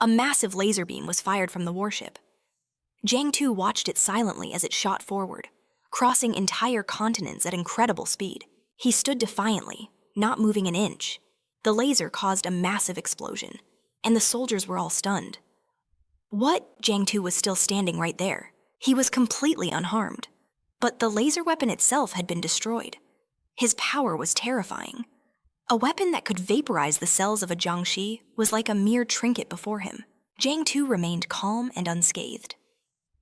A massive laser beam was fired from the warship. Jiang Si watched it silently as it shot forward, crossing entire continents at incredible speed. He stood defiantly, not moving an inch. The laser caused a massive explosion, and the soldiers were all stunned. What? Jiang Si was still standing right there. He was completely unharmed. But the laser weapon itself had been destroyed. His power was terrifying. A weapon that could vaporize the cells of a Jiang Si was like a mere trinket before him. Jiang Si remained calm and unscathed.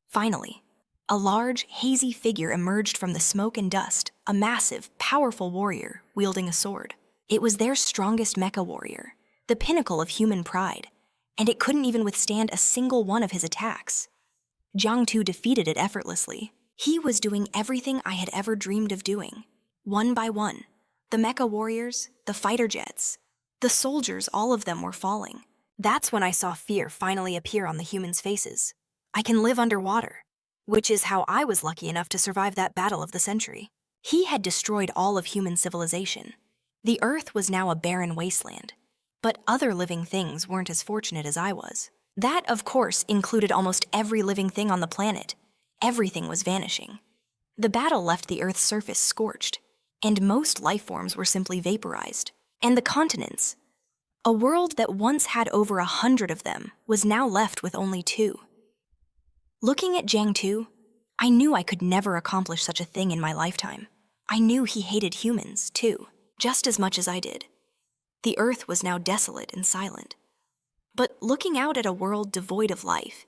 Finally, a large, hazy figure emerged from the smoke and dust, a massive, powerful warrior wielding a sword. It was their strongest mecha warrior, the pinnacle of human pride, and it couldn't even withstand a single one of his attacks. Jiang Si defeated it effortlessly. He was doing everything I had ever dreamed of doing. One by one, the mecha warriors, the fighter jets, the soldiers, all of them were falling. That's when I saw fear finally appear on the humans' faces. I can live underwater, which is how I was lucky enough to survive that battle of the century. He had destroyed all of human civilization. The Earth was now a barren wasteland, but other living things weren't as fortunate as I was. That, of course, included almost every living thing on the planet. Everything was vanishing. The battle left the Earth's surface scorched, and most life forms were simply vaporized. And the continents, a world that once had over 100 of them, was now left with only 2. Looking at Jiang Si, I knew I could never accomplish such a thing in my lifetime. I knew he hated humans, too, just as much as I did. The Earth was now desolate and silent. But looking out at a world devoid of life,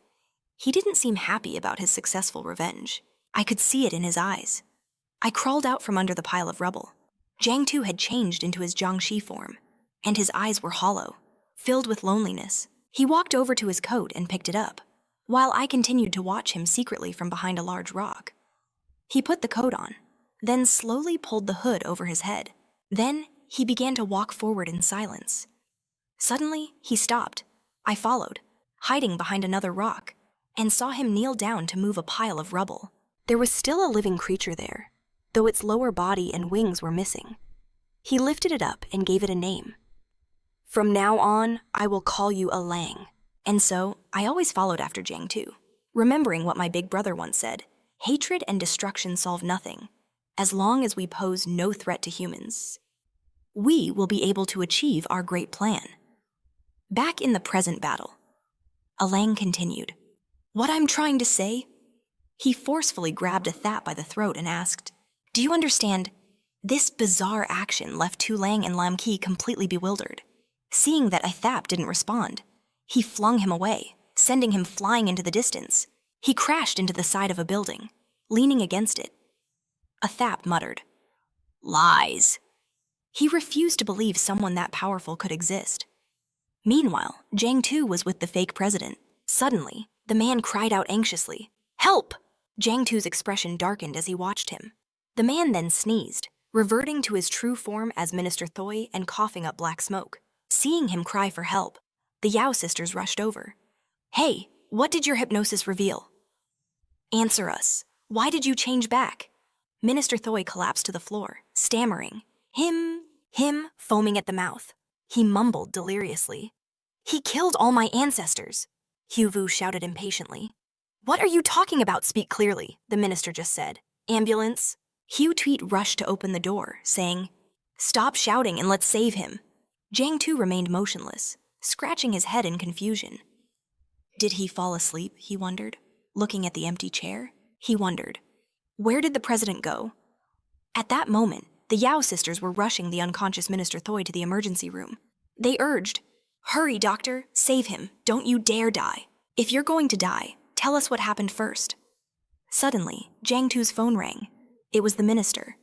he didn't seem happy about his successful revenge. I could see it in his eyes. I crawled out from under the pile of rubble. Jiang Si had changed into his Jiang Si form, and his eyes were hollow, filled with loneliness. He walked over to his coat and picked it up, while I continued to watch him secretly from behind a large rock. He put the coat on, then slowly pulled the hood over his head. Then he began to walk forward in silence. Suddenly, he stopped. I followed, hiding behind another rock, and saw him kneel down to move a pile of rubble. There was still a living creature there, though its lower body and wings were missing. He lifted it up and gave it a name. From now on, I will call you Alang. And so, I always followed after Jiang Si, remembering what my big brother once said, hatred and destruction solve nothing. As long as we pose no threat to humans, we will be able to achieve our great plan. Back in the present battle, Alang continued. What I'm trying to say? He forcefully grabbed Athap by the throat and asked, do you understand? This bizarre action left Tu Lang and Lam Ki completely bewildered. Seeing that Athap didn't respond, he flung him away, sending him flying into the distance. He crashed into the side of a building, leaning against it. Athap muttered, lies. He refused to believe someone that powerful could exist. Meanwhile, Jiang Si was with the fake president. Suddenly, the man cried out anxiously, help! Jiang Si's expression darkened as he watched him. The man then sneezed, reverting to his true form as Minister Thoi and coughing up black smoke. Seeing him cry for help, the Yao sisters rushed over. Hey, what did your hypnosis reveal? Answer us. Why did you change back? Minister Thoi collapsed to the floor, stammering. Him, foaming at the mouth. He mumbled deliriously. He killed all my ancestors. Hu Vu shouted impatiently. What are you talking about? Speak clearly, the minister just said. Ambulance. Hu Tweet rushed to open the door, saying, stop shouting and let's save him. Jiang Si remained motionless, scratching his head in confusion. Did he fall asleep, he wondered, looking at the empty chair? He wondered, where did the president go? At that moment, the Yao sisters were rushing the unconscious Minister Thoi to the emergency room. They urged, hurry, doctor, save him, don't you dare die. If you're going to die, tell us what happened first. Suddenly, Jiang Si's phone rang. It was the minister.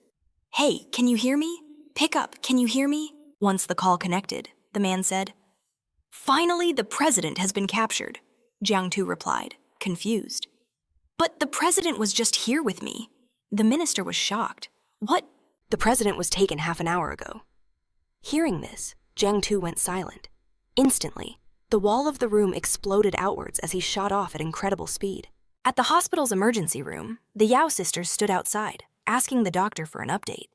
Hey, can you hear me? Pick up, can you hear me? Once the call connected, the man said, finally, the president has been captured, Jiang Si replied, confused. But the president was just here with me. The minister was shocked. What? The president was taken half an hour ago. Hearing this, Jiang Si went silent. Instantly, the wall of the room exploded outwards as he shot off at incredible speed. At the hospital's emergency room, the Yao sisters stood outside, asking the doctor for an update.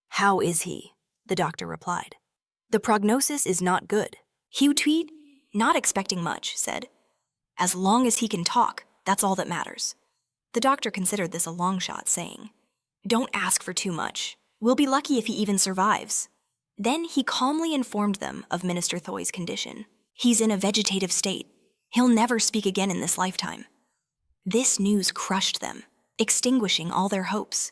How is he? The doctor replied. The prognosis is not good. Hu Tweet, not expecting much, said, "As long as he can talk, that's all that matters." The doctor considered this a long shot, saying, "Don't ask for too much. We'll be lucky if he even survives." Then he calmly informed them of Minister Thoy's condition. "He's in a vegetative state. He'll never speak again in this lifetime." This news crushed them, extinguishing all their hopes.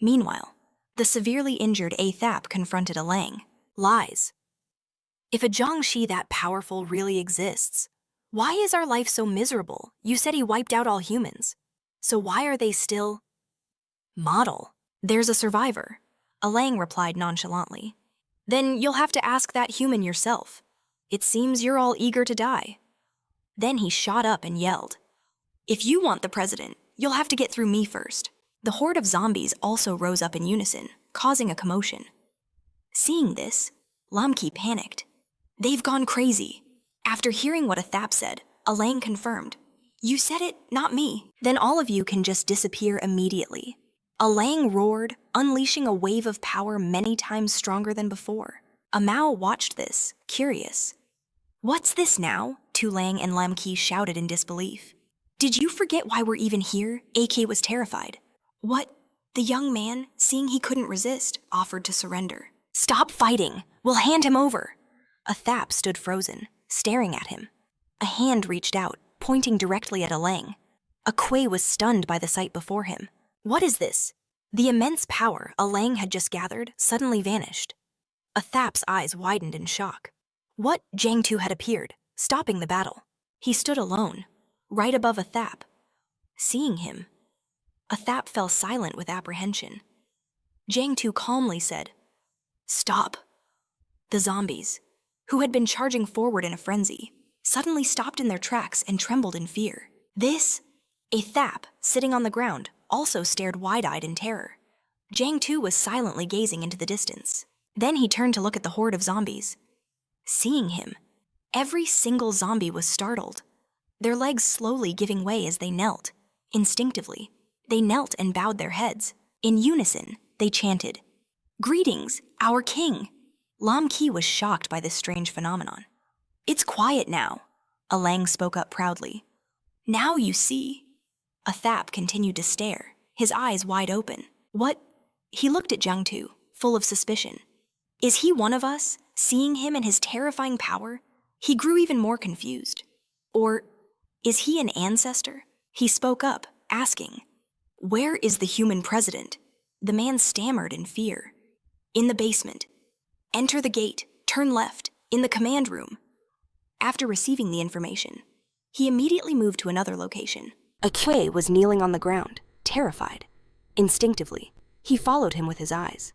Meanwhile, the severely injured A Thap confronted Alang. "Lies. If a Jiang Si that powerful really exists, why is our life so miserable? You said he wiped out all humans. So why are they still?" "Model. There's a survivor," Alang replied nonchalantly. "Then you'll have to ask that human yourself. It seems you're all eager to die." Then he shot up and yelled, "If you want the president, you'll have to get through me first." The horde of zombies also rose up in unison, causing a commotion. Seeing this, Lamki panicked. "They've gone crazy." After hearing what a Thap said, Alang confirmed, "You said it, not me. Then all of you can just disappear immediately." Alang roared, unleashing a wave of power many times stronger than before. Amao watched this, curious. "What's this now?" Tulang and Lamki shouted in disbelief. "Did you forget why we're even here?" AK was terrified. "What?" The young man, seeing he couldn't resist, offered to surrender. "Stop fighting! We'll hand him over!" A Thap stood frozen, staring at him. A hand reached out, pointing directly at Alang. A Quay was stunned by the sight before him. What is this? The immense power Alang had just gathered suddenly vanished. A Thap's eyes widened in shock. What? Jiang Tu had appeared, stopping the battle. He stood alone, right above a Thap. Seeing him, a Thap fell silent with apprehension. Jiang Tu calmly said, "Stop." The zombies, who had been charging forward in a frenzy, suddenly stopped in their tracks and trembled in fear. A Thap, sitting on the ground, also stared wide-eyed in terror. Jiang Tu was silently gazing into the distance. Then he turned to look at the horde of zombies. Seeing him, every single zombie was startled, their legs slowly giving way as they knelt. Instinctively, they knelt and bowed their heads. In unison, they chanted, "Greetings, our king." Lam Ki was shocked by this strange phenomenon. "It's quiet now," Alang spoke up proudly. "Now you see." A Thap continued to stare, his eyes wide open. "What?" He looked at Jiang Tu, full of suspicion. "Is he one of us?" Seeing him and his terrifying power, he grew even more confused. Or, is he an ancestor? He spoke up, asking, "Where is the human president?" The man stammered in fear. "In the basement. Enter the gate, turn left, in the command room." After receiving the information, he immediately moved to another location. A Quay was kneeling on the ground, terrified. Instinctively, he followed him with his eyes.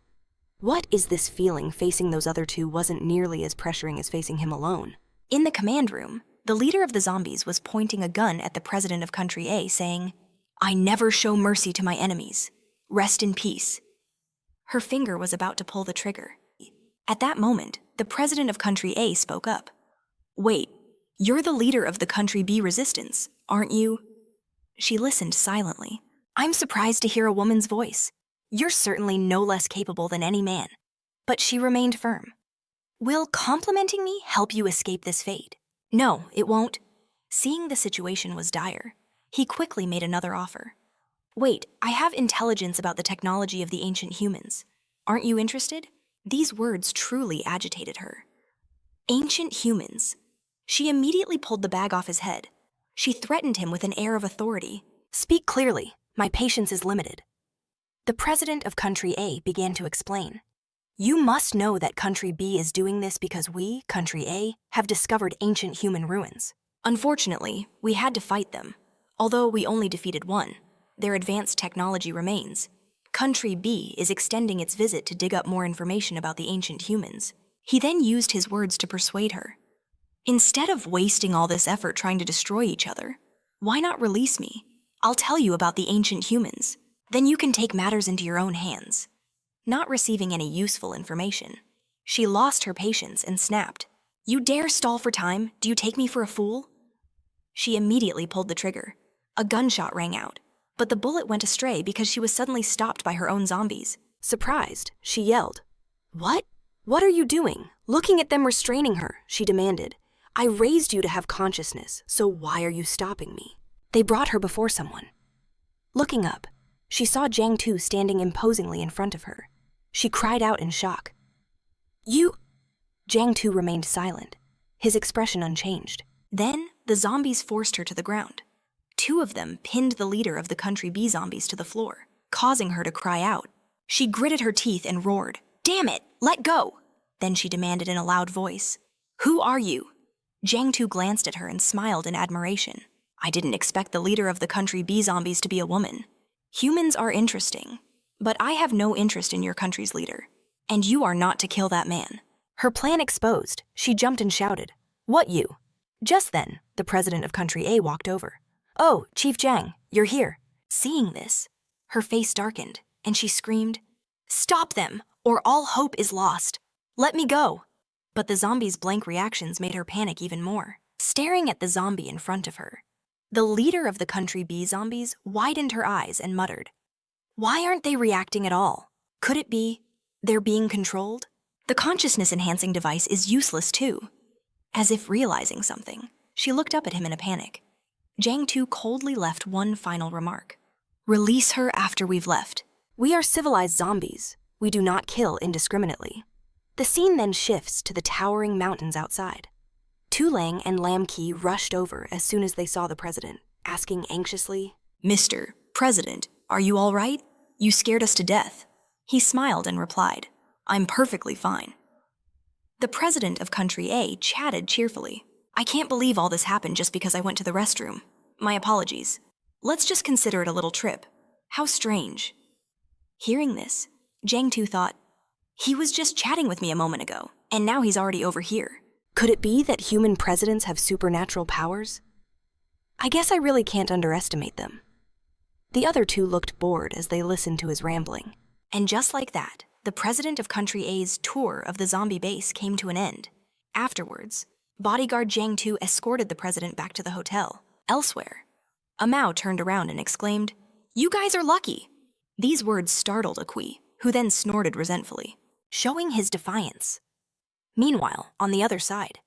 What is this feeling facing those other two wasn't nearly as pressuring as facing him alone. In the command room, the leader of the zombies was pointing a gun at the president of Country A, saying, "I never show mercy to my enemies. Rest in peace." Her finger was about to pull the trigger. At that moment, the president of Country A spoke up. "Wait, you're the leader of the Country B resistance, aren't you?" She listened silently. "I'm surprised to hear a woman's voice. You're certainly no less capable than any man." But she remained firm. "Will complimenting me help you escape this fate?" "No, it won't." Seeing the situation was dire, he quickly made another offer. "Wait, I have intelligence about the technology of the ancient humans. Aren't you interested?" These words truly agitated her. Ancient humans. She immediately pulled the bag off his head. She threatened him with an air of authority. "Speak clearly. My patience is limited." The president of Country A began to explain. "You must know that Country B is doing this because we, Country A, have discovered ancient human ruins. Unfortunately, we had to fight them. Although we only defeated one, their advanced technology remains. Country B is extending its visit to dig up more information about the ancient humans." He then used his words to persuade her. "Instead of wasting all this effort trying to destroy each other, why not release me? I'll tell you about the ancient humans. Then you can take matters into your own hands." Not receiving any useful information, she lost her patience and snapped, "You dare stall for time? Do you take me for a fool?" She immediately pulled the trigger. A gunshot rang out, but the bullet went astray because she was suddenly stopped by her own zombies. Surprised, she yelled, "What? What are you doing?" Looking at them restraining her, she demanded, I raised you to have consciousness, so why are you stopping me? They brought her before someone. Looking up, she saw Jiang Tu standing imposingly in front of her. She cried out in shock. You... Jiang Tu remained silent, his expression unchanged. Then, the zombies forced her to the ground. 2 of them pinned the leader of the Country B zombies to the floor, causing her to cry out. She gritted her teeth and roared, "Damn it, let go!" Then she demanded in a loud voice, "Who are you?" Jiang Tu glanced at her and smiled in admiration. "I didn't expect the leader of the Country B zombies to be a woman. Humans are interesting, but I have no interest in your country's leader, and you are not to kill that man." Her plan exposed, she jumped and shouted, "What you?" Just then, the president of Country A walked over. "Oh, Chief Jiang, you're here." Seeing this, her face darkened, and she screamed, "Stop them, or all hope is lost. Let me go." But the zombie's blank reactions made her panic even more. Staring at the zombie in front of her, the leader of the Country B zombies widened her eyes and muttered, "Why aren't they reacting at all? Could it be they're being controlled?" The consciousness-enhancing device is useless too. As if realizing something, she looked up at him in a panic. Jiang Tu coldly left one final remark. "Release her after we've left. We are civilized zombies. We do not kill indiscriminately." The scene then shifts to the towering mountains outside. Tu Lang and Lam Ki rushed over as soon as they saw the president, asking anxiously, "Mr. President, are you all right? You scared us to death." He smiled and replied, "I'm perfectly fine." The president of Country A chatted cheerfully. "I can't believe all this happened just because I went to the restroom. My apologies. Let's just consider it a little trip. How strange." Hearing this, Jiang Tu thought, he was just chatting with me a moment ago, and now he's already over here. Could it be that human presidents have supernatural powers? I guess I really can't underestimate them. The other 2 looked bored as they listened to his rambling. And just like that, the president of Country A's tour of the zombie base came to an end. Afterwards, bodyguard Jiang Tu escorted the president back to the hotel. Elsewhere, Amao turned around and exclaimed, "You guys are lucky." These words startled Akui, who then snorted resentfully, showing his defiance. Meanwhile, on the other side,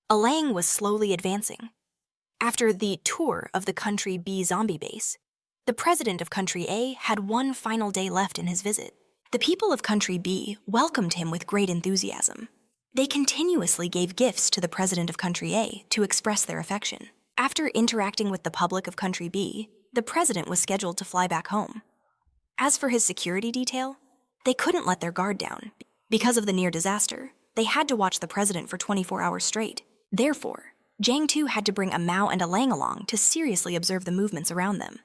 Alang was slowly advancing. After the tour of the Country B zombie base, the president of Country A had one final day left in his visit. The people of Country B welcomed him with great enthusiasm. They continuously gave gifts to the president of Country A to express their affection. After interacting with the public of Country B, the president was scheduled to fly back home. As for his security detail, they couldn't let their guard down. Because of the near disaster, they had to watch the president for 24 hours straight. Therefore, Jiang Tu had to bring a Mao and a Lang along to seriously observe the movements around them.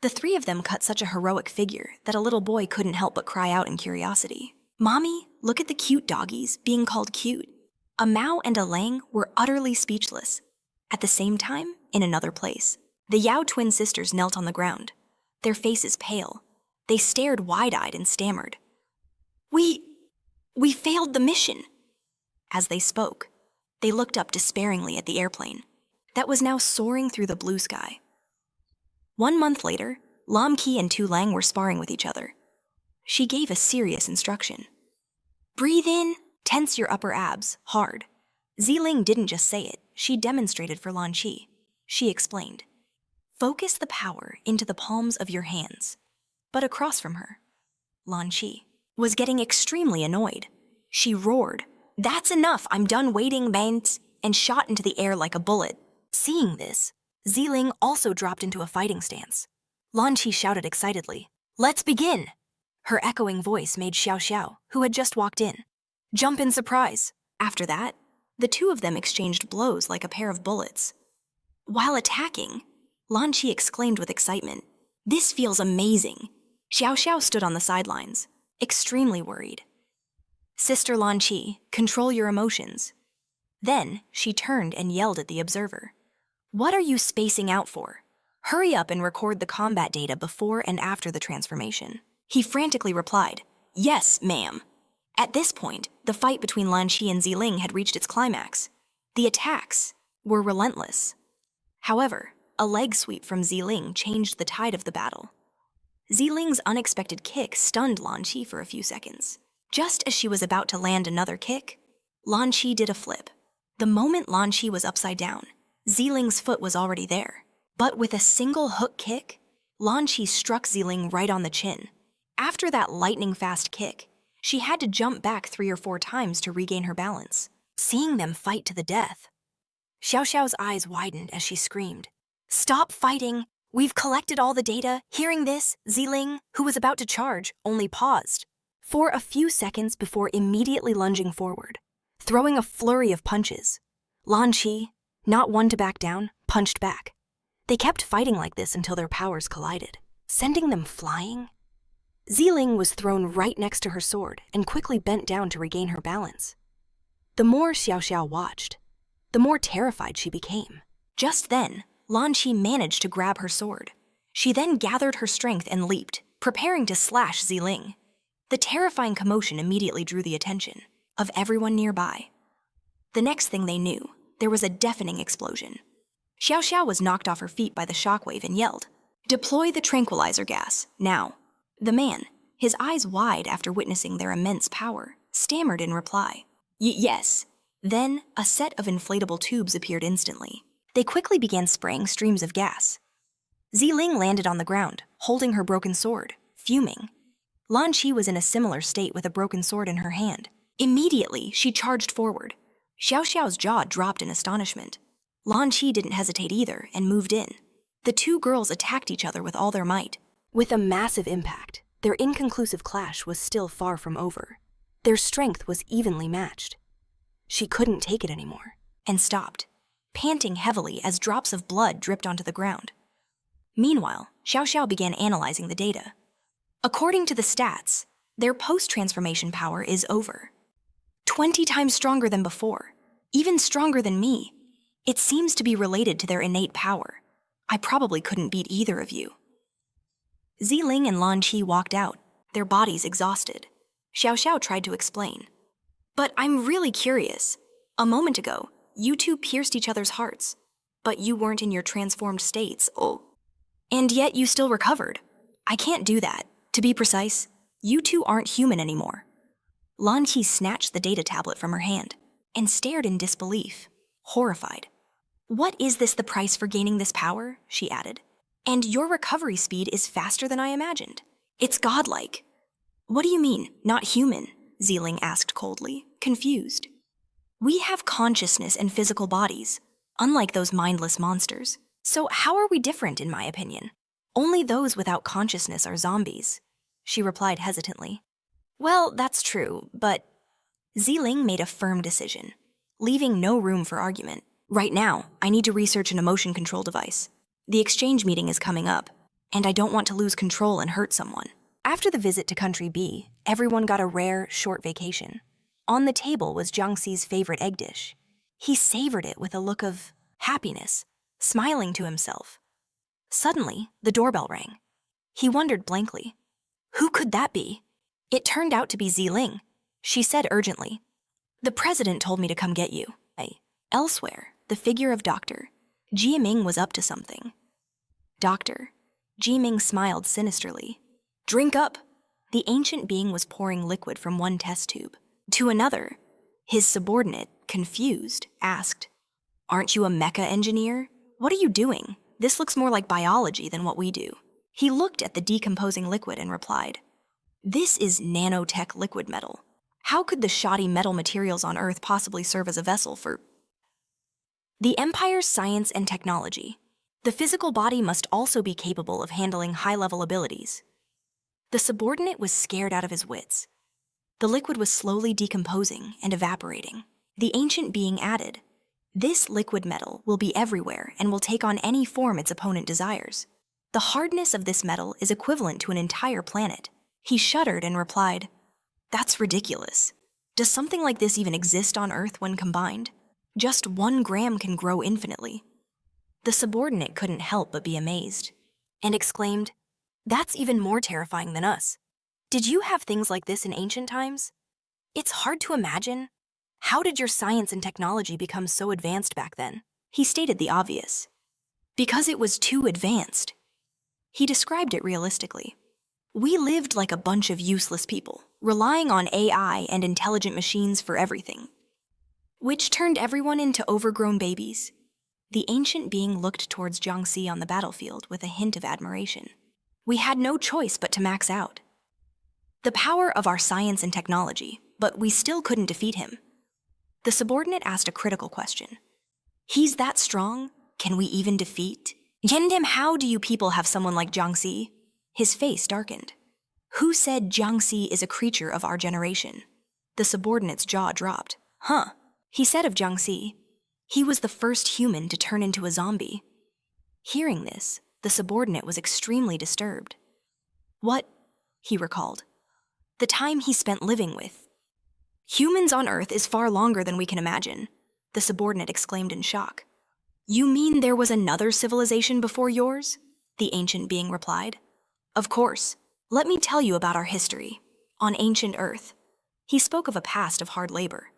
The 3 of them cut such a heroic figure that a little boy couldn't help but cry out in curiosity. "Mommy, look at the cute doggies being called cute." A Mao and a Lang were utterly speechless. At the same time, in another place, the Yao twin sisters knelt on the ground, their faces pale. They stared wide-eyed and stammered, We failed the mission." As they spoke, they looked up despairingly at the airplane that was now soaring through the blue sky. 1 month later, Lam Ki and Tu Lang were sparring with each other. She gave a serious instruction. "Breathe in, tense your upper abs, hard." Ziling didn't just say it, she demonstrated for Lan Qi. She explained, "Focus the power into the palms of your hands." But across from her, Lan Qi was getting extremely annoyed. She roared, "That's enough, I'm done waiting, Baines," and shot into the air like a bullet. Seeing this, Ziling also dropped into a fighting stance. Lan Qi shouted excitedly, "Let's begin!" Her echoing voice made Xiao Xiao, who had just walked in, jump in surprise. After that, the 2 of them exchanged blows like a pair of bullets. While attacking, Lan Qi exclaimed with excitement, "This feels amazing." Xiao Xiao stood on the sidelines, extremely worried. "Sister Lan Qi, control your emotions." Then she turned and yelled at the observer, "What are you spacing out for? Hurry up and record the combat data before and after the transformation." He frantically replied, "Yes, ma'am." At this point, the fight between Lan Qi and Ziling had reached its climax. The attacks were relentless. However, a leg sweep from Ziling changed the tide of the battle. Ziling's unexpected kick stunned Lan Qi for a few seconds. Just as she was about to land another kick, Lan Qi did a flip. The moment Lan Qi was upside down, Ziling's foot was already there. But with a single hook kick, Lan Qi struck Ziling right on the chin. After that lightning-fast kick, she had to jump back 3 or 4 times to regain her balance. Seeing them fight to the death, Xiao Xiao's eyes widened as she screamed, "Stop fighting! We've collected all the data." Hearing this, Ziling, who was about to charge, only paused for a few seconds before immediately lunging forward, throwing a flurry of punches. Lan Qi, not one to back down, punched back. They kept fighting like this until their powers collided, sending them flying. Ziling was thrown right next to her sword and quickly bent down to regain her balance. The more Xiao Xiao watched, the more terrified she became. Just then, Lan Qi managed to grab her sword. She then gathered her strength and leaped, preparing to slash Ziling. The terrifying commotion immediately drew the attention of everyone nearby. The next thing they knew, there was a deafening explosion. Xiao Xiao was knocked off her feet by the shockwave and yelled, "Deploy the tranquilizer gas, now." The man, his eyes wide after witnessing their immense power, stammered in reply, "Yes." Then, a set of inflatable tubes appeared instantly. They quickly began spraying streams of gas. Ziling landed on the ground, holding her broken sword, fuming. Lan Qi was in a similar state with a broken sword in her hand. Immediately, she charged forward. Xiao Xiao's jaw dropped in astonishment. Lan Qi didn't hesitate either and moved in. The two girls attacked each other with all their might. With a massive impact, their inconclusive clash was still far from over. Their strength was evenly matched. She couldn't take it anymore, and stopped, panting heavily as drops of blood dripped onto the ground. Meanwhile, Xiao Xiao began analyzing the data. According to the stats, their post-transformation power is over. 20 times stronger than before, even stronger than me. It seems to be related to their innate power. I probably couldn't beat either of you. Ziling and Lan Qi walked out, their bodies exhausted. Xiao Xiao tried to explain. "But I'm really curious. A moment ago, you two pierced each other's hearts, but you weren't in your transformed states, and yet you still recovered. I can't do that. To be precise, you two aren't human anymore." Lan Qi snatched the data tablet from her hand and stared in disbelief, horrified. "What is this the price for gaining this power?" she added. "And your recovery speed is faster than I imagined. It's godlike." "What do you mean, not human?" Ziling asked coldly, confused. "We have consciousness and physical bodies, unlike those mindless monsters. So how are we different, in my opinion? Only those without consciousness are zombies," she replied hesitantly. "Well, that's true, but..." Ziling made a firm decision, leaving no room for argument. "Right now, I need to research an emotion control device. The exchange meeting is coming up, and I don't want to lose control and hurt someone." After the visit to Country B, everyone got a rare, short vacation. On the table was Jiang Si's favorite egg dish. He savored it with a look of happiness, smiling to himself. Suddenly, the doorbell rang. He wondered blankly, who could that be? It turned out to be Ziling. She said urgently, "The president told me to come get you." Elsewhere, the figure of Dr. Jiaming was up to something. "Doctor," Jiming smiled sinisterly. "Drink up." The ancient being was pouring liquid from one test tube to another. His subordinate, confused, asked, "Aren't you a mecha engineer? What are you doing? This looks more like biology than what we do." He looked at the decomposing liquid and replied, "This is nanotech liquid metal. How could the shoddy metal materials on Earth possibly serve as a vessel for the Empire's science and technology? The physical body must also be capable of handling high-level abilities." The subordinate was scared out of his wits. The liquid was slowly decomposing and evaporating. The ancient being added, "This liquid metal will be everywhere and will take on any form its opponent desires. The hardness of this metal is equivalent to an entire planet." He shuddered and replied, "That's ridiculous. Does something like this even exist on Earth when combined? Just 1 gram can grow infinitely." The subordinate couldn't help but be amazed, and exclaimed, "That's even more terrifying than us. Did you have things like this in ancient times? It's hard to imagine. How did your science and technology become so advanced back then?" He stated the obvious. "Because it was too advanced." He described it realistically. "We lived like a bunch of useless people, relying on AI and intelligent machines for everything. which turned everyone into overgrown babies. The ancient being looked towards Jiang Si on the battlefield with a hint of admiration. We had no choice but to max out the power of our science and technology, but we still couldn't defeat him. The subordinate asked a critical question. He's that strong? Can we even defeat him? How do you people have someone like Jiang Si? His face darkened. Who said Jiang Si is a creature of our generation? The subordinate's jaw dropped. Huh. He said of Jiang Si, he was the first human to turn into a zombie. Hearing this, the subordinate was extremely disturbed. What? He recalled. The time he spent living with humans on Earth is far longer than we can imagine, the subordinate exclaimed in shock. You mean there was another civilization before yours? The ancient being replied. Of course. Let me tell you about our history. On ancient Earth, he spoke of a past of hard labor.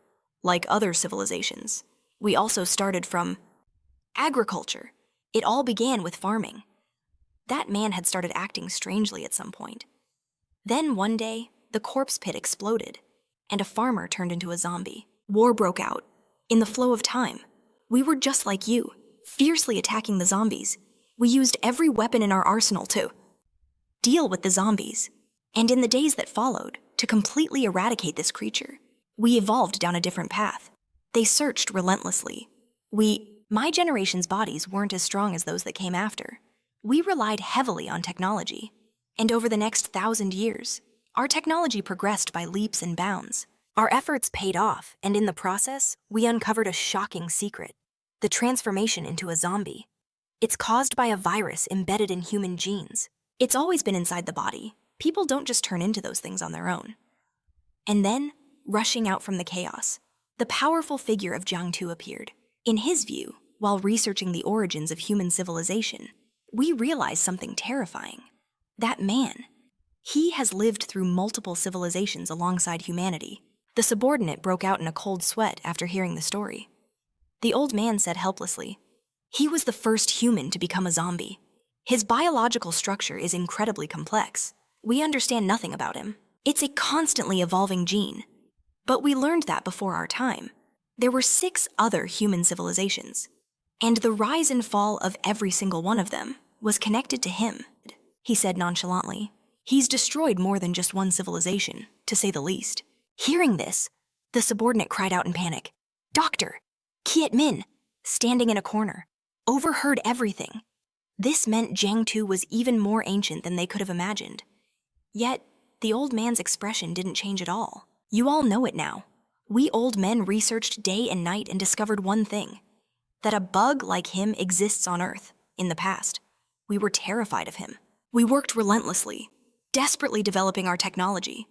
Like other civilizations, we also started from agriculture. It all began with farming. That man had started acting strangely at some point. Then one day, the corpse pit exploded, and a farmer turned into a zombie. War broke out. In the flow of time, we were just like you, fiercely attacking the zombies. We used every weapon in our arsenal to deal with the zombies. And in the days that followed, to completely eradicate this creature, we evolved down a different path. They searched relentlessly. My generation's bodies weren't as strong as those that came after. We relied heavily on technology. And over the next 1,000 years, our technology progressed by leaps and bounds. Our efforts paid off, and in the process, we uncovered a shocking secret: the transformation into a zombie. It's caused by a virus embedded in human genes. It's always been inside the body. People don't just turn into those things on their own. And then, rushing out from the chaos, the powerful figure of Jiang Tu appeared. In his view, while researching the origins of human civilization, we realized something terrifying. That man, he has lived through multiple civilizations alongside humanity. The subordinate broke out in a cold sweat after hearing the story. The old man said helplessly, he was the first human to become a zombie. His biological structure is incredibly complex. We understand nothing about him. It's a constantly evolving gene. But we learned that before our time. There were 6 other human civilizations, and the rise and fall of every single one of them was connected to him, he said nonchalantly. He's destroyed more than just one civilization, to say the least. Hearing this, the subordinate cried out in panic. Doctor, Kiet Min, standing in a corner, overheard everything. This meant Jiang Tu was even more ancient than they could have imagined. Yet, the old man's expression didn't change at all. You all know it now. We old men researched day and night and discovered one thing: that a bug like him exists on Earth, in the past. We were terrified of him. We worked relentlessly, desperately developing our technology.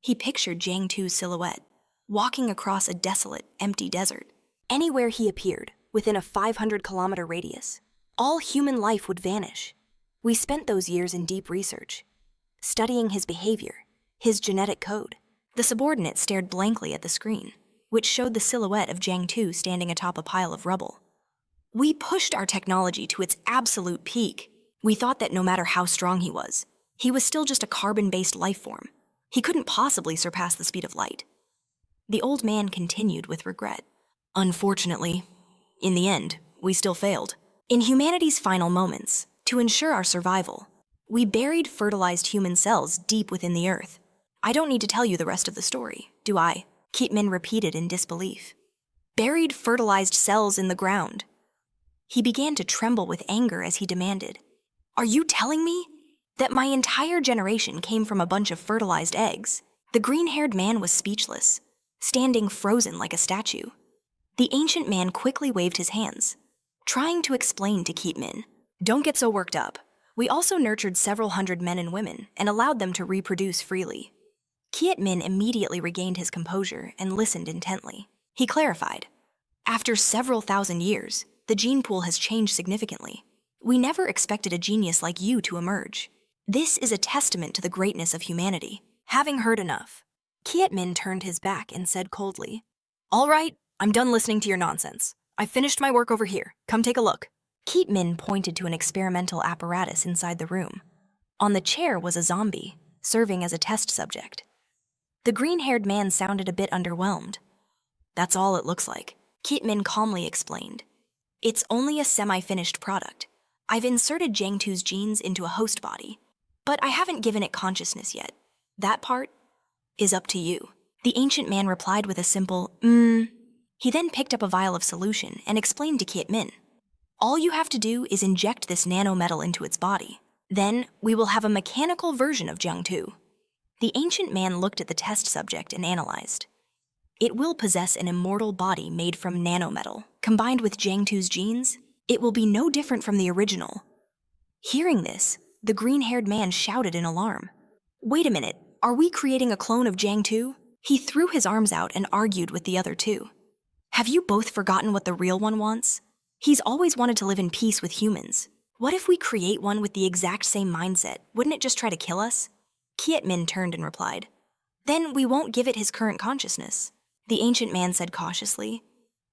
He pictured Jiang Tu's silhouette, walking across a desolate, empty desert. Anywhere he appeared, within a 500-kilometer radius, all human life would vanish. We spent those years in deep research, studying his behavior, his genetic code. The subordinate stared blankly at the screen, which showed the silhouette of Jiang Tu standing atop a pile of rubble. We pushed our technology to its absolute peak. We thought that no matter how strong he was still just a carbon-based life form. He couldn't possibly surpass the speed of light. The old man continued with regret. Unfortunately, in the end, we still failed. In humanity's final moments, to ensure our survival, we buried fertilized human cells deep within the earth. I don't need to tell you the rest of the story, do I? Keatman repeated in disbelief. Buried fertilized cells in the ground. He began to tremble with anger as he demanded, Are you telling me that my entire generation came from a bunch of fertilized eggs? The green-haired man was speechless, standing frozen like a statue. The ancient man quickly waved his hands, trying to explain to Keatman, Don't get so worked up. We also nurtured several hundred men and women and allowed them to reproduce freely. Keatman immediately regained his composure and listened intently. He clarified, After several thousand years, the gene pool has changed significantly. We never expected a genius like you to emerge. This is a testament to the greatness of humanity. Having heard enough, Keatman turned his back and said coldly, All right, I'm done listening to your nonsense. I finished my work over here. Come take a look. Keatman pointed to an experimental apparatus inside the room. On the chair was a zombie, serving as a test subject. The green-haired man sounded a bit underwhelmed. That's all it looks like, Kit Min calmly explained. It's only a semi-finished product. I've inserted Jiang Tu's genes into a host body, but I haven't given it consciousness yet. That part is up to you. The ancient man replied with a simple, He then picked up a vial of solution and explained to Kit Min. All you have to do is inject this nanometal into its body. Then we will have a mechanical version of Jiang Tu. The ancient man looked at the test subject and analyzed. It will possess an immortal body made from nanometal. Combined with Jiang Tu's genes, it will be no different from the original. Hearing this, the green-haired man shouted in alarm. Wait a minute, are we creating a clone of Jiang Tu? He threw his arms out and argued with the other two. Have you both forgotten what the real one wants? He's always wanted to live in peace with humans. What if we create one with the exact same mindset? Wouldn't it just try to kill us? Kit Min turned and replied. Then we won't give it his current consciousness. The ancient man said cautiously.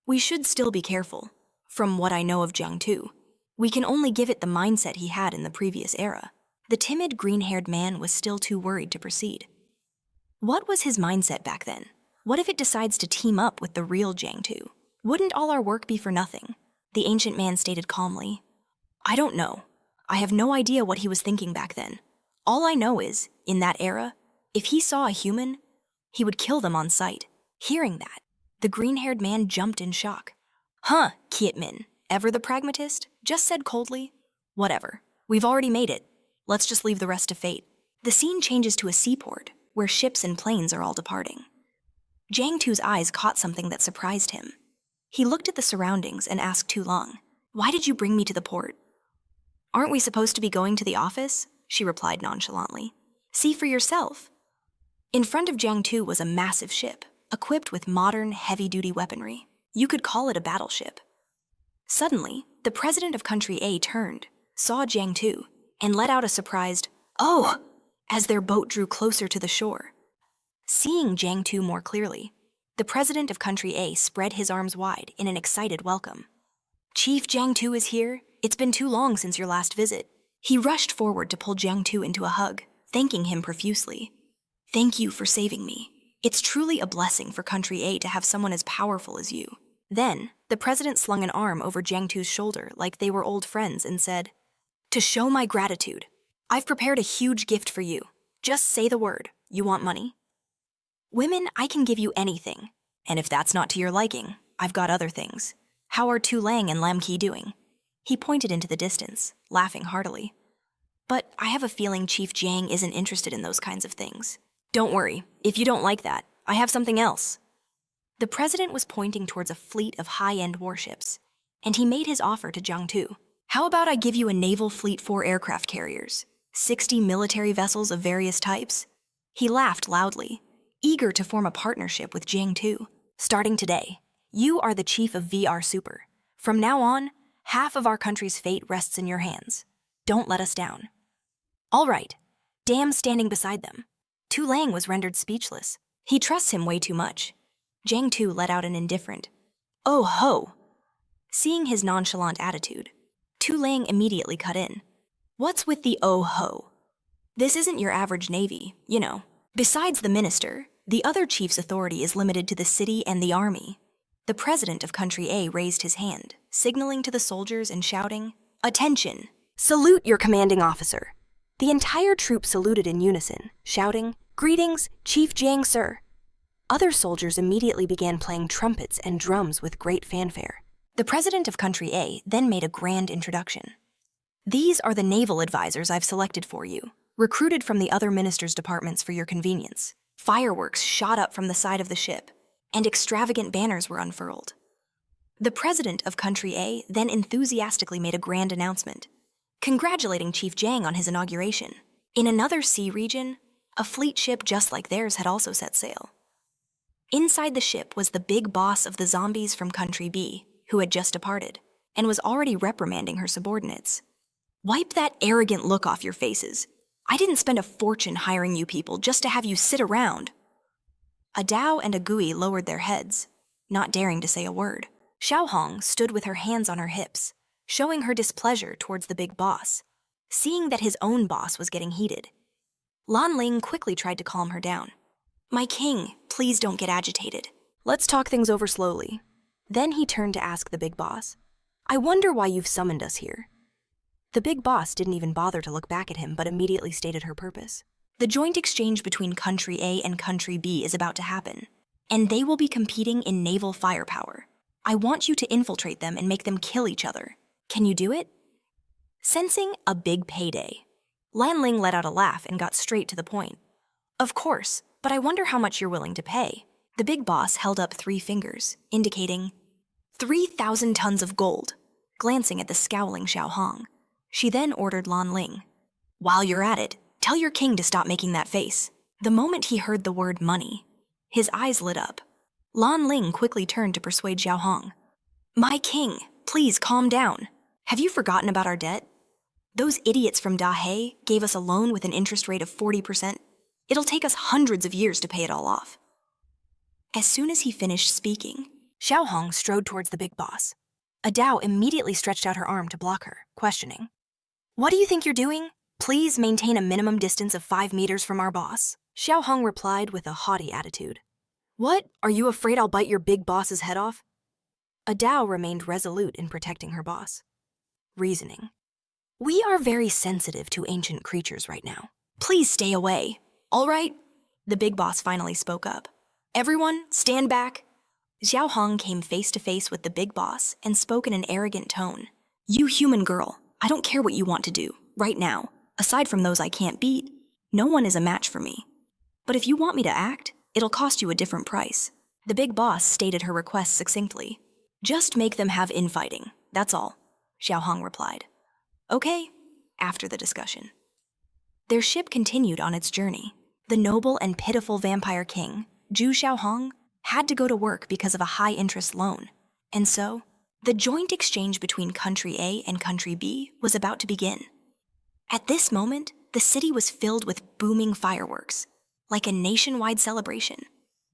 We should still be careful. From what I know of Jiang Tu, we can only give it the mindset he had in the previous era. The timid green-haired man was still too worried to proceed. What was his mindset back then? What if it decides to team up with the real Jiang Tu? Wouldn't all our work be for nothing? The ancient man stated calmly. I don't know. I have no idea what he was thinking back then. All I know is, in that era, if he saw a human, he would kill them on sight. Hearing that, the green-haired man jumped in shock. Huh, Kit Min, ever the pragmatist? Just said coldly. Whatever, we've already made it. Let's just leave the rest to fate. The scene changes to a seaport, where ships and planes are all departing. Jiang Tu's eyes caught something that surprised him. He looked at the surroundings and asked Tu Long, Why did you bring me to the port? Aren't we supposed to be going to the office? She replied nonchalantly. See for yourself. In front of Jiang Tu was a massive ship, equipped with modern, heavy-duty weaponry. You could call it a battleship. Suddenly, the president of country A turned, saw Jiang Tu, and let out a surprised, "Oh!" as their boat drew closer to the shore. Seeing Jiang Tu more clearly, the president of country A spread his arms wide in an excited welcome. Chief Jiang Tu is here. It's been too long since your last visit. He rushed forward to pull Jiang Tu into a hug, thanking him profusely. Thank you for saving me. It's truly a blessing for country A to have someone as powerful as you. Then, the president slung an arm over Jiang Tu's shoulder like they were old friends and said, To show my gratitude, I've prepared a huge gift for you. Just say the word. You want money? Women, I can give you anything. And if that's not to your liking, I've got other things. How are Tu Lang and Lam Ki doing? He pointed into the distance, laughing heartily. But I have a feeling Chief Jiang isn't interested in those kinds of things. Don't worry, if you don't like that, I have something else. The president was pointing towards a fleet of high-end warships, and he made his offer to Jiang Tu. How about I give you a naval fleet 4 aircraft carriers, 60 military vessels of various types? He laughed loudly, eager to form a partnership with Jiang Tu. Starting today, you are the chief of VR Super. From now on, half of our country's fate rests in your hands. Don't let us down. All right, damn standing beside them. Tu Lang was rendered speechless. He trusts him way too much. Jiang Tu let out an indifferent, "Oh ho!" Seeing his nonchalant attitude, Tu Lang immediately cut in. What's with the oh ho? This isn't your average navy, you know. Besides the minister, the other chief's authority is limited to the city and the army. The president of country A raised his hand, signaling to the soldiers and shouting, Attention! Salute your commanding officer! The entire troop saluted in unison, shouting, Greetings, Chief Jiang, sir. Other soldiers immediately began playing trumpets and drums with great fanfare. The president of country A then made a grand introduction. These are the naval advisors I've selected for you, recruited from the other ministers' departments for your convenience. Fireworks shot up from the side of the ship, and extravagant banners were unfurled. The president of country A then enthusiastically made a grand announcement, congratulating Chief Jiang on his inauguration. In another sea region, a fleet ship just like theirs had also set sail. Inside the ship was the big boss of the zombies from country B, who had just departed, and was already reprimanding her subordinates. Wipe that arrogant look off your faces. I didn't spend a fortune hiring you people just to have you sit around. A Dao and a Gui lowered their heads, not daring to say a word. Xiao Hong stood with her hands on her hips, showing her displeasure towards the big boss, seeing that his own boss was getting heated. Lan Ling quickly tried to calm her down. My king, please don't get agitated. Let's talk things over slowly. Then he turned to ask the big boss, I wonder why you've summoned us here. The big boss didn't even bother to look back at him, but immediately stated her purpose. The joint exchange between Country A and Country B is about to happen, and they will be competing in naval firepower. I want you to infiltrate them and make them kill each other. Can you do it? Sensing a big payday, Lan Ling let out a laugh and got straight to the point. Of course, but I wonder how much you're willing to pay. The big boss held up 3 fingers, indicating 3,000 tons of gold, glancing at the scowling Xiao Hong. She then ordered Lan Ling, while you're at it, tell your king to stop making that face. The moment he heard the word money, his eyes lit up. Lan Ling quickly turned to persuade Xiao Hong. My king, please calm down. Have you forgotten about our debt? Those idiots from Da He gave us a loan with an interest rate of 40%. It'll take us hundreds of years to pay it all off. As soon as he finished speaking, Xiao Hong strode towards the big boss. Adao immediately stretched out her arm to block her, questioning. What do you think you're doing? Please maintain a minimum distance of 5 meters from our boss. Xiao Hong replied with a haughty attitude. What? Are you afraid I'll bite your big boss's head off? Adao remained resolute in protecting her boss. Reasoning. We are very sensitive to ancient creatures right now. Please stay away. All right? The big boss finally spoke up. Everyone, stand back. Xiao Hong came face to face with the big boss and spoke in an arrogant tone. You human girl, I don't care what you want to do, right now. Aside from those I can't beat, no one is a match for me. But if you want me to act, it'll cost you a different price. The big boss stated her request succinctly. Just make them have infighting, that's all, Xiao Hong replied. Okay, after the discussion. Their ship continued on its journey. The noble and pitiful vampire king, Zhu Xiaohong, had to go to work because of a high-interest loan. And so, the joint exchange between Country A and Country B was about to begin. At this moment, the city was filled with booming fireworks, like a nationwide celebration.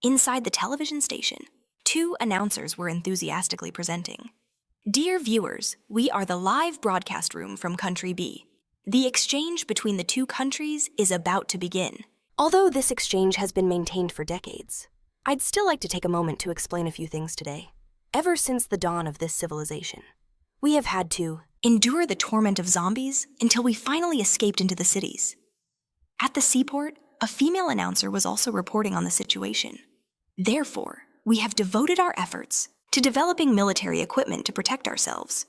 Inside the television station, 2 announcers were enthusiastically presenting. Dear viewers, we are the live broadcast room from Country B. The exchange between the 2 countries is about to begin. Although this exchange has been maintained for decades, I'd still like to take a moment to explain a few things today. Ever since the dawn of this civilization, we have had to endure the torment of zombies until we finally escaped into the cities. At the seaport, a female announcer was also reporting on the situation. Therefore, we have devoted our efforts to developing military equipment to protect ourselves.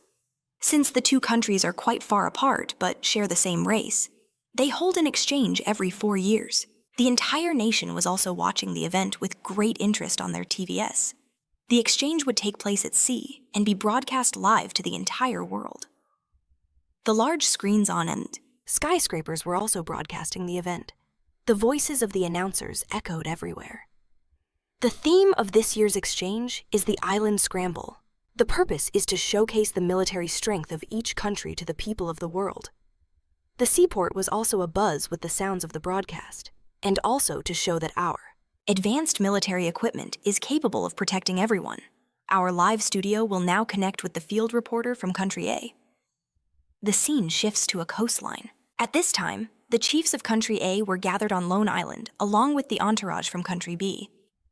Since the 2 countries are quite far apart but share the same race, they hold an exchange every 4 years. The entire nation was also watching the event with great interest on their TVS. The exchange would take place at sea and be broadcast live to the entire world. The large screens on and skyscrapers were also broadcasting the event. The voices of the announcers echoed everywhere. The theme of this year's exchange is the Island Scramble. The purpose is to showcase the military strength of each country to the people of the world. The seaport was also abuzz with the sounds of the broadcast, and also to show that our advanced military equipment is capable of protecting everyone. Our live studio will now connect with the field reporter from Country A. The scene shifts to a coastline. At this time, the chiefs of Country A were gathered on Lone Island, along with the entourage from Country B.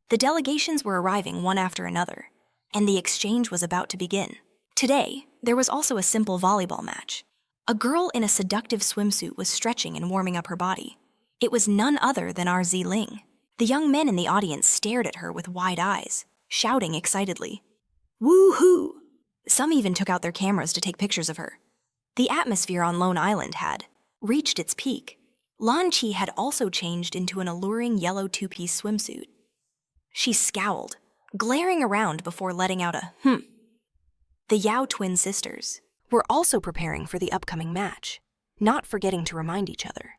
The delegations were arriving one after another, and the exchange was about to begin. Today, there was also a simple volleyball match. A girl in a seductive swimsuit was stretching and warming up her body. It was none other than our Ling. The young men in the audience stared at her with wide eyes, shouting excitedly, "Woo-hoo!" Some even took out their cameras to take pictures of her. The atmosphere on Lone Island had reached its peak. Lan Qi had also changed into an alluring yellow 2-piece swimsuit. She scowled, glaring around before letting out a The Yao twin sisters were also preparing for the upcoming match, not forgetting to remind each other.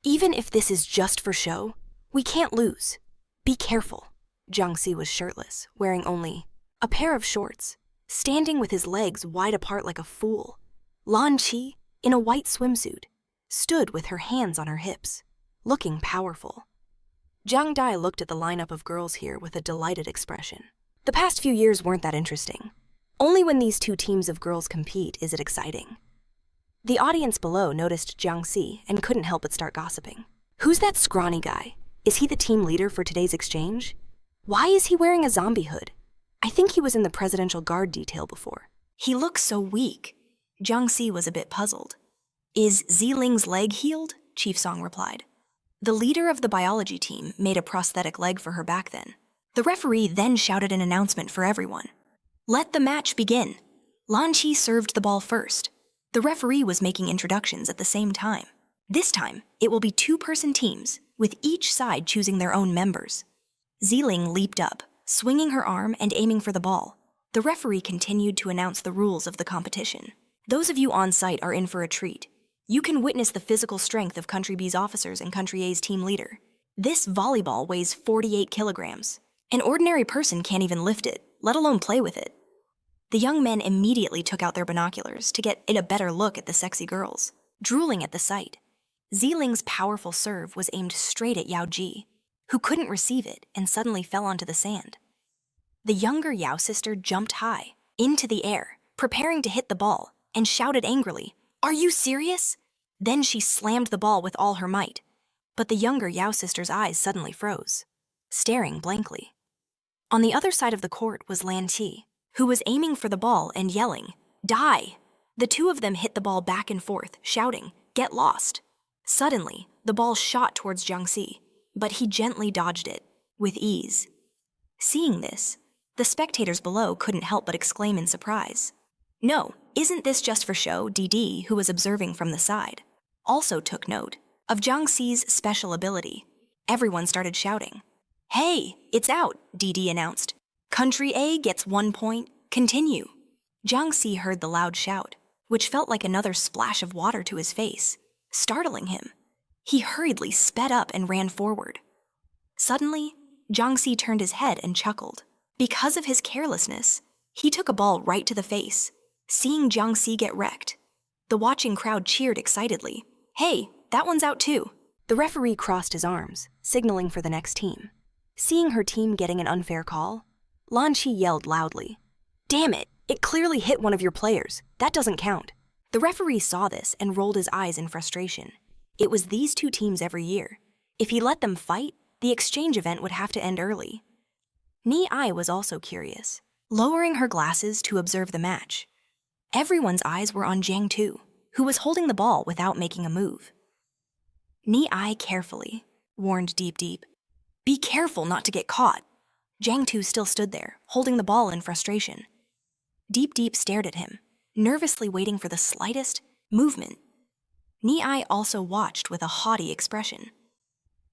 Even if this is just for show, we can't lose. Be careful. Jiang Si was shirtless, wearing only a pair of shorts, standing with his legs wide apart like a fool. Lan Qi, in a white swimsuit, stood with her hands on her hips, looking powerful. Jiang Dai looked at the lineup of girls here with a delighted expression. The past few years weren't that interesting. Only when these 2 teams of girls compete is it exciting. The audience below noticed Jiang Si and couldn't help but start gossiping. Who's that scrawny guy? Is he the team leader for today's exchange? Why is he wearing a zombie hood? I think he was in the presidential guard detail before. He looks so weak. Jiang Si was a bit puzzled. Is Ziling's leg healed? Chief Song replied. The leader of the biology team made a prosthetic leg for her back then. The referee then shouted an announcement for everyone. Let the match begin. Lan Qi served the ball first. The referee was making introductions at the same time. This time, it will be two-person teams, with each side choosing their own members. Ziling leaped up, swinging her arm and aiming for the ball. The referee continued to announce the rules of the competition. Those of you on site are in for a treat. You can witness the physical strength of Country B's officers and Country A's team leader. This volleyball weighs 48 kilograms. An ordinary person can't even lift it, let alone play with it. The young men immediately took out their binoculars to get a better look at the sexy girls, drooling at the sight. Ziling's powerful serve was aimed straight at Yao Ji, who couldn't receive it and suddenly fell onto the sand. The younger Yao sister jumped high, into the air, preparing to hit the ball, and shouted angrily, "Are you serious?" Then she slammed the ball with all her might. But the younger Yao sister's eyes suddenly froze, staring blankly. On the other side of the court was Lan Qi, who was aiming for the ball and yelling, "Die!" The two of them hit the ball back and forth, shouting, "Get lost!" Suddenly, the ball shot towards Jiang Si, but he gently dodged it, with ease. Seeing this, the spectators below couldn't help but exclaim in surprise. No, isn't this just for show? Didi, who was observing from the side, also took note of Jiang Si's special ability. Everyone started shouting. "Hey, it's out," Didi announced. "Country A gets 1 point. Continue." Jiang Si heard the loud shout, which felt like another splash of water to his face, startling him. He hurriedly sped up and ran forward. Suddenly, Jiang Si turned his head and chuckled. Because of his carelessness, he took a ball right to the face. Seeing Jiang Si get wrecked, the watching crowd cheered excitedly. "Hey, that one's out too." The referee crossed his arms, signaling for the next team. Seeing her team getting an unfair call, Lan Qi yelled loudly, "Damn it, it clearly hit one of your players. That doesn't count." The referee saw this and rolled his eyes in frustration. It was these two teams every year. If he let them fight, the exchange event would have to end early. Ni Ai was also curious, lowering her glasses to observe the match. Everyone's eyes were on Jiang Tu, who was holding the ball without making a move. Ni Ai carefully warned Deep Deep, "Be careful not to get caught." Jiang Tu still stood there, holding the ball in frustration. Deep Deep stared at him, nervously waiting for the slightest movement. Ni Ai also watched with a haughty expression.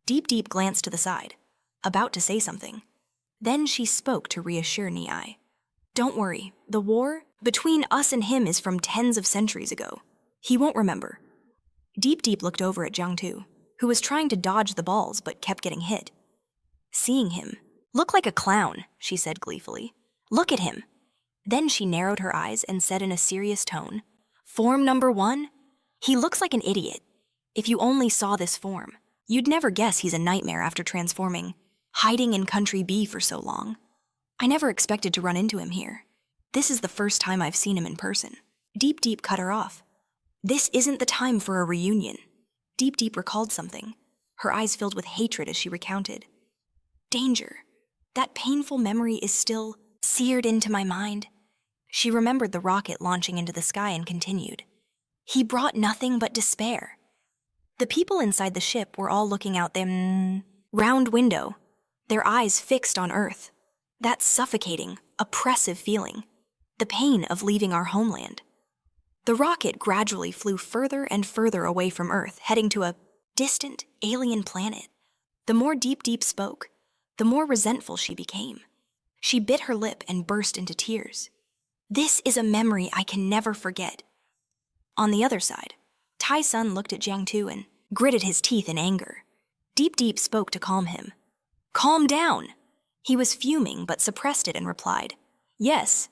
Deep Deep glanced to the side, about to say something. Then she spoke to reassure Ni Ai. "Don't worry, the war between us and him is from tens of centuries ago. He won't remember." Deep Deep looked over at Jiang Tu, who was trying to dodge the balls but kept getting hit. Seeing him, "Look like a clown," she said gleefully. "Look at him." Then she narrowed her eyes and said in a serious tone, "Form number 1? He looks like an idiot. If you only saw this form, you'd never guess he's a nightmare after transforming, hiding in Country B for so long. I never expected to run into him here. This is the first time I've seen him in person." Deep Deep cut her off. "This isn't the time for a reunion." Deep Deep recalled something. Her eyes filled with hatred as she recounted. "Danger. That painful memory is still seared into my mind." She remembered the rocket launching into the sky and continued. "He brought nothing but despair." The people inside the ship were all looking out the round window, their eyes fixed on Earth. That suffocating, oppressive feeling. The pain of leaving our homeland. The rocket gradually flew further and further away from Earth, heading to a distant, alien planet. The more Deep Deep spoke, the more resentful she became. She bit her lip and burst into tears. "This is a memory I can never forget." On the other side, Tai Sun looked at Jiang Tu and gritted his teeth in anger. Deep Deep spoke to calm him. "Calm down." He was fuming but suppressed it and replied, "Yes."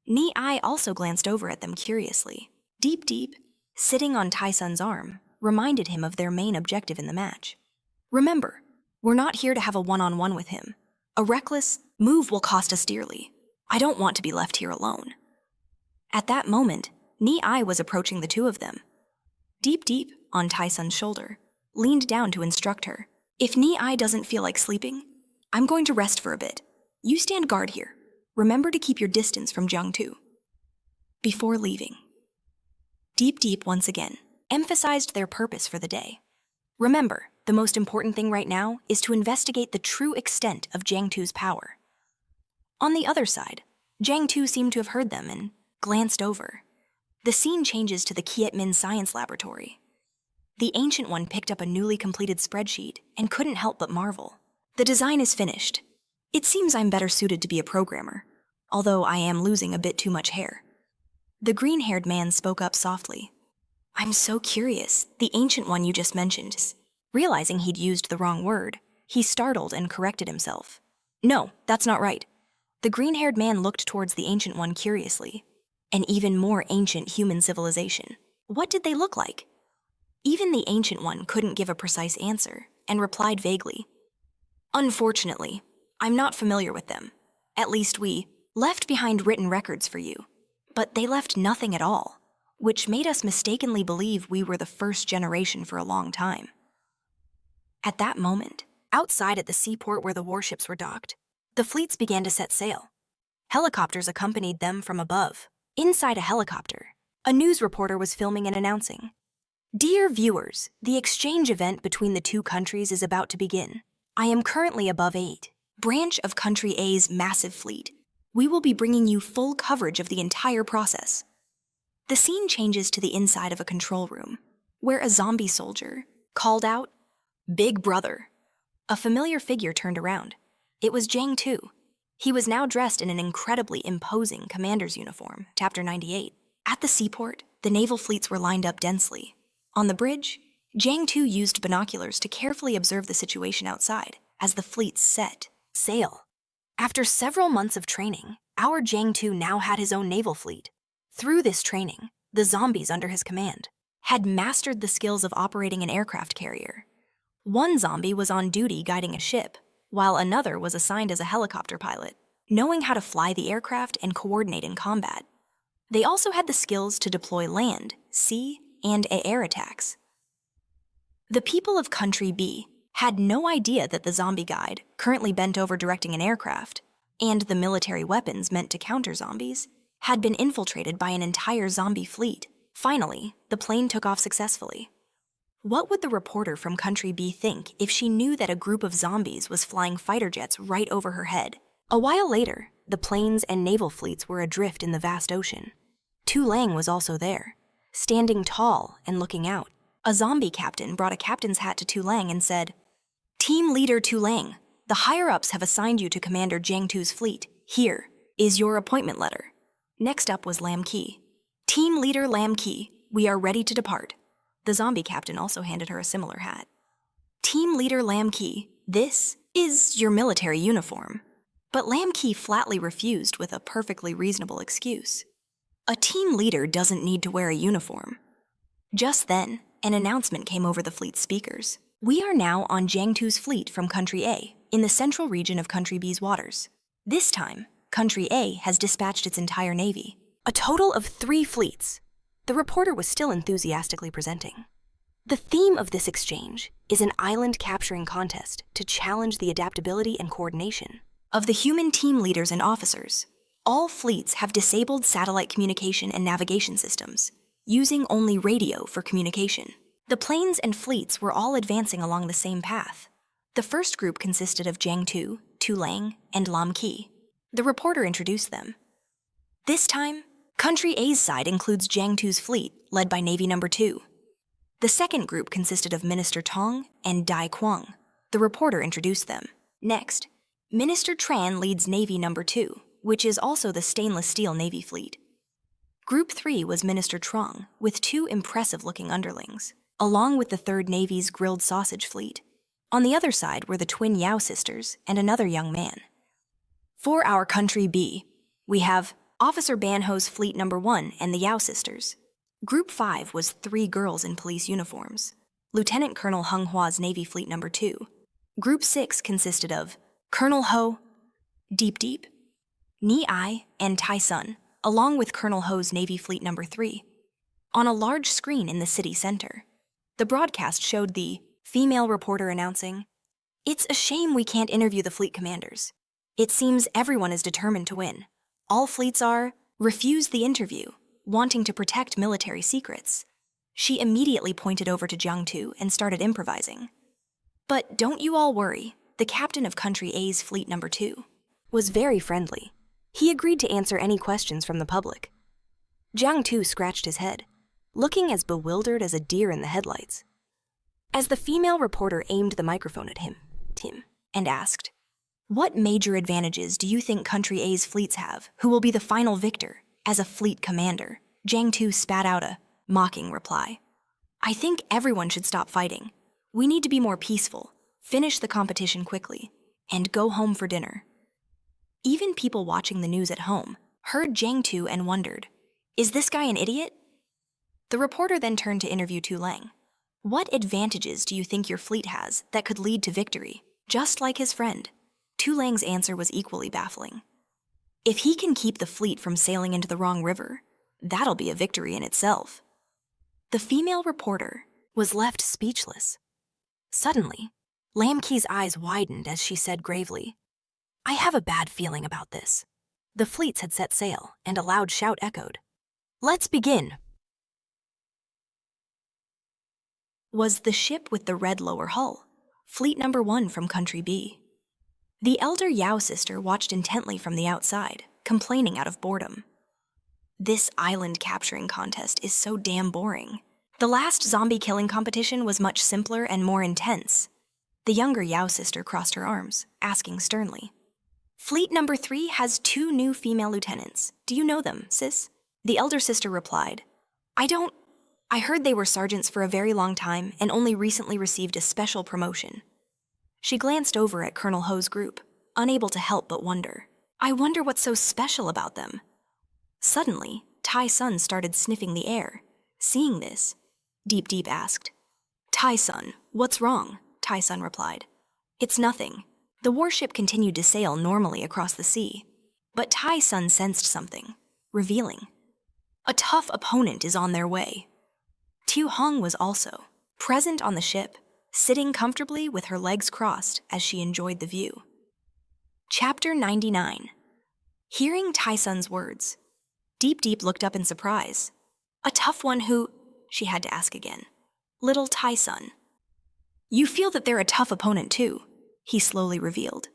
Ni Ai also glanced over at them curiously. Deep Deep, sitting on Tai Sun's arm, reminded him of their main objective in the match. "Remember, we're not here to have a one-on-one with him. A reckless move will cost us dearly. I don't want to be left here alone." At that moment, Ni Ai was approaching the two of them. Deep Deep, on Tai Sun's shoulder, leaned down to instruct her. "If Ni Ai doesn't feel like sleeping, I'm going to rest for a bit. You stand guard here. Remember to keep your distance from Jiang Si. Before leaving, Deep once again emphasized their purpose for the day. Remember, the most important thing right now is to investigate the true extent of Jiang Si's power. On the other side, Jiang Si seemed to have heard them and glanced over. The scene changes to the Kietmin Science Laboratory. The Ancient One picked up a newly completed spreadsheet and couldn't help but marvel. The design is finished. It seems I'm better suited to be a programmer, although I am losing a bit too much hair. The green-haired man spoke up softly. I'm so curious, the Ancient One you just mentioned. Realizing he'd used the wrong word, he startled and corrected himself. No, that's not right. The green-haired man looked towards the Ancient One curiously. An even more ancient human civilization. What did they look like? Even the Ancient One couldn't give a precise answer, and replied vaguely. Unfortunately, I'm not familiar with them. At least we left behind written records for you. But they left nothing at all, which made us mistakenly believe we were the first generation for a long time. At that moment, outside at the seaport where the warships were docked, the fleets began to set sail. Helicopters accompanied them from above. Inside a helicopter, a news reporter was filming and announcing, Dear viewers, the exchange event between the two countries is about to begin. I am currently above 8, branch of Country A's massive fleet. We will be bringing you full coverage of the entire process. The scene changes to the inside of a control room, where a zombie soldier called out, Big Brother. A familiar figure turned around. It was Jiang Si. He was now dressed in an incredibly imposing commander's uniform, Chapter 98. At the seaport, the naval fleets were lined up densely. On the bridge, Jiang Si used binoculars to carefully observe the situation outside as the fleets set sail. After several months of training, our Jiang Si now had his own naval fleet. Through this training, the zombies under his command had mastered the skills of operating an aircraft carrier. One zombie was on duty guiding a ship, while another was assigned as a helicopter pilot, knowing how to fly the aircraft and coordinate in combat. They also had the skills to deploy land, sea, and air attacks. The people of Country B had no idea that the zombie guide, currently bent over directing an aircraft, and the military weapons meant to counter zombies, had been infiltrated by an entire zombie fleet. Finally, the plane took off successfully. What would the reporter from Country B think if she knew that a group of zombies was flying fighter jets right over her head? A while later, the planes and naval fleets were adrift in the vast ocean. Tu Lang was also there, standing tall and looking out. A zombie captain brought a captain's hat to Tu Lang and said, Team Leader Tu Lang, the higher-ups have assigned you to Commander Jiang Si's fleet. Here is your appointment letter. Next up was Lam Ki. Team Leader Lam Ki, we are ready to depart. The zombie captain also handed her a similar hat. Team Leader Lam Ki, this is your military uniform. But Lam Ki flatly refused with a perfectly reasonable excuse. A team leader doesn't need to wear a uniform. Just then, an announcement came over the fleet's speakers. We are now on Jiang Si's fleet from Country A, in the central region of Country B's waters. This time, Country A has dispatched its entire navy. A total of 3 fleets. The reporter was still enthusiastically presenting. The theme of this exchange is an island capturing contest to challenge the adaptability and coordination of the human team leaders and officers. All fleets have disabled satellite communication and navigation systems, using only radio for communication. The planes and fleets were all advancing along the same path. The first group consisted of Jiang Si, Tu Lang, and Lam Ki. The reporter introduced them. This time, Country A's side includes Jiang Si's fleet, led by Navy No. 2. The second group consisted of Minister Tong and Dai Quang. The reporter introduced them. Next, Minister Tran leads Navy No. 2, which is also the stainless steel Navy fleet. Group 3 was Minister Trong, with 2 impressive-looking underlings, along with the 3rd Navy's grilled sausage fleet. On the other side were the twin Yao sisters and another young man. For our Country B, we have Officer Banho's Fleet No. 1 and the Yao sisters. Group 5 was 3 girls in police uniforms. Lieutenant Colonel Hung Hua's Navy Fleet No. 2. Group 6 consisted of Colonel Ho, Deep, Ni Ai, and Tai Sun, along with Colonel Ho's Navy Fleet No. 3. On a large screen in the city center, the broadcast showed the female reporter announcing, It's a shame we can't interview the fleet commanders. It seems everyone is determined to win. All fleets are, refuse the interview, wanting to protect military secrets. She immediately pointed over to Jiang Si and started improvising. But don't you all worry, the captain of Country A's Fleet Number 2 was very friendly. He agreed to answer any questions from the public. Jiang Si scratched his head, looking as bewildered as a deer in the headlights. As the female reporter aimed the microphone at him, and asked, "What major advantages do you think Country A's fleets have, who will be the final victor, as a fleet commander?" Jiang Si spat out a mocking reply. "I think everyone should stop fighting. We need to be more peaceful, finish the competition quickly, and go home for dinner." Even people watching the news at home heard Jiang Si and wondered, is this guy an idiot? The reporter then turned to interview Tu Lang. What advantages do you think your fleet has that could lead to victory, just like his friend? Tu Lang's answer was equally baffling. If he can keep the fleet from sailing into the wrong river, that'll be a victory in itself. The female reporter was left speechless. Suddenly, Lamke's eyes widened as she said gravely, "I have a bad feeling about this." The fleets had set sail, and a loud shout echoed. "Let's begin!" Was the ship with the red lower hull, Fleet Number 1 from Country B. The elder Yao sister watched intently from the outside, complaining out of boredom. This island capturing contest is so damn boring. The last zombie killing competition was much simpler and more intense. The younger Yao sister crossed her arms, asking sternly, "Fleet Number 3 has 2 new female lieutenants. Do you know them, sis?" The elder sister replied, I heard they were sergeants for a very long time and only recently received a special promotion." She glanced over at Colonel Ho's group, unable to help but wonder. I wonder what's so special about them. Suddenly, Tai Sun started sniffing the air. Seeing this, Deep Deep asked, "Tai Sun, what's wrong?" Tai Sun replied, "It's nothing." The warship continued to sail normally across the sea, but Tai Sun sensed something, revealing. A tough opponent is on their way. Tu Hong was also present on the ship, sitting comfortably with her legs crossed as she enjoyed the view. Chapter 99. Hearing Tai Sun's words, Deep Deep looked up in surprise. "A tough one who," she had to ask again. "Little Tai Sun." "You feel that they're a tough opponent too," he slowly revealed.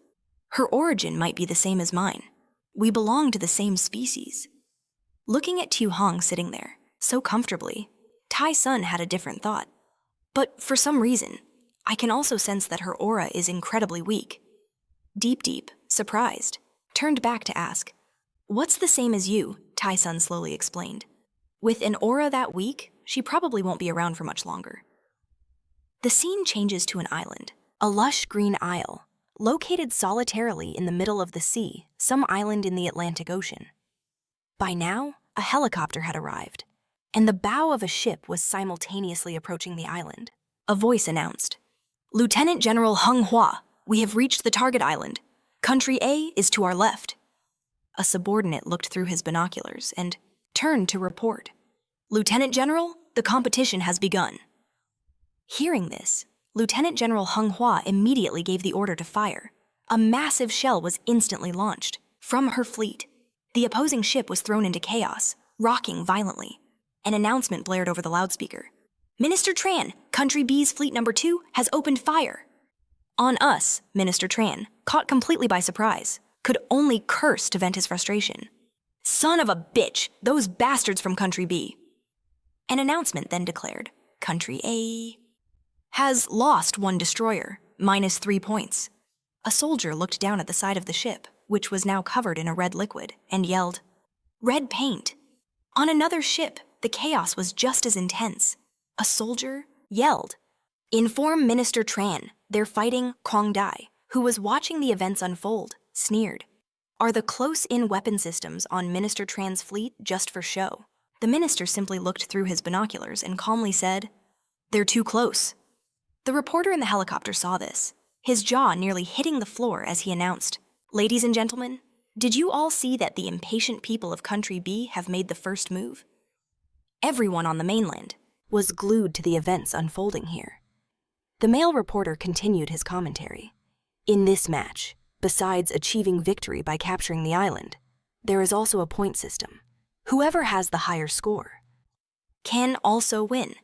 "Her origin might be the same as mine. We belong to the same species." Looking at Tu Hong sitting there, so comfortably, Tai Sun had a different thought. "But for some reason, I can also sense that her aura is incredibly weak." Deep Deep, surprised, turned back to ask, "What's the same as you?" Tai Sun slowly explained. "With an aura that weak, she probably won't be around for much longer." The scene changes to an island, a lush green isle, located solitarily in the middle of the sea, some island in the Atlantic Ocean. By now, a helicopter had arrived, and the bow of a ship was simultaneously approaching the island. A voice announced, "Lieutenant General Hung Hua, we have reached the target island. Country A is to our left." A subordinate looked through his binoculars and turned to report, "Lieutenant General, the competition has begun." Hearing this, Lieutenant General Hung Hua immediately gave the order to fire. A massive shell was instantly launched. From her fleet, the opposing ship was thrown into chaos, rocking violently. An announcement blared over the loudspeaker. "Minister Tran, Country B's Fleet Number 2 has opened fire." On us, Minister Tran, caught completely by surprise, could only curse to vent his frustration. "Son of a bitch, those bastards from Country B." An announcement then declared, "Country A has lost 1 destroyer, -3 points." A soldier looked down at the side of the ship, which was now covered in a red liquid, and yelled, "Red paint." On another ship, the chaos was just as intense. A soldier yelled, "Inform Minister Tran, they're fighting Kwang Dai," who was watching the events unfold, sneered. "Are the close-in weapon systems on Minister Tran's fleet just for show?" The minister simply looked through his binoculars and calmly said, "They're too close." The reporter in the helicopter saw this, his jaw nearly hitting the floor as he announced, "Ladies and gentlemen, did you all see that the impatient people of Country B have made the first move?" Everyone on the mainland was glued to the events unfolding here. The male reporter continued his commentary. "In this match, Besides achieving victory by capturing the island, there is also a point system. Whoever has the higher score can also win.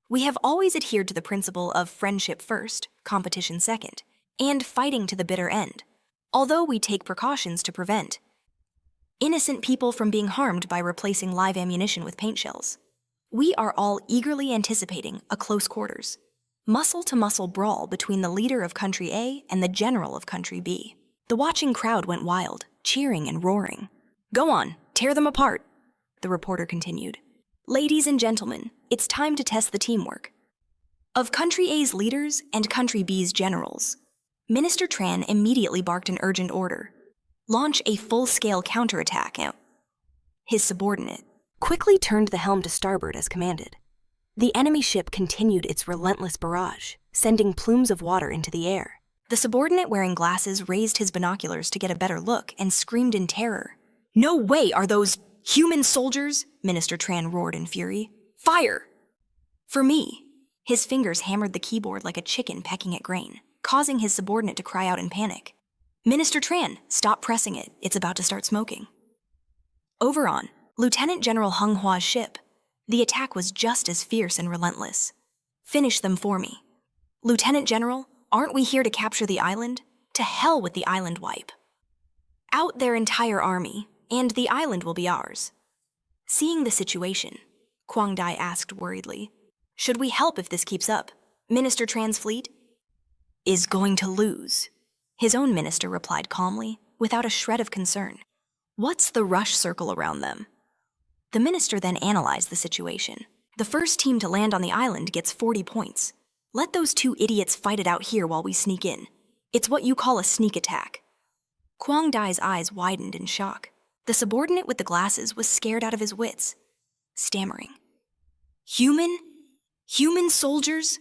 We have always adhered to the principle of friendship first, competition second, and fighting to the bitter end, although we take precautions to prevent innocent people from being harmed by replacing live ammunition with paint shells. We are all eagerly anticipating a close quarters, muscle-to-muscle brawl between the leader of Country A and the general of Country B. The watching crowd went wild, cheering and roaring. "Go on, tear them apart," the reporter continued. "Ladies and gentlemen, it's time to test the teamwork of Country A's leaders and Country B's generals." Minister Tran immediately barked an urgent order. "Launch a full-scale counterattack." His subordinate quickly turned the helm to starboard as commanded. The enemy ship continued its relentless barrage, sending plumes of water into the air. The subordinate wearing glasses raised his binoculars to get a better look and screamed in terror. "No way are those human soldiers!" Minister Tran roared in fury. "Fire! For me!" His fingers hammered the keyboard like a chicken pecking at grain, causing his subordinate to cry out in panic. "Minister Tran, stop pressing it. It's about to start smoking." Over on Lieutenant General Hung Hwa's ship, the attack was just as fierce and relentless. "Finish them for me. Lieutenant General, aren't we here to capture the island? To hell with the island wipe. Out their entire army, and the island will be ours." Seeing the situation, Kwang Dai asked worriedly, "Should we help if this keeps up? Minister Tran's fleet is going to lose." His own minister replied calmly, without a shred of concern. "What's the rush circle around them?" The minister then analyzed the situation. "The first team to land on the island gets 40 points. Let those two idiots fight it out here while we sneak in. It's what you call a sneak attack." Kwang Dai's eyes widened in shock. The subordinate with the glasses was scared out of his wits, stammering. Human soldiers?"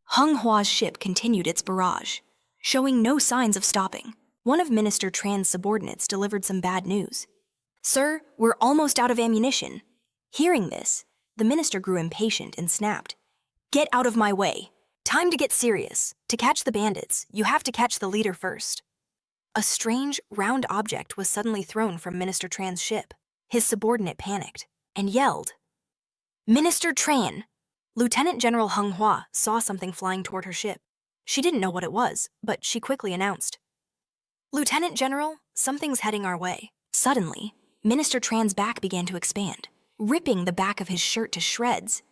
Hung Hwa's ship continued its barrage, showing no signs of stopping. One of Minister Tran's subordinates delivered some bad news. "Sir, we're almost out of ammunition." Hearing this, the minister grew impatient and snapped. "Get out of my way. Time to get serious. To catch the bandits, you have to catch the leader first." A strange, round object was suddenly thrown from Minister Tran's ship. His subordinate panicked and yelled, "Minister Tran!" Lieutenant General Hung Hwa saw something flying toward her ship. She didn't know what it was, but she quickly announced, "Lieutenant General, something's heading our way." Suddenly, Minister Tran's back began to expand, ripping the back of his shirt to shreds.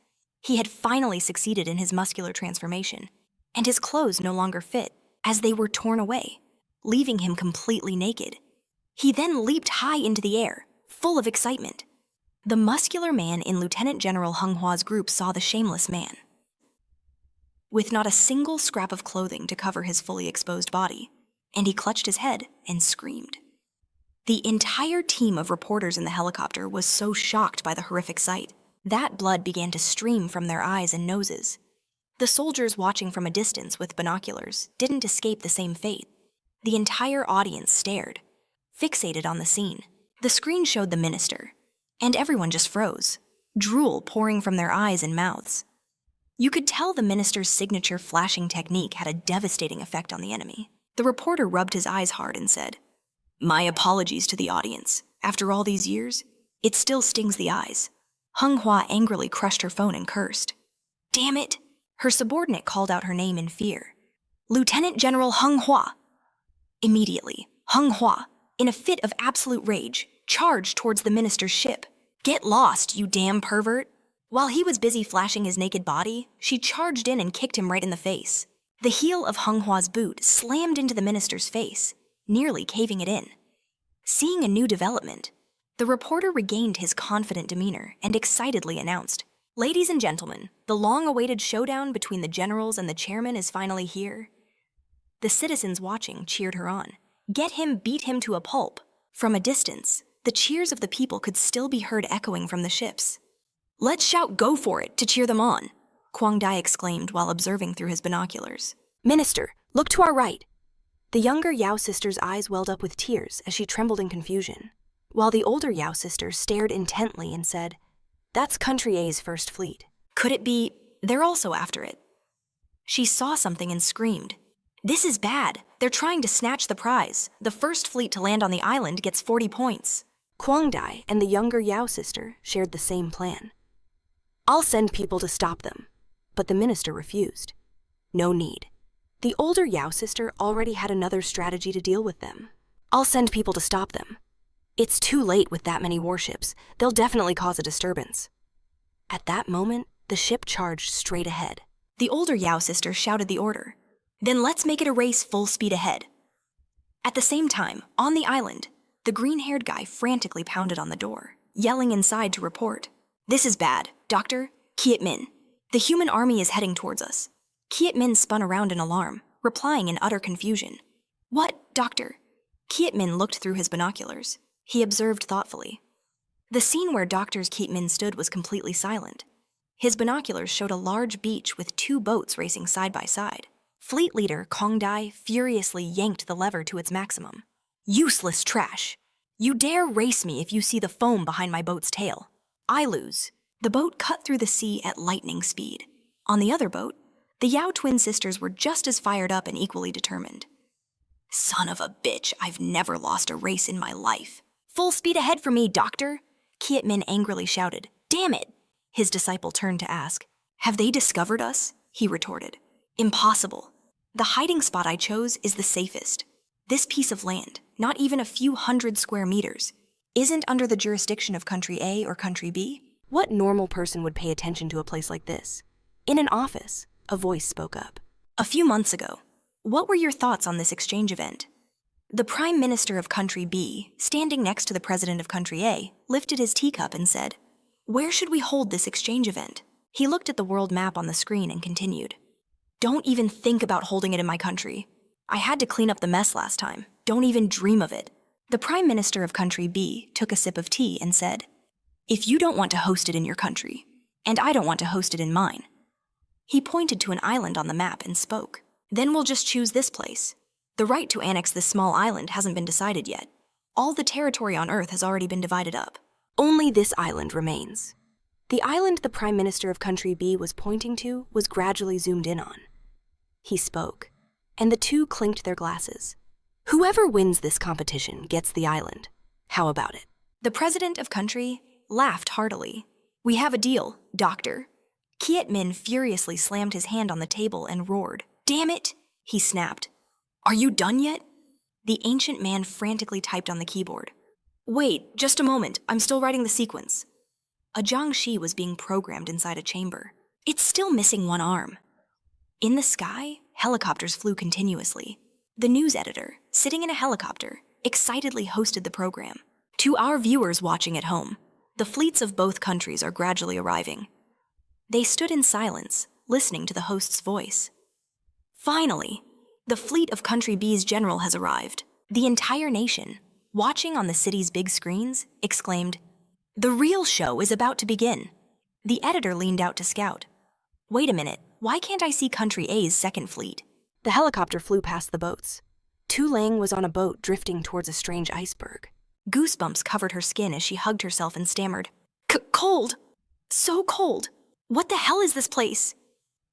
He had finally succeeded in his muscular transformation, and his clothes no longer fit, as they were torn away, leaving him completely naked. He then leaped high into the air, full of excitement. The muscular man in Lieutenant General Hung Hwa's group saw the shameless man, with not a single scrap of clothing to cover his fully exposed body, and he clutched his head and screamed. The entire team of reporters in the helicopter was so shocked by the horrific sight that blood began to stream from their eyes and noses. The soldiers watching from a distance with binoculars didn't escape the same fate. The entire audience stared, fixated on the scene. The screen showed the minister, and everyone just froze, drool pouring from their eyes and mouths. You could tell the minister's signature flashing technique had a devastating effect on the enemy. The reporter rubbed his eyes hard and said, "My apologies to the audience. After all these years, it still stings the eyes." Hung Hwa angrily crushed her phone and cursed. "Damn it!" Her subordinate called out her name in fear. "Lieutenant General Hung Hwa!" Immediately, Hung Hwa, in a fit of absolute rage, charged towards the minister's ship. "Get lost, you damn pervert!" While he was busy flashing his naked body, she charged in and kicked him right in the face. The heel of Hung Hwa's boot slammed into the minister's face, nearly caving it in. Seeing a new development, the reporter regained his confident demeanor and excitedly announced, "Ladies and gentlemen, the long-awaited showdown between the generals and the chairman is finally here." The citizens watching cheered her on. "Get him, beat him to a pulp." From a distance, the cheers of the people could still be heard echoing from the ships. "Let's shout 'Go for it' to cheer them on," Kwang Dai exclaimed while observing through his binoculars. "Minister, look to our right." The younger Yao sister's eyes welled up with tears as she trembled in confusion, while the older Yao sister stared intently and said, "That's Country A's first fleet. Could it be they're also after it?" She saw something and screamed, "This is bad. They're trying to snatch the prize. The first fleet to land on the island gets 40 points. Kwang Dai and the younger Yao sister shared the same plan. I'll send people to stop them, but the minister refused. No need. The older Yao sister already had another strategy to deal with them. I'll send people to stop them. It's too late with that many warships. They'll definitely cause a disturbance. At that moment, the ship charged straight ahead. The older Yao sister shouted the order. Then let's make it a race full speed ahead. At the same time, on the island, the green-haired guy frantically pounded on the door, yelling inside to report. This is bad, Doctor. Kiet Min. The human army is heading towards us. Kiet Min spun around in alarm, replying in utter confusion. What, Doctor? Kiet Min looked through his binoculars. He observed thoughtfully. The scene where Dr. Kiet Min stood was completely silent. His binoculars showed a large beach with 2 boats racing side by side. Fleet leader Kong Dai furiously yanked the lever to its maximum. Useless trash! You dare race me if you see the foam behind my boat's tail. I lose. The boat cut through the sea at lightning speed. On the other boat, the Yao twin sisters were just as fired up and equally determined. Son of a bitch, I've never lost a race in my life. Full speed ahead for me, Doctor! Kiet Min angrily shouted. Damn it! His disciple turned to ask. Have they discovered us? He retorted. Impossible. The hiding spot I chose is the safest. This piece of land, not even a few hundred square meters, isn't under the jurisdiction of Country A or Country B. What normal person would pay attention to a place like this? In an office, a voice spoke up. A few months ago, what were your thoughts on this exchange event? The Prime Minister of Country B, standing next to the President of Country A, lifted his teacup and said, Where should we hold this exchange event? He looked at the world map on the screen and continued. Don't even think about holding it in my country. I had to clean up the mess last time. Don't even dream of it. The Prime Minister of Country B took a sip of tea and said, If you don't want to host it in your country, and I don't want to host it in mine. He pointed to an island on the map and spoke. Then we'll just choose this place. The right to annex this small island hasn't been decided yet. All the territory on Earth has already been divided up. Only this island remains. The island the Prime Minister of Country B was pointing to was gradually zoomed in on. He spoke, and the two clinked their glasses. Whoever wins this competition gets the island. How about it? The President of Country laughed heartily. We have a deal, Doctor. Kiet Min furiously slammed his hand on the table and roared. Damn it, he snapped. Are you done yet? The ancient man frantically typed on the keyboard. Wait, just a moment, I'm still writing the sequence. A Jiang Si was being programmed inside a chamber. It's still missing one arm. In the sky, helicopters flew continuously. The news editor, sitting in a helicopter, excitedly hosted the program. To our viewers watching at home, the fleets of both countries are gradually arriving. They stood in silence, listening to the host's voice. Finally, the fleet of Country B's general has arrived. The entire nation, watching on the city's big screens, exclaimed, The real show is about to begin. The editor leaned out to scout. Wait a minute, why can't I see Country A's second fleet? The helicopter flew past the boats. Tu Lang was on a boat drifting towards a strange iceberg. Goosebumps covered her skin as she hugged herself and stammered. Cold! So cold! What the hell is this place?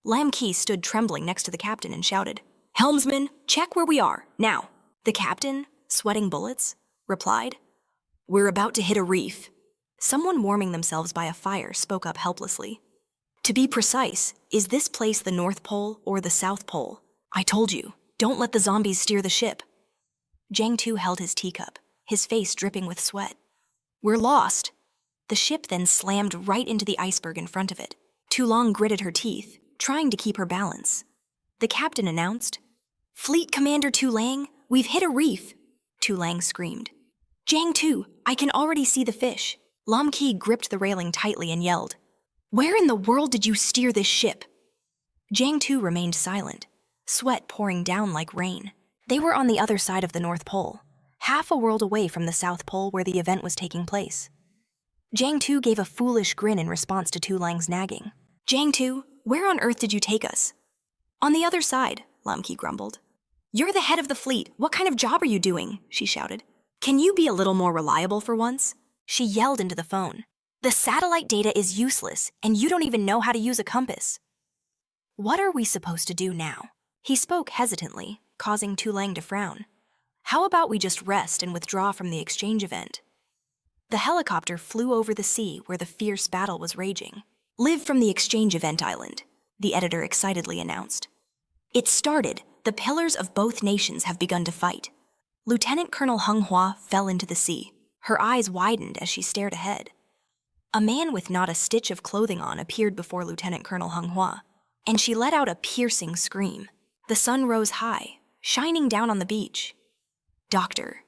Lam Ki stood trembling next to the captain and shouted, Helmsman, check where we are, now. The captain, sweating bullets, replied, We're about to hit a reef. Someone warming themselves by a fire spoke up helplessly. To be precise, is this place the North Pole or the South Pole? I told you, don't let the zombies steer the ship. Jiang Tu held his teacup, his face dripping with sweat. We're lost. The ship then slammed right into the iceberg in front of it. Tu Lang gritted her teeth, trying to keep her balance. The captain announced, Fleet Commander Tu Lang, we've hit a reef. Tu Lang screamed. Jiang Tu, I can already see the fish. Lam Ki gripped the railing tightly and yelled, Where in the world did you steer this ship? Jiang Tu remained silent, sweat pouring down like rain. They were on the other side of the North Pole, half a world away from the South Pole where the event was taking place. Jiang Tu gave a foolish grin in response to Tu Lang's nagging. Jiang Tu, where on earth did you take us? On the other side, Lam Ki grumbled. You're the head of the fleet. What kind of job are you doing? She shouted. Can you be a little more reliable for once? She yelled into the phone. The satellite data is useless, and you don't even know how to use a compass. What are we supposed to do now? He spoke hesitantly, causing Tu Lang to frown. How about we just rest and withdraw from the exchange event? The helicopter flew over the sea where the fierce battle was raging. Live from the exchange event island, the editor excitedly announced. It started. The pillars of both nations have begun to fight. Lieutenant Colonel Manhwa fell into the sea. Her eyes widened as she stared ahead. A man with not a stitch of clothing on appeared before Lieutenant Colonel Manhwa, and she let out a piercing scream. The sun rose high, shining down on the beach. Doctor.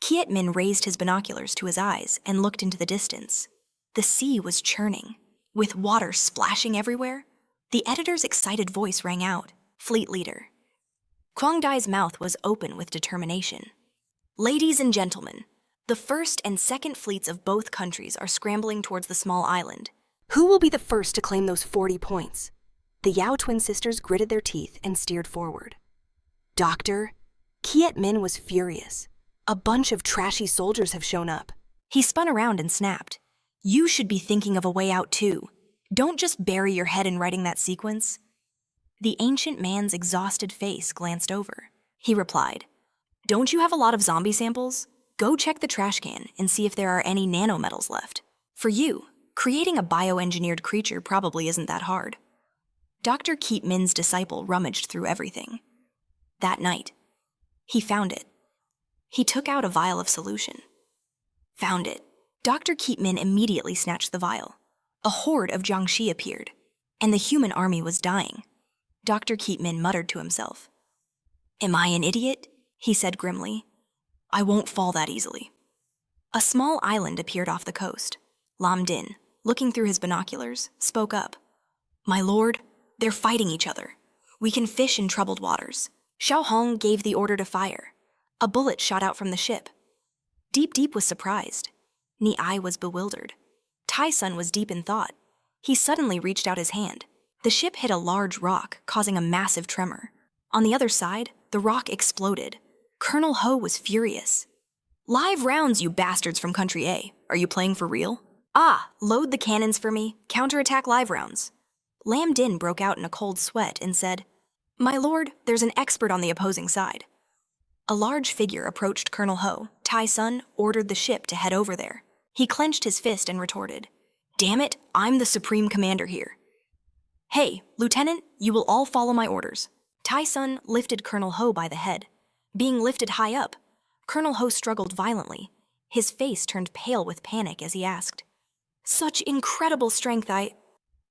Kiet Min raised his binoculars to his eyes and looked into the distance. The sea was churning, with water splashing everywhere. The editor's excited voice rang out. Fleet leader. Kwang Dai's mouth was open with determination. Ladies and gentlemen, the first and second fleets of both countries are scrambling towards the small island. Who will be the first to claim those 40 points? The Yao twin sisters gritted their teeth and steered forward. Doctor, Kiet Min was furious. A bunch of trashy soldiers have shown up. He spun around and snapped. You should be thinking of a way out too. Don't just bury your head in writing that sequence. The ancient man's exhausted face glanced over. He replied, Don't you have a lot of zombie samples? Go check the trash can and see if there are any nanometals left. For you, creating a bioengineered creature probably isn't that hard. Dr. Keat Min's disciple rummaged through everything. That night, he found it. He took out a vial of solution. Found it. Dr. Keat Min immediately snatched the vial. A horde of Jiang Si appeared, and the human army was dying. Dr. Keat Min muttered to himself. Am I an idiot? He said grimly. I won't fall that easily. A small island appeared off the coast. Lam Din, looking through his binoculars, spoke up. My lord, they're fighting each other. We can fish in troubled waters. Xiao Hong gave the order to fire. A bullet shot out from the ship. Deep Deep was surprised. Ni Ai was bewildered. Tai Sun was deep in thought. He suddenly reached out his hand. The ship hit a large rock, causing a massive tremor. On the other side, the rock exploded. Colonel Ho was furious. Live rounds, you bastards from Country A. Are you playing for real? Ah, load the cannons for me. Counterattack live rounds. Lam Din broke out in a cold sweat and said, My lord, there's an expert on the opposing side. A large figure approached Colonel Ho. Tai Sun ordered the ship to head over there. He clenched his fist and retorted, Damn it, I'm the supreme commander here. Hey, Lieutenant, you will all follow my orders. Tai Sun lifted Colonel Ho by the head. Being lifted high up, Colonel Ho struggled violently. His face turned pale with panic as he asked, Such incredible strength,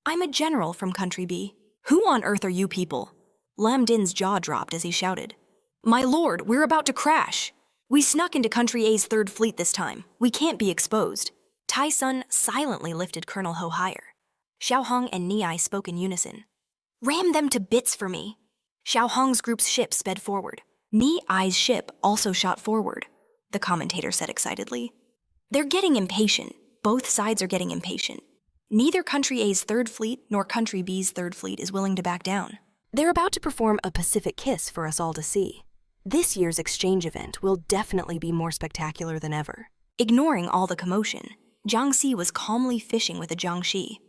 I'm a general from Country B. Who on earth are you people? Lam Din's jaw dropped as he shouted, My lord, we're about to crash. We snuck into Country A's third fleet this time. We can't be exposed. Tai Sun silently lifted Colonel Ho higher. Xiao Hong and Ni Ai spoke in unison. Ram them to bits for me. Xiao Hong's group's ship sped forward. Ni Ai's ship also shot forward, the commentator said excitedly. They're getting impatient. Both sides are getting impatient. Neither Country A's third fleet nor Country B's third fleet is willing to back down. They're about to perform a Pacific kiss for us all to see. This year's exchange event will definitely be more spectacular than ever. Ignoring all the commotion, Jiang Si was calmly fishing with a Jiang Si.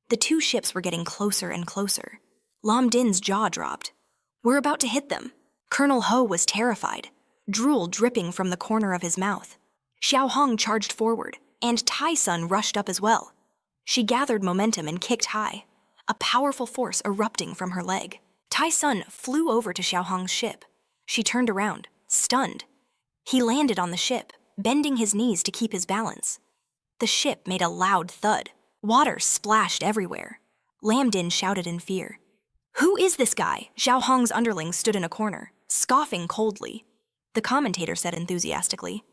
The two ships were getting closer and closer. Lam Din's jaw dropped. We're about to hit them. Colonel Ho was terrified, drool dripping from the corner of his mouth. Xiao Hong charged forward, and Tai Sun rushed up as well. She gathered momentum and kicked high, a powerful force erupting from her leg. Tai Sun flew over to Xiao Hong's ship. She turned around, stunned. He landed on the ship, bending his knees to keep his balance. The ship made a loud thud. Water splashed everywhere. Lam Din shouted in fear. Who is this guy? Xiao Hong's underling stood in a corner, scoffing coldly. The commentator said enthusiastically,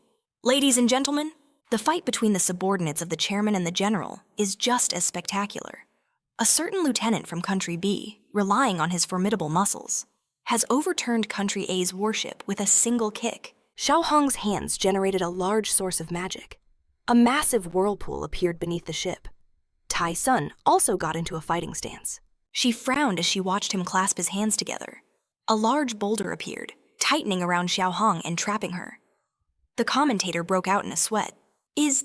Ladies and gentlemen, the fight between the subordinates of the chairman and the general is just as spectacular. A certain lieutenant from Country B, relying on his formidable muscles, has overturned Country A's warship with a single kick. Xiao Hong's hands generated a large source of magic. A massive whirlpool appeared beneath the ship. Tai Sun also got into a fighting stance. She frowned as she watched him clasp his hands together. A large boulder appeared, tightening around Xiao Hong and trapping her. The commentator broke out in a sweat. Is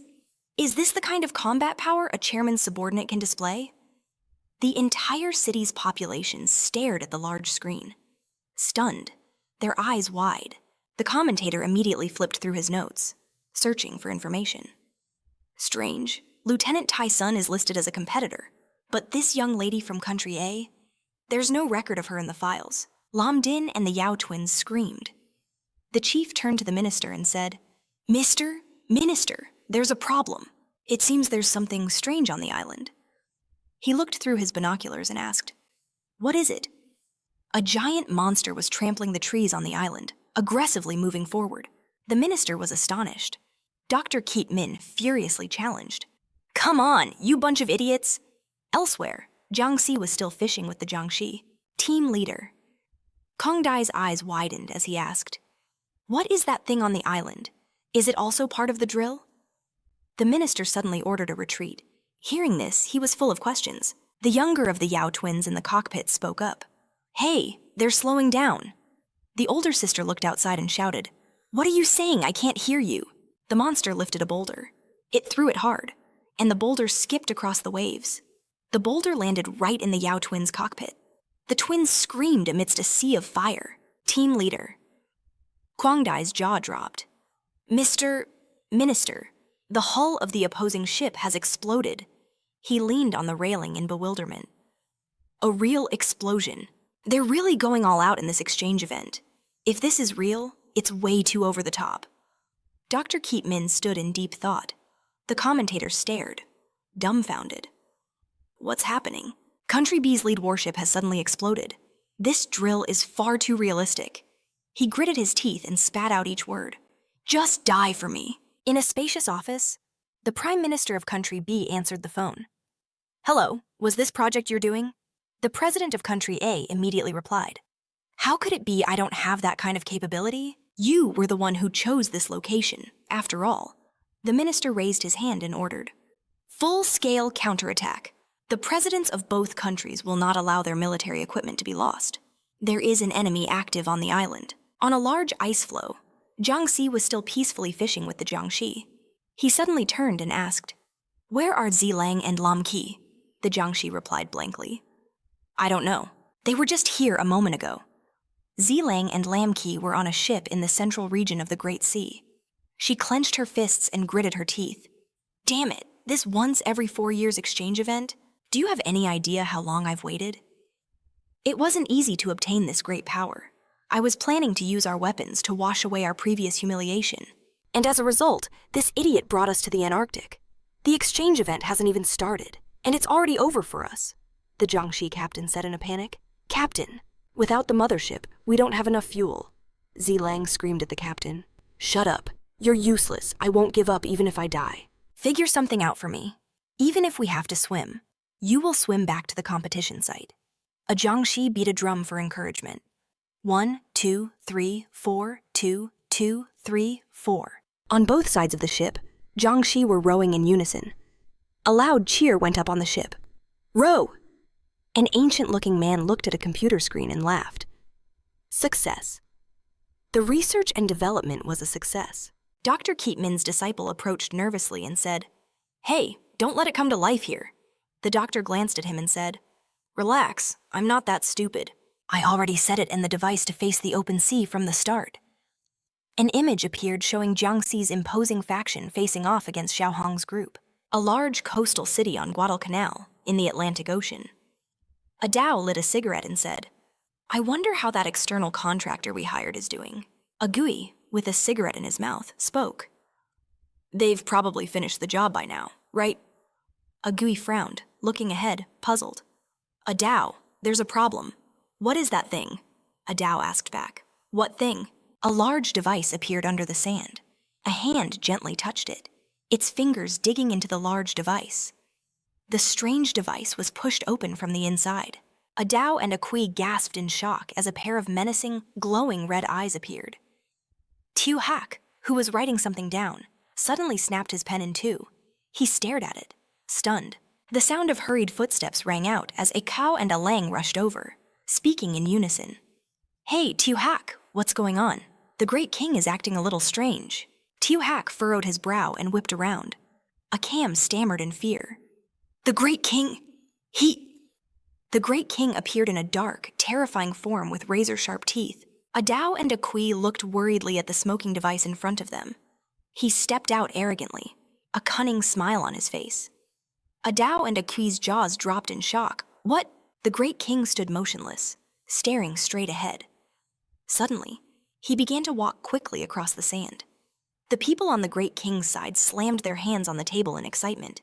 this the kind of combat power a chairman's subordinate can display? The entire city's population stared at the large screen, stunned. their eyes wide. The commentator immediately flipped through his notes, searching for information. Strange. Lieutenant Tai Sun is listed as a competitor, but this young lady from Country A? There's no record of her in the files. Lam Din and the Yao twins screamed. The chief turned to the minister and said, Minister, there's a problem. It seems there's something strange on the island. He looked through his binoculars and asked, What is it? A giant monster was trampling the trees on the island, aggressively moving forward. The minister was astonished. Dr. Keat Min furiously challenged, Come on, you bunch of idiots! Elsewhere, Jiang Si was still fishing with the Jiangxi, team leader. Kong Dai's eyes widened as he asked, What is that thing on the island? Is it also part of the drill? The minister suddenly ordered a retreat. Hearing this, he was full of questions. The younger of the Yao twins in the cockpit spoke up. Hey, they're slowing down. The older sister looked outside and shouted, What are you saying? I can't hear you. The monster lifted a boulder. It threw it hard, and the boulder skipped across the waves. The boulder landed right in the Yao twins' cockpit. The twins screamed amidst a sea of fire. Team leader. Kwang Dai's jaw dropped. Minister, the hull of the opposing ship has exploded. He leaned on the railing in bewilderment. A real explosion. They're really going all out in this exchange event. If this is real, it's way too over the top. Dr. Keat Min stood in deep thought. The commentator stared, dumbfounded. What's happening? Country B's lead warship has suddenly exploded. This drill is far too realistic. He gritted his teeth and spat out each word. Just die for me. In a spacious office, the Prime Minister of Country B answered the phone. Hello, was this project you're doing? The president of Country A immediately replied. How could it be I don't have that kind of capability? You were the one who chose this location, after all. The minister raised his hand and ordered, Full-scale counterattack. The presidents of both countries will not allow their military equipment to be lost. There is an enemy active on the island. On a large ice floe, Jiang Si was still peacefully fishing with the Jiangxi. He suddenly turned and asked, Where are Zilang and Lam Qi? The Jiangxi replied blankly. I don't know. They were just here a moment ago. Zilang and Lam Qi were on a ship in the central region of the Great Sea. She clenched her fists and gritted her teeth. Damn it, this once every 4 years exchange event? Do you have any idea how long I've waited? It wasn't easy to obtain this great power. I was planning to use our weapons to wash away our previous humiliation. And as a result, this idiot brought us to the Antarctic. The exchange event hasn't even started, and it's already over for us, the Jiangxi captain said in a panic. Captain, without the mothership, we don't have enough fuel. Zilang screamed at the captain. Shut up. You're useless. I won't give up even if I die. Figure something out for me. Even if we have to swim, you will swim back to the competition site. A Jiangxi beat a drum for encouragement. 1, 2, 3, 4, 2, 2, 3, 4. On both sides of the ship, Jiangxi were rowing in unison. A loud cheer went up on the ship. Row! An ancient-looking man looked at a computer screen and laughed. Success. The research and development was a success. Dr. Keat Min's disciple approached nervously and said, Hey, don't let it come to life here. The doctor glanced at him and said, Relax, I'm not that stupid. I already set it in the device to face the open sea from the start. An image appeared showing Jiang Si's imposing faction facing off against Xiao Hong's group, a large coastal city on Guadalcanal in the Atlantic Ocean. A Dao lit a cigarette and said, I wonder how that external contractor we hired is doing. A Gui, with a cigarette in his mouth, spoke. They've probably finished the job by now, right? A Gui frowned, looking ahead, puzzled. A Dao, there's a problem. What is that thing? A Dao asked back. What thing? A large device appeared under the sand. A hand gently touched it, its fingers digging into the large device. The strange device was pushed open from the inside. A Dao and a Kui gasped in shock as a pair of menacing, glowing red eyes appeared. Tiu Hak, who was writing something down, suddenly snapped his pen in two. He stared at it, stunned. The sound of hurried footsteps rang out as a Kao and a Lang rushed over, speaking in unison. Hey, Tiu Hak, what's going on? The Great King is acting a little strange. Tiu Hak furrowed his brow and whipped around. A Kam stammered in fear. The Great King, The Great King appeared in a dark, terrifying form with razor-sharp teeth. Adao and Akui looked worriedly at the smoking device in front of them. He stepped out arrogantly, a cunning smile on his face. Adao and Akui's jaws dropped in shock. What? The Great King stood motionless, staring straight ahead. Suddenly, he began to walk quickly across the sand. The people on the Great King's side slammed their hands on the table in excitement.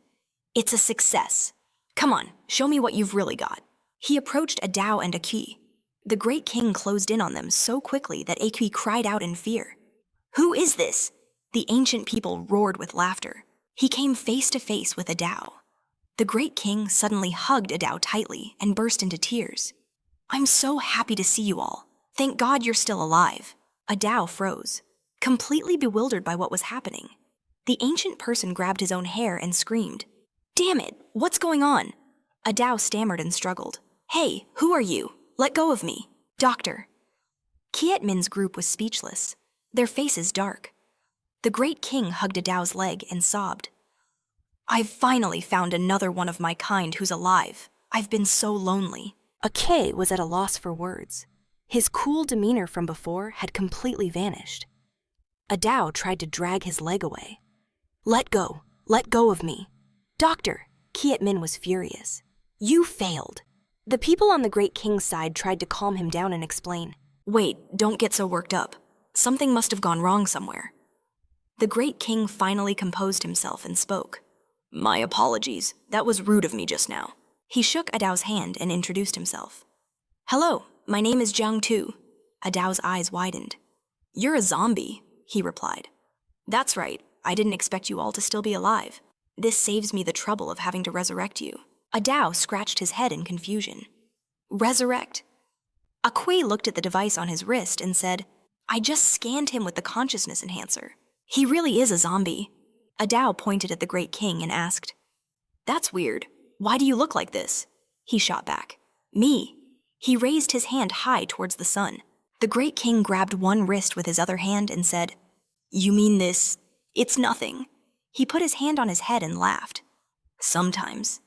It's a success. Come on, show me what you've really got. He approached Adao and Akui. The Great King closed in on them so quickly that Akui cried out in fear. Who is this? The ancient people roared with laughter. He came face to face with Adao. The Great King suddenly hugged Adao tightly and burst into tears. I'm so happy to see you all. Thank God you're still alive. Adao froze, completely bewildered by what was happening. The ancient person grabbed his own hair and screamed. Damn it, what's going on? Adao stammered and struggled. Hey, who are you? Let go of me. Doctor. Kiet Min's group was speechless, their faces dark. The Great King hugged Adao's leg and sobbed. I've finally found another one of my kind who's alive. I've been so lonely. Akei was at a loss for words. His cool demeanor from before had completely vanished. Adao tried to drag his leg away. Let go of me. Doctor, Kiet Min was furious. You failed. The people on the Great King's side tried to calm him down and explain. Wait, don't get so worked up. Something must have gone wrong somewhere. The Great King finally composed himself and spoke. My apologies. That was rude of me just now. He shook Adao's hand and introduced himself. Hello, my name is Jiang Si. Adao's eyes widened. You're a zombie, he replied. That's right. I didn't expect you all to still be alive. This saves me the trouble of having to resurrect you. Adao scratched his head in confusion. Resurrect? Akui looked at the device on his wrist and said, I just scanned him with the consciousness enhancer. He really is a zombie. Adao pointed at the Great King and asked, That's weird. Why do you look like this? He shot back. Me. He raised his hand high towards the sun. The Great King grabbed one wrist with his other hand and said, You mean this? It's nothing. He put his hand on his head and laughed. Sometimes.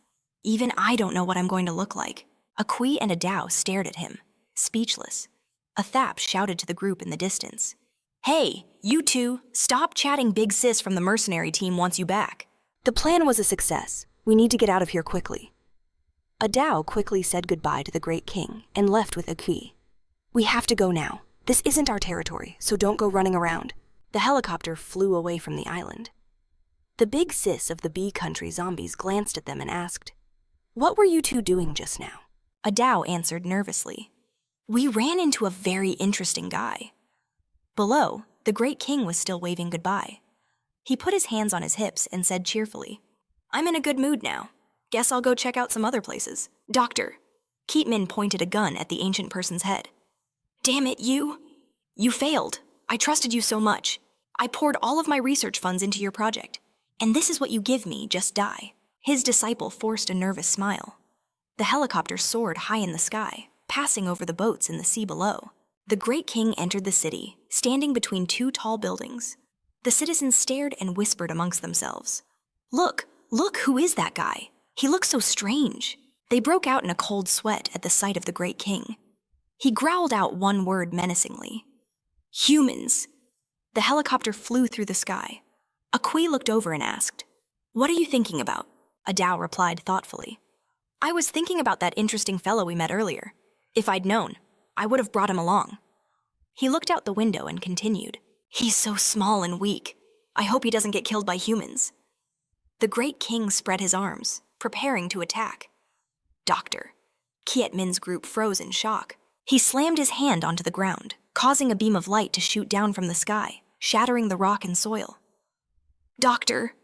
Even I don't know what I'm going to look like. Akui and Adao stared at him, speechless. A thap shouted to the group in the distance. Hey, you two, stop chatting Big Sis from the mercenary team wants you back. The plan was a success. We need to get out of here quickly. Adao quickly said goodbye to the Great King and left with Akui. We have to go now. This isn't our territory, so don't go running around. The helicopter flew away from the island. The Big Sis of the Bee Country zombies glanced at them and asked, What were you two doing just now? Adao answered nervously. We ran into a very interesting guy. Below, the Great King was still waving goodbye. He put his hands on his hips and said cheerfully, I'm in a good mood now. Guess I'll go check out some other places. Doctor. Kiet Min pointed a gun at the ancient person's head. Damn it, you! You failed. I trusted you so much. I poured all of my research funds into your project. And this is what you give me, just die. His disciple forced a nervous smile. The helicopter soared high in the sky, passing over the boats in the sea below. The Great King entered the city, standing between two tall buildings. The citizens stared and whispered amongst themselves. Look, who is that guy? He looks so strange. They broke out in a cold sweat at the sight of the Great King. He growled out one word menacingly. Humans. The helicopter flew through the sky. Akui looked over and asked, What are you thinking about? Adao replied thoughtfully. I was thinking about that interesting fellow we met earlier. If I'd known, I would have brought him along. He looked out the window and continued. He's so small and weak. I hope he doesn't get killed by humans. The Great King spread his arms, preparing to attack. Doctor. Kiet Min's group froze in shock. He slammed his hand onto the ground, causing a beam of light to shoot down from the sky, shattering the rock and soil. Doctor.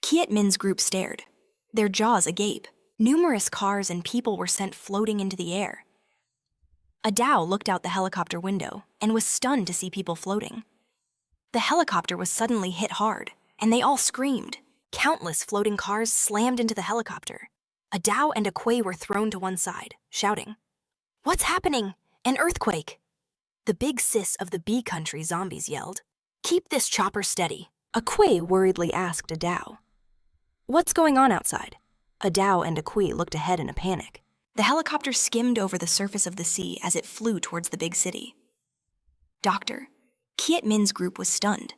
Kiet Min's group stared, their jaws agape. Numerous cars and people were sent floating into the air. Adao looked out the helicopter window and was stunned to see people floating. The helicopter was suddenly hit hard, and they all screamed. Countless floating cars slammed into the helicopter. Adao and Akui were thrown to one side, shouting, What's happening? An earthquake! The Big Sis of the Bee Country zombies yelled. Keep this chopper steady. Akui worriedly asked Adao. What's going on outside? Adao and Akui looked ahead in a panic. The helicopter skimmed over the surface of the sea as it flew towards the big city. Doctor, Kiet Min's group was stunned.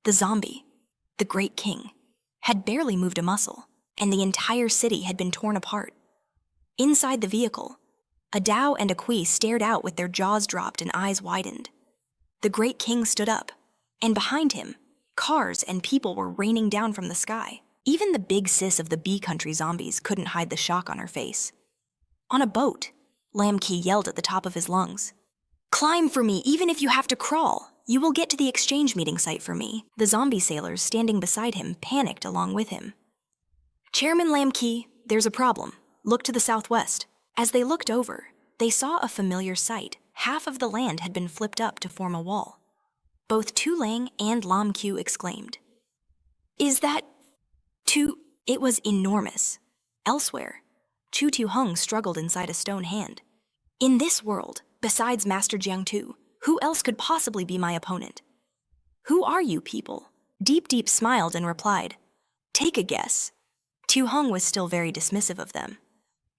The zombie, the Great King, had barely moved a muscle, and the entire city had been torn apart. Inside the vehicle, a Dao and a Kui stared out with their jaws dropped and eyes widened. The Great King stood up, and behind him, cars and people were raining down from the sky. Even the big sis of the B country zombies couldn't hide the shock on her face. On a boat, Lam Ki yelled at the top of his lungs. "Climb for me, even if you have to crawl. You will get to the exchange meeting site for me." The zombie sailors standing beside him panicked along with him. "Chairman Lam Ki, there's a problem. Look to the southwest." As they looked over, they saw a familiar sight. Half of the land had been flipped up to form a wall. Both Tu Lang and Lam Q exclaimed. "Is that Tu?" It was enormous. Elsewhere, Chu Tu Hung struggled inside a stone hand. "In this world, besides Master Jiang Tu, who else could possibly be my opponent?" "Who are you people?" Deep Deep smiled and replied, "Take a guess." Tu Hung was still very dismissive of them.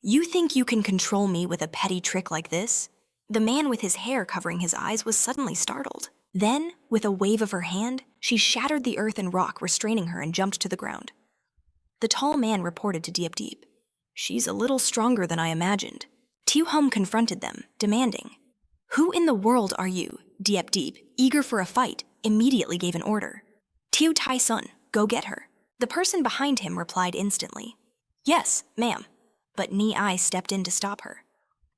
"You think you can control me with a petty trick like this?" The man with his hair covering his eyes was suddenly startled. Then, with a wave of her hand, she shattered the earth and rock restraining her and jumped to the ground. The tall man reported to Deep Deep, "She's a little stronger than I imagined." Tu Hum confronted them, demanding, "Who in the world are you?" Deep Deep, eager for a fight, immediately gave an order. "Tiu Tai Sun, go get her." The person behind him replied instantly, "Yes, ma'am." But Ni Ai stepped in to stop her.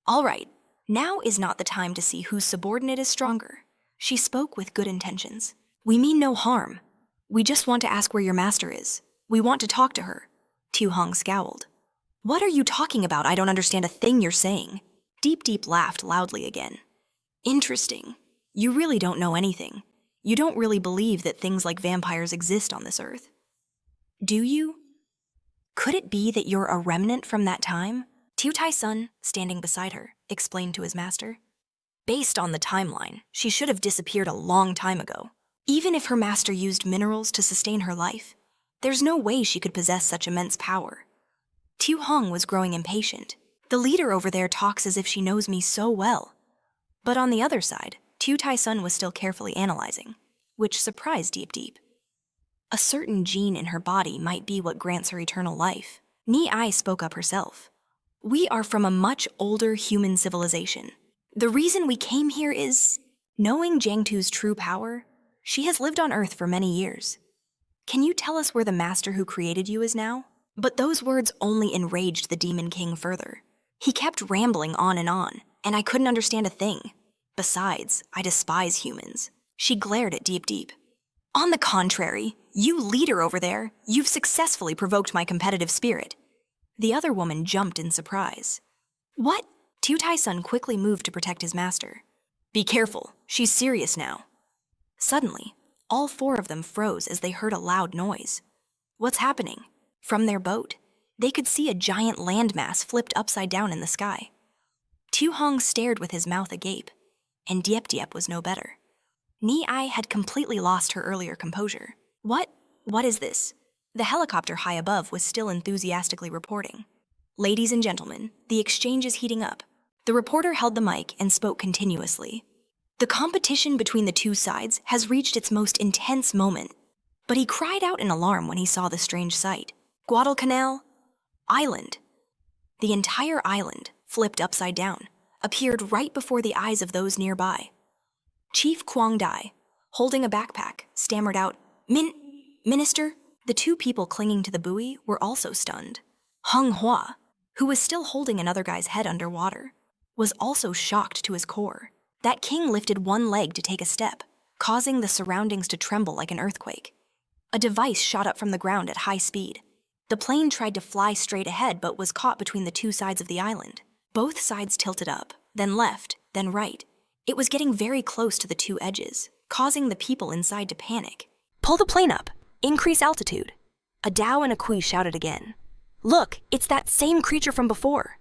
"All right, now is not the time to see whose subordinate is stronger." She spoke with good intentions. "We mean no harm. We just want to ask where your master is. We want to talk to her." Tu Hong scowled. "What are you talking about? I don't understand a thing you're saying." Deep Deep laughed loudly again. "Interesting. You really don't know anything. You don't really believe that things like vampires exist on this earth. Do you? Could it be that you're a remnant from that time?" Tiu Tai Sun, standing beside her, explained to his master. "Based on the timeline, she should have disappeared a long time ago. Even if her master used minerals to sustain her life, there's no way she could possess such immense power." Tu Hong was growing impatient. "The leader over there talks as if she knows me so well." But on the other side, Tiu Tai Sun was still carefully analyzing, which surprised Deep Deep. A certain gene in her body might be what grants her eternal life. Ni Ai spoke up herself. "We are from a much older human civilization. The reason we came here is..." Knowing Jiang Tu's true power, she has lived on Earth for many years. "Can you tell us where the master who created you is now?" But those words only enraged the Demon King further. He kept rambling on, and I couldn't understand a thing. Besides, I despise humans. She glared at Deep Deep. "On the contrary, you leader over there, you've successfully provoked my competitive spirit." The other woman jumped in surprise. "What?" Tu Tai Sun quickly moved to protect his master. "Be careful, she's serious now." Suddenly, all four of them froze as they heard a loud noise. What's happening? From their boat, they could see a giant landmass flipped upside down in the sky. Tu Hong stared with his mouth agape, and Diep Diep was no better. Ni Ai had completely lost her earlier composure. What is this?" The helicopter high above was still enthusiastically reporting. "Ladies and gentlemen, the exchange is heating up." The reporter held the mic and spoke continuously. "The competition between the two sides has reached its most intense moment." But he cried out in alarm when he saw the strange sight. Guadalcanal Island. The entire island, flipped upside down, appeared right before the eyes of those nearby. Chief Quang Dai, holding a backpack, stammered out, Minister?" The two people clinging to the buoy were also stunned. Hung Hua, who was still holding another guy's head underwater, was also shocked to his core. That king lifted one leg to take a step, causing the surroundings to tremble like an earthquake. A device shot up from the ground at high speed. The plane tried to fly straight ahead but was caught between the two sides of the island. Both sides tilted up, then left, then right. It was getting very close to the two edges, causing the people inside to panic. "Pull the plane up. Increase altitude." A Dao and a Kui shouted again. "Look, it's that same creature from before."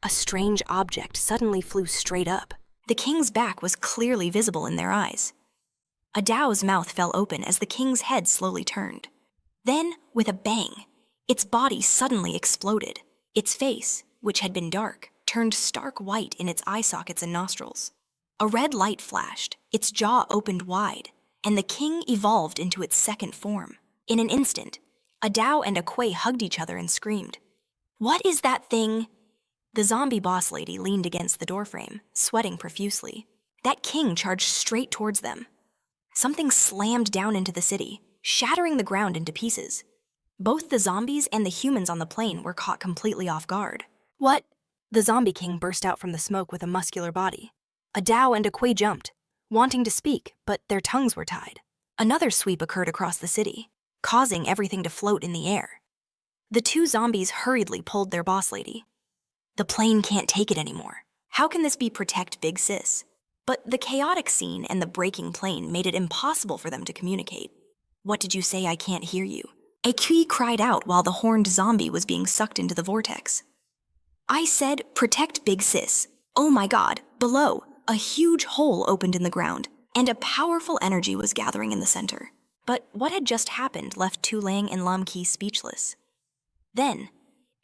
A strange object suddenly flew straight up. The king's back was clearly visible in their eyes. A Dao's mouth fell open as the king's head slowly turned. Then, with a bang, its body suddenly exploded. Its face, which had been dark, turned stark white in its eye sockets and nostrils. A red light flashed, its jaw opened wide, and the king evolved into its second form. In an instant, a Dao and a Kuei hugged each other and screamed. "What is that thing?" The zombie boss lady leaned against the doorframe, sweating profusely. That king charged straight towards them. Something slammed down into the city, shattering the ground into pieces. Both the zombies and the humans on the plane were caught completely off guard. What? The zombie king burst out from the smoke with a muscular body. A Dao and a Kuei jumped, wanting to speak, but their tongues were tied. Another sweep occurred across the city, causing everything to float in the air. The two zombies hurriedly pulled their boss lady. The plane can't take it anymore. How can this be Protect Big Sis? But the chaotic scene and the breaking plane made it impossible for them to communicate. "What did you say? I can't hear you." A Kui cried out while the horned zombie was being sucked into the vortex. "I said, protect Big Sis." Oh my god, below, a huge hole opened in the ground, and a powerful energy was gathering in the center. But what had just happened left Tu Lang and Lam Ki speechless. Then,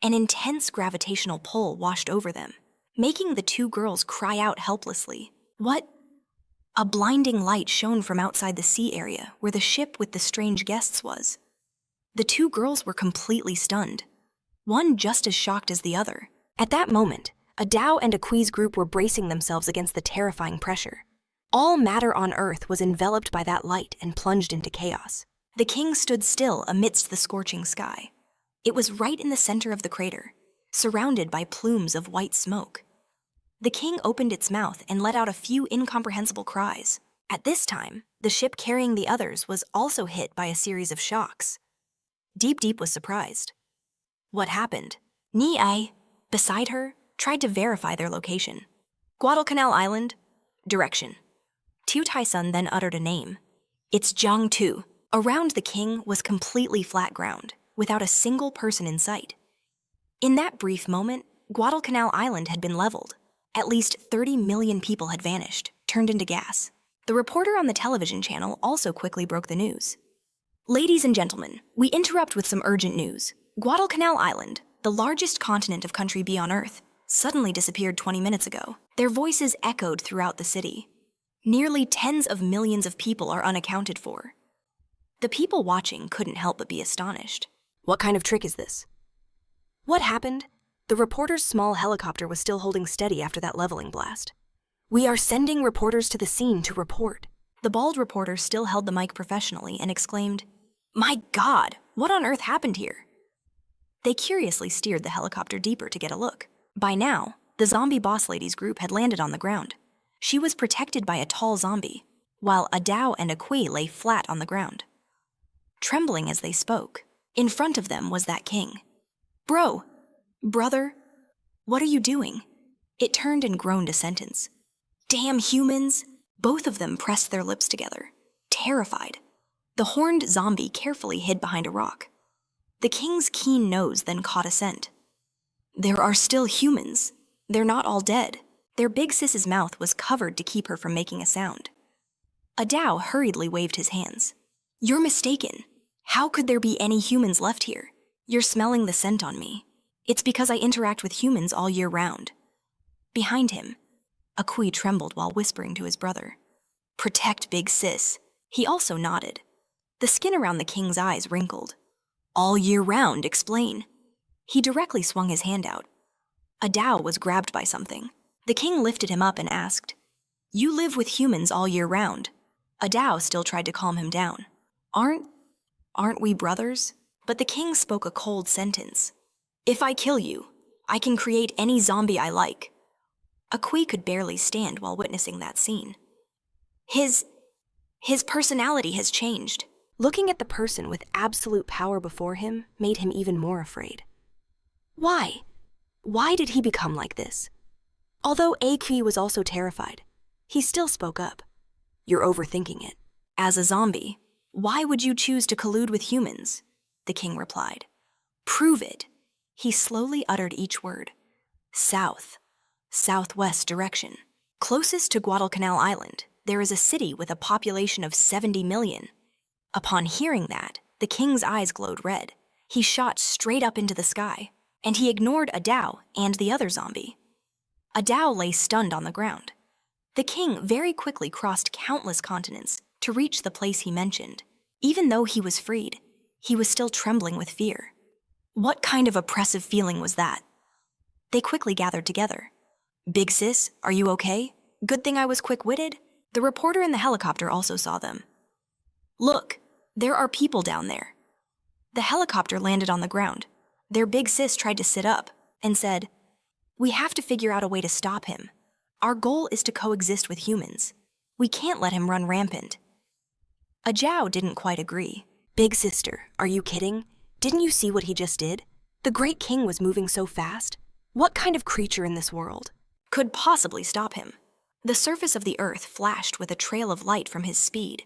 an intense gravitational pull washed over them, making the two girls cry out helplessly. What? A blinding light shone from outside the sea area where the ship with the strange guests was. The two girls were completely stunned, one just as shocked as the other. At that moment, a Dao and a Kui's group were bracing themselves against the terrifying pressure. All matter on Earth was enveloped by that light and plunged into chaos. The king stood still amidst the scorching sky. It was right in the center of the crater, surrounded by plumes of white smoke. The king opened its mouth and let out a few incomprehensible cries. At this time, the ship carrying the others was also hit by a series of shocks. Deep Deep was surprised. What happened? Ni Ai, beside her, tried to verify their location. Guadalcanal Island, direction. Tu Tai Sun then uttered a name. It's Jiang Tu. Around the king was completely flat ground, without a single person in sight. In that brief moment, Guadalcanal Island had been leveled. At least 30 million people had vanished, turned into gas. The reporter on the television channel also quickly broke the news. "Ladies and gentlemen, we interrupt with some urgent news. Guadalcanal Island, the largest continent of country B on Earth, suddenly disappeared 20 minutes ago." Their voices echoed throughout the city. Nearly tens of millions of people are unaccounted for. The people watching couldn't help but be astonished. What kind of trick is this? What happened? The reporter's small helicopter was still holding steady after that leveling blast. "We are sending reporters to the scene to report." The bald reporter still held the mic professionally and exclaimed, "My God, what on earth happened here?" They curiously steered the helicopter deeper to get a look. By now, the zombie boss lady's group had landed on the ground. She was protected by a tall zombie, while a Dao and a Kui lay flat on the ground. Trembling as they spoke, in front of them was that king. "Bro, brother, what are you doing?" It turned and groaned a sentence. "Damn humans!" Both of them pressed their lips together, terrified. The horned zombie carefully hid behind a rock. The king's keen nose then caught a scent. "There are still humans. They're not all dead." Their big sis's mouth was covered to keep her from making a sound. A Dao hurriedly waved his hands. "You're mistaken. How could there be any humans left here? You're smelling the scent on me. It's because I interact with humans all year round." Behind him, a Kui trembled while whispering to his brother, "Protect Big Sis." He also nodded. The skin around the king's eyes wrinkled. "All year round, explain." He directly swung his hand out. A Dao was grabbed by something. The king lifted him up and asked, "You live with humans all year round." A Dao still tried to calm him down. Aren't we brothers?" But the king spoke a cold sentence. "If I kill you, I can create any zombie I like." A Kui could barely stand while witnessing that scene. His personality has changed. Looking at the person with absolute power before him made him even more afraid. Why? Why did he become like this? Although A Kui was also terrified, he still spoke up. "You're overthinking it." "As a zombie, why would you choose to collude with humans?" the king replied. "Prove it." He slowly uttered each word. "South, southwest direction. Closest to Guadalcanal Island, there is a city with a population of 70 million. Upon hearing that, the king's eyes glowed red. He shot straight up into the sky, and he ignored a Dao and the other zombie. A Dao lay stunned on the ground. The king very quickly crossed countless continents to reach the place he mentioned. Even though he was freed, he was still trembling with fear. What kind of oppressive feeling was that? They quickly gathered together. "Big sis, are you okay? Good thing I was quick-witted." The reporter in the helicopter also saw them. "Look, there are people down there." The helicopter landed on the ground. Their big sis tried to sit up and said, "We have to figure out a way to stop him. Our goal is to coexist with humans. We can't let him run rampant." A Zhao didn't quite agree. Big sister, are you kidding? Didn't you see what he just did? The great king was moving so fast. What kind of creature in this world could possibly stop him? The surface of the earth flashed with a trail of light from his speed.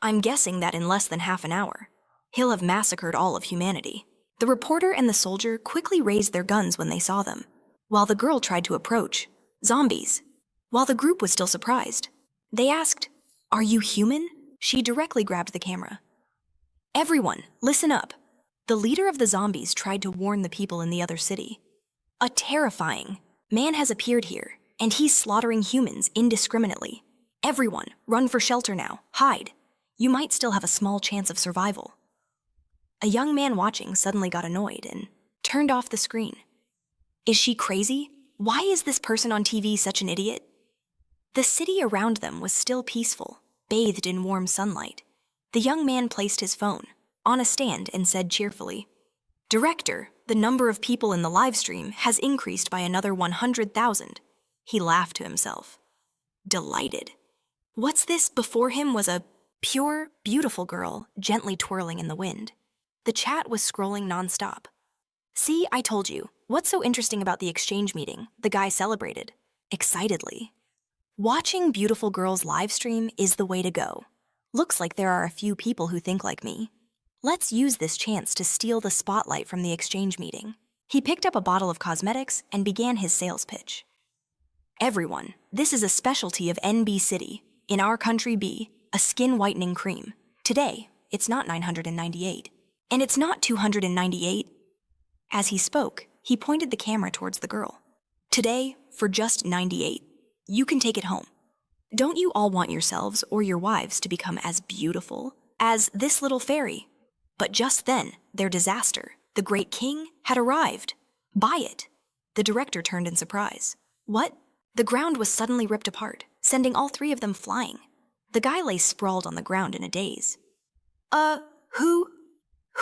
I'm guessing that in less than half an hour, he'll have massacred all of humanity. The reporter and the soldier quickly raised their guns when they saw them, while the girl tried to approach. Zombies. While the group was still surprised, they asked, "Are you human?" She directly grabbed the camera. "Everyone, listen up." The leader of the zombies tried to warn the people in the other city. "A terrifying man has appeared here, and he's slaughtering humans indiscriminately. Everyone, run for shelter now. Hide. You might still have a small chance of survival." A young man watching suddenly got annoyed and turned off the screen. Is she crazy? Why is this person on TV such an idiot? The city around them was still peaceful, bathed in warm sunlight. The young man placed his phone on a stand and said cheerfully, "Director, the number of people in the live stream has increased by another 100,000. He laughed to himself. Delighted. What's this before him was a pure, beautiful girl gently twirling in the wind. The chat was scrolling nonstop. "See, I told you. What's so interesting about the exchange meeting?" The guy celebrated, excitedly. "Watching beautiful girls live stream is the way to go. Looks like there are a few people who think like me. Let's use this chance to steal the spotlight from the exchange meeting." He picked up a bottle of cosmetics and began his sales pitch. "Everyone, this is a specialty of NB City. In our country B, a skin whitening cream. Today, it's not 998. And it's not 298. As he spoke, he pointed the camera towards the girl. "Today, for just 98, you can take it home. Don't you all want yourselves or your wives to become as beautiful as this little fairy?" But just then, their disaster, the great king, had arrived. "Buy it." The director turned in surprise. "What?" The ground was suddenly ripped apart, sending all three of them flying. The guy lay sprawled on the ground in a daze.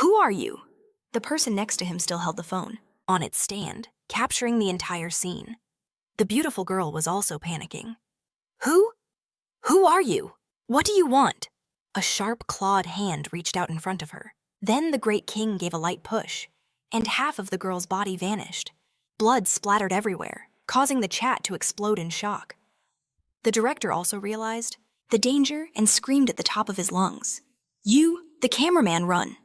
Who are you?" The person next to him still held the phone on its stand, capturing the entire scene. The beautiful girl was also panicking. Who are you? What do you want?" A sharp, clawed hand reached out in front of her. Then the great king gave a light push, and half of the girl's body vanished. Blood splattered everywhere, causing the chat to explode in shock. The director also realized the danger and screamed at the top of his lungs. "You, the cameraman, run!"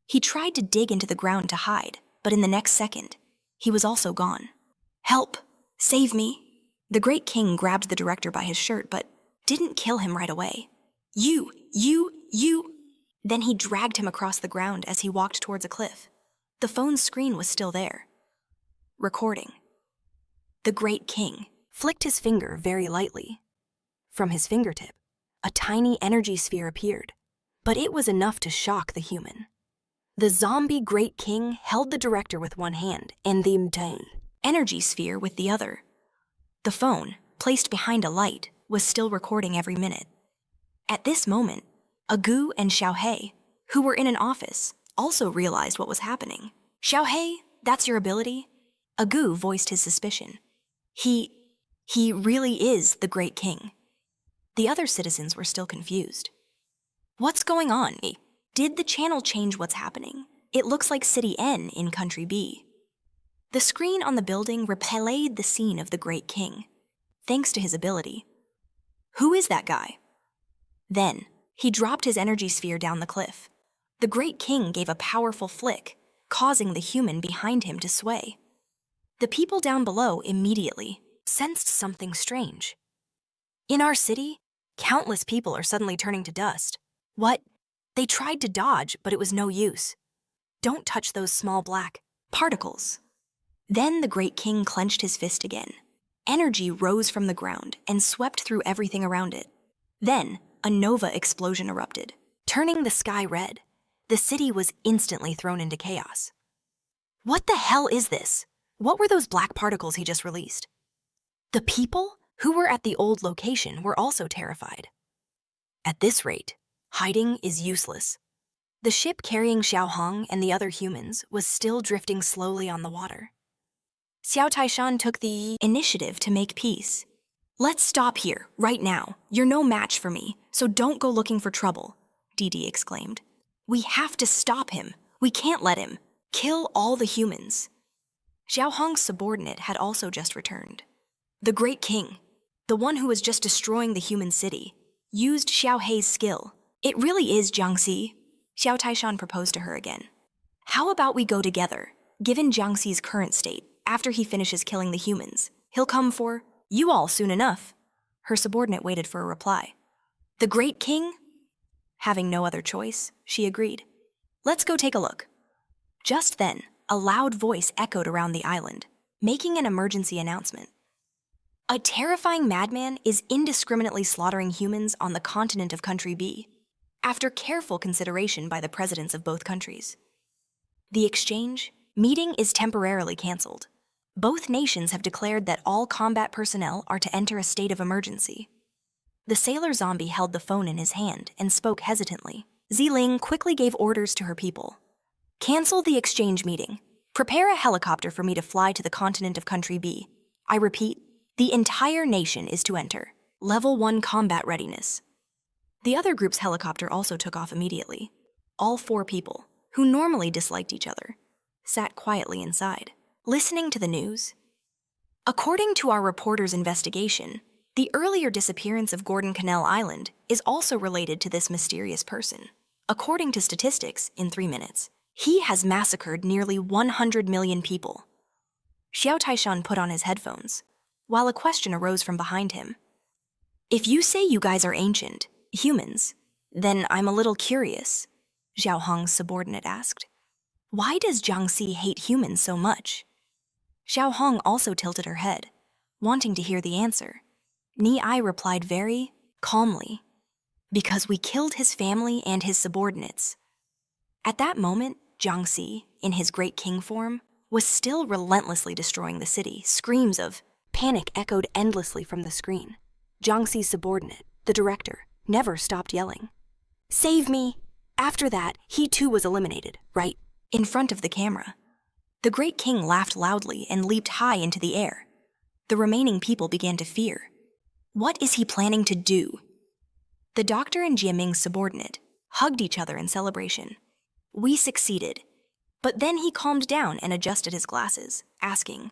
He tried to dig into the ground to hide, but in the next second, he was also gone. "Help! Save me!" The great king grabbed the director by his shirt, but didn't kill him right away. You! Then he dragged him across the ground as he walked towards a cliff. The phone's screen was still there. Recording. The great king flicked his finger very lightly. From his fingertip, a tiny energy sphere appeared, but it was enough to shock the human. The zombie great king held the director with one hand and the energy sphere with the other. The phone, placed behind a light, was still recording every minute. At this moment, Agu and Xiaohei, who were in an office, also realized what was happening. "Xiaohei, that's your ability?" Agu voiced his suspicion. He really is the great king." The other citizens were still confused. "What's going on? Did the channel change what's happening? It looks like City N in Country B." The screen on the building replayed the scene of the great king, thanks to his ability. "Who is that guy?" Then, he dropped his energy sphere down the cliff. The great king gave a powerful flick, causing the human behind him to sway. The people down below immediately sensed something strange. In our city, countless people are suddenly turning to dust. What? They tried to dodge, but it was no use. Don't touch those small black particles. Then the great king clenched his fist again. Energy rose from the ground and swept through everything around it. Then, a nova explosion erupted, turning the sky red. The city was instantly thrown into chaos. What the hell is this? What were those black particles he just released? The people who were at the old location were also terrified. At this rate, hiding is useless. The ship carrying Xiao Hong and the other humans was still drifting slowly on the water. Xiao Taishan took the initiative to make peace. "Let's stop here, right now. You're no match for me, so don't go looking for trouble," Didi exclaimed. "We have to stop him. We can't let him. Kill all the humans." Xiao Hong's subordinate had also just returned. The Great King, the one who was just destroying the human city, used Xiao Hei's skill. "It really is Jiang Si," Xiao Taishan proposed to her again. "How about we go together? Given Jiang Si's current state, after he finishes killing the humans, he'll come for you all soon enough." Her subordinate waited for a reply. "The Great King?" Having no other choice, she agreed. "Let's go take a look." Just then, a loud voice echoed around the island, making an emergency announcement. "A terrifying madman is indiscriminately slaughtering humans on the continent of Country B, after careful consideration by the presidents of both countries. The exchange meeting is temporarily canceled. Both nations have declared that all combat personnel are to enter a state of emergency." The sailor zombie held the phone in his hand and spoke hesitantly. Ziling quickly gave orders to her people. "Cancel the exchange meeting. Prepare a helicopter for me to fly to the continent of Country B. I repeat, the entire nation is to enter. Level 1 combat readiness." The other group's helicopter also took off immediately. All 4 people, who normally disliked each other, sat quietly inside, listening to the news. According to our reporter's investigation, the earlier disappearance of Gordon Cannell Island is also related to this mysterious person. According to statistics, in 3 minutes, he has massacred nearly 100 million people. Xiao Taishan put on his headphones, while a question arose from behind him. "If you say you guys are ancient, humans, then I'm a little curious," Xiao Hong's subordinate asked. "Why does Jiang Si hate humans so much?" Xiao Hong also tilted her head, wanting to hear the answer. Ni Ai replied very calmly, "Because we killed his family and his subordinates." At that moment, Jiang Si, in his Great King form, was still relentlessly destroying the city. Screams of panic echoed endlessly from the screen. Jiang Si's subordinate, the director, never stopped yelling, "Save me!" After that, he too was eliminated, right in front of the camera. The Great King laughed loudly and leaped high into the air. The remaining people began to fear. What is he planning to do? The doctor and Jiaming's subordinate hugged each other in celebration. "We succeeded." But then he calmed down and adjusted his glasses, asking,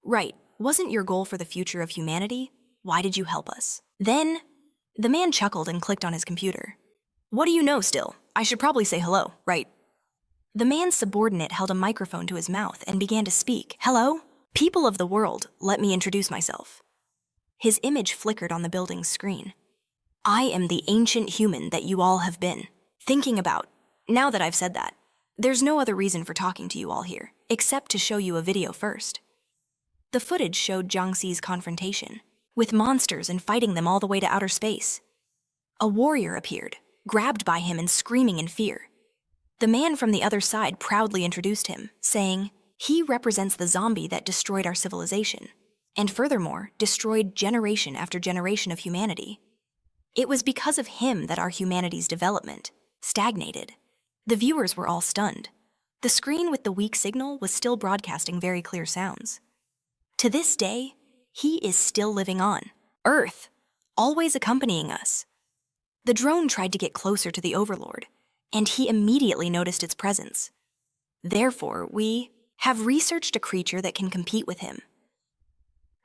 "Right, wasn't your goal for the future of humanity? Why did you help us?" Then, the man chuckled and clicked on his computer. "What do you know still? I should probably say hello, right?" The man's subordinate held a microphone to his mouth and began to speak. "Hello? People of the world, let me introduce myself." His image flickered on the building's screen. "I am the ancient human that you all have been thinking about. Now that I've said that, there's no other reason for talking to you all here, except to show you a video first." The footage showed Jiang Si's confrontation, with monsters and fighting them all the way to outer space. A warrior appeared, grabbed by him and screaming in fear. The man from the other side proudly introduced him, saying, "He represents the zombie that destroyed our civilization, and furthermore, destroyed generation after generation of humanity. It was because of him that our humanity's development stagnated." The viewers were all stunned. The screen with the weak signal was still broadcasting very clear sounds. To this day, he is still living on Earth, always accompanying us. The drone tried to get closer to the Overlord, and he immediately noticed its presence. Therefore, we have researched a creature that can compete with him.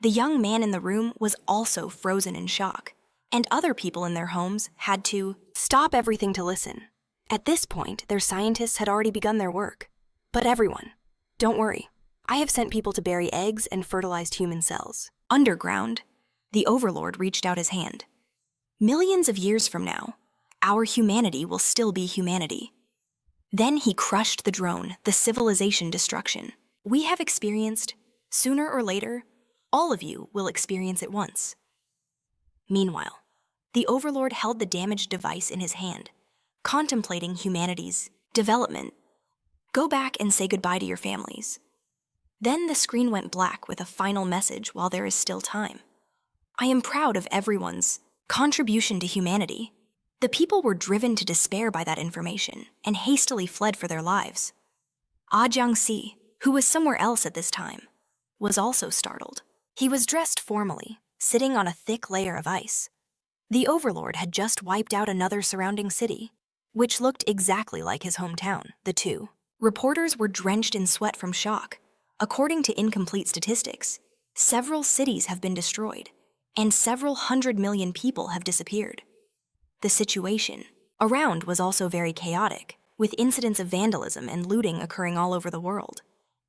The young man in the room was also frozen in shock, and other people in their homes had to stop everything to listen. At this point, their scientists had already begun their work. But everyone, don't worry. I have sent people to bury eggs and fertilized human cells. Underground, the Overlord reached out his hand. Millions of years from now, our humanity will still be humanity. Then he crushed the drone, the civilization destruction. We have experienced, sooner or later, All of you will experience it once. Meanwhile, the Overlord held the damaged device in his hand, contemplating humanity's development. Go back and say goodbye to your families. Then the screen went black with a final message while there is still time. I am proud of everyone's contribution to humanity. The people were driven to despair by that information and hastily fled for their lives. Jiang Si, who was somewhere else at this time, was also startled. He was dressed formally, sitting on a thick layer of ice. The Overlord had just wiped out another surrounding city, which looked exactly like his hometown, the two. Reporters were drenched in sweat from shock. According to incomplete statistics, several cities have been destroyed, and several 100 million people have disappeared. The situation around was also very chaotic, with incidents of vandalism and looting occurring all over the world.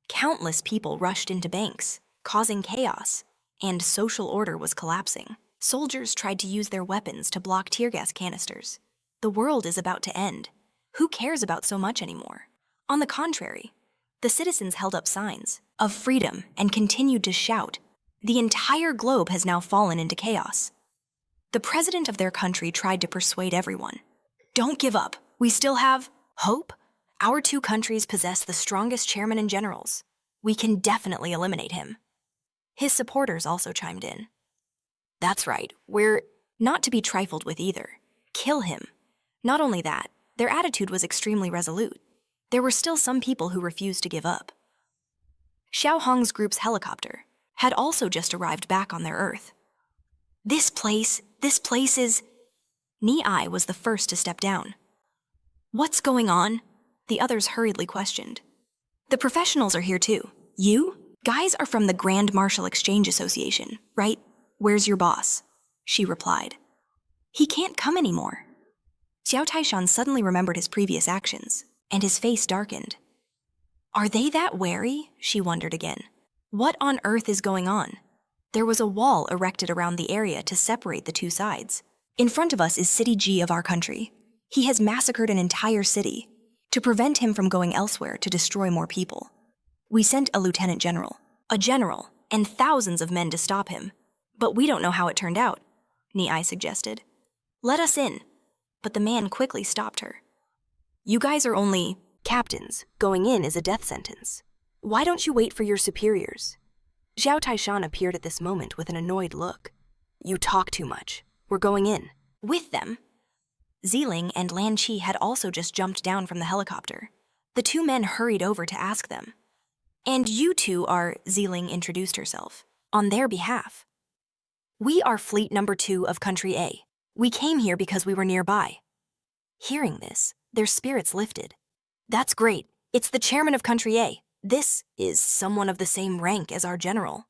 Countless people rushed into banks, causing chaos, and social order was collapsing. Soldiers tried to use their weapons to block tear gas canisters. The world is about to end. Who cares about so much anymore? On the contrary, the citizens held up signs of freedom and continued to shout, "The entire globe has now fallen into chaos." The president of their country tried to persuade everyone, "Don't give up. We still have hope. Our two countries possess the strongest chairman and generals. We can definitely eliminate him." His supporters also chimed in. "That's right. We're not to be trifled with either. Kill him." Not only that, their attitude was extremely resolute. There were still some people who refused to give up. Xiao Hong's group's helicopter had also just arrived back on their Earth. This place is... Ni was the first to step down. "What's going on?" the others hurriedly questioned. "The professionals are here too. You? Guys are from the Grand Martial Exchange Association, right? Where's your boss?" she replied. "He can't come anymore." Xiao Taishan suddenly remembered his previous actions, and his face darkened. Are they that wary? She wondered again. What on earth is going on? There was a wall erected around the area to separate the two sides. In front of us is City G of our country. He has massacred an entire city. To prevent him from going elsewhere to destroy more people, we sent a lieutenant general, and thousands of men to stop him. But we don't know how it turned out, Ni suggested. Let us in. But the man quickly stopped her. You guys are only captains. Going in is a death sentence. Why don't you wait for your superiors? Zhao Taishan appeared at this moment with an annoyed look. You talk too much. We're going in. With them? Ziling and Lan Qi had also just jumped down from the helicopter. The two men hurried over to ask them. And you two are, Ziling introduced herself, on their behalf. We are Fleet Number 2 of Country A. We came here because we were nearby. Hearing this, their spirits lifted. That's great. It's the chairman of Country A. This is someone of the same rank as our general.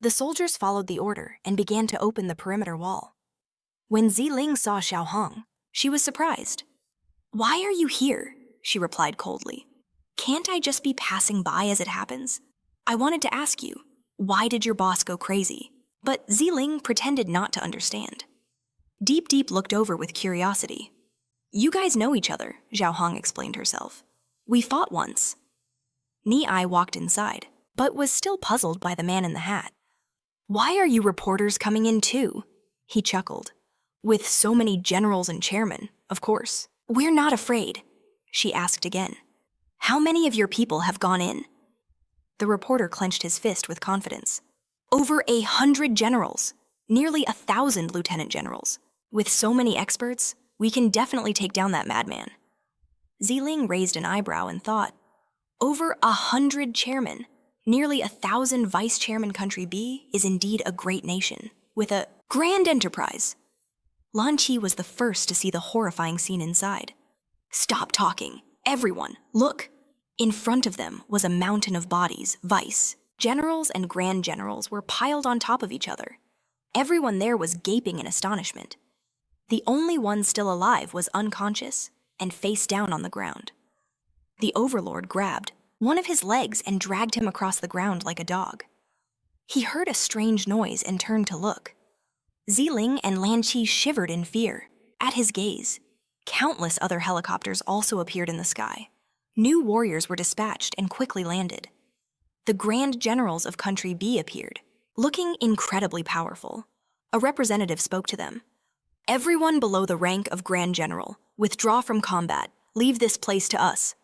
The soldiers followed the order and began to open the perimeter wall. When Ziling saw Xiao Hong, she was surprised. Why are you here? She replied coldly. Can't I just be passing by as it happens? I wanted to ask you, why did your boss go crazy? But Ziling pretended not to understand. Deep Deep looked over with curiosity. You guys know each other, Xiao Hong explained herself. We fought once. Ni walked inside, but was still puzzled by the man in the hat. Why are you reporters coming in too? He chuckled. With so many generals and chairmen, of course. We're not afraid, she asked again. How many of your people have gone in? The reporter clenched his fist with confidence. Over 100 generals, nearly 1,000 lieutenant generals. With so many experts, we can definitely take down that madman. Ziling raised an eyebrow and thought, over 100 chairmen, nearly 1,000 vice chairman Country B is indeed a great nation, with a grand enterprise. Lan Qi was the first to see the horrifying scene inside. Stop talking. Everyone, look. In front of them was a mountain of bodies, vice. Generals and grand generals were piled on top of each other. Everyone there was gaping in astonishment. The only one still alive was unconscious and face down on the ground. The Overlord grabbed one of his legs and dragged him across the ground like a dog. He heard a strange noise and turned to look. Ziling and Lan Qi shivered in fear. At his gaze, countless other helicopters also appeared in the sky. New warriors were dispatched and quickly landed. The Grand Generals of Country B appeared, Looking incredibly powerful, a representative spoke to them. Everyone below the rank of Grand General, withdraw from combat. Leave this place to us.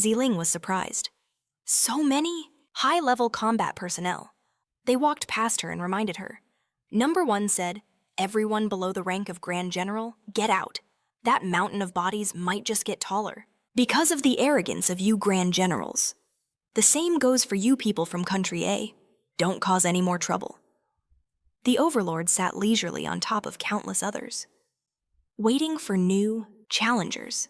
Ziling was surprised. So many high-level combat personnel. They walked past her and reminded her. Number 1 said, everyone below the rank of Grand General, get out. That mountain of bodies might just get taller. Because of the arrogance of you Grand Generals. The same goes for you people from Country A. Don't cause any more trouble. The Overlord sat leisurely on top of countless others, waiting for new challengers.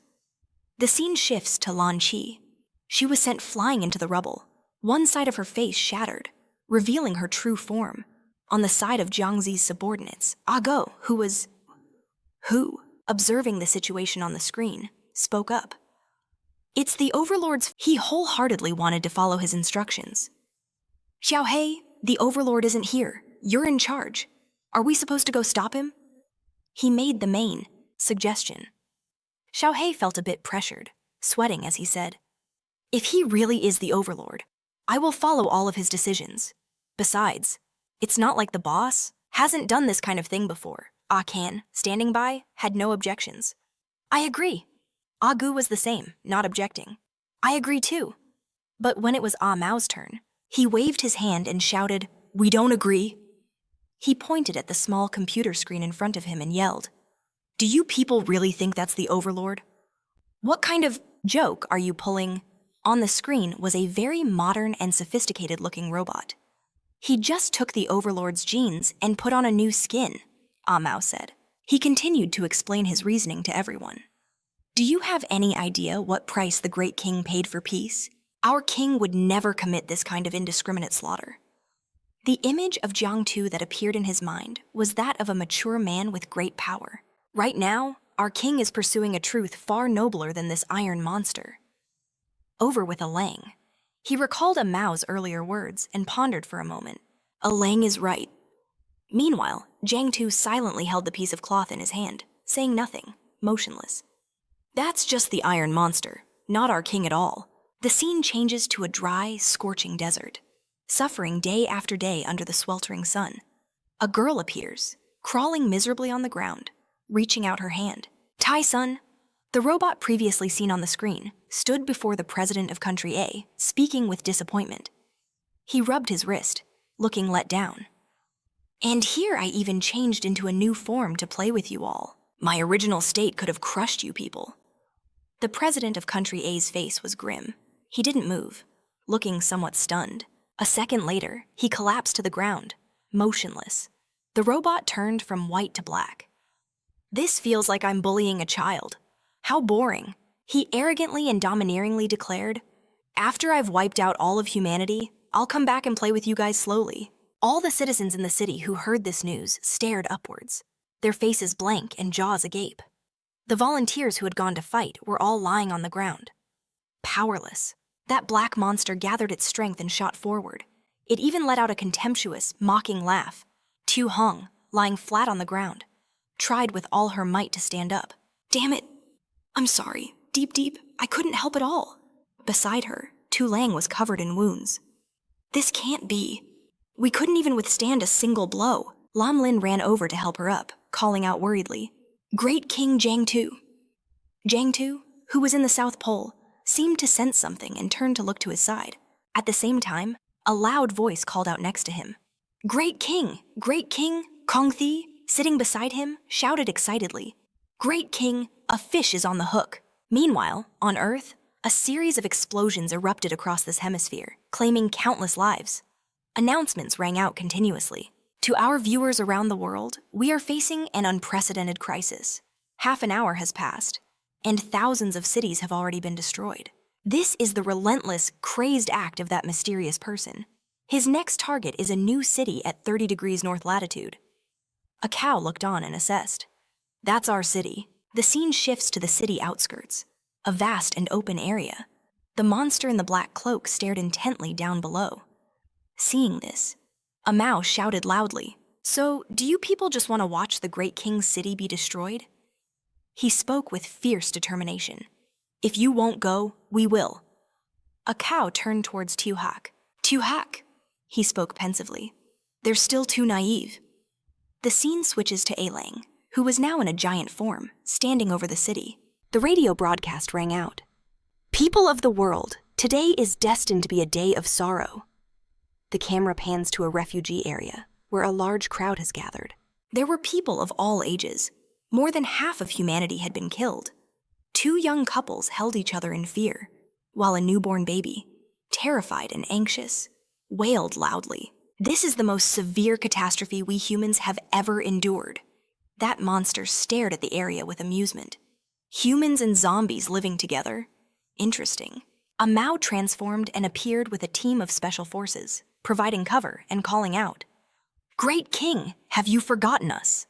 The scene shifts to Lan Qi. She was sent flying into the rubble, one side of her face shattered, revealing her true form. On the side of Jiang Si's subordinates, Ago, who, observing the situation on the screen, spoke up. It's the Overlord's. He wholeheartedly wanted to follow his instructions. Xiaohei, the Overlord isn't here. You're in charge. Are we supposed to go stop him? He made the main suggestion. Xiaohei felt a bit pressured, sweating as he said, if he really is the Overlord, I will follow all of his decisions. Besides, it's not like the boss hasn't done this kind of thing before. Kan, standing by, had no objections. I agree. Gu was the same, not objecting. I agree too. But when it was Mao's turn, he waved his hand and shouted, we don't agree. He pointed at the small computer screen in front of him and yelled, do you people really think that's the Overlord? What kind of joke are you pulling? On the screen was a very modern and sophisticated-looking robot. He just took the Overlord's genes and put on a new skin, Mao said. He continued to explain his reasoning to everyone. Do you have any idea what price the Great King paid for peace? Our king would never commit this kind of indiscriminate slaughter. The image of Jiang Tu that appeared in his mind was that of a mature man with great power. Right now, our king is pursuing a truth far nobler than this iron monster. Over with a Lang. He recalled a Mao's earlier words and pondered for a moment. A Lang is right. Meanwhile, Jiang Tu silently held the piece of cloth in his hand, saying nothing, motionless. That's just the iron monster, not our king at all. The scene changes to a dry, scorching desert, suffering day after day under the sweltering sun. A girl appears, crawling miserably on the ground, reaching out her hand. Tai-sun, the robot previously seen on the screen, stood before the president of Country A, speaking with disappointment. He rubbed his wrist, looking let down. And here I even changed into a new form to play with you all. My original state could have crushed you people. The president of Country A's face was grim. He didn't move, looking somewhat stunned. A second later, he collapsed to the ground, motionless. The robot turned from white to black. This feels like I'm bullying a child. How boring. He arrogantly and domineeringly declared, after I've wiped out all of humanity, I'll come back and play with you guys slowly. All the citizens in the city who heard this news stared upwards, their faces blank and jaws agape. The volunteers who had gone to fight were all lying on the ground. Powerless. That black monster gathered its strength and shot forward. It even let out a contemptuous, mocking laugh. Tu Hong, lying flat on the ground, tried with all her might to stand up. Damn it. I'm sorry. Deep, I couldn't help at all. Beside her, Tu Lang was covered in wounds. This can't be. We couldn't even withstand a single blow. Lam Lin ran over to help her up, calling out worriedly, Great King Jiang Tu. Jiang Tu, who was in the South Pole, seemed to sense something and turned to look to his side. At the same time, a loud voice called out next to him. Great King! Kong Thi, sitting beside him, shouted excitedly, Great King, a fish is on the hook. Meanwhile, on Earth, a series of explosions erupted across this hemisphere, claiming countless lives. Announcements rang out continuously. To our viewers around the world, we are facing an unprecedented crisis. Half an hour has passed, and thousands of cities have already been destroyed. This is the relentless, crazed act of that mysterious person. His next target is a new city at 30 degrees north latitude. A cow looked on and assessed. That's our city. The scene shifts to the city outskirts, a vast and open area. The monster in the black cloak stared intently down below. Seeing this, a Mao shouted loudly, So, do you people just want to watch the Great King's city be destroyed? He spoke with fierce determination. If you won't go, we will. A cow turned towards Tu Hak. Tu Hak, he spoke pensively. They're still too naive. The scene switches to Alang, who was now in a giant form, standing over the city. The radio broadcast rang out. People of the world, today is destined to be a day of sorrow. The camera pans to a refugee area, where a large crowd has gathered. There were people of all ages. More than half of humanity had been killed. 2 young couples held each other in fear, while a newborn baby, terrified and anxious, wailed loudly. This is the most severe catastrophe we humans have ever endured. That monster stared at the area with amusement. Humans and zombies living together? Interesting. A Mao transformed and appeared with a team of special forces, providing cover and calling out, "Great King, have you forgotten us?"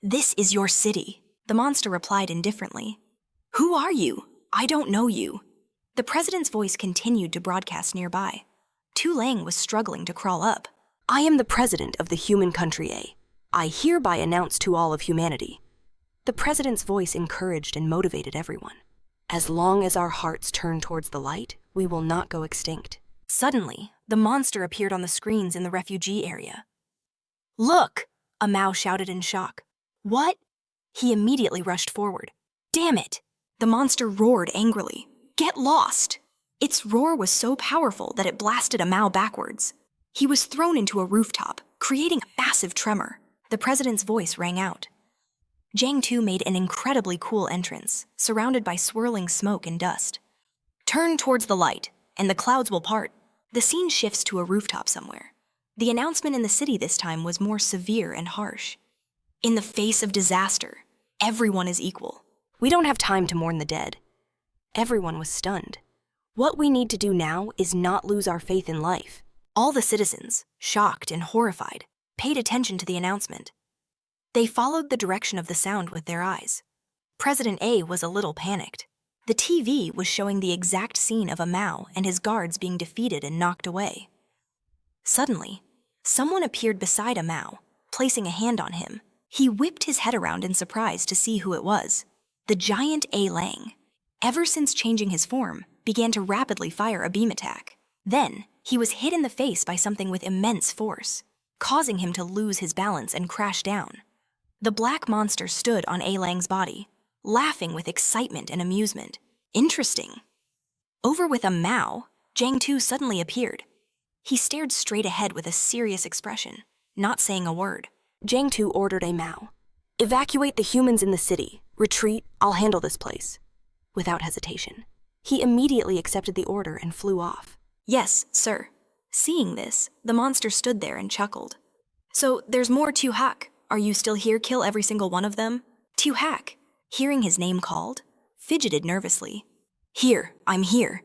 "This is your city," the monster replied indifferently. "Who are you? I don't know you." The president's voice continued to broadcast nearby. Tu Lang was struggling to crawl up. I am the president of the human country A. I hereby announce to all of humanity. The president's voice encouraged and motivated everyone. As long as our hearts turn towards the light, we will not go extinct. Suddenly, the monster appeared on the screens in the refugee area. "Look!" a Mao shouted in shock. "What?" He immediately rushed forward. "Damn it!" The monster roared angrily. "Get lost!" Its roar was so powerful that it blasted a Mao backwards. He was thrown into a rooftop, creating a massive tremor. The president's voice rang out. Jiang Si made an incredibly cool entrance, surrounded by swirling smoke and dust. "Turn towards the light, and the clouds will part." The scene shifts to a rooftop somewhere. The announcement in the city this time was more severe and harsh. "In the face of disaster, everyone is equal." We don't have time to mourn the dead. Everyone was stunned. What we need to do now is not lose our faith in life. All the citizens, shocked and horrified, paid attention to the announcement. They followed the direction of the sound with their eyes. President A was a little panicked. The TV was showing the exact scene of a Mao and his guards being defeated and knocked away. Suddenly, someone appeared beside a Mao, placing a hand on him. He whipped his head around in surprise to see who it was. The giant A Lang, ever since changing his form, began to rapidly fire a beam attack. Then, he was hit in the face by something with immense force, causing him to lose his balance and crash down. The black monster stood on A Lang's body, laughing with excitement and amusement. Interesting. Over with a Mao, Jiang Si suddenly appeared. He stared straight ahead with a serious expression, not saying a word. Jiang Si ordered a Mao. Evacuate the humans in the city. Retreat, I'll handle this place. Without hesitation. He immediately accepted the order and flew off. "Yes, sir." Seeing this, the monster stood there and chuckled. "So there's more Tu Hak. Are you still here? Kill every single one of them?" Tu Hak, hearing his name called, fidgeted nervously. "Here, I'm here."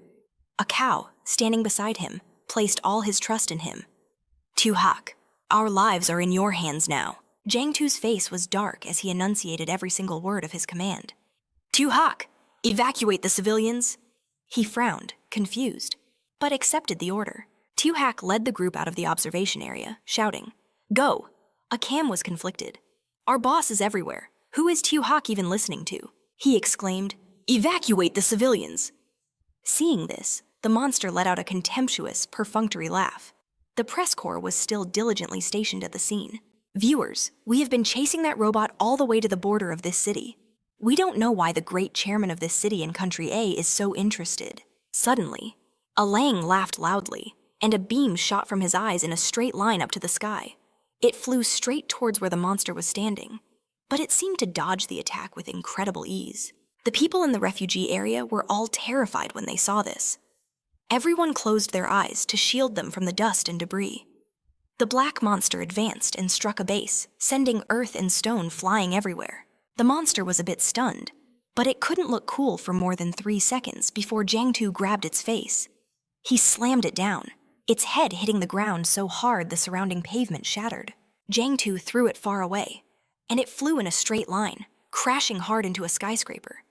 A cow, standing beside him, placed all his trust in him. "Tu Hak, our lives are in your hands now." Jiang Si's face was dark as he enunciated every single word of his command. "Tu Hak, evacuate the civilians." He frowned, confused, but accepted the order. Tu Hak led the group out of the observation area, shouting, "Go!" A cam was conflicted. "Our boss is everywhere. Who is Tu Hak even listening to?" He exclaimed, "Evacuate the civilians!" Seeing this, the monster let out a contemptuous, perfunctory laugh. The press corps was still diligently stationed at the scene. "Viewers, we have been chasing that robot all the way to the border of this city. We don't know why the great chairman of this city in Country A is so interested." Suddenly, a Lang laughed loudly, and a beam shot from his eyes in a straight line up to the sky. It flew straight towards where the monster was standing, but it seemed to dodge the attack with incredible ease. The people in the refugee area were all terrified when they saw this. Everyone closed their eyes to shield them from the dust and debris. The black monster advanced and struck a base, sending earth and stone flying everywhere. The monster was a bit stunned, but it couldn't look cool for more than 3 seconds before Jiang Si grabbed its face. He slammed it down, its head hitting the ground so hard the surrounding pavement shattered. Jiang Si threw it far away, and it flew in a straight line, crashing hard into a skyscraper.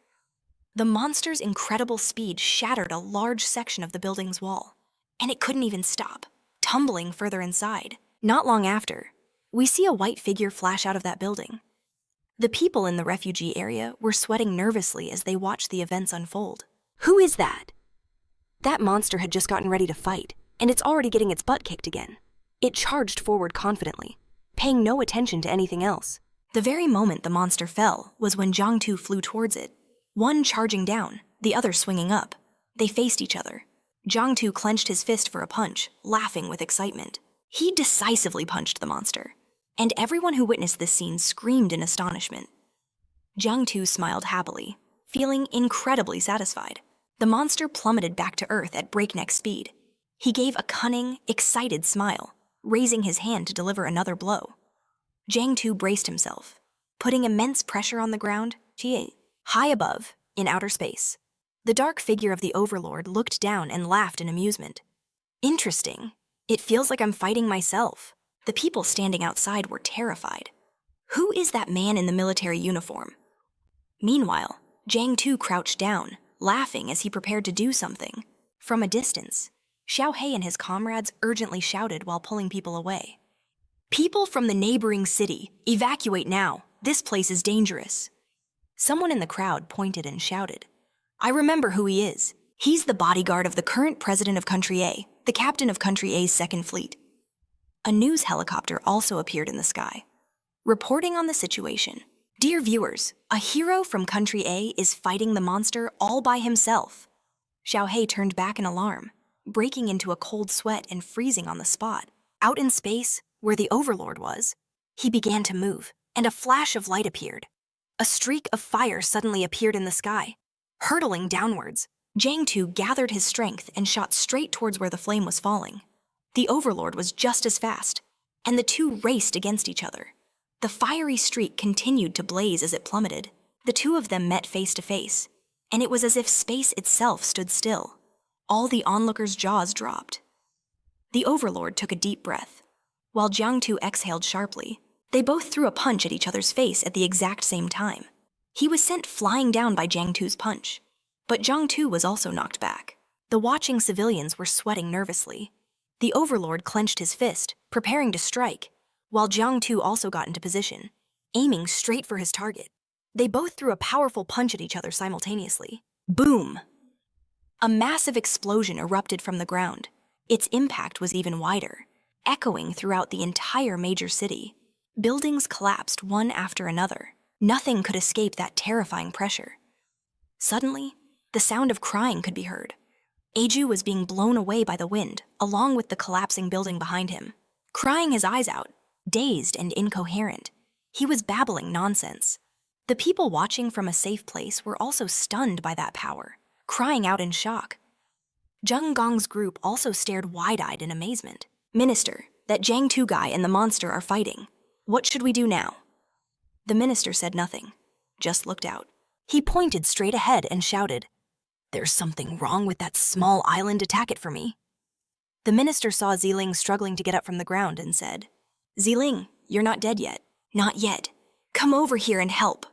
The monster's incredible speed shattered a large section of the building's wall, and it couldn't even stop, tumbling further inside. Not long after, we see a white figure flash out of that building. The people in the refugee area were sweating nervously as they watched the events unfold. Who is that? That monster had just gotten ready to fight, and it's already getting its butt kicked again. It charged forward confidently, paying no attention to anything else. The very moment the monster fell was when Jiang Tu flew towards it, one charging down, the other swinging up. They faced each other. Jiang Tu clenched his fist for a punch, laughing with excitement. He decisively punched the monster, and everyone who witnessed this scene screamed in astonishment. Jiang Tu smiled happily, feeling incredibly satisfied. The monster plummeted back to earth at breakneck speed. He gave a cunning, excited smile, raising his hand to deliver another blow. Jiang Tu braced himself, putting immense pressure on the ground, high above, in outer space. The dark figure of the Overlord looked down and laughed in amusement. Interesting. It feels like I'm fighting myself. The people standing outside were terrified. Who is that man in the military uniform? Meanwhile, Jiang Tu crouched down, laughing as he prepared to do something. From a distance, Xiao He and his comrades urgently shouted while pulling people away. People from the neighboring city, evacuate now. This place is dangerous. Someone in the crowd pointed and shouted. I remember who he is. He's the bodyguard of the current president of Country A, the captain of Country A's second fleet. A news helicopter also appeared in the sky, reporting on the situation. Dear viewers, a hero from Country A is fighting the monster all by himself. Xiao He turned back in alarm, breaking into a cold sweat and freezing on the spot. Out in space, where the Overlord was, he began to move, and a flash of light appeared. A streak of fire suddenly appeared in the sky, hurtling downwards. Jiang Tu gathered his strength and shot straight towards where the flame was falling. The Overlord was just as fast, and the two raced against each other. The fiery streak continued to blaze as it plummeted. The two of them met face to face, and it was as if space itself stood still. All the onlookers' jaws dropped. The Overlord took a deep breath, while Jiang Tu exhaled sharply. They both threw a punch at each other's face at the exact same time. He was sent flying down by Jiang Tu's punch, but Jiang Tu was also knocked back. The watching civilians were sweating nervously. The Overlord clenched his fist, preparing to strike, while Jiang Tu also got into position, aiming straight for his target. They both threw a powerful punch at each other simultaneously. Boom! A massive explosion erupted from the ground. Its impact was even wider, echoing throughout the entire major city. Buildings collapsed one after another. Nothing could escape that terrifying pressure. Suddenly, the sound of crying could be heard. Eiju was being blown away by the wind, along with the collapsing building behind him. Crying his eyes out, dazed and incoherent, he was babbling nonsense. The people watching from a safe place were also stunned by that power, crying out in shock. Zheng Gong's group also stared wide-eyed in amazement. Minister, that Jiang Tu guy and the monster are fighting. What should we do now? The minister said nothing, just looked out. He pointed straight ahead and shouted, There's something wrong with that small island, attack it for me. The minister saw Ziling struggling to get up from the ground and said, Ziling, you're not dead yet. Not yet. Come over here and help.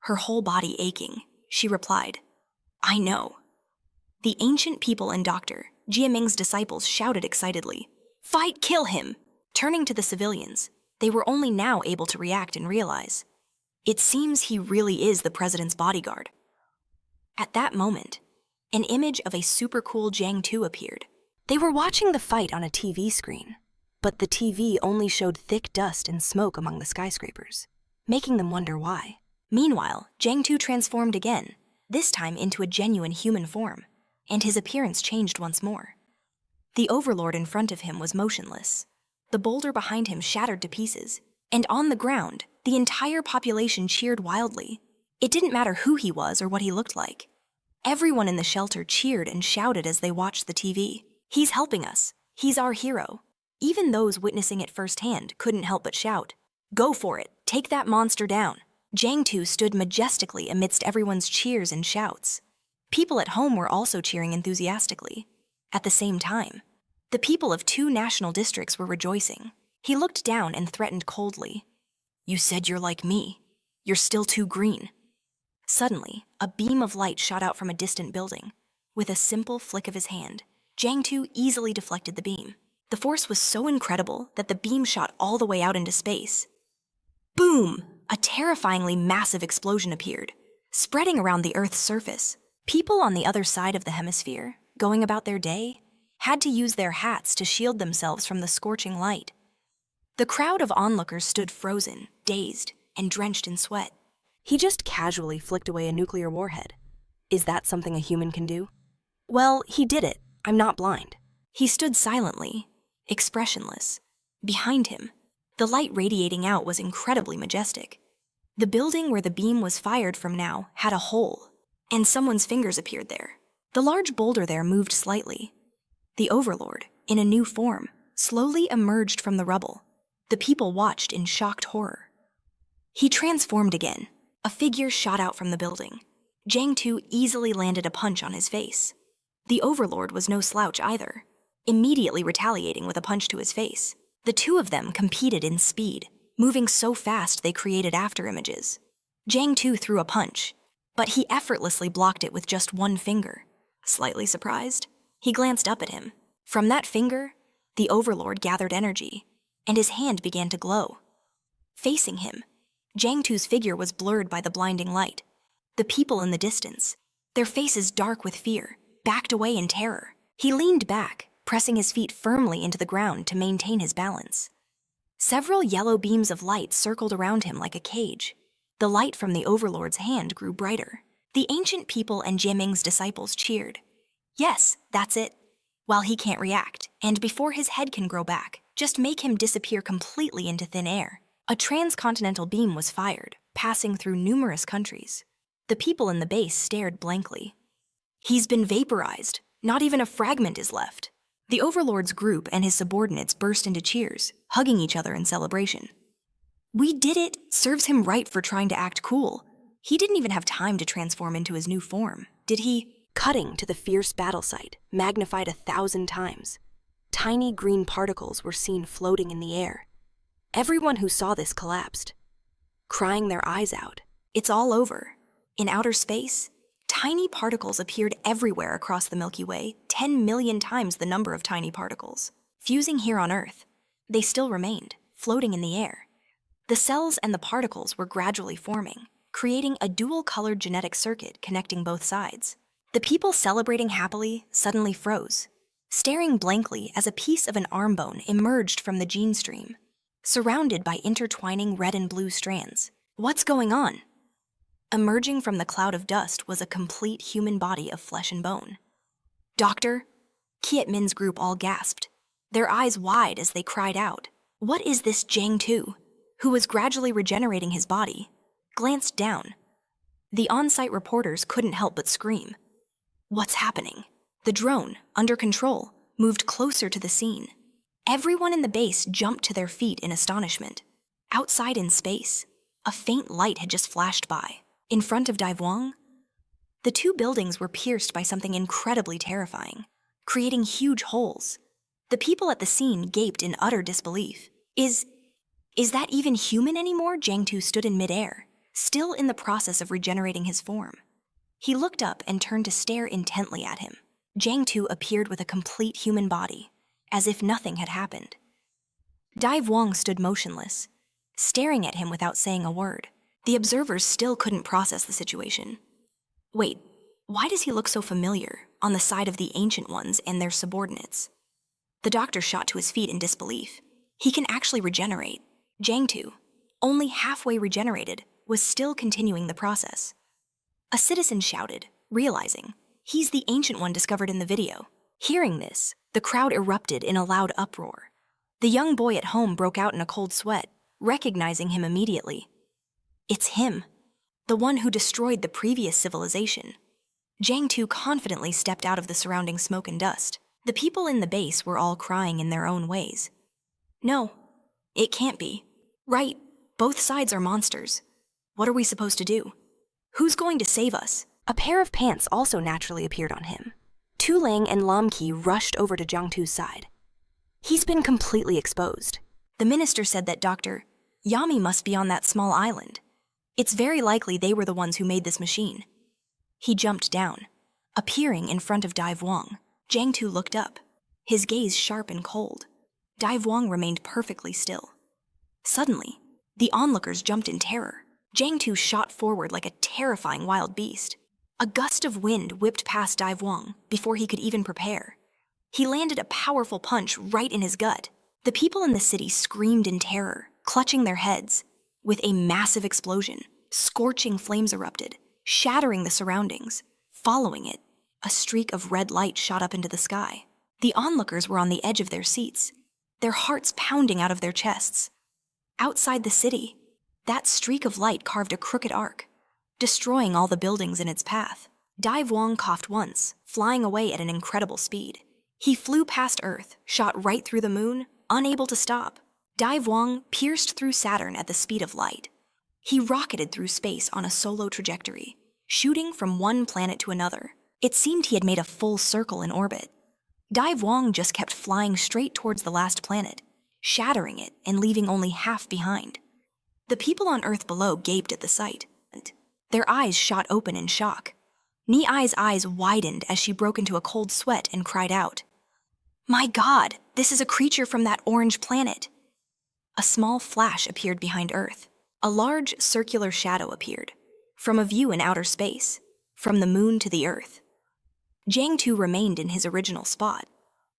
Her whole body aching, she replied, I know. The ancient people and Dr. Jiaming's disciples shouted excitedly, Fight, kill him! Turning to the civilians, they were only now able to react and realize, it seems he really is the president's bodyguard. At that moment, an image of a super cool Jiang Tu appeared. They were watching the fight on a TV screen, but the TV only showed thick dust and smoke among the skyscrapers, making them wonder why. Meanwhile, Jiang Tu transformed again, this time into a genuine human form, and his appearance changed once more. The Overlord in front of him was motionless. The boulder behind him shattered to pieces, and on the ground, the entire population cheered wildly. It didn't matter who he was or what he looked like. Everyone in the shelter cheered and shouted as they watched the TV. He's helping us. He's our hero. Even those witnessing it firsthand couldn't help but shout, Go for it. Take that monster down. Jiang Tu stood majestically amidst everyone's cheers and shouts. People at home were also cheering enthusiastically. At the same time, the people of 2 national districts were rejoicing. He looked down and threatened coldly, You said you're like me. You're still too green. Suddenly, a beam of light shot out from a distant building. With a simple flick of his hand, Jiang Tu easily deflected the beam. The force was so incredible that the beam shot all the way out into space. Boom! A terrifyingly massive explosion appeared, spreading around the Earth's surface. People on the other side of the hemisphere, going about their day, had to use their hats to shield themselves from the scorching light. The crowd of onlookers stood frozen, dazed, and drenched in sweat. He just casually flicked away a nuclear warhead. Is that something a human can do? Well, he did it. I'm not blind. He stood silently, expressionless. Behind him, the light radiating out was incredibly majestic. The building where the beam was fired from now had a hole, and someone's fingers appeared there. The large boulder there moved slightly. The Overlord, in a new form, slowly emerged from the rubble. The people watched in shocked horror. He transformed again. A figure shot out from the building. Jiang Si easily landed a punch on his face. The Overlord was no slouch either, immediately retaliating with a punch to his face. The two of them competed in speed, moving so fast they created afterimages. Jiang Si threw a punch, but he effortlessly blocked it with just one finger. Slightly surprised, he glanced up at him. From that finger, the Overlord gathered energy, and his hand began to glow. Facing him, Jiang Si's figure was blurred by the blinding light. The people in the distance, their faces dark with fear, backed away in terror. He leaned back, pressing his feet firmly into the ground to maintain his balance. Several yellow beams of light circled around him like a cage. The light from the Overlord's hand grew brighter. The ancient people and Jiaming's disciples cheered. Yes, that's it. While he can't react, and before his head can grow back, just make him disappear completely into thin air. A transcontinental beam was fired, passing through numerous countries. The people in the base stared blankly. He's been vaporized. Not even a fragment is left. The Overlord's group and his subordinates burst into cheers, hugging each other in celebration. We did it! Serves him right for trying to act cool. He didn't even have time to transform into his new form, did he? Cutting to the fierce battle site, magnified 1,000 times. Tiny green particles were seen floating in the air. Everyone who saw this collapsed, crying their eyes out. It's all over. In outer space, tiny particles appeared everywhere across the Milky Way, 10 million times the number of tiny particles. Fusing here on Earth, they still remained, floating in the air. The cells and the particles were gradually forming, creating a dual-colored genetic circuit connecting both sides. The people celebrating happily suddenly froze, staring blankly as a piece of an arm bone emerged from the gene stream, surrounded by intertwining red and blue strands. What's going on? Emerging from the cloud of dust was a complete human body of flesh and bone. Doctor, Kiet Min's group all gasped, their eyes wide as they cried out. What is this Jiang Si, who was gradually regenerating his body, glanced down. The on-site reporters couldn't help but scream. What's happening? The drone, under control, moved closer to the scene. Everyone in the base jumped to their feet in astonishment. Outside in space, a faint light had just flashed by. In front of Daivuang, the two buildings were pierced by something incredibly terrifying, creating huge holes. The people at the scene gaped in utter disbelief. Is that even human anymore? Jiang Si stood in midair, still in the process of regenerating his form. He looked up and turned to stare intently at him. Jiang Si appeared with a complete human body, as if nothing had happened. Daivuang stood motionless, staring at him without saying a word. The observers still couldn't process the situation. Wait, why does he look so familiar on the side of the Ancient Ones and their subordinates? The doctor shot to his feet in disbelief. He can actually regenerate. Jiang Si, only halfway regenerated, was still continuing the process. A citizen shouted, realizing he's the Ancient One discovered in the video. Hearing this, the crowd erupted in a loud uproar. The young boy at home broke out in a cold sweat, recognizing him immediately. It's him, the one who destroyed the previous civilization. Jiang Si confidently stepped out of the surrounding smoke and dust. The people in the base were all crying in their own ways. No, it can't be. Right, both sides are monsters. What are we supposed to do? Who's going to save us? A pair of pants also naturally appeared on him. Tu Lang and Lam Qi rushed over to Jiang Si's side. He's been completely exposed. The minister said that Dr. Yami must be on that small island. It's very likely they were the ones who made this machine. He jumped down, appearing in front of Daivuang. Jiang Si looked up, his gaze sharp and cold. Daivuang remained perfectly still. Suddenly, the onlookers jumped in terror. Jiang Si shot forward like a terrifying wild beast. A gust of wind whipped past Daivuang before he could even prepare. He landed a powerful punch right in his gut. The people in the city screamed in terror, clutching their heads. With a massive explosion, scorching flames erupted, shattering the surroundings. Following it, a streak of red light shot up into the sky. The onlookers were on the edge of their seats, their hearts pounding out of their chests. Outside the city, that streak of light carved a crooked arc, destroying all the buildings in its path. Dai Wang coughed once, flying away at an incredible speed. He flew past Earth, shot right through the moon, unable to stop. Dai Wang pierced through Saturn at the speed of light. He rocketed through space on a solo trajectory, shooting from one planet to another. It seemed he had made a full circle in orbit. Dai Wang just kept flying straight towards the last planet, shattering it and leaving only half behind. The people on Earth below gaped at the sight. Their eyes shot open in shock. Ni-Ai's eyes widened as she broke into a cold sweat and cried out, "My God, this is a creature from that orange planet." A small flash appeared behind Earth. A large circular shadow appeared, from a view in outer space, from the moon to the Earth. Jiang Tu remained in his original spot,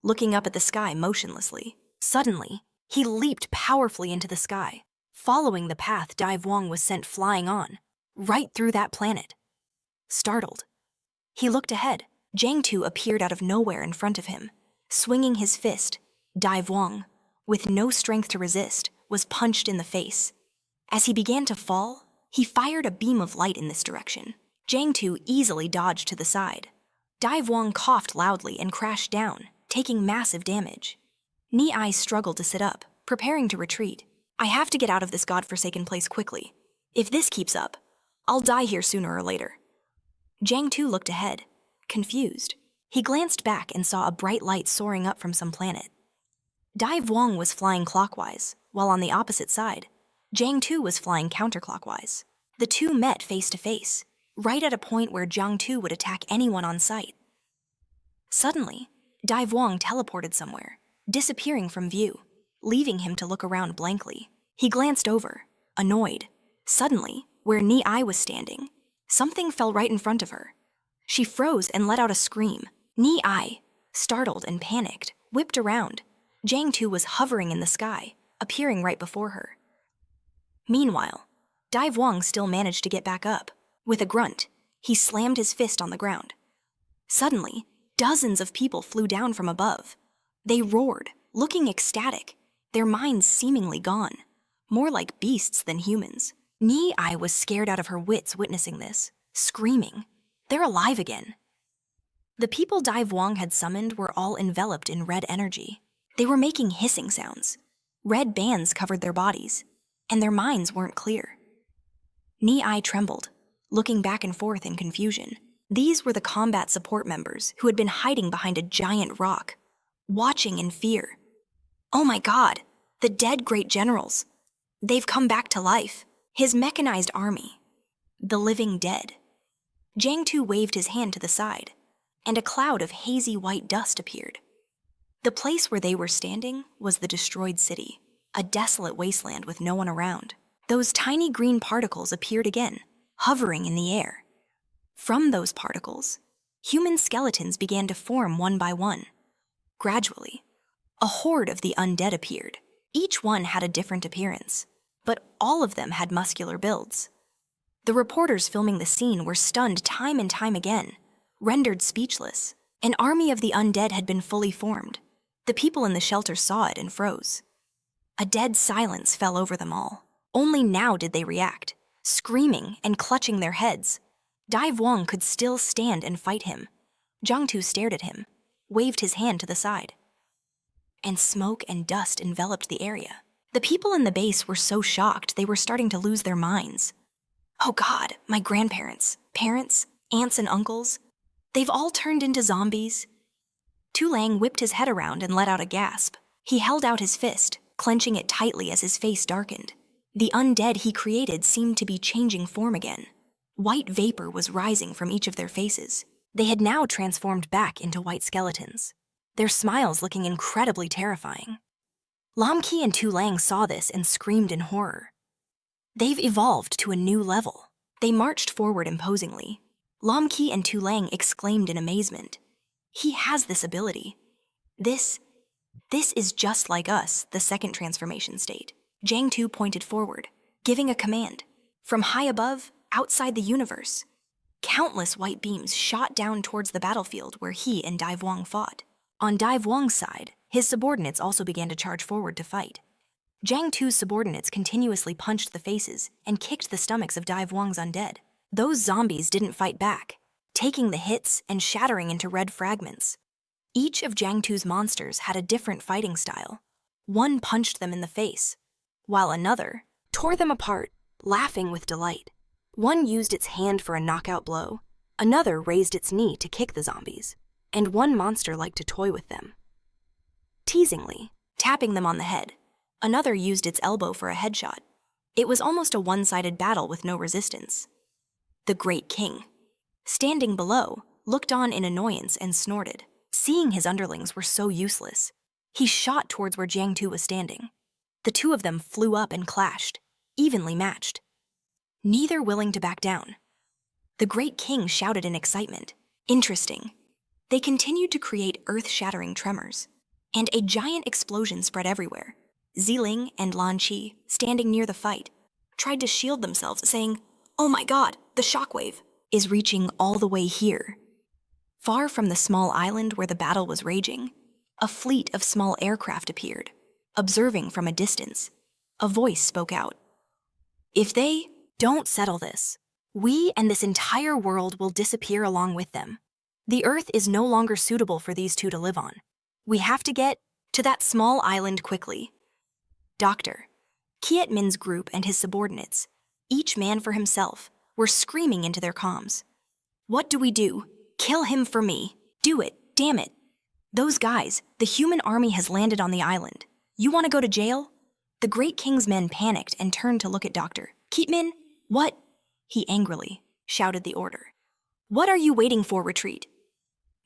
looking up at the sky motionlessly. Suddenly, he leaped powerfully into the sky, following the path Dai Wang was sent flying on, right through that planet. Startled, he looked ahead. Jiang Tu appeared out of nowhere in front of him. Swinging his fist, Dai Wang, with no strength to resist, was punched in the face. As he began to fall, he fired a beam of light in this direction. Jiang Tu easily dodged to the side. Dai Wang coughed loudly and crashed down, taking massive damage. Ni-Ai struggled to sit up, preparing to retreat. "I have to get out of this godforsaken place quickly. If this keeps up, I'll die here sooner or later." Jiang Tu looked ahead, confused. He glanced back and saw a bright light soaring up from some planet. Dai Wang was flying clockwise, while on the opposite side, Jiang Tu was flying counterclockwise. The two met face to face, right at a point where Jiang Tu would attack anyone on sight. Suddenly, Dai Wang teleported somewhere, disappearing from view, leaving him to look around blankly. He glanced over, annoyed. Suddenly, where Ni-Ai was standing, something fell right in front of her. She froze and let out a scream. Ni-Ai, startled and panicked, whipped around. Jiang Tu was hovering in the sky, appearing right before her. Meanwhile, Dai Wang still managed to get back up. With a grunt, he slammed his fist on the ground. Suddenly, dozens of people flew down from above. They roared, looking ecstatic, their minds seemingly gone, more like beasts than humans. Ni-Ai was scared out of her wits witnessing this, screaming, "They're alive again." The people Dai Wang had summoned were all enveloped in red energy. They were making hissing sounds. Red bands covered their bodies, and their minds weren't clear. Ni-Ai trembled, looking back and forth in confusion. These were the combat support members who had been hiding behind a giant rock, watching in fear. "Oh my God, the dead great generals. They've come back to life. His mechanized army. The living dead." Jiang Tu waved his hand to the side, and a cloud of hazy white dust appeared. The place where they were standing was the destroyed city, a desolate wasteland with no one around. Those tiny green particles appeared again, hovering in the air. From those particles, human skeletons began to form one by one. Gradually, a horde of the undead appeared. Each one had a different appearance, but all of them had muscular builds. The reporters filming the scene were stunned time and time again, rendered speechless. An army of the undead had been fully formed. The people in the shelter saw it and froze. A dead silence fell over them all. Only now did they react, screaming and clutching their heads. Dai Wang could still stand and fight him. Jiang Tu stared at him, waved his hand to the side. And smoke and dust enveloped the area. The people in the base were so shocked they were starting to lose their minds. "Oh God, my grandparents, parents, aunts and uncles, they've all turned into zombies." Tu Lang whipped his head around and let out a gasp. He held out his fist, clenching it tightly as his face darkened. The undead he created seemed to be changing form again. White vapor was rising from each of their faces. They had now transformed back into white skeletons, their smiles looking incredibly terrifying. Lam Ki and Tu Lang saw this and screamed in horror. They've evolved to a new level. They marched forward imposingly. Lam Ki and Tu Lang exclaimed in amazement. He has this ability. This This is just like us, the second transformation state. Jiang Tu pointed forward, giving a command. From high above, outside the universe, countless white beams shot down towards the battlefield where he and Dai Vuong fought. On Dai Vuong's side, his subordinates also began to charge forward to fight. Jiang Tu's subordinates continuously punched the faces and kicked the stomachs of Dai Vuong's undead. Those zombies didn't fight back, taking the hits and shattering into red fragments. Each of Jiang Tu's monsters had a different fighting style. One punched them in the face, while another tore them apart, laughing with delight. One used its hand for a knockout blow, another raised its knee to kick the zombies, and one monster liked to toy with them, teasingly, tapping them on the head. Another used its elbow for a headshot. It was almost a one-sided battle with no resistance. The Great King, standing below, looked on in annoyance and snorted. Seeing his underlings were so useless, he shot towards where Jiang Tu was standing. The two of them flew up and clashed, evenly matched, neither willing to back down. The Great King shouted in excitement. Interesting. They continued to create earth-shattering tremors, and a giant explosion spread everywhere. Ziling and Lan Qi, standing near the fight, tried to shield themselves, saying, "Oh my god, the shockwave is reaching all the way here." Far from the small island where the battle was raging, a fleet of small aircraft appeared. Observing from a distance, a voice spoke out. "If they don't settle this, we and this entire world will disappear along with them. The Earth is no longer suitable for these two to live on. We have to get to that small island quickly." Dr. Kiet Min's group and his subordinates, each man for himself, were screaming into their comms. "What do we do? Kill him for me. Do it, damn it. Those guys, the human army has landed on the island. You want to go to jail?" The Great King's men panicked and turned to look at Dr. Kiet Min. "What?" He angrily shouted the order. "What are you waiting for? Retreat."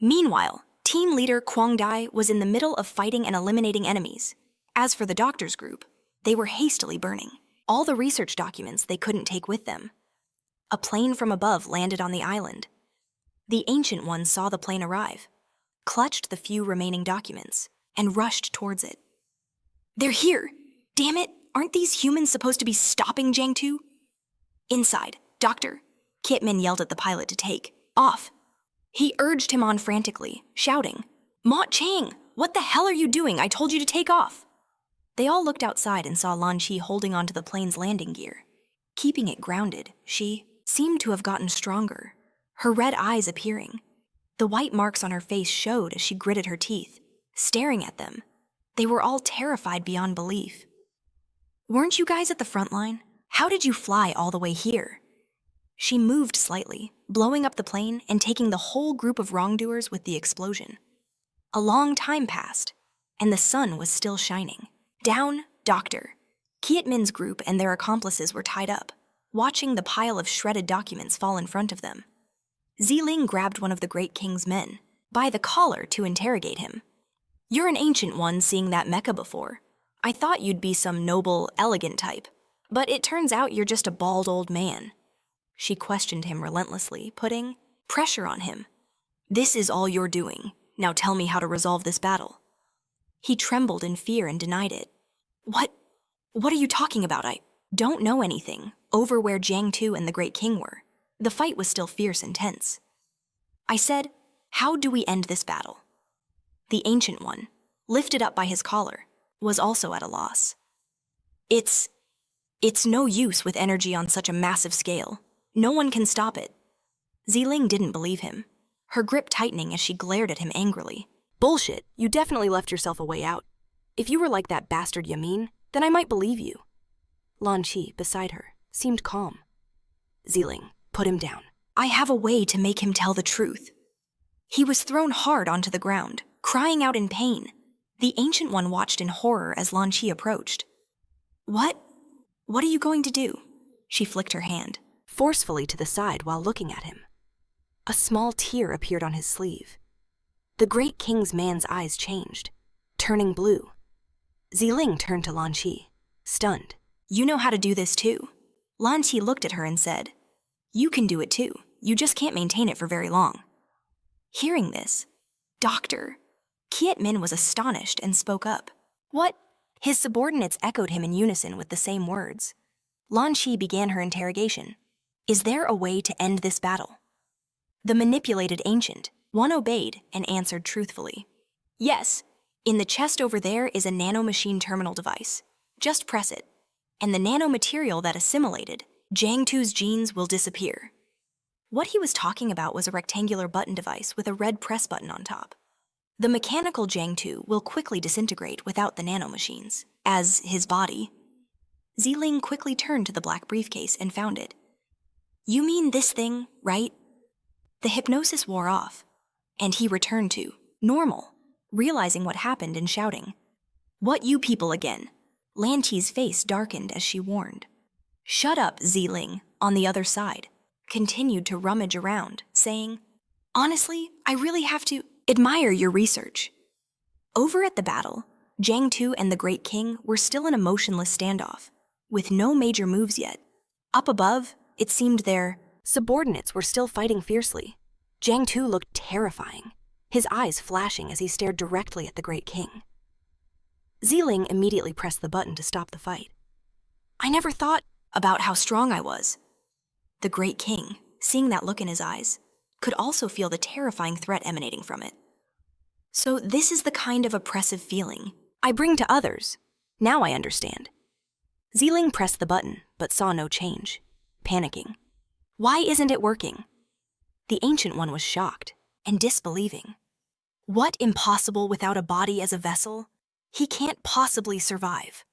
Meanwhile, team leader Kwang Dai was in the middle of fighting and eliminating enemies. As for the doctor's group, they were hastily burning all the research documents they couldn't take with them. A plane from above landed on the island. The Ancient One saw the plane arrive, clutched the few remaining documents, and rushed towards it. "They're here! Damn it, aren't these humans supposed to be stopping Jiang Tu?" Inside, Dr. Kiet Min yelled at the pilot to take off. He urged him on frantically, shouting, "Ma Chang, what the hell are you doing? I told you to take off." They all looked outside and saw Lan Qi holding onto the plane's landing gear. Keeping it grounded, she seemed to have gotten stronger, her red eyes appearing. The white marks on her face showed as she gritted her teeth, staring at them. They were all terrified beyond belief. "Weren't you guys at the front line? How did you fly all the way here?" She moved slightly, blowing up the plane and taking the whole group of wrongdoers with the explosion. A long time passed, and the sun was still shining. Down, Dr. Kiet Min's group and their accomplices were tied up, watching the pile of shredded documents fall in front of them. Ziling grabbed one of the Great King's men by the collar to interrogate him. "You're an Ancient One, seeing that mecha before. I thought you'd be some noble, elegant type, but it turns out you're just a bald old man." She questioned him relentlessly, putting pressure on him. "This is all you're doing. Now tell me how to resolve this battle." He trembled in fear and denied it. What are you talking about? I don't know anything." Over where Jiang Tu and the Great King were, the fight was still fierce and tense. I said, "How do we end this battle?" The Ancient One, lifted up by his collar, was also at a loss. It's no use with energy on such a massive scale. No one can stop it." Ziling didn't believe him, her grip tightening as she glared at him angrily. "Bullshit, you definitely left yourself a way out. If you were like that bastard Yamin, then I might believe you." Lan Qi, beside her, seemed calm. "Ziling, put him down." "I have a way to make him tell the truth." He was thrown hard onto the ground, crying out in pain. The Ancient One watched in horror as Lan Qi approached. What are you going to do?" She flicked her hand forcefully to the side while looking at him. A small tear appeared on his sleeve. The Great King's man's eyes changed, turning blue. Ziling turned to Lan Qi, stunned. "You know how to do this too." Lan Qi looked at her and said, "You can do it too. You just can't maintain it for very long." Hearing this, Dr. Kiet Min was astonished and spoke up. What? His subordinates echoed him in unison with the same words. Lan Qi began her interrogation. Is there a way to end this battle? The manipulated ancient, one obeyed and answered truthfully. Yes, in the chest over there is a nanomachine terminal device. Just press it, and the nanomaterial that assimilated, Jiang Tu's genes will disappear. What he was talking about was a rectangular button device with a red press button on top. The mechanical Jiang Tu will quickly disintegrate without the nanomachines, as his body. Ziling quickly turned to the black briefcase and found it. You mean this thing, right? The hypnosis wore off, and he returned to normal, realizing what happened and shouting. What you people again? Lan Qi's face darkened as she warned. Shut up, Ziling, on the other side, continued to rummage around, saying, Honestly, I really have to admire your research. Over at the battle, Jiang Tu and the Great King were still in a motionless standoff, with no major moves yet. Up above, it seemed their subordinates were still fighting fiercely. Jiang Tu looked terrifying, his eyes flashing as he stared directly at the Great King. Ziling immediately pressed the button to stop the fight. I never thought about how strong I was. The Great King, seeing that look in his eyes, could also feel the terrifying threat emanating from it. So this is the kind of oppressive feeling I bring to others. Now I understand. Ziling pressed the button, but saw no change, panicking. Why isn't it working? The Ancient One was shocked and disbelieving. What impossible without a body as a vessel? He can't possibly survive.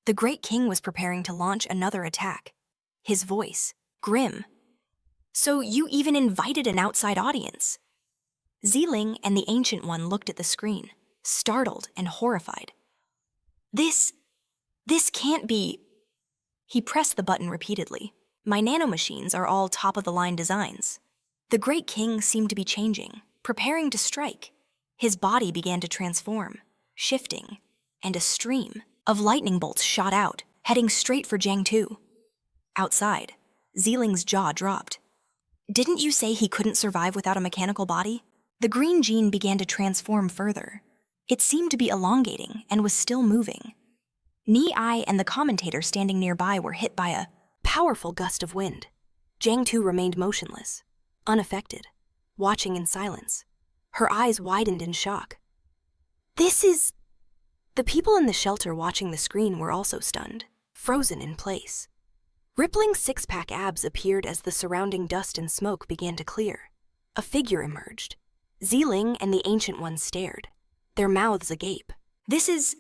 The Great King was preparing to launch another attack, his voice grim. So you even invited an outside audience? Ziling and the Ancient One looked at the screen, startled and horrified. This can't be. He pressed the button repeatedly. My nanomachines are all top-of-the-line designs. The Great King seemed to be changing, preparing to strike. His body began to transform, shifting, and a stream of lightning bolts shot out, heading straight for Jiang Tu. Outside, Ziling's jaw dropped. Didn't you say he couldn't survive without a mechanical body? The green gene began to transform further. It seemed to be elongating and was still moving. Ni and the commentator standing nearby were hit by a powerful gust of wind. Jiang Tu remained motionless, unaffected, watching in silence. Her eyes widened in shock. This is... The people in the shelter watching the screen were also stunned, frozen in place. Rippling six-pack abs appeared as the surrounding dust and smoke began to clear. A figure emerged. Ziling and the Ancient One stared, their mouths agape. This is...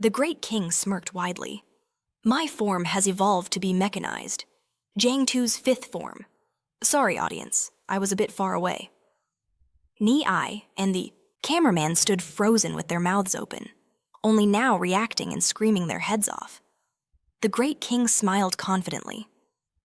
The Great King smirked widely. My form has evolved to be mechanized. Jiang Tu's fifth form. Sorry, audience, I was a bit far away. Ni and the cameraman stood frozen with their mouths open, only now reacting and screaming their heads off. The Great King smiled confidently.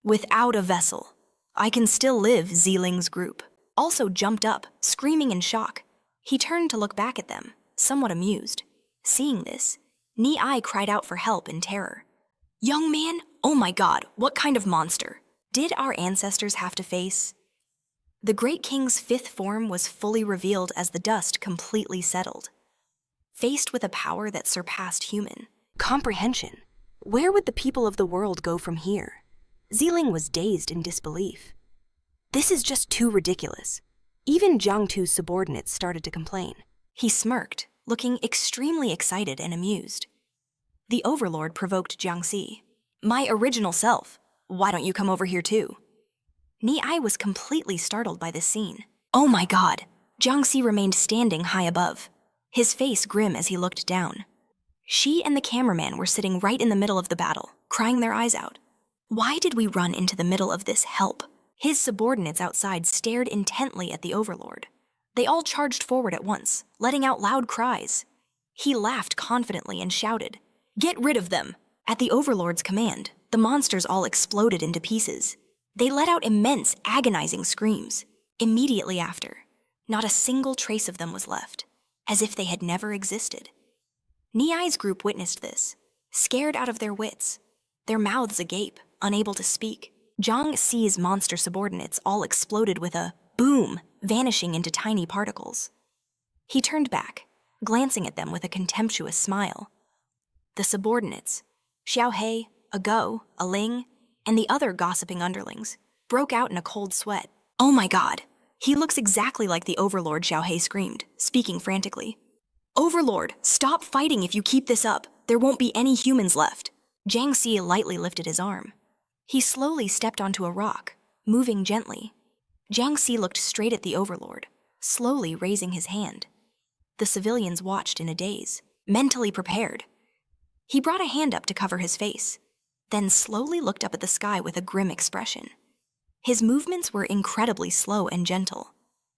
Without a vessel, I can still live, Ziling's group. Also jumped up, screaming in shock. He turned to look back at them, somewhat amused. Seeing this, Ni cried out for help in terror. Young man, oh my god, what kind of monster? Did our ancestors have to face? The Great King's fifth form was fully revealed as the dust completely settled. Faced with a power that surpassed human comprehension, where would the people of the world go from here? Ziling was dazed in disbelief. This is just too ridiculous. Even Jiang Tu's subordinates started to complain. He smirked, looking extremely excited and amused. The Overlord provoked Jiang Si. My original self. Why don't you come over here too? Ni was completely startled by this scene. Oh my god! Jiang Si remained standing high above, his face grim as he looked down. She and the cameraman were sitting right in the middle of the battle, crying their eyes out. Why did we run into the middle of this help? His subordinates outside stared intently at the Overlord. They all charged forward at once, letting out loud cries. He laughed confidently and shouted, Get rid of them! At the Overlord's command, the monsters all exploded into pieces. They let out immense, agonizing screams. Immediately after, not a single trace of them was left, as if they had never existed. Ni's group witnessed this, scared out of their wits, their mouths agape, unable to speak. Jiang Si's monster subordinates all exploded with a boom, vanishing into tiny particles. He turned back, glancing at them with a contemptuous smile. The subordinates, Xiao Hei, a Go, a Ling, and the other gossiping underlings, broke out in a cold sweat. "Oh my god! He looks exactly like the Overlord," Xiao Hei screamed, speaking frantically. "Overlord, stop fighting. If you keep this up, there won't be any humans left." Jiang Si lightly lifted his arm. He slowly stepped onto a rock, moving gently. Jiang Si looked straight at the Overlord, slowly raising his hand. The civilians watched in a daze, mentally prepared. He brought a hand up to cover his face, then slowly looked up at the sky with a grim expression. His movements were incredibly slow and gentle.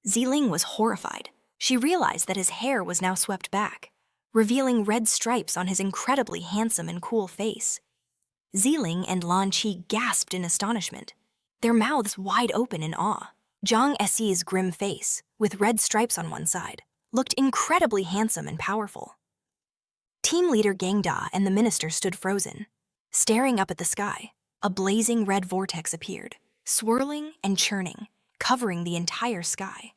Ziling was horrified. She realized that his hair was now swept back, revealing red stripes on his incredibly handsome and cool face. Ziling and Lan Qi gasped in astonishment, their mouths wide open in awe. Jiang Si's grim face, with red stripes on one side, looked incredibly handsome and powerful. Team leader Gang Da and the minister stood frozen, staring up at the sky. A blazing red vortex appeared, swirling and churning, covering the entire sky.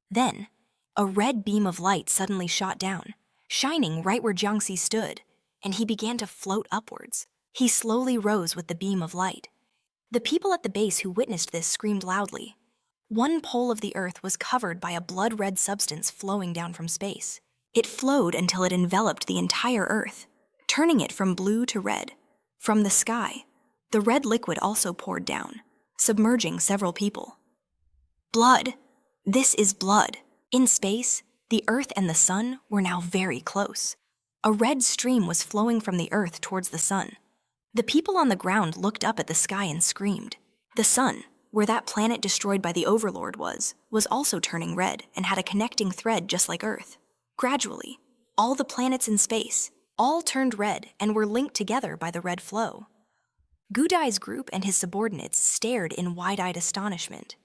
Then, a red beam of light suddenly shot down, shining right where Jiang Si stood, and he began to float upwards. He slowly rose with the beam of light. The people at the base who witnessed this screamed loudly. One pole of the earth was covered by a blood-red substance flowing down from space. It flowed until it enveloped the entire earth, turning it from blue to red. From the sky, the red liquid also poured down, submerging several people. Blood! This is blood. In space, the earth and the sun were now very close. A red stream was flowing from the earth towards the sun. The people on the ground looked up at the sky and screamed. The sun, where that planet destroyed by the Overlord was also turning red and had a connecting thread just like Earth. Gradually, all the planets in space all turned red and were linked together by the red flow. Gudai's group and his subordinates stared in wide-eyed astonishment.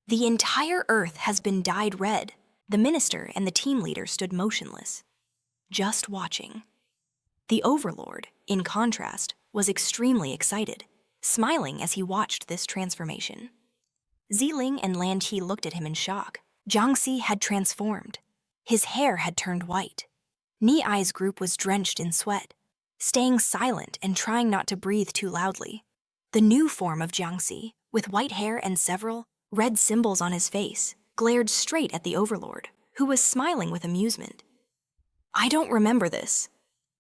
The entire Earth has been dyed red. The minister and the team leader stood motionless, just watching. The Overlord, in contrast, was extremely excited, smiling as he watched this transformation. Ziling and Lan Qi looked at him in shock. Jiang Si had transformed. His hair had turned white. Ni-Ai's group was drenched in sweat, staying silent and trying not to breathe too loudly. The new form of Jiang Si, with white hair and several red symbols on his face, glared straight at the Overlord, who was smiling with amusement. "I don't remember this."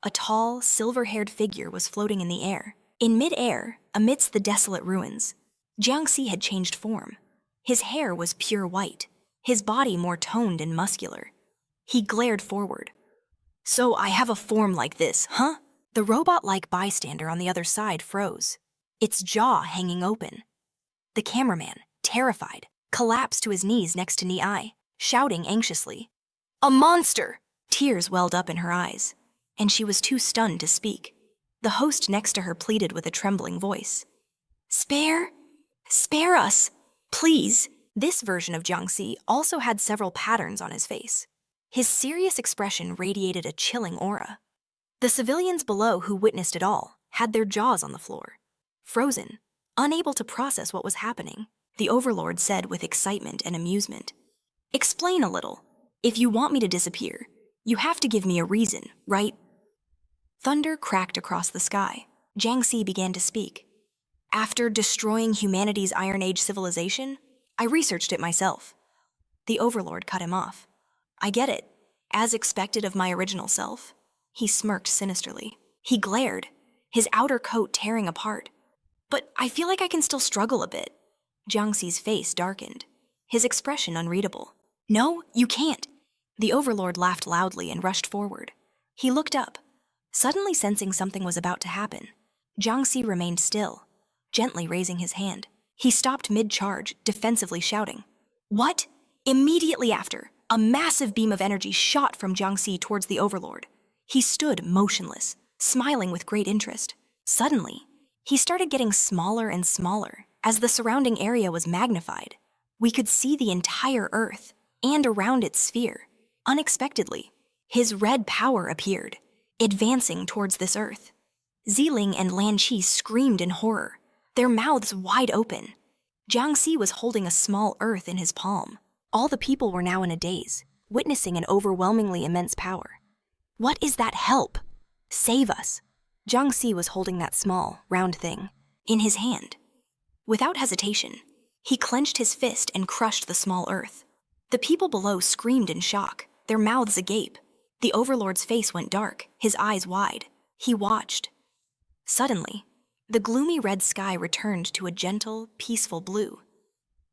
A tall, silver-haired figure was floating in the air. In mid-air, amidst the desolate ruins, Jiang Si had changed form. His hair was pure white, his body more toned and muscular. He glared forward. "So I have a form like this, huh?" The robot-like bystander on the other side froze, its jaw hanging open. The cameraman, terrified, collapsed to his knees next to Ni-Ai, shouting anxiously, "A monster!" Tears welled up in her eyes, and she was too stunned to speak. The host next to her pleaded with a trembling voice. Spare us, please." This version of Jiang Si also had several patterns on his face. His serious expression radiated a chilling aura. The civilians below who witnessed it all had their jaws on the floor. Frozen, unable to process what was happening, the Overlord said with excitement and amusement, "Explain a little. If you want me to disappear, you have to give me a reason, right?" Thunder cracked across the sky. Jiang Si began to speak. "After destroying humanity's Iron Age civilization, I researched it myself." The Overlord cut him off. "I get it. As expected of my original self." He smirked sinisterly. He glared, his outer coat tearing apart. "But I feel like I can still struggle a bit." Jiang Si's face darkened, his expression unreadable. "No, you can't." The Overlord laughed loudly and rushed forward. He looked up, suddenly sensing something was about to happen. Jiang Si remained still, gently raising his hand. He stopped mid-charge, defensively shouting, "What?" Immediately after, a massive beam of energy shot from Jiang Si towards the Overlord. He stood motionless, smiling with great interest. Suddenly, he started getting smaller and smaller as the surrounding area was magnified. We could see the entire Earth and around its sphere. Unexpectedly, his red power appeared, advancing towards this Earth. Ziling and Lan Qi screamed in horror, their mouths wide open. Jiang Si was holding a small Earth in his palm. All the people were now in a daze, witnessing an overwhelmingly immense power. What is that help? Save us. Jiang Si was holding that small, round thing in his hand. Without hesitation, he clenched his fist and crushed the small earth. The people below screamed in shock, their mouths agape. The overlord's face went dark, his eyes wide. He watched. Suddenly, the gloomy red sky returned to a gentle, peaceful blue.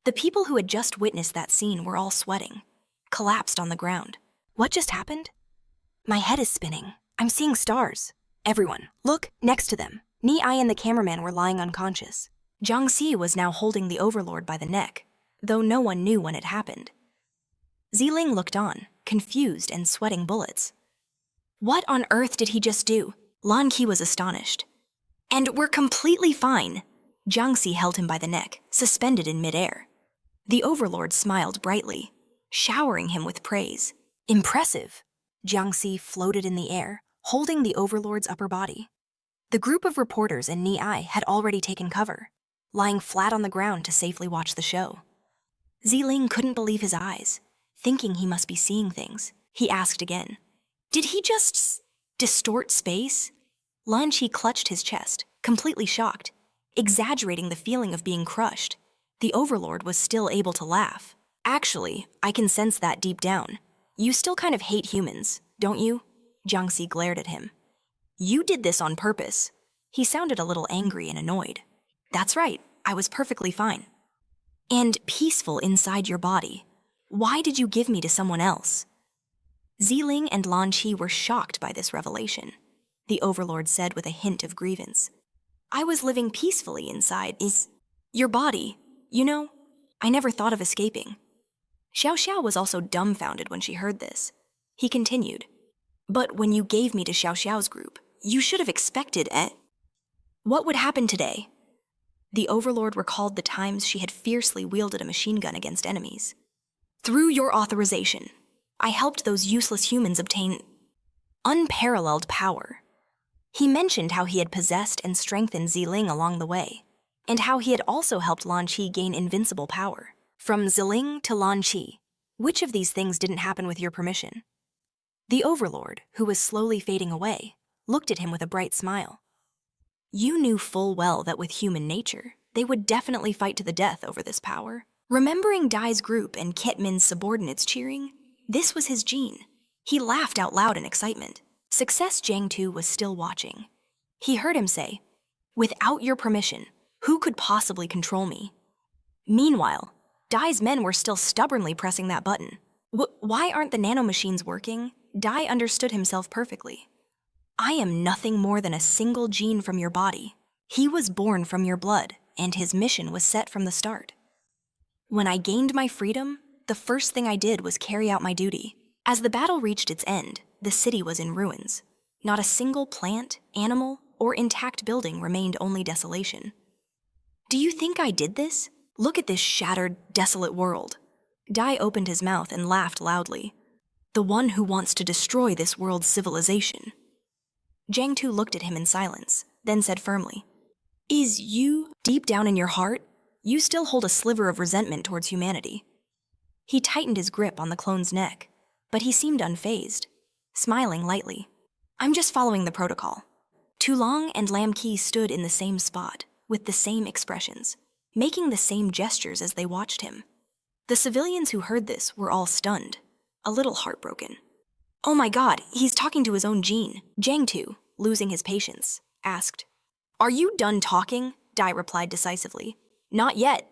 The people who had just witnessed that scene were all sweating, collapsed on the ground. What just happened? My head is spinning. I'm seeing stars. Everyone, look, next to them. Ni-ai and the cameraman were lying unconscious. Jiang Si was now holding the overlord by the neck, though no one knew when it happened. Ziling looked on, confused and sweating bullets. What on earth did he just do? Lan Qi was astonished. And we're completely fine. Jiang Si held him by the neck, suspended in midair. The overlord smiled brightly, showering him with praise. Impressive. Jiang Si floated in the air, holding the overlord's upper body. The group of reporters and Ni-ai had already taken cover, lying flat on the ground to safely watch the show. Ziling couldn't believe his eyes, thinking he must be seeing things. He asked again, did he just distort space? Lan Qi clutched his chest, completely shocked, exaggerating the feeling of being crushed. The overlord was still able to laugh. Actually, I can sense that deep down. You still kind of hate humans, don't you? Jiang Si glared at him. You did this on purpose. He sounded a little angry and annoyed. That's right, I was perfectly fine. And peaceful inside your body. Why did you give me to someone else? Ziling and Lan Qi were shocked by this revelation. The overlord said with a hint of grievance. I was living peacefully inside your body. You know, I never thought of escaping. Xiao Xiao was also dumbfounded when she heard this. He continued, but when you gave me to Xiao Xiao's group, you should have expected it. What would happen today? The overlord recalled the times she had fiercely wielded a machine gun against enemies. Through your authorization, I helped those useless humans obtain unparalleled power. He mentioned how he had possessed and strengthened Ziling along the way, and how he had also helped Lan Qi gain invincible power. From Ziling to Lan Qi, which of these things didn't happen with your permission? The overlord, who was slowly fading away, looked at him with a bright smile. You knew full well that with human nature, they would definitely fight to the death over this power. Remembering Dai's group and Kitmin's subordinates cheering, this was his gene. He laughed out loud in excitement. Success Jiang Tu was still watching. He heard him say, without your permission, who could possibly control me? Meanwhile, Dai's men were still stubbornly pressing that button. Why aren't the nanomachines working? Dai understood himself perfectly. I am nothing more than a single gene from your body. He was born from your blood, and his mission was set from the start. When I gained my freedom, the first thing I did was carry out my duty. As the battle reached its end, the city was in ruins. Not a single plant, animal, or intact building remained, only desolation. Do you think I did this? Look at this shattered, desolate world. Dai opened his mouth and laughed loudly. The one who wants to destroy this world's civilization. Jiang Tu looked at him in silence, then said firmly, is you, deep down in your heart, you still hold a sliver of resentment towards humanity. He tightened his grip on the clone's neck, but he seemed unfazed, smiling lightly. I'm just following the protocol. Tulong and Lam Qi stood in the same spot, with the same expressions, making the same gestures as they watched him. The civilians who heard this were all stunned, a little heartbroken. Oh my God, he's talking to his own gene. Jiang Tu, losing his patience, asked, are you done talking? Dai replied decisively. Not yet.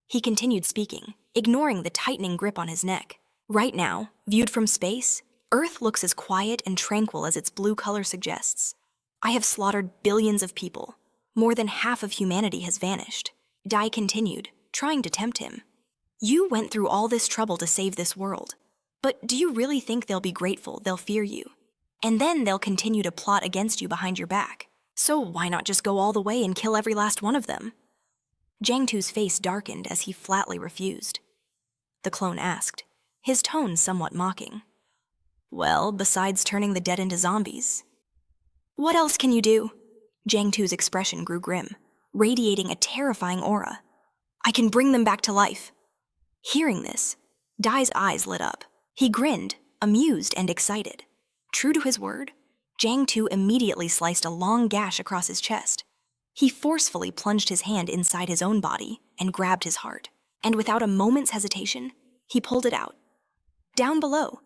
He continued speaking, ignoring the tightening grip on his neck. Right now, viewed from space, Earth looks as quiet and tranquil as its blue color suggests. I have slaughtered billions of people. More than half of humanity has vanished. Dai continued, trying to tempt him. You went through all this trouble to save this world. But do you really think they'll be grateful, they'll fear you? And then they'll continue to plot against you behind your back. So why not just go all the way and kill every last one of them? Jiang Tu's face darkened as he flatly refused. The clone asked, his tone somewhat mocking. Well, besides turning the dead into zombies. What else can you do? Jiang Tu's expression grew grim, radiating a terrifying aura. I can bring them back to life. Hearing this, Dai's eyes lit up. He grinned, amused and excited. True to his word, Jiang Tu immediately sliced a long gash across his chest. He forcefully plunged his hand inside his own body and grabbed his heart, and without a moment's hesitation, he pulled it out. Down below,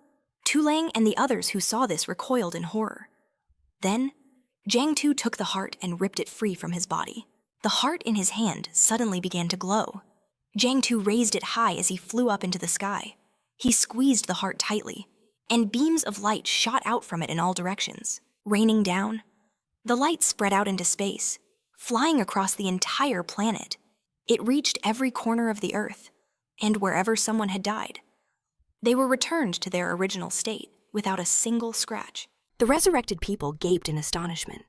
Tu Lang and the others who saw this recoiled in horror. Then, Jiang Tu took the heart and ripped it free from his body. The heart in his hand suddenly began to glow. Jiang Tu raised it high as he flew up into the sky. He squeezed the heart tightly, and beams of light shot out from it in all directions, raining down. The light spread out into space, flying across the entire planet. It reached every corner of the Earth, and wherever someone had died. They were returned to their original state without a single scratch. The resurrected people gaped in astonishment.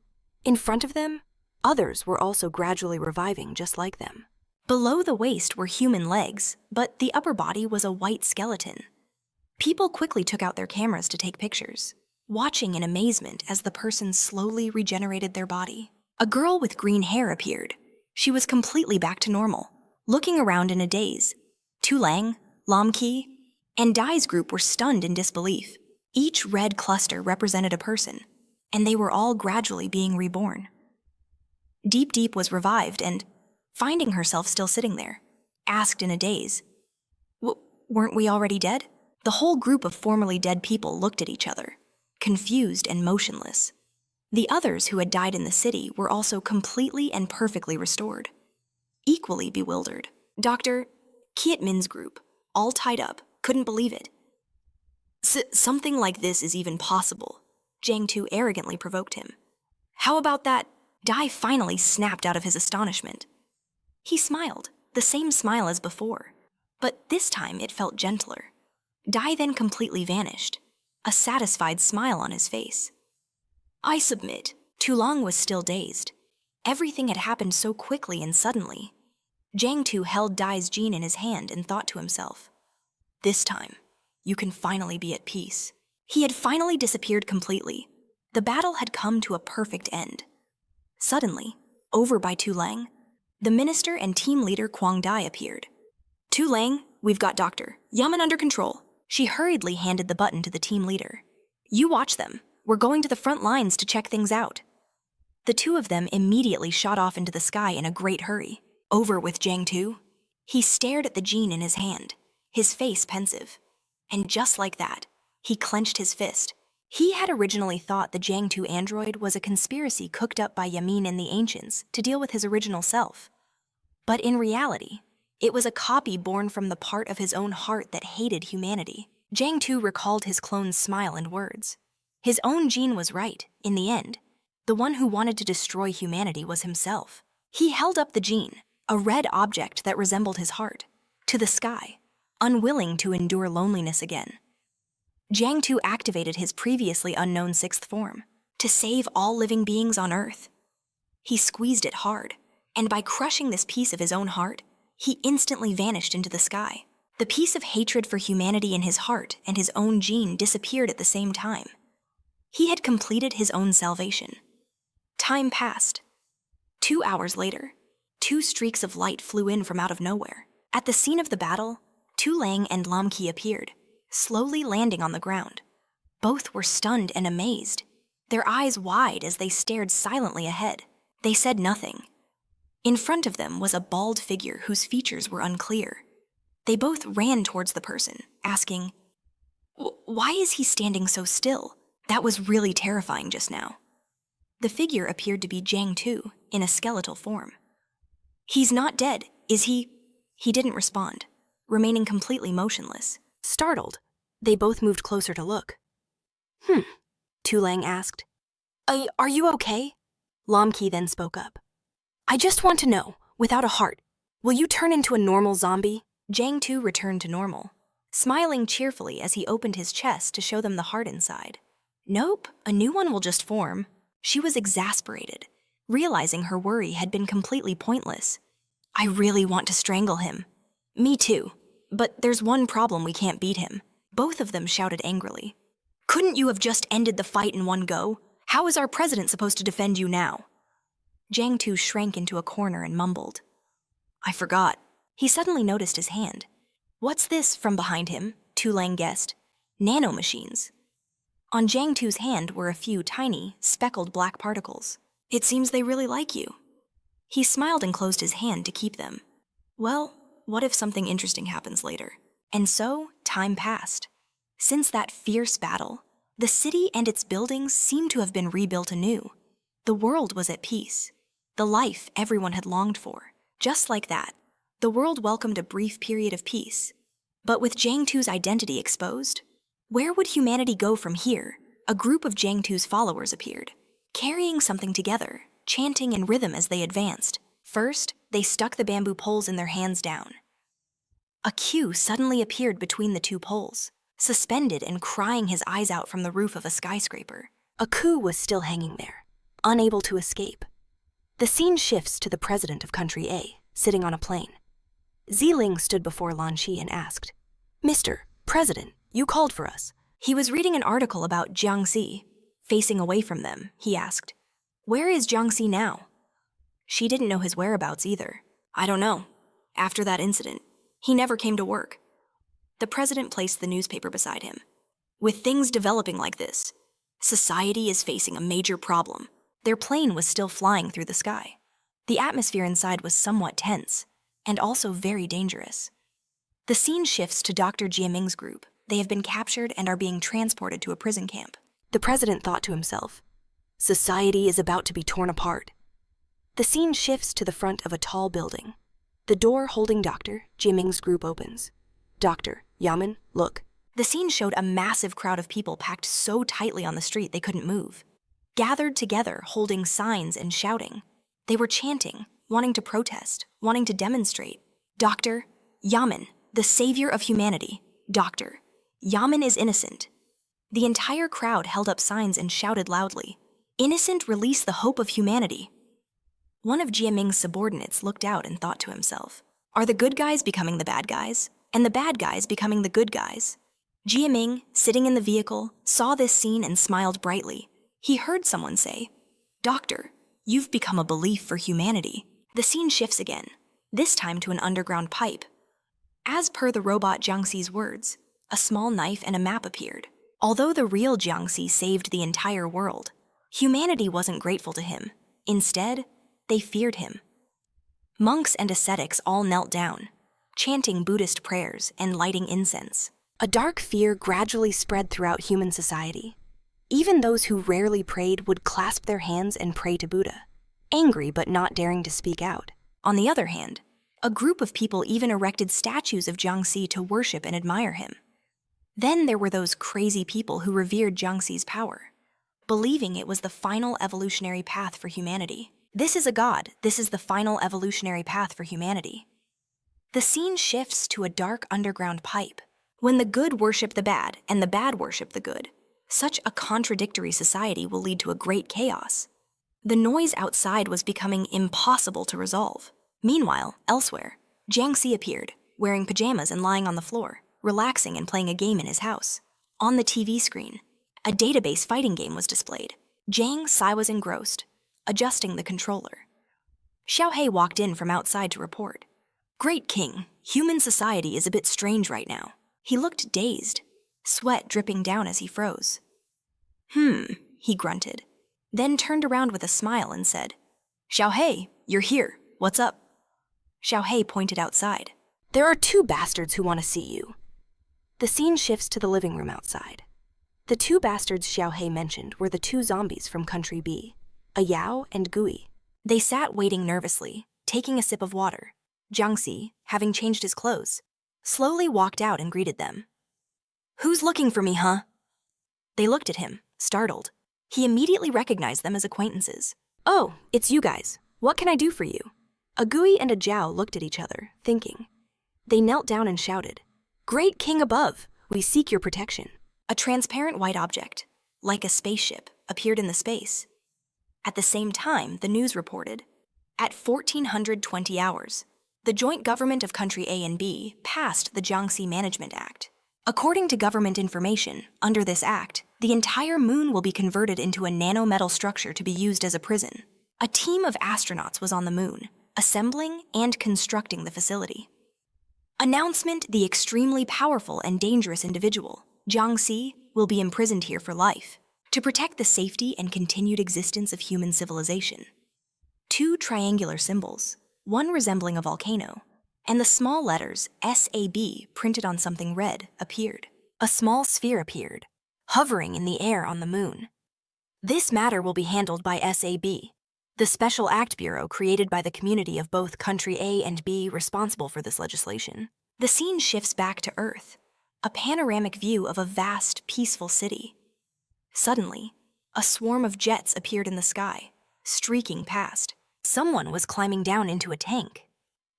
In front of them, others were also gradually reviving just like them. Below the waist were human legs, but the upper body was a white skeleton. People quickly took out their cameras to take pictures, watching in amazement as the person slowly regenerated their body. A girl with green hair appeared. She was completely back to normal, looking around in a daze. Tu Lang, Lam Ki, and Dai's group were stunned in disbelief. Each red cluster represented a person, and they were all gradually being reborn. Deep Deep was revived and, finding herself still sitting there, asked in a daze, "Weren't we already dead?" The whole group of formerly dead people looked at each other, confused and motionless. The others who had died in the city were also completely and perfectly restored. Equally bewildered, Dr. Kiet Min's group, all tied up, couldn't believe it. Something like this is even possible, Jiang Tu arrogantly provoked him. How about that? Dai finally snapped out of his astonishment. He smiled, the same smile as before, but this time it felt gentler. Dai then completely vanished, a satisfied smile on his face. I submit, Tu Lang was still dazed. Everything had happened so quickly and suddenly. Jiang Tu held Dai's gene in his hand and thought to himself, this time, you can finally be at peace. He had finally disappeared completely. The battle had come to a perfect end. Suddenly, over by Tu Lang, the minister and team leader Kwang Dai appeared. Tu Lang, we've got Dr. Yaman under control. She hurriedly handed the button to the team leader. You watch them. We're going to the front lines to check things out. The two of them immediately shot off into the sky in a great hurry. Over with Jiang Tu. He stared at the gene in his hand, his face pensive. And just like that, he clenched his fist. He had originally thought the Jiang Tu android was a conspiracy cooked up by Yamin and the ancients to deal with his original self. But in reality, it was a copy born from the part of his own heart that hated humanity. Jiang Tu recalled his clone's smile and words. His own gene was right, in the end. The one who wanted to destroy humanity was himself. He held up the gene, a red object that resembled his heart, to the sky, unwilling to endure loneliness again. Jiang Tu activated his previously unknown sixth form, to save all living beings on Earth. He squeezed it hard, and by crushing this piece of his own heart, he instantly vanished into the sky. The piece of hatred for humanity in his heart and his own gene disappeared at the same time. He had completed his own salvation. Time passed. 2 hours later, 2 streaks of light flew in from out of nowhere. At the scene of the battle, Tu Lang and Lam Ki appeared, slowly landing on the ground. Both were stunned and amazed, their eyes wide as they stared silently ahead. They said nothing. In front of them was a bald figure whose features were unclear. They both ran towards the person, asking, "Why is he standing so still? That was really terrifying just now." The figure appeared to be Jiang Tu, in a skeletal form. "He's not dead, is he?" He didn't respond, remaining completely motionless. Startled, they both moved closer to look. Tu Lang asked. Are you okay?" Lam Ki then spoke up. "I just want to know, without a heart, will you turn into a normal zombie?" Jiang Tu returned to normal, smiling cheerfully as he opened his chest to show them the heart inside. "Nope, a new one will just form." She was exasperated, realizing her worry had been completely pointless. "I really want to strangle him." "Me too, but there's one problem, we can't beat him." Both of them shouted angrily. "Couldn't you have just ended the fight in one go? How is our president supposed to defend you now?" Jiang Tu shrank into a corner and mumbled. "I forgot." He suddenly noticed his hand. "What's this?" from behind him, Tu Lang guessed. nanomachines. On Jiang Tu's hand were a few tiny, speckled black particles. It seems they really like you. He smiled and closed his hand to keep them. Well, what if something interesting happens later? And so, time passed. Since that fierce battle, the city and its buildings seemed to have been rebuilt anew. The world was at peace. The life everyone had longed for. Just like that, the world welcomed a brief period of peace. But with Jiang Tu's identity exposed, where would humanity go from here? A group of Jiang Tu's followers appeared, carrying something together, chanting in rhythm as they advanced. First, they stuck the bamboo poles in their hands down. A queue suddenly appeared between the two poles, suspended and crying his eyes out from the roof of a skyscraper. A coup was still hanging there, unable to escape. The scene shifts to the president of Country A, sitting on a plane. Ziling stood before Lan Shi and asked, "Mr. President, you called for us." He was reading an article about Jiang Si. Facing away from them, he asked, "Where is Jiang Si now?" She didn't know his whereabouts either. "I don't know. After that incident, he never came to work." The president placed the newspaper beside him. "With things developing like this, society is facing a major problem." Their plane was still flying through the sky. The atmosphere inside was somewhat tense, and also very dangerous. The scene shifts to Dr. Jiaming's group. They have been captured and are being transported to a prison camp. The president thought to himself, "Society is about to be torn apart." The scene shifts to the front of a tall building. The door holding Dr. Jiaming's group opens. "Dr. Yaman, look." The scene showed a massive crowd of people packed so tightly on the street they couldn't move. Gathered together, holding signs and shouting. They were chanting, wanting to protest, wanting to demonstrate. "Dr. Yaman, the savior of humanity. Dr. Yaman is innocent." The entire crowd held up signs and shouted loudly, "Innocent, release the hope of humanity." One of Jiaming's subordinates looked out and thought to himself, "Are the good guys becoming the bad guys, and the bad guys becoming the good guys?" Jiaming, sitting in the vehicle, saw this scene and smiled brightly. He heard someone say, "Doctor, you've become a belief for humanity." The scene shifts again, this time to an underground pipe. As per the robot Jiang Si's words, a small knife and a map appeared. Although the real Jiang Si saved the entire world, humanity wasn't grateful to him. Instead, they feared him. Monks and ascetics all knelt down, chanting Buddhist prayers and lighting incense. A dark fear gradually spread throughout human society. Even those who rarely prayed would clasp their hands and pray to Buddha, angry but not daring to speak out. On the other hand, a group of people even erected statues of Jiang Si to worship and admire him. Then there were those crazy people who revered Jiang Si's power, believing it was the final evolutionary path for humanity. This is a god, this is the final evolutionary path for humanity. The scene shifts to a dark underground pipe. When the good worship the bad and the bad worship the good, such a contradictory society will lead to a great chaos. The noise outside was becoming impossible to resolve. Meanwhile, elsewhere, Jiang Si appeared, wearing pajamas and lying on the floor, relaxing and playing a game in his house. On the TV screen, a database fighting game was displayed. Jiang Si was engrossed, adjusting the controller. Xiaohei walked in from outside to report. "Great King, human society is a bit strange right now." He looked dazed, sweat dripping down as he froze. He grunted, then turned around with a smile and said, "Xiaohei, you're here. What's up?" Xiaohei pointed outside. "There are two bastards who want to see you." The scene shifts to the living room outside. The two bastards Xiaohei mentioned were the two zombies from Country B, a Yao and Gui. They sat waiting nervously, taking a sip of water. Jiang Si, having changed his clothes, slowly walked out and greeted them. "Who's looking for me, huh?" They looked at him, startled. He immediately recognized them as acquaintances. "Oh, it's you guys. What can I do for you?" A Gui and a Jiao looked at each other, thinking. They knelt down and shouted, "Great King above, we seek your protection." A transparent white object, like a spaceship, appeared in the space. At the same time, the news reported, at 1420 hours, the joint government of Country A and B passed the Jiang Si Management Act. According to government information, under this act, the entire moon will be converted into a nanometal structure to be used as a prison. A team of astronauts was on the moon, assembling and constructing the facility. Announcement: the extremely powerful and dangerous individual, Jiang Si will be imprisoned here for life to protect the safety and continued existence of human civilization. Two triangular symbols, one resembling a volcano, and the small letters SAB printed on something red appeared. A small sphere appeared, hovering in the air on the moon. This matter will be handled by SAB, the Special Act Bureau created by the community of both Country A and B responsible for this legislation. The scene shifts back to Earth, a panoramic view of a vast, peaceful city. Suddenly, a swarm of jets appeared in the sky, streaking past. Someone was climbing down into a tank.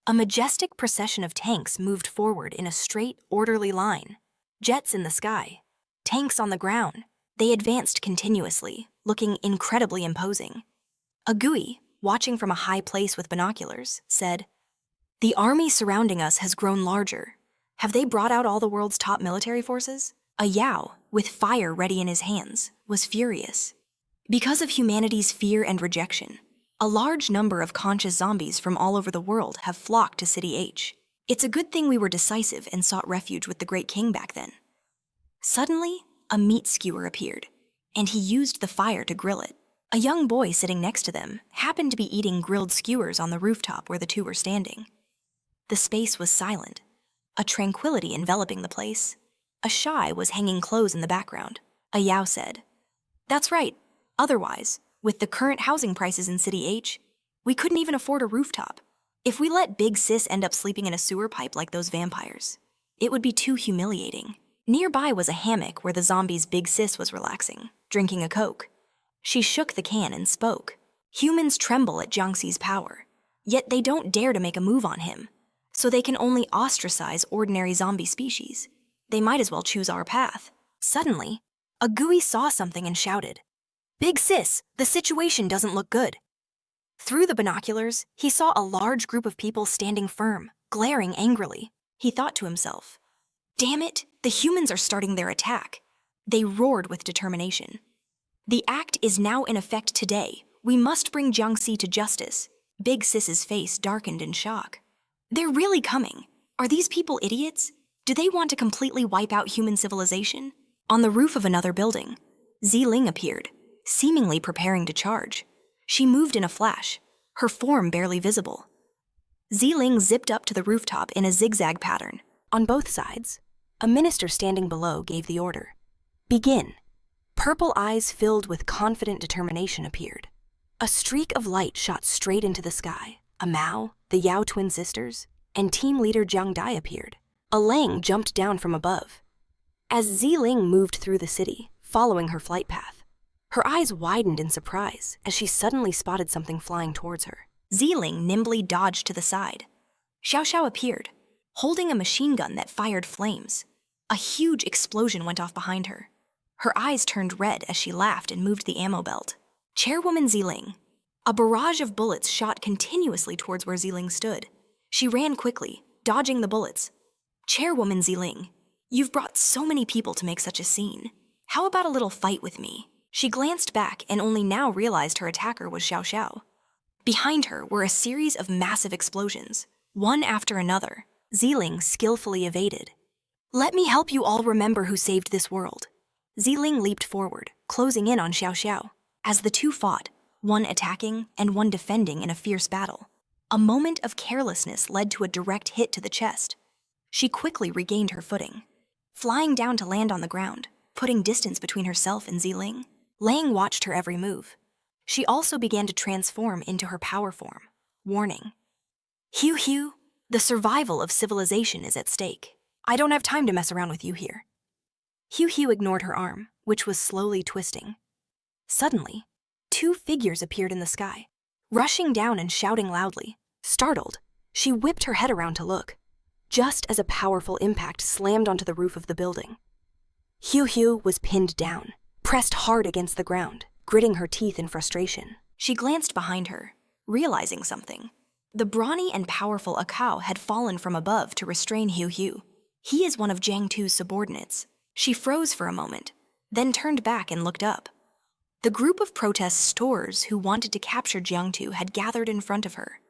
A majestic procession of tanks moved forward in a straight, orderly line. Jets in the sky, tanks on the ground. They advanced continuously, looking incredibly imposing. A GUI, watching from a high place with binoculars, said, "The army surrounding us has grown larger. Have they brought out all the world's top military forces?" A Yao, with fire ready in his hands, was furious. Because of humanity's fear and rejection, a large number of conscious zombies from all over the world have flocked to City H. It's a good thing we were decisive and sought refuge with the Great King back then. Suddenly, a meat skewer appeared, and he used the fire to grill it. A young boy sitting next to them happened to be eating grilled skewers on the rooftop where the two were standing. The space was silent, a tranquility enveloping the place. A Shai was hanging clothes in the background. A Yao said, "That's right. Otherwise, with the current housing prices in City H, we couldn't even afford a rooftop. If we let Big Sis end up sleeping in a sewer pipe like those vampires, it would be too humiliating." Nearby was a hammock where the zombie's Big Sis was relaxing, drinking a Coke. She shook the can and spoke. Humans tremble at Jiang Si's power, yet they don't dare to make a move on him, so they can only ostracize ordinary zombie species. They might as well choose our path. Suddenly, a GUI saw something and shouted, "Big Sis, the situation doesn't look good." Through the binoculars, he saw a large group of people standing firm, glaring angrily. He thought to himself, "Damn it, the humans are starting their attack." They roared with determination. "The act is now in effect today. We must bring Jiang Si to justice." Big Sis's face darkened in shock. "They're really coming. Are these people idiots? Do they want to completely wipe out human civilization?" On the roof of another building, Ziling appeared, seemingly preparing to charge. She moved in a flash, her form barely visible. Ziling zipped up to the rooftop in a zigzag pattern. On both sides, a minister standing below gave the order, "Begin." Purple eyes filled with confident determination appeared. A streak of light shot straight into the sky. A Mao, the Yao twin sisters, and team leader Jiang Dai appeared. A Lang jumped down from above. As Ziling moved through the city, following her flight path, her eyes widened in surprise as she suddenly spotted something flying towards her. Ziling nimbly dodged to the side. Xiao Xiao appeared, holding a machine gun that fired flames. A huge explosion went off behind her. Her eyes turned red as she laughed and moved the ammo belt. Chairwoman Ziling. A barrage of bullets shot continuously towards where Ziling stood. She ran quickly, dodging the bullets. Chairwoman Ziling, you've brought so many people to make such a scene. How about a little fight with me? She glanced back and only now realized her attacker was Xiao Xiao. Behind her were a series of massive explosions, one after another. Ziling skillfully evaded. "Let me help you all remember who saved this world." Ziling leaped forward, closing in on Xiao Xiao. As the two fought, one attacking and one defending in a fierce battle, a moment of carelessness led to a direct hit to the chest. She quickly regained her footing, flying down to land on the ground, putting distance between herself and Ziling. Lang watched her every move. She also began to transform into her power form, warning, "Hugh Hugh, the survival of civilization is at stake. I don't have time to mess around with you here." Hugh Hugh ignored her arm, which was slowly twisting. Suddenly, two figures appeared in the sky, rushing down and shouting loudly. Startled, she whipped her head around to look, just as a powerful impact slammed onto the roof of the building. Hugh Hugh was pinned down, pressed hard against the ground, gritting her teeth in frustration. She glanced behind her, realizing something. The brawny and powerful Akao had fallen from above to restrain Hugh Hugh. He is one of Jiang Tu's subordinates. She froze for a moment, then turned back and looked up. The group of protest storers who wanted to capture Jiang Tu had gathered in front of her.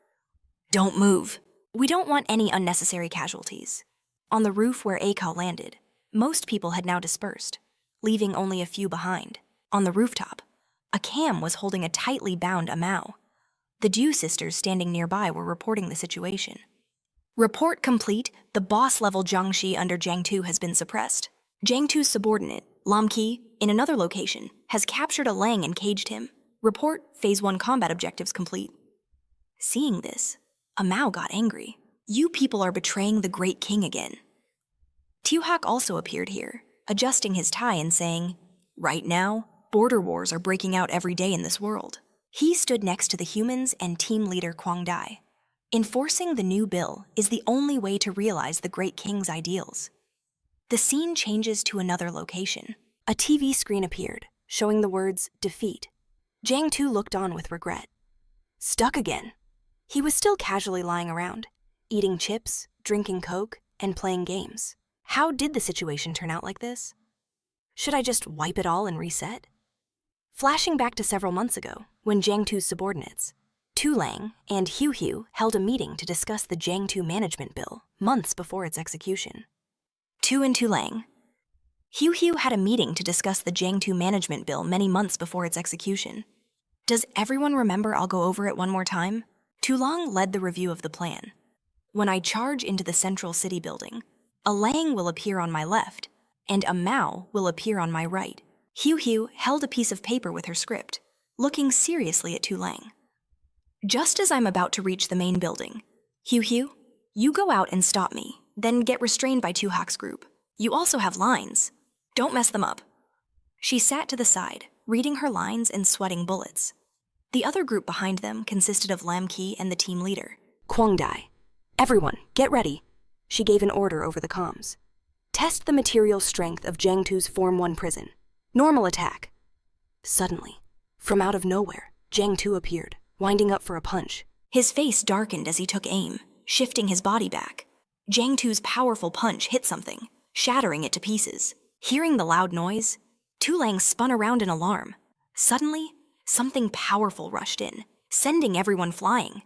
"Don't move. We don't want any unnecessary casualties." On the roof where Akao landed, Most people had now dispersed, leaving only a few behind. On the rooftop, a cam was holding a tightly bound Amao. The Dew sisters standing nearby were reporting the situation. Report complete, the boss-level Jiang Si under Jiang Tu has been suppressed. Jiang Tu's subordinate, Lam Qi, in another location, has captured a Lang and caged him. Report, Phase 1 combat objectives complete. Seeing this, Amao got angry. You people are betraying the Great King again. Tuhak also appeared here, adjusting his tie and saying, "Right now, border wars are breaking out every day in this world." He stood next to the humans and team leader Kwang Dai. Enforcing the new bill is the only way to realize the Great King's ideals. The scene changes to another location. A TV screen appeared, showing the words, "Defeat." Jiang Tu looked on with regret. Stuck again. He was still casually lying around, eating chips, drinking Coke, and playing games. How did the situation turn out like this? Should I just wipe it all and reset? Flashing back to several months ago, when Jiang Tu's subordinates, Tu Lang and Hu Hu, held a meeting to discuss the Jiang Tu management bill months before its execution. Tu and Tu Lang. Hu Hu had a meeting to discuss the Jiang Tu management bill many months before its execution. Does everyone remember? I'll go over it one more time. Tu Lang led the review of the plan. When I charge into the central city building, a Lang will appear on my left, and a Mao will appear on my right. Hu Hu held a piece of paper with her script, looking seriously at Tu Lang. Just as I'm about to reach the main building, Hu Hu, you go out and stop me, then get restrained by Tu Hak's group. You also have lines. Don't mess them up. She sat to the side, reading her lines and sweating bullets. The other group behind them consisted of Lam Qi and the team leader. Kwang Dai. Everyone, get ready. She gave an order over the comms. Test the material strength of Jiang Tu's Form 1 prison. Normal attack. Suddenly, from out of nowhere, Jiang Tu appeared, winding up for a punch. His face darkened as he took aim, shifting his body back. Jiang Tu's powerful punch hit something, shattering it to pieces. Hearing the loud noise, Tu Lang spun around in alarm. Suddenly, something powerful rushed in, sending everyone flying.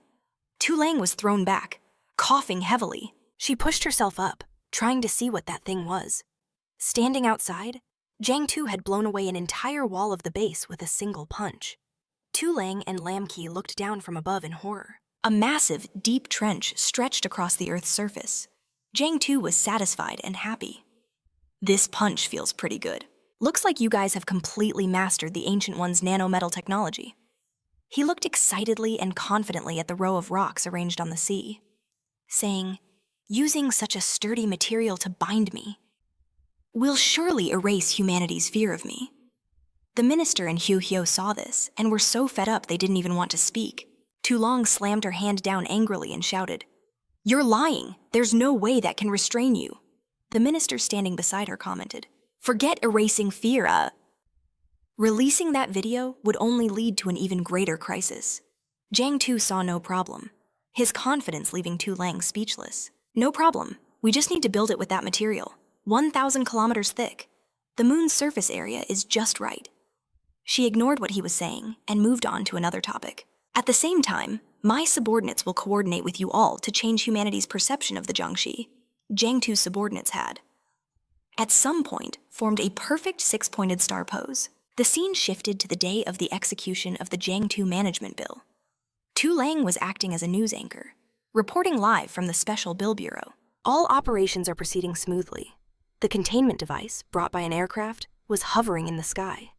Tu Lang was thrown back, coughing heavily. She pushed herself up, trying to see what that thing was. Standing outside, Jiang Tu had blown away an entire wall of the base with a single punch. Tu Lang and Lam Qi looked down from above in horror. A massive, deep trench stretched across the Earth's surface. Jiang Tu was satisfied and happy. This punch feels pretty good. Looks like you guys have completely mastered the Ancient One's nanometal technology. He looked excitedly and confidently at the row of rocks arranged on the sea, saying, "Using such a sturdy material to bind me will surely erase humanity's fear of me." The minister and Hu Hyo saw this and were so fed up they didn't even want to speak. Tu Lang slammed her hand down angrily and shouted, "You're lying! There's no way that can restrain you." The minister standing beside her commented, "Forget erasing fear, Releasing that video would only lead to an even greater crisis. Jiang Tu saw no problem, his confidence leaving Tu Lang speechless. "No problem. We just need to build it with that material. 1,000 kilometers thick. The moon's surface area is just right." She ignored what he was saying and moved on to another topic. "At the same time, my subordinates will coordinate with you all to change humanity's perception of the Jiangxi." Jiang Tu's subordinates had, at some point, formed a perfect six-pointed star pose. The scene shifted to the day of the execution of the Jiang Tu management bill. Tu Lang was acting as a news anchor, reporting live from the Special Bill Bureau. All operations are proceeding smoothly. The containment device, brought by an aircraft, was hovering in the sky.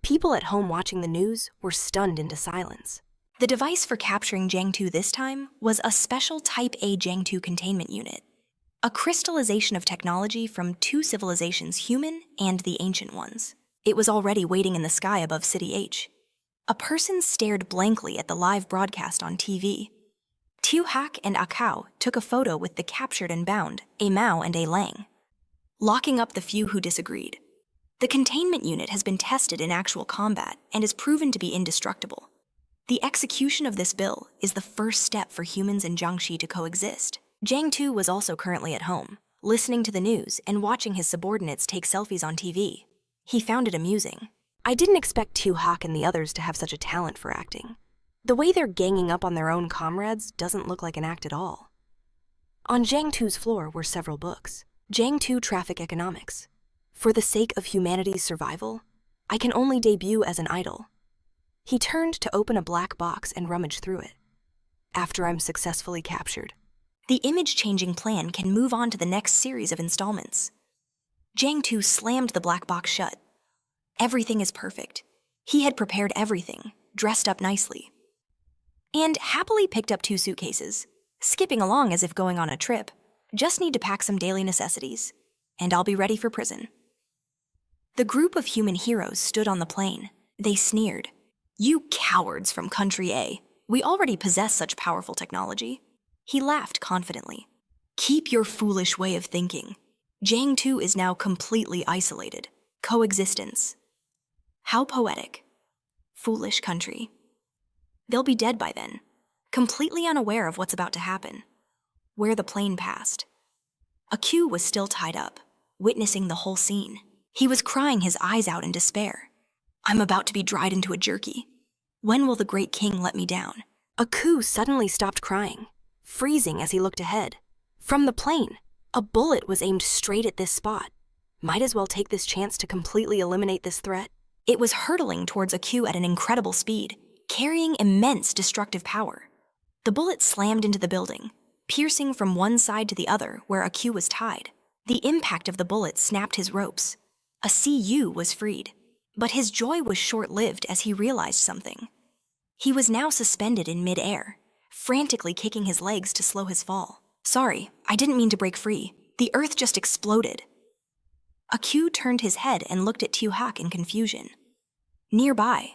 People at home watching the news were stunned into silence. The device for capturing Jiang Tu this time was a special Type A Jiang Tu containment unit, a crystallization of technology from two civilizations, human and the ancient ones. It was already waiting in the sky above City H. A person stared blankly at the live broadcast on TV. Tu Hak and Akao took a photo with the captured and bound, a Mao and a Lang, locking up the few who disagreed. The containment unit has been tested in actual combat and is proven to be indestructible. The execution of this bill is the first step for humans and Jiangxi to coexist. Jiang Tu was also currently at home, listening to the news and watching his subordinates take selfies on TV. He found it amusing. I didn't expect Tu Hak and the others to have such a talent for acting. The way they're ganging up on their own comrades doesn't look like an act at all. On Jiang Tu's floor were several books. Jiang Si traffic economics. For the sake of humanity's survival, I can only debut as an idol. He turned to open a black box and rummage through it. After I'm successfully captured. The image-changing plan can move on to the next series of installments. Jiang Si slammed the black box shut. Everything is perfect. He had prepared everything, dressed up nicely, and happily picked up 2 suitcases, skipping along as if going on a trip. Just need to pack some daily necessities, and I'll be ready for prison. The group of human heroes stood on the plane. They sneered. You cowards from Country A. We already possess such powerful technology. He laughed confidently. Keep your foolish way of thinking. Jiang Si is now completely isolated. Coexistence. How poetic. Foolish country. They'll be dead by then, completely unaware of what's about to happen. Where the plane passed. Q was still tied up, witnessing the whole scene. He was crying his eyes out in despair. I'm about to be dried into a jerky. When will the great king let me down? Q suddenly stopped crying, freezing as he looked ahead. From the plane, a bullet was aimed straight at this spot. Might as well take this chance to completely eliminate this threat. It was hurtling towards Q at an incredible speed, carrying immense destructive power. The bullet slammed into the building, piercing from one side to the other where Q was tied. The impact of the bullet snapped his ropes. A CU was freed, but his joy was short-lived as he realized something. He was now suspended in mid-air, frantically kicking his legs to slow his fall. Sorry, I didn't mean to break free. The earth just exploded. Q turned his head and looked at Tu-hak in confusion. Nearby,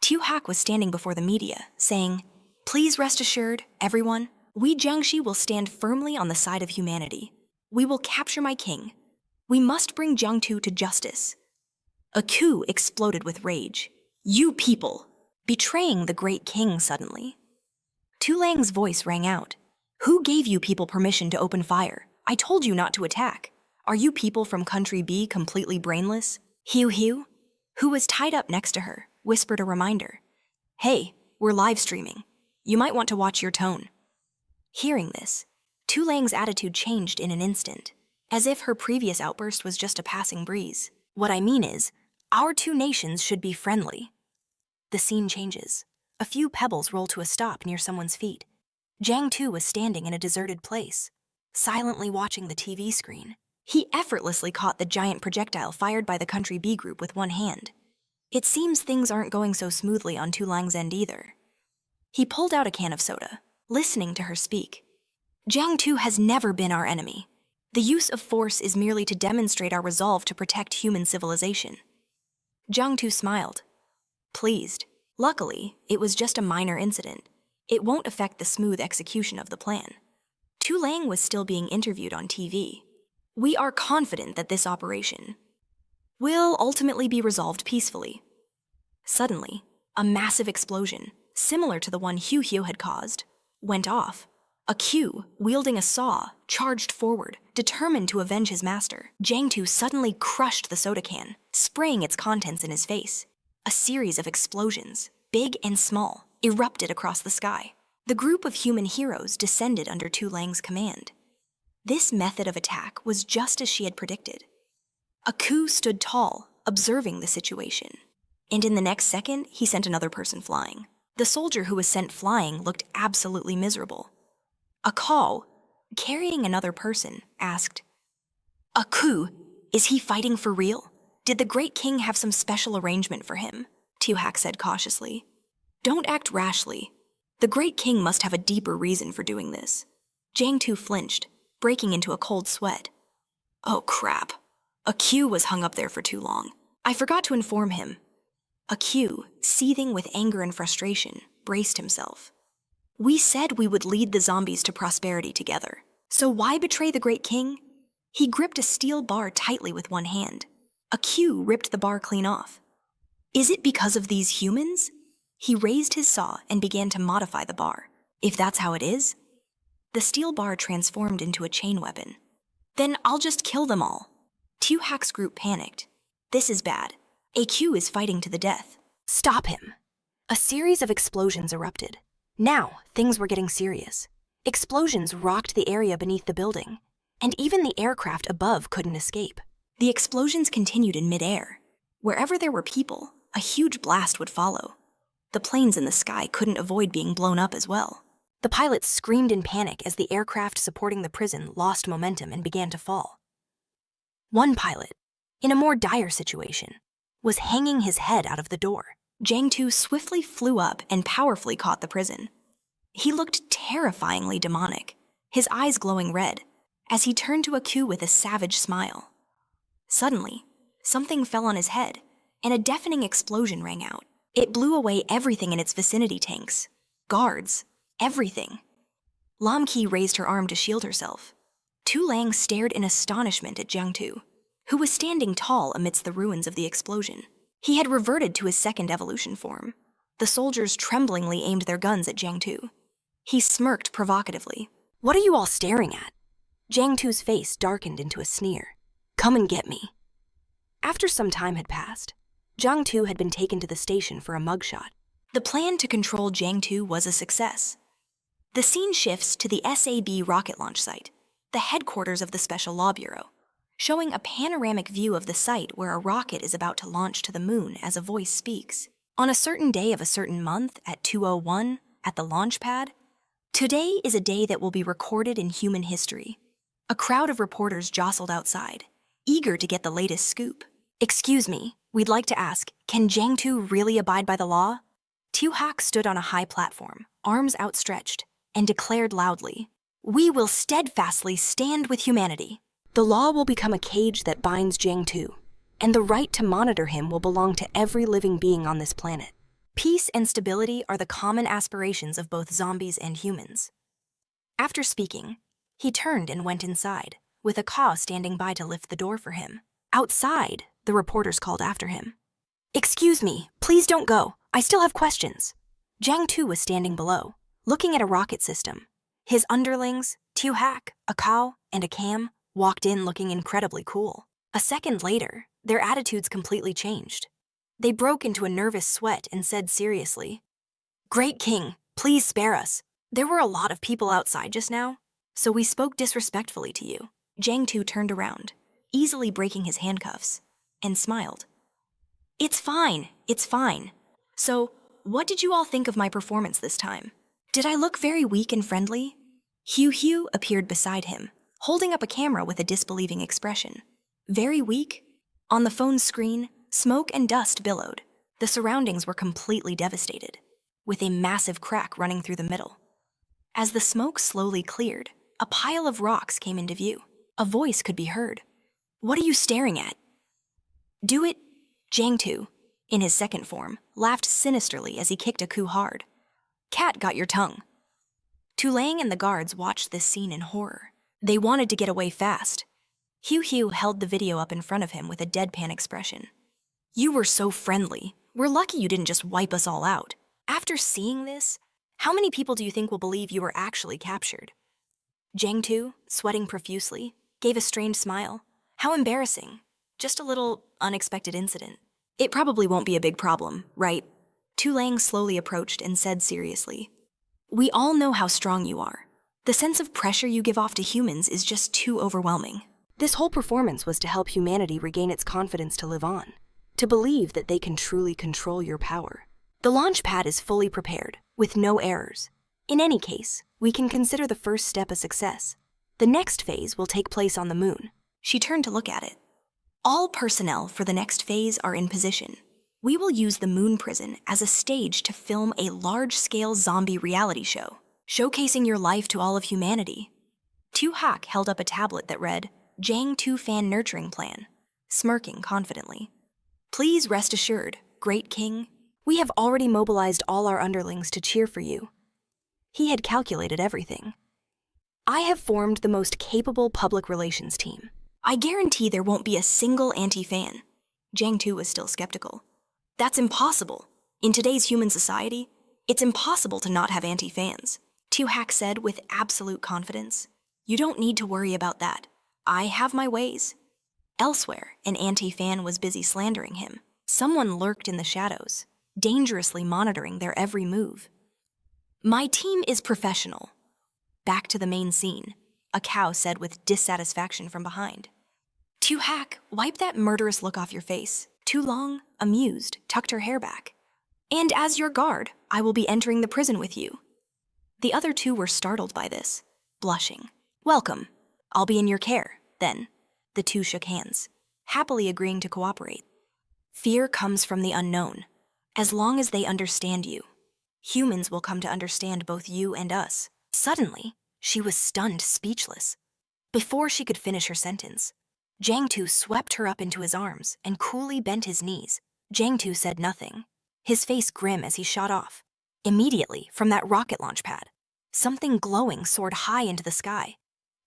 Tu-hak was standing before the media, saying, Please rest assured, everyone, we Jiang Si will stand firmly on the side of humanity. We will capture my king. We must bring Jiang Si to justice. Q exploded with rage. You people! Betraying the great king suddenly. Tu Lang's voice rang out. Who gave you people permission to open fire? I told you not to attack. Are you people from Country B completely brainless? Hugh, who was tied up next to her, whispered a reminder. Hey, we're live streaming. You might want to watch your tone. Hearing this, Tu Lang's attitude changed in an instant, as if her previous outburst was just a passing breeze. What I mean is, our 2 nations should be friendly. The scene changes. A few pebbles roll to a stop near someone's feet. Jiang Si was standing in a deserted place, silently watching the TV screen. He effortlessly caught the giant projectile fired by the Country B group with one hand. It seems things aren't going so smoothly on Tu Lang's end either. He pulled out a can of soda, listening to her speak. Jiang Si has never been our enemy. The use of force is merely to demonstrate our resolve to protect human civilization. Jiang Si smiled, pleased. Luckily, it was just a minor incident. It won't affect the smooth execution of the plan. Tu Lang was still being interviewed on TV. We are confident that this operation will ultimately be resolved peacefully. Suddenly, a massive explosion, similar to the one Hugh had caused, went off. Q, wielding a saw, charged forward, determined to avenge his master. Jiang Si suddenly crushed the soda can, spraying its contents in his face. A series of explosions, big and small, erupted across the sky. The group of human heroes descended under Tu Lang's command. This method of attack was just as she had predicted. Q stood tall, observing the situation. And in the next second, he sent another person flying. The soldier who was sent flying looked absolutely miserable. Q, carrying another person, asked, Q, is he fighting for real? Did the great king have some special arrangement for him? Tu-hak said cautiously. Don't act rashly. The great king must have a deeper reason for doing this. Jiang Si flinched, breaking into a cold sweat. Oh crap. Q was hung up there for too long. I forgot to inform him. Q, seething with anger and frustration, braced himself. We said we would lead the zombies to prosperity together. So why betray the great king? He gripped a steel bar tightly with one hand. Q ripped the bar clean off. Is it because of these humans? He raised his saw and began to modify the bar. If that's how it is, the steel bar transformed into a chain weapon. Then I'll just kill them all. Tu-hak's group panicked. This is bad. Q is fighting to the death. Stop him. A series of explosions erupted. Now, things were getting serious. Explosions rocked the area beneath the building. and even the aircraft above couldn't escape. The explosions continued in midair. Wherever there were people, a huge blast would follow. The planes in the sky couldn't avoid being blown up as well. The pilots screamed in panic as the aircraft supporting the prison lost momentum and began to fall. One pilot, in a more dire situation, was hanging his head out of the door. Jiang Si swiftly flew up and powerfully caught the prison. He looked terrifyingly demonic, his eyes glowing red, as he turned to Aku with a savage smile. Suddenly, something fell on his head, and a deafening explosion rang out. It blew away everything in its vicinity: tanks, guards, everything. Lam Ki raised her arm to shield herself. Tu Lang stared in astonishment at Jiang Si, who was standing tall amidst the ruins of the explosion. He had reverted to his second evolution form. The soldiers tremblingly aimed their guns at Jiang Si. He smirked provocatively. "What are you all staring at?" Jiang Si's face darkened into a sneer. "Come and get me." After some time had passed, Jiang Si had been taken to the station for a mugshot. The plan to control Jiang Si was a success. The scene shifts to the SAB rocket launch site, the headquarters of the Special Law Bureau, showing a panoramic view of the site where a rocket is about to launch to the moon as a voice speaks. On a certain day of a certain month at 2:01 at the launch pad, today is a day that will be recorded in human history. A crowd of reporters jostled outside, eager to get the latest scoop. "Excuse me, we'd like to ask, can Jiang Si really abide by the law?" Tu Hak stood on a high platform, arms outstretched, and declared loudly, "We will steadfastly stand with humanity." The law will become a cage that binds Jiang Si, and the right to monitor him will belong to every living being on this planet. Peace and stability are the common aspirations of both zombies and humans. After speaking, he turned and went inside, with a Kao standing by to lift the door for him. Outside, the reporters called after him. "Excuse me, please don't go. I still have questions." Jiang Si was standing below, looking at a rocket system. His underlings, Tu Hak, a Kao, and a Cam, walked in looking incredibly cool. A second later, their attitudes completely changed. They broke into a nervous sweat and said seriously, "Great King, please spare us. There were a lot of people outside just now, so we spoke disrespectfully to you." Jiang Si turned around, easily breaking his handcuffs, and smiled. It's fine. So, what did you all think of my performance this time? Did I look very weak and friendly?" Hugh appeared beside him, holding up a camera with a disbelieving expression. Very weak? On the phone's screen, smoke and dust billowed. The surroundings were completely devastated, with a massive crack running through the middle. As the smoke slowly cleared, a pile of rocks came into view. A voice could be heard. "What are you staring at?" "Do it." Jiang Si, in his second form, laughed sinisterly as he kicked Aku hard. "Cat got your tongue." Tu Lang and the guards watched this scene in horror. They wanted to get away fast. Hugh held the video up in front of him with a deadpan expression. "You were so friendly. We're lucky you didn't just wipe us all out. After seeing this, how many people do you think will believe you were actually captured?" Jiang Si, sweating profusely, gave a strained smile. "How embarrassing. Just a little unexpected incident. It probably won't be a big problem, right?" Tu Lang slowly approached and said seriously, "We all know how strong you are. The sense of pressure you give off to humans is just too overwhelming." This whole performance was to help humanity regain its confidence to live on, to believe that they can truly control your power. The launch pad is fully prepared, with no errors. In any case, we can consider the first step a success. The next phase will take place on the moon. She turned to look at it. "All personnel for the next phase are in position. We will use the moon prison as a stage to film a large-scale zombie reality show, showcasing your life to all of humanity." Tu Hak held up a tablet that read, "Jiang Si Fan Nurturing Plan," smirking confidently. "Please rest assured, Great King, we have already mobilized all our underlings to cheer for you." He had calculated everything. "I have formed the most capable public relations team. I guarantee there won't be a single anti-fan." Jiang Si was still skeptical. "That's impossible. In today's human society, it's impossible to not have anti-fans." Tu Hak said with absolute confidence. "You don't need to worry about that. I have my ways." Elsewhere, an anti-fan was busy slandering him. Someone lurked in the shadows, dangerously monitoring their every move. "My team is professional." Back to the main scene. a cow said with dissatisfaction from behind. Tu Hack, wipe that murderous look off your face. Tu Long, amused, tucked her hair back. And as your guard, I will be entering the prison with you. The other two were startled by this, blushing. Welcome. I'll be in your care, then. The two shook hands, happily agreeing to cooperate. Fear comes from the unknown. As long as they understand you, humans will come to understand both you and us. Suddenly, she was stunned, speechless. Before she could finish her sentence, Jiang Tu swept her up into his arms and coolly bent his knees. Jiang Tu said nothing, his face grim as he shot off. Immediately, from that rocket launch pad, something glowing soared high into the sky.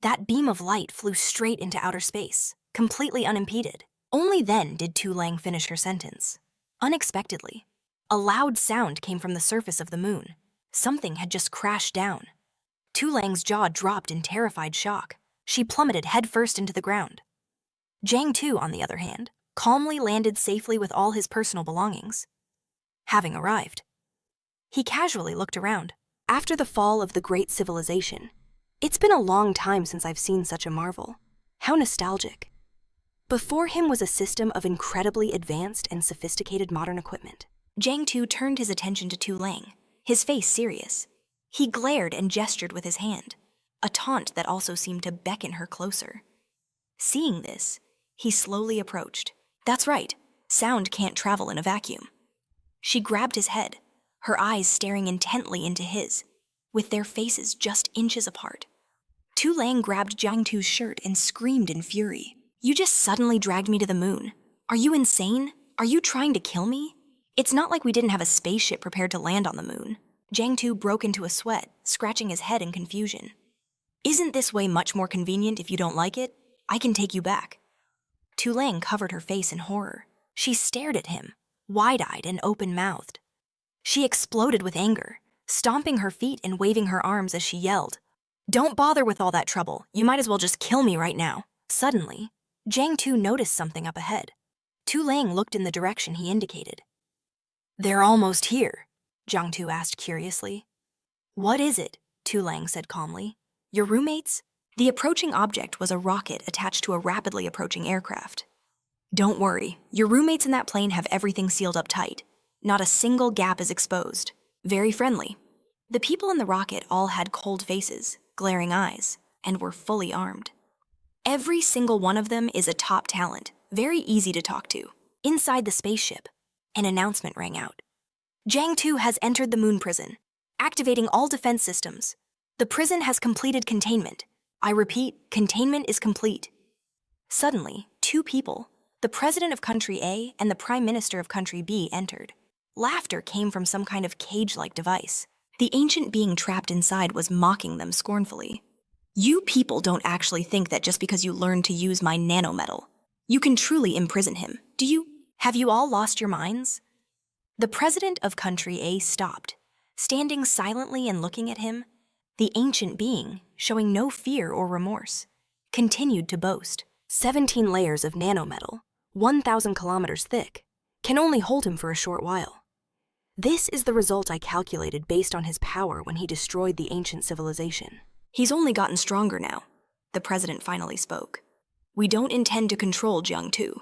That beam of light flew straight into outer space, completely unimpeded. Only then did Tu Lang finish her sentence. Unexpectedly, a loud sound came from the surface of the moon. Something had just crashed down. Tu Lang's jaw dropped in terrified shock. She plummeted headfirst into the ground. Jiang Tu, on the other hand, calmly landed safely with all his personal belongings. Having arrived, he casually looked around. After the fall of the great civilization, it's been a long time since I've seen such a marvel. How nostalgic. Before him was a system of incredibly advanced and sophisticated modern equipment. Jiang Tu turned his attention to Tu Lang, his face serious. He glared and gestured with his hand, a taunt that also seemed to beckon her closer. Seeing this, he slowly approached. That's right, sound can't travel in a vacuum. She grabbed his head, her eyes staring intently into his, with their faces just inches apart. Tu Lang grabbed Jiang Tu's shirt and screamed in fury. You just suddenly dragged me to the moon. Are you insane? Are you trying to kill me? It's not like we didn't have a spaceship prepared to land on the moon. Jiang Tu broke into a sweat, scratching his head in confusion. Isn't this way much more convenient if you don't like it? I can take you back. Tu Lang covered her face in horror. She stared at him, wide-eyed and open-mouthed. She exploded with anger, stomping her feet and waving her arms as she yelled, Don't bother with all that trouble. You might as well just kill me right now. Suddenly, Jiang Tu noticed something up ahead. Tu Lang looked in the direction he indicated. They're almost here, Jiang Tu asked curiously. What is it? Tu Lang said calmly. Your roommates? The approaching object was a rocket attached to a rapidly approaching aircraft. Don't worry, your roommates in that plane have everything sealed up tight. Not a single gap is exposed. Very friendly. The people in the rocket all had cold faces, glaring eyes, and were fully armed. Every single one of them is a top talent, very easy to talk to. Inside the spaceship, an announcement rang out. Jiang Tu has entered the moon prison, activating all defense systems. The prison has completed containment. I repeat, containment is complete. Suddenly, two people, the president of country A and the prime minister of country B, entered. Laughter came from some kind of cage-like device. The ancient being trapped inside was mocking them scornfully. You people don't actually think that just because you learned to use my nanometal, you can truly imprison him, do you? Have you all lost your minds? The president of country A stopped, standing silently and looking at him. The ancient being, showing no fear or remorse, continued to boast. 17 layers of nanometal, 1,000 kilometers thick, can only hold him for a short while. This is the result I calculated based on his power when he destroyed the ancient civilization. He's only gotten stronger now, the president finally spoke. We don't intend to control Jiang Tu.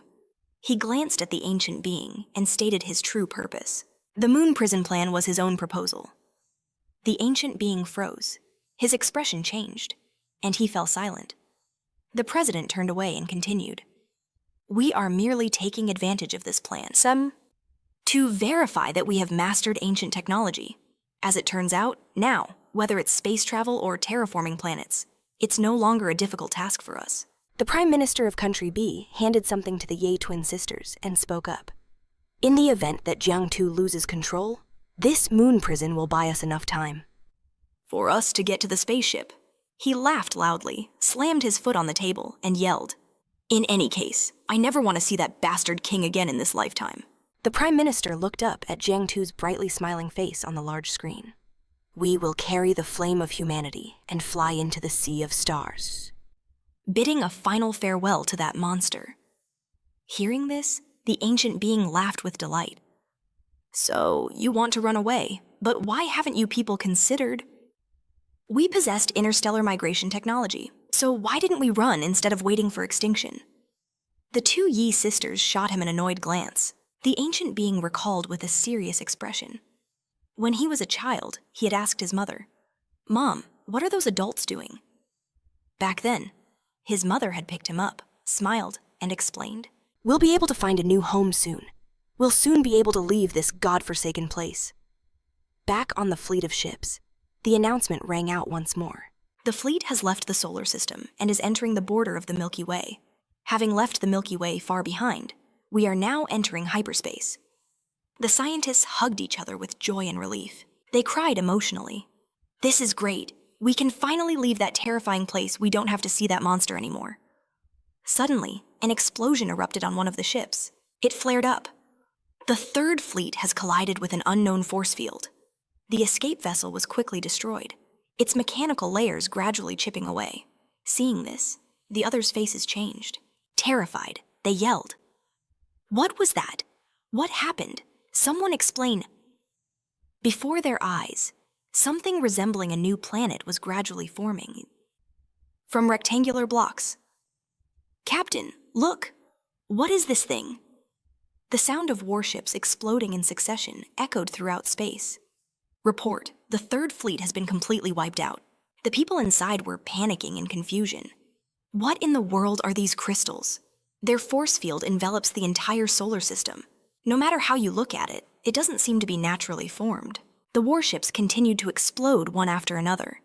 He glanced at the ancient being and stated his true purpose. The moon prison plan was his own proposal. The ancient being froze. His expression changed, and he fell silent. The president turned away and continued. We are merely taking advantage of this plan, to verify that we have mastered ancient technology. As it turns out, now, whether it's space travel or terraforming planets, it's no longer a difficult task for us. The prime minister of country B handed something to the Ye twin sisters and spoke up. In the event that Jiang Tu loses control, this moon prison will buy us enough time. For us to get to the spaceship. He laughed loudly, slammed his foot on the table, and yelled, In any case, I never want to see that bastard king again in this lifetime. The prime minister looked up at Jiang Tu's brightly smiling face on the large screen. We will carry the flame of humanity and fly into the sea of stars. Bidding a final farewell to that monster. Hearing this, the ancient being laughed with delight. So, you want to run away, but why haven't you people considered? We possessed interstellar migration technology. So why didn't we run instead of waiting for extinction? The two Yi sisters shot him an annoyed glance. The ancient being recalled with a serious expression. When he was a child, he had asked his mother, "Mom, what are those adults doing?" Back then, his mother had picked him up, smiled, and explained, "We'll be able to find a new home soon. We'll soon be able to leave this godforsaken place." Back on the fleet of ships, the announcement rang out once more. "The fleet has left the solar system and is entering the border of the Milky Way. Having left the Milky Way far behind, we are now entering hyperspace." The scientists hugged each other with joy and relief. They cried emotionally. "This is great. We can finally leave that terrifying place. We don't have to see that monster anymore." Suddenly, an explosion erupted on one of the ships. It flared up. The third fleet has collided with an unknown force field. The escape vessel was quickly destroyed, its mechanical layers gradually chipping away. Seeing this, the others' faces changed. Terrified, they yelled. "What was that? What happened? Someone explain." Before their eyes, something resembling a new planet was gradually forming from rectangular blocks. "Captain, look! What is this thing?" The sound of warships exploding in succession echoed throughout space. "Report, the third fleet has been completely wiped out." The people inside were panicking in confusion. What in the world are these crystals? Their force field envelops the entire solar system. No matter how you look at it, it doesn't seem to be naturally formed. The warships continued to explode one after another.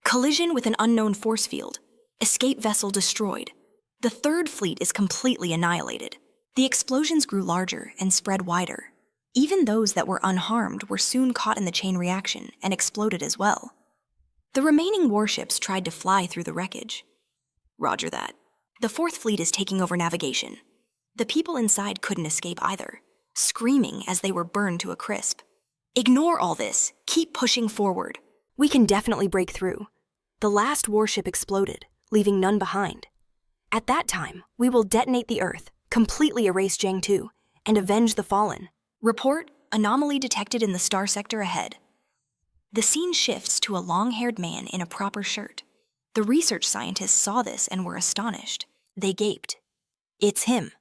Collision with an unknown force field. Escape vessel destroyed. The third fleet is completely annihilated. The explosions grew larger and spread wider. Even those that were unharmed were soon caught in the chain reaction and exploded as well. The remaining warships tried to fly through the wreckage. "Roger that. The fourth fleet is taking over navigation." The people inside couldn't escape either, screaming as they were burned to a crisp. "Ignore all this. Keep pushing forward." "We can definitely break through." The last warship exploded, leaving none behind. "At that time, we will detonate the Earth, completely erase Jiang 2, and avenge the fallen." "Report, anomaly detected in the star sector ahead." The scene shifts to a long-haired man in a proper shirt. The research scientists saw this and were astonished. They gaped. It's him,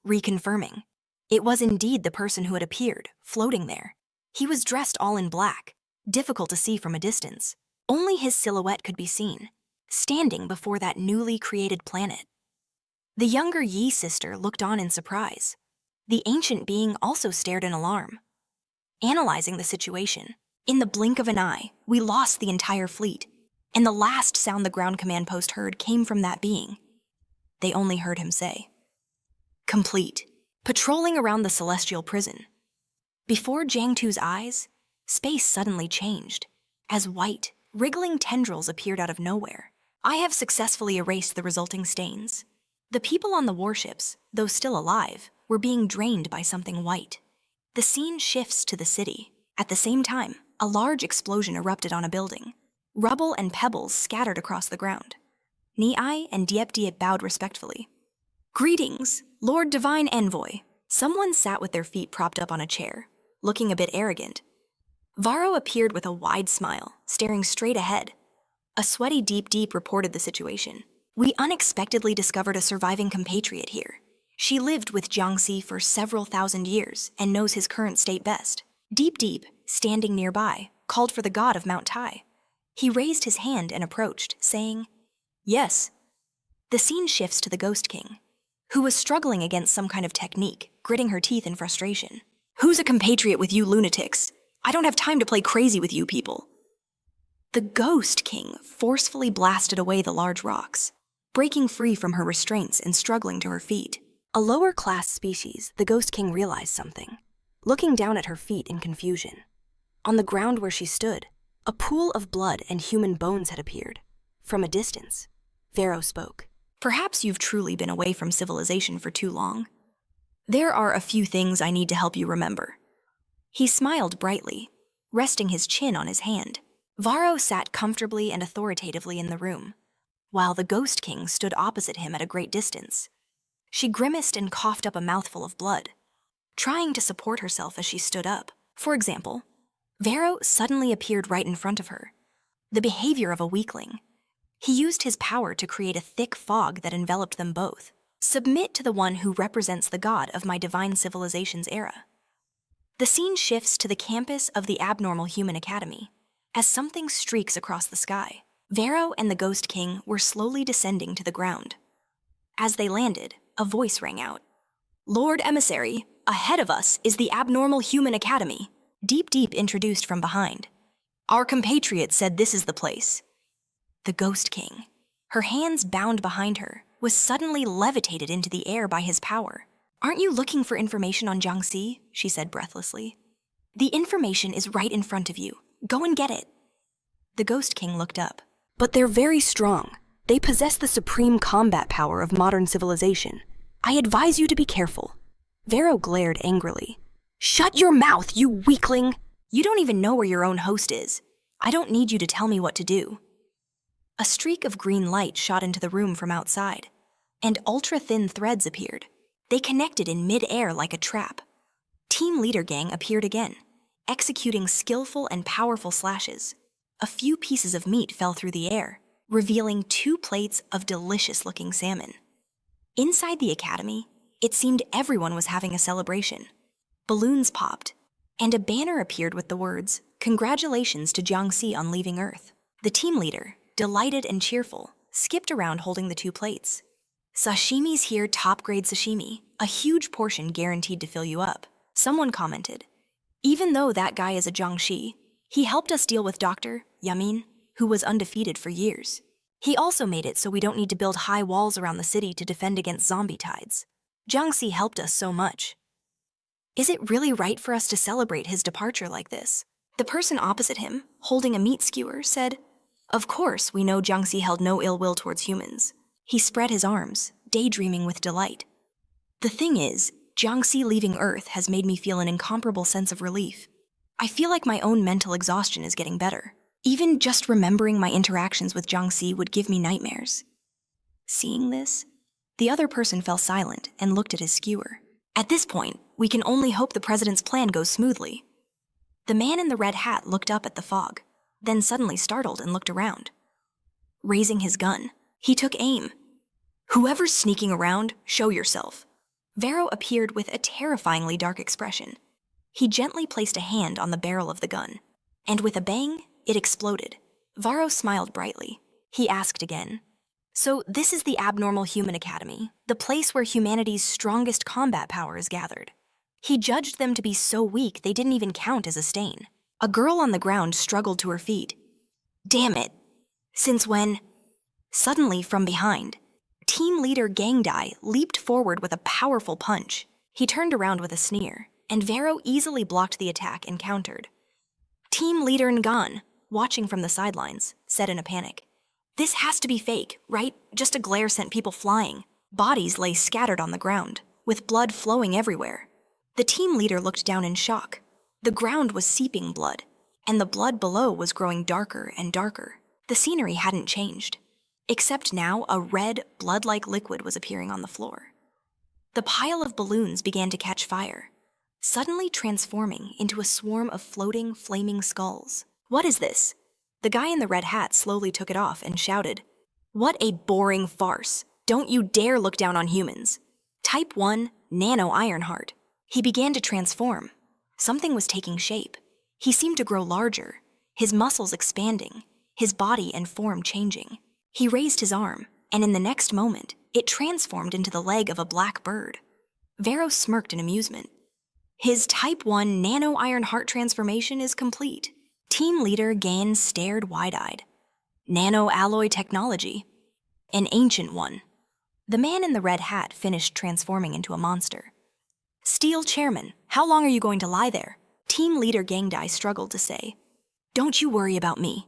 reconfirming. It was indeed the person who had appeared, floating there. He was dressed all in black, difficult to see from a distance. Only his silhouette could be seen, standing before that newly created planet. The younger Yi sister looked on in surprise. The ancient being also stared in alarm. Analyzing the situation, in the blink of an eye, we lost the entire fleet, and the last sound the ground command post heard came from that being. They only heard him say, "Complete." Patrolling around the celestial prison. Before Jiang Tu's eyes, space suddenly changed, as white, wriggling tendrils appeared out of nowhere. "I have successfully erased the resulting stains." The people on the warships, though still alive, were being drained by something white. The scene shifts to the city. At the same time, a large explosion erupted on a building. Rubble and pebbles scattered across the ground. Ni-ai and Diep bowed respectfully. "Greetings, Lord Divine Envoy." Someone sat with their feet propped up on a chair, looking a bit arrogant. Varro appeared with a wide smile, staring straight ahead. A sweaty Deep reported the situation. "We unexpectedly discovered a surviving compatriot here. She lived with Jiang Si for several thousand years and knows his current state best." Deep, standing nearby, called for the god of Mount Tai. He raised his hand and approached, saying, "Yes." The scene shifts to the Ghost King, who was struggling against some kind of technique, gritting her teeth in frustration. "Who's a compatriot with you lunatics? I don't have time to play crazy with you people." The Ghost King forcefully blasted away the large rocks, breaking free from her restraints and struggling to her feet. A lower-class species, the Ghost King realized something, looking down at her feet in confusion. On the ground where she stood, a pool of blood and human bones had appeared. From a distance, Varro spoke. "Perhaps you've truly been away from civilization for too long. There are a few things I need to help you remember." He smiled brightly, resting his chin on his hand. Varro sat comfortably and authoritatively in the room, while the Ghost King stood opposite him at a great distance. She grimaced and coughed up a mouthful of blood, trying to support herself as she stood up. For example, Varro suddenly appeared right in front of her, the behavior of a weakling. He used his power to create a thick fog that enveloped them both. Submit to the one who represents the god of my divine civilization's era. The scene shifts to the campus of the Abnormal Human Academy. As something streaks across the sky, Vero and the Ghost King were slowly descending to the ground. As they landed, a voice rang out. Lord Emissary, ahead of us is the Abnormal Human Academy. Deep introduced from behind. Our compatriot said this is the place. The Ghost King, her hands bound behind her, was suddenly levitated into the air by his power. Aren't you looking for information on Jiang Si? She said breathlessly. The information is right in front of you. Go and get it. The Ghost King looked up. But they're very strong. They possess the supreme combat power of modern civilization. I advise you to be careful. Vero glared angrily. Shut your mouth, you weakling! You don't even know where your own host is. I don't need you to tell me what to do. A streak of green light shot into the room from outside, and ultra-thin threads appeared. They connected in mid-air like a trap. Team Leader Gang appeared again, executing skillful and powerful slashes. A few pieces of meat fell through the air, revealing 2 plates of delicious-looking salmon. Inside the academy, it seemed everyone was having a celebration. Balloons popped, and a banner appeared with the words, "Congratulations to Jiang Si on leaving Earth." The team leader, delighted and cheerful, skipped around holding the 2 plates. Sashimi's here, top-grade sashimi, a huge portion guaranteed to fill you up. Someone commented. Even though that guy is a Jiang Si, he helped us deal with Dr. Yamin, who was undefeated for years. He also made it so we don't need to build high walls around the city to defend against zombie tides. Jiang Si helped us so much. Is it really right for us to celebrate his departure like this? The person opposite him, holding a meat skewer, said, Of course, we know Jiang Si held no ill will towards humans. He spread his arms, daydreaming with delight. The thing is, Jiang Si leaving Earth has made me feel an incomparable sense of relief. I feel like my own mental exhaustion is getting better. Even just remembering my interactions with Jiang Si would give me nightmares. Seeing this, the other person fell silent and looked at his skewer. At this point, we can only hope the president's plan goes smoothly. The man in the red hat looked up at the fog, then suddenly startled and looked around. Raising his gun, he took aim. Whoever's sneaking around, show yourself. Vero appeared with a terrifyingly dark expression. He gently placed a hand on the barrel of the gun, and with a bang, it exploded. Varo smiled brightly. He asked again, So this is the Abnormal Human Academy, the place where humanity's strongest combat power is gathered. He judged them to be so weak they didn't even count as a stain. A girl on the ground struggled to her feet. Damn it! Since when? Suddenly, from behind, team leader Gang Dai leaped forward with a powerful punch. He turned around with a sneer, and Vero easily blocked the attack and countered. Team leader Ngan, watching from the sidelines, said in a panic, This has to be fake, right? Just a glare sent people flying. Bodies lay scattered on the ground, with blood flowing everywhere. The team leader looked down in shock. The ground was seeping blood, and the blood below was growing darker and darker. The scenery hadn't changed, except now a red, blood-like liquid was appearing on the floor. The pile of balloons began to catch fire, suddenly transforming into a swarm of floating, flaming skulls. What is this? The guy in the red hat slowly took it off and shouted, What a boring farce! Don't you dare look down on humans! Type 1, Nano Ironheart. He began to transform. Something was taking shape. He seemed to grow larger, his muscles expanding, his body and form changing. He raised his arm, and in the next moment, it transformed into the leg of a black bird. Vero smirked in amusement. His Type 1 Nano Ironheart transformation is complete. Team leader Gan stared wide-eyed. Nano-alloy technology. An ancient one. The man in the red hat finished transforming into a monster. Steel Chairman, how long are you going to lie there? Team leader Gangdai struggled to say. Don't you worry about me.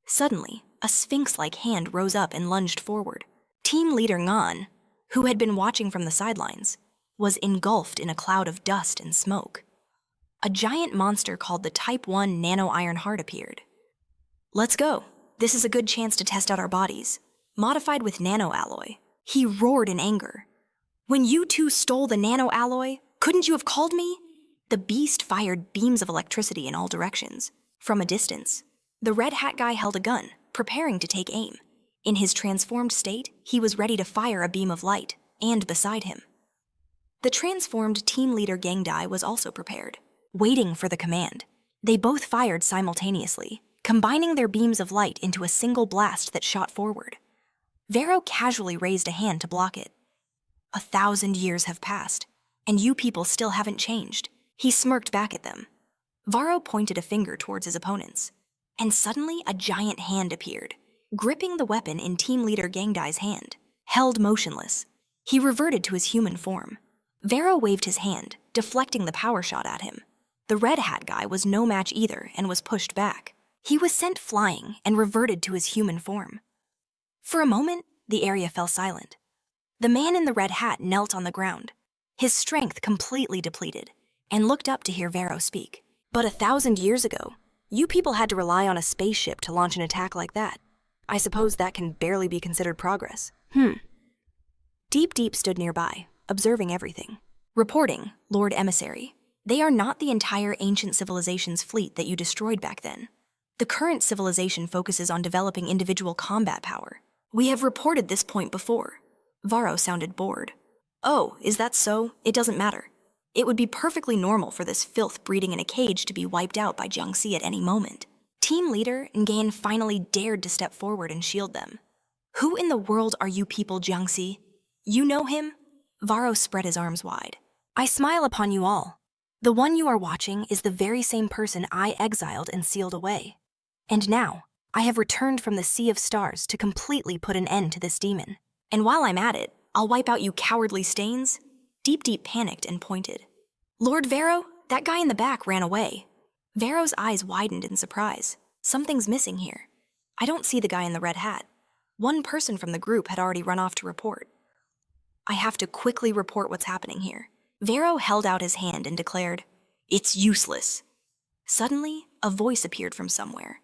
Suddenly, a sphinx-like hand rose up and lunged forward. Team leader Ngan, who had been watching from the sidelines, was engulfed in a cloud of dust and smoke. A giant monster called the Type 1 Nano Ironheart appeared. Let's go. This is a good chance to test out our bodies. Modified with nano-alloy. He roared in anger. When you two stole the nano-alloy, couldn't you have called me? The beast fired beams of electricity in all directions. From a distance, the red hat guy held a gun, preparing to take aim. In his transformed state, he was ready to fire a beam of light, and beside him. The transformed team leader Gangdai was also prepared, waiting for the command. They both fired simultaneously, combining their beams of light into a single blast that shot forward. Vero casually raised a hand to block it. 1,000 years have passed, and you people still haven't changed. He smirked back at them. Varro pointed a finger towards his opponents, and suddenly a giant hand appeared, gripping the weapon in team leader Gangdai's hand, held motionless. He reverted to his human form. Vero waved his hand, deflecting the power shot at him. The red hat guy was no match either and was pushed back. He was sent flying and reverted to his human form. For a moment, the area fell silent. The man in the red hat knelt on the ground, his strength completely depleted, and looked up to hear Vero speak. But 1,000 years ago, you people had to rely on a spaceship to launch an attack like that. I suppose that can barely be considered progress. Deep Deep stood nearby, observing everything. Reporting, Lord Emissary. They are not the entire ancient civilization's fleet that you destroyed back then. The current civilization focuses on developing individual combat power. We have reported this point before. Varro sounded bored. Oh, is that so? It doesn't matter. It would be perfectly normal for this filth breeding in a cage to be wiped out by Jiang Si at any moment. Team leader Ngan finally dared to step forward and shield them. Who in the world are you people, Jiang Si? You know him? Varro spread his arms wide. I smile upon you all. The one you are watching is the very same person I exiled and sealed away. And now, I have returned from the Sea of Stars to completely put an end to this demon. And while I'm at it, I'll wipe out you cowardly stains. Deep Deep panicked and pointed. Lord Vero, that guy in the back ran away. Vero's eyes widened in surprise. Something's missing here. I don't see the guy in the red hat. One person from the group had already run off to report. I have to quickly report what's happening here. Vero held out his hand and declared, It's useless. Suddenly, a voice appeared from somewhere.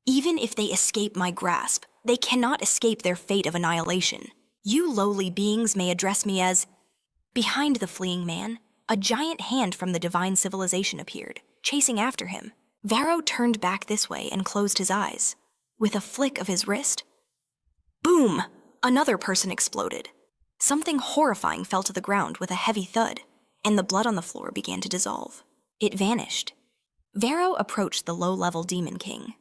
Even if they escape my grasp, they cannot escape their fate of annihilation. You lowly beings may address me as... Behind the fleeing man, a giant hand from the divine civilization appeared, chasing after him. Vero turned back this way and closed his eyes. With a flick of his wrist, boom! Another person exploded. Something horrifying fell to the ground with a heavy thud, and the blood on the floor began to dissolve. It vanished. Vero approached the low-level Demon King.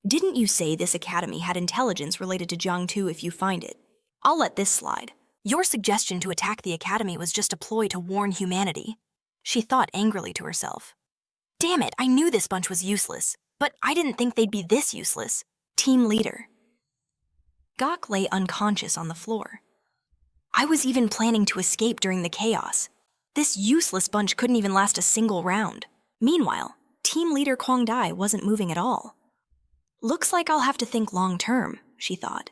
Didn't you say this academy had intelligence related to Jiang Tu if you find it? I'll let this slide. Your suggestion to attack the academy was just a ploy to warn humanity. She thought angrily to herself. Damn it, I knew this bunch was useless, but I didn't think they'd be this useless. Team leader. Gok lay unconscious on the floor. I was even planning to escape during the chaos. This useless bunch couldn't even last a single round. Meanwhile, team leader Kwang Dai wasn't moving at all. Looks like I'll have to think long-term, she thought.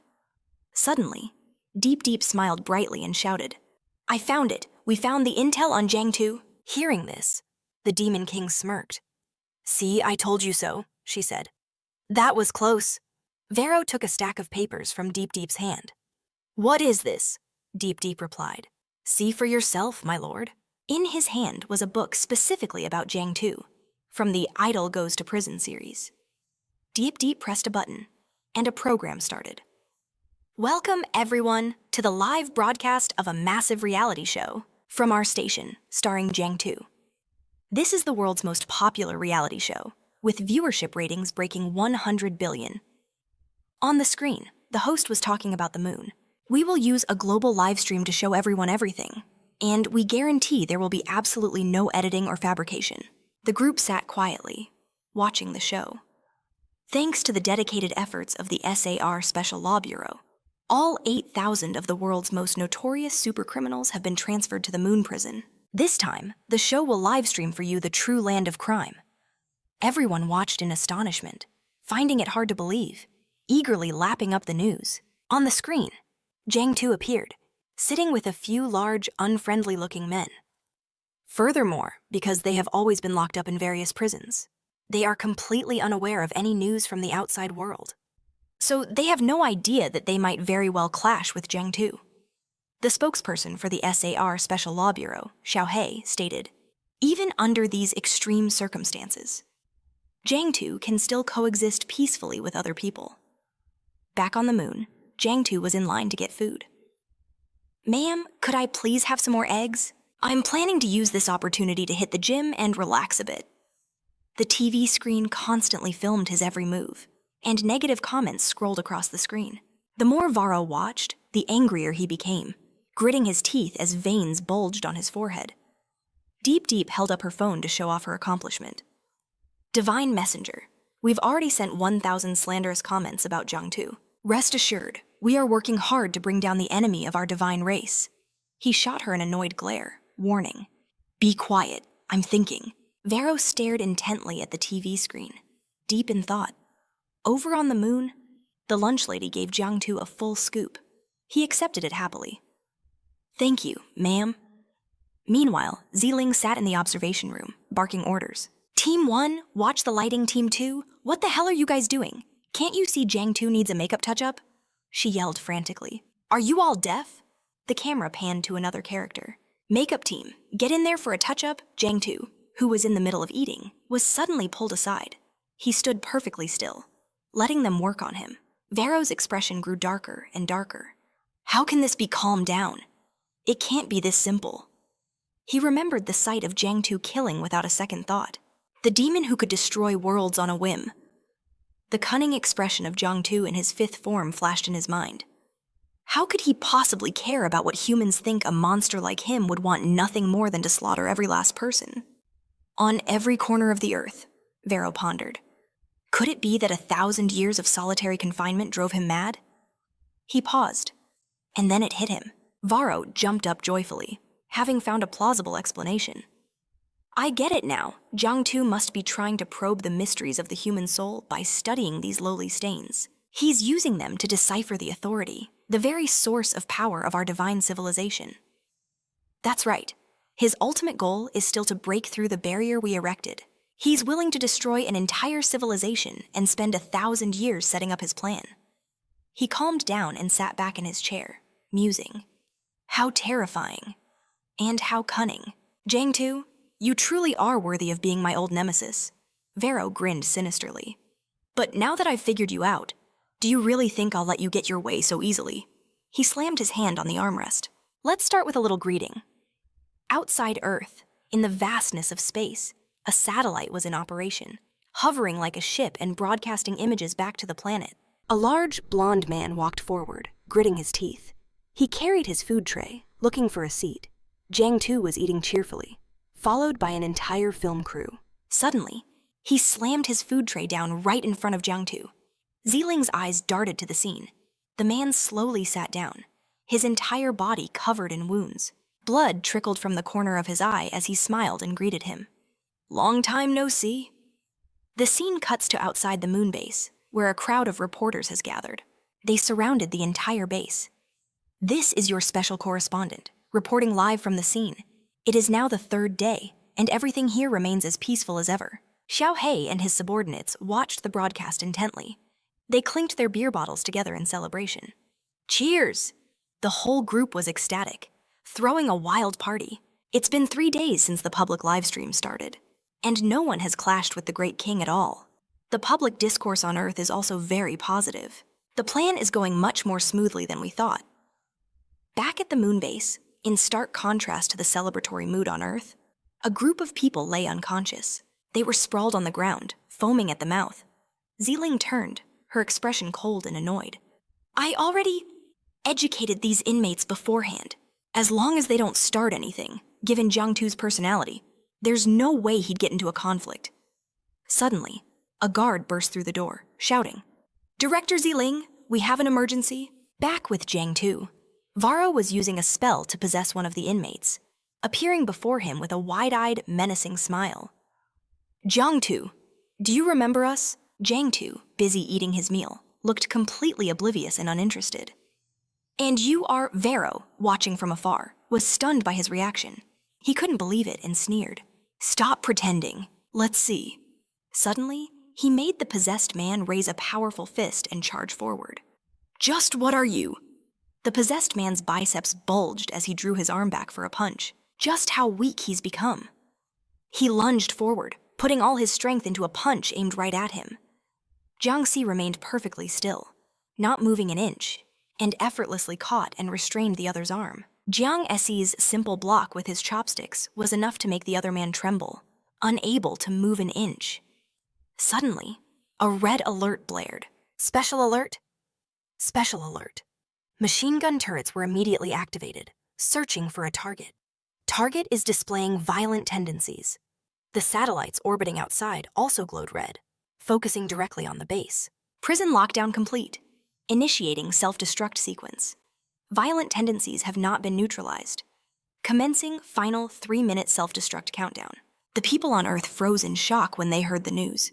Suddenly, Deep Deep smiled brightly and shouted, I found it! We found the intel on Jiang Tu! Hearing this, the Demon King smirked. See, I told you so, she said. That was close. Vero took a stack of papers from Deep Deep's hand. What is this? Deep Deep replied. See for yourself, my lord. In his hand was a book specifically about Jiang Tu, from the Idol Goes to Prison series. Deep Deep pressed a button, and a program started. Welcome, everyone, to the live broadcast of a massive reality show from our station, starring Jiang Tu. This is the world's most popular reality show, with viewership ratings breaking 100 billion. On the screen, the host was talking about the moon. We will use a global live stream to show everyone everything, and we guarantee there will be absolutely no editing or fabrication. The group sat quietly, watching the show. Thanks to the dedicated efforts of the SAR Special Law Bureau, all 8,000 of the world's most notorious supercriminals have been transferred to the Moon Prison. This time, the show will livestream for you the true land of crime. Everyone watched in astonishment, finding it hard to believe, eagerly lapping up the news. On the screen, Jiang Tu appeared, sitting with a few large, unfriendly-looking men. Furthermore, because they have always been locked up in various prisons, they are completely unaware of any news from the outside world. So they have no idea that they might very well clash with Jiang Tu. The spokesperson for the SAR Special Law Bureau, Xiaohei, stated, even under these extreme circumstances, Jiang Tu can still coexist peacefully with other people. Back on the moon, Jiang Tu was in line to get food. "Ma'am, could I please have some more eggs? I'm planning to use this opportunity to hit the gym and relax a bit." The TV screen constantly filmed his every move, and negative comments scrolled across the screen. The more Varro watched, the angrier he became, gritting his teeth as veins bulged on his forehead. Deep Deep held up her phone to show off her accomplishment. "Divine Messenger, we've already sent 1,000 slanderous comments about Jiang Tu. Rest assured, we are working hard to bring down the enemy of our divine race." He shot her an annoyed glare, warning, "Be quiet, I'm thinking." Varro stared intently at the TV screen, deep in thought. Over on the moon, the lunch lady gave Jiang Tu a full scoop. He accepted it happily. "Thank you, ma'am." Meanwhile, Ziling sat in the observation room, barking orders. "Team 1, watch the lighting, Team 2. What the hell are you guys doing? Can't you see Jiang Tu needs a makeup touch-up?" She yelled frantically. "Are you all deaf?" The camera panned to another character. "Makeup team, get in there for a touch-up." Jiang Tu, who was in the middle of eating, was suddenly pulled aside. He stood perfectly still, letting them work on him. Varro's expression grew darker and darker. How can this be calmed down? It can't be this simple. He remembered the sight of Jiang Tu killing without a second thought. The demon who could destroy worlds on a whim. The cunning expression of Jiang Tu in his fifth form flashed in his mind. How could he possibly care about what humans think a monster like him would want nothing more than to slaughter every last person? On every corner of the earth, Varro pondered. Could it be that 1,000 years of solitary confinement drove him mad? He paused, and then it hit him. Varro jumped up joyfully, having found a plausible explanation. "I get it now. Jiang Tu must be trying to probe the mysteries of the human soul by studying these lowly stains. He's using them to decipher the authority, the very source of power of our divine civilization." That's right. His ultimate goal is still to break through the barrier we erected. He's willing to destroy an entire civilization and spend 1,000 years setting up his plan. He calmed down and sat back in his chair, musing. How terrifying. And how cunning. "Jiang Tu, you truly are worthy of being my old nemesis." Varro grinned sinisterly. "But now that I've figured you out, do you really think I'll let you get your way so easily?" He slammed his hand on the armrest. "Let's start with a little greeting." Outside Earth, in the vastness of space, a satellite was in operation, hovering like a ship and broadcasting images back to the planet. A large, blond man walked forward, gritting his teeth. He carried his food tray, looking for a seat. Jiang Tu was eating cheerfully, followed by an entire film crew. Suddenly, he slammed his food tray down right in front of Jiang Tu. Ziling's eyes darted to the scene. The man slowly sat down, his entire body covered in wounds. Blood trickled from the corner of his eye as he smiled and greeted him. "Long time no see." The scene cuts to outside the moon base, where a crowd of reporters has gathered. They surrounded the entire base. "This is your special correspondent, reporting live from the scene. It is now the 3rd day, and everything here remains as peaceful as ever." Xiao Hei and his subordinates watched the broadcast intently. They clinked their beer bottles together in celebration. "Cheers!" The whole group was ecstatic, throwing a wild party. It's been 3 days since the public livestream started, and no one has clashed with the Great King at all. The public discourse on Earth is also very positive. The plan is going much more smoothly than we thought. Back at the moon base, in stark contrast to the celebratory mood on Earth, a group of people lay unconscious. They were sprawled on the ground, foaming at the mouth. Ziling turned, her expression cold and annoyed. "I already educated these inmates beforehand. As long as they don't start anything, given Jiang Tu's personality, there's no way he'd get into a conflict." Suddenly, a guard burst through the door, shouting, "Director Ziling, we have an emergency." Back with Jiang Tu, Varro was using a spell to possess one of the inmates, appearing before him with a wide-eyed, menacing smile. "Jiang Tu, do you remember us?" Jiang Tu, busy eating his meal, looked completely oblivious and uninterested. "And you are..." Varro, watching from afar, was stunned by his reaction. He couldn't believe it and sneered. "Stop pretending. Let's see." Suddenly, he made the possessed man raise a powerful fist and charge forward. "Just what are you?" The possessed man's biceps bulged as he drew his arm back for a punch. Just how weak he's become. He lunged forward, putting all his strength into a punch aimed right at him. Jiang Si remained perfectly still, not moving an inch, and effortlessly caught and restrained the other's arm. Jiang Si's simple block with his chopsticks was enough to make the other man tremble, unable to move an inch. Suddenly, a red alert blared. Special alert? Special alert. Machine gun turrets were immediately activated, searching for a target. Target is displaying violent tendencies. The satellites orbiting outside also glowed red, focusing directly on the base. Prison lockdown complete. Initiating self-destruct sequence. Violent tendencies have not been neutralized. Commencing final 3-minute self-destruct countdown. The people on Earth froze in shock when they heard the news.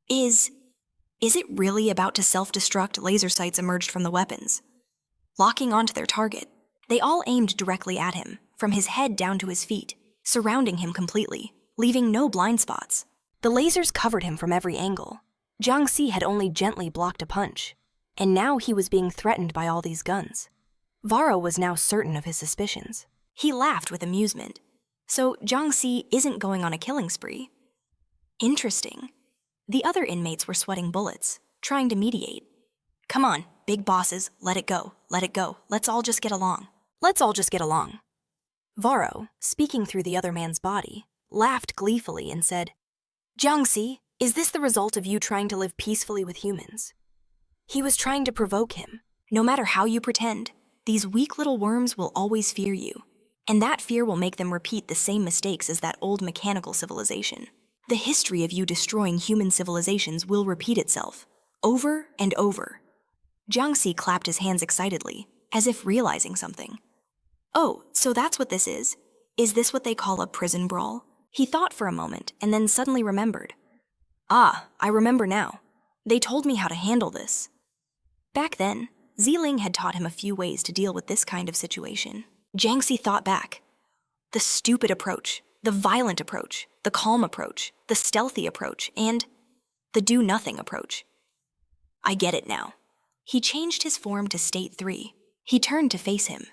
Is it really about to self-destruct? Laser sights emerged from the weapons. Locking onto their target, they all aimed directly at him, from his head down to his feet, surrounding him completely, leaving no blind spots. The lasers covered him from every angle. Jiang Si had only gently blocked a punch, and now he was being threatened by all these guns. Varro was now certain of his suspicions. He laughed with amusement. So Jiang Si isn't going on a killing spree. Interesting. The other inmates were sweating bullets, trying to mediate. Come on, big bosses, let it go, let it go. Let's all just get along. Let's all just get along. Varro, speaking through the other man's body, laughed gleefully and said, Jiang Si, is this the result of you trying to live peacefully with humans? He was trying to provoke him. No matter how you pretend, these weak little worms will always fear you. And that fear will make them repeat the same mistakes as that old mechanical civilization. The history of you destroying human civilizations will repeat itself, over and over. Jiang Si clapped his hands excitedly, as if realizing something. Oh, so that's what this is? Is this what they call a prison brawl? He thought for a moment and then suddenly remembered. Ah, I remember now. They told me how to handle this. Back then, Ziling had taught him a few ways to deal with this kind of situation. Jiang Si thought back. The stupid approach, the violent approach, the calm approach, the stealthy approach, and the do-nothing approach. I get it now. He changed his form to State 3. He turned to face him.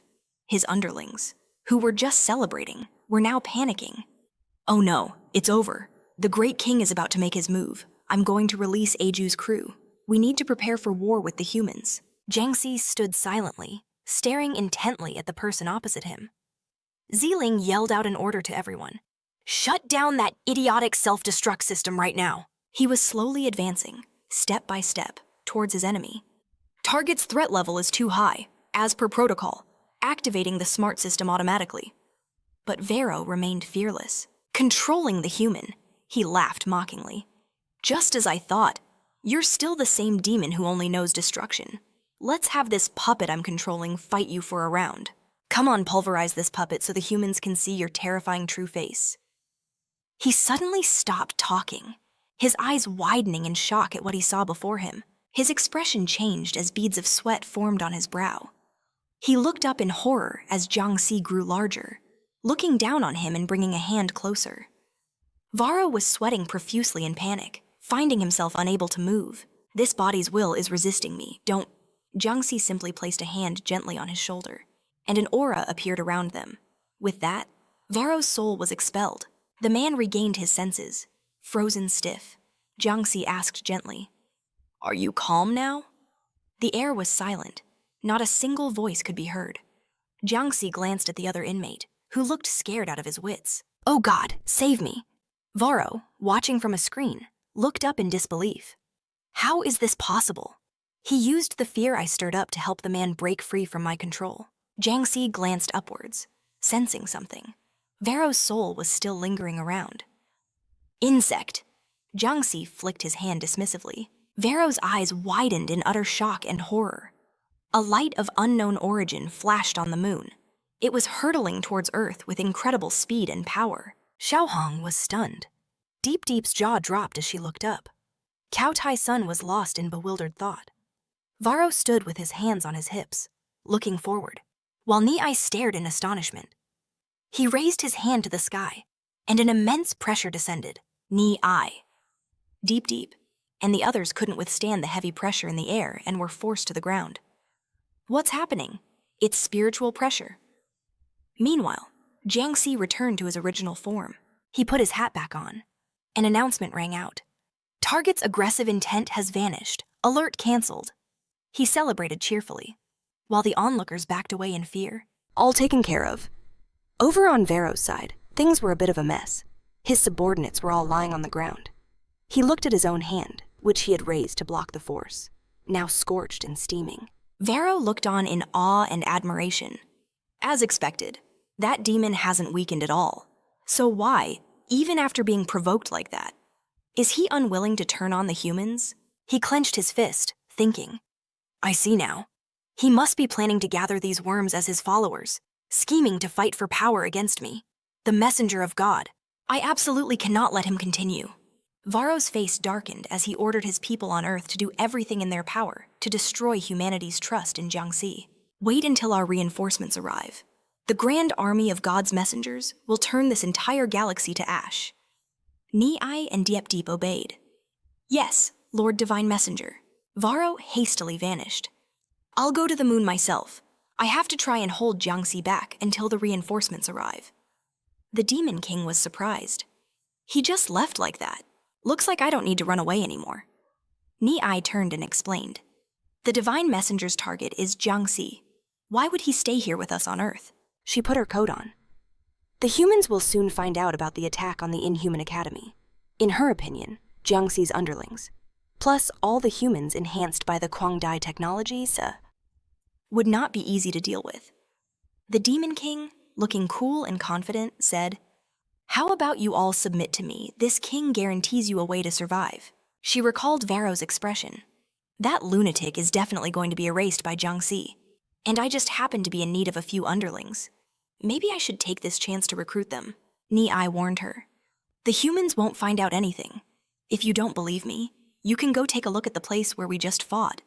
His underlings, who were just celebrating, were now panicking. Oh no, it's over. The Great King is about to make his move. I'm going to release Aju's crew. We need to prepare for war with the humans. Jiang Si stood silently, staring intently at the person opposite him. Ziling yelled out an order to everyone. Shut down that idiotic self-destruct system right now. He was slowly advancing, step by step, towards his enemy. Target's threat level is too high, as per protocol, activating the smart system automatically. But Varro remained fearless, controlling the human. He laughed mockingly. Just as I thought, you're still the same demon who only knows destruction. Let's have this puppet I'm controlling fight you for a round. Come on, pulverize this puppet so the humans can see your terrifying true face. He suddenly stopped talking, his eyes widening in shock at what he saw before him. His expression changed as beads of sweat formed on his brow. He looked up in horror as Jiang Si grew larger, looking down on him and bringing a hand closer. Varro was sweating profusely in panic, finding himself unable to move. This body's will is resisting me. Don't. Jiang Si simply placed a hand gently on his shoulder, and an aura appeared around them. With that, Varro's soul was expelled. The man regained his senses, frozen stiff. Jiang Si asked gently, Are you calm now? The air was silent. Not a single voice could be heard. Jiang Si glanced at the other inmate, who looked scared out of his wits. Oh God, save me! Varro, watching from a screen, looked up in disbelief. How is this possible? He used the fear I stirred up to help the man break free from my control. Jiang Si glanced upwards, sensing something. Varro's soul was still lingering around. Insect! Jiang Si flicked his hand dismissively. Varro's eyes widened in utter shock and horror. A light of unknown origin flashed on the moon. It was hurtling towards Earth with incredible speed and power. Xiaohong was stunned. Deep Deep's jaw dropped as she looked up. Cao Tai Sun was lost in bewildered thought. Varro stood with his hands on his hips, looking forward, while Ni-ai stared in astonishment. He raised his hand to the sky, and an immense pressure descended. Ni-ai. Deep Deep, and the others couldn't withstand the heavy pressure in the air and were forced to the ground. What's happening? It's spiritual pressure. Meanwhile, Jiang Si returned to his original form. He put his hat back on. An announcement rang out. Target's aggressive intent has vanished. Alert canceled. He celebrated cheerfully. while the onlookers backed away in fear. All taken care of. Over on Vero's side, things were a bit of a mess. His subordinates were all lying on the ground. He looked at his own hand, which he had raised to block the force, now scorched and steaming. Vero looked on in awe and admiration. As expected, that demon hasn't weakened at all. So why, even after being provoked like that? Is he unwilling to turn on the humans? He clenched his fist, thinking, I see now. He must be planning to gather these worms as his followers, scheming to fight for power against me. The messenger of God. I absolutely cannot let him continue. Varro's face darkened as he ordered his people on Earth to do everything in their power to destroy humanity's trust in Jiang Si. Wait until our reinforcements arrive. The grand army of God's messengers will turn this entire galaxy to ash. Ni-ai and Diep-Deep obeyed. Yes, Lord Divine Messenger. Varro hastily vanished. I'll go to the moon myself. I have to try and hold Jiang Si back until the reinforcements arrive. The Demon King was surprised. He just left like that. Looks like I don't need to run away anymore. Ni-ai turned and explained. The Divine Messenger's target is Jiang Si. Why would he stay here with us on Earth? She put her coat on. The humans will soon find out about the attack on the Inhuman Academy. In her opinion, Jiang Si's underlings, plus all the humans enhanced by the Kwangdai technologies, would not be easy to deal with. The Demon King, looking cool and confident, said, How about you all submit to me? This king guarantees you a way to survive. She recalled Varro's expression. That lunatic is definitely going to be erased by Jiang Si, and I just happen to be in need of a few underlings. Maybe I should take this chance to recruit them, Ni-ai warned her. The humans won't find out anything. If you don't believe me, you can go take a look at the place where we just fought.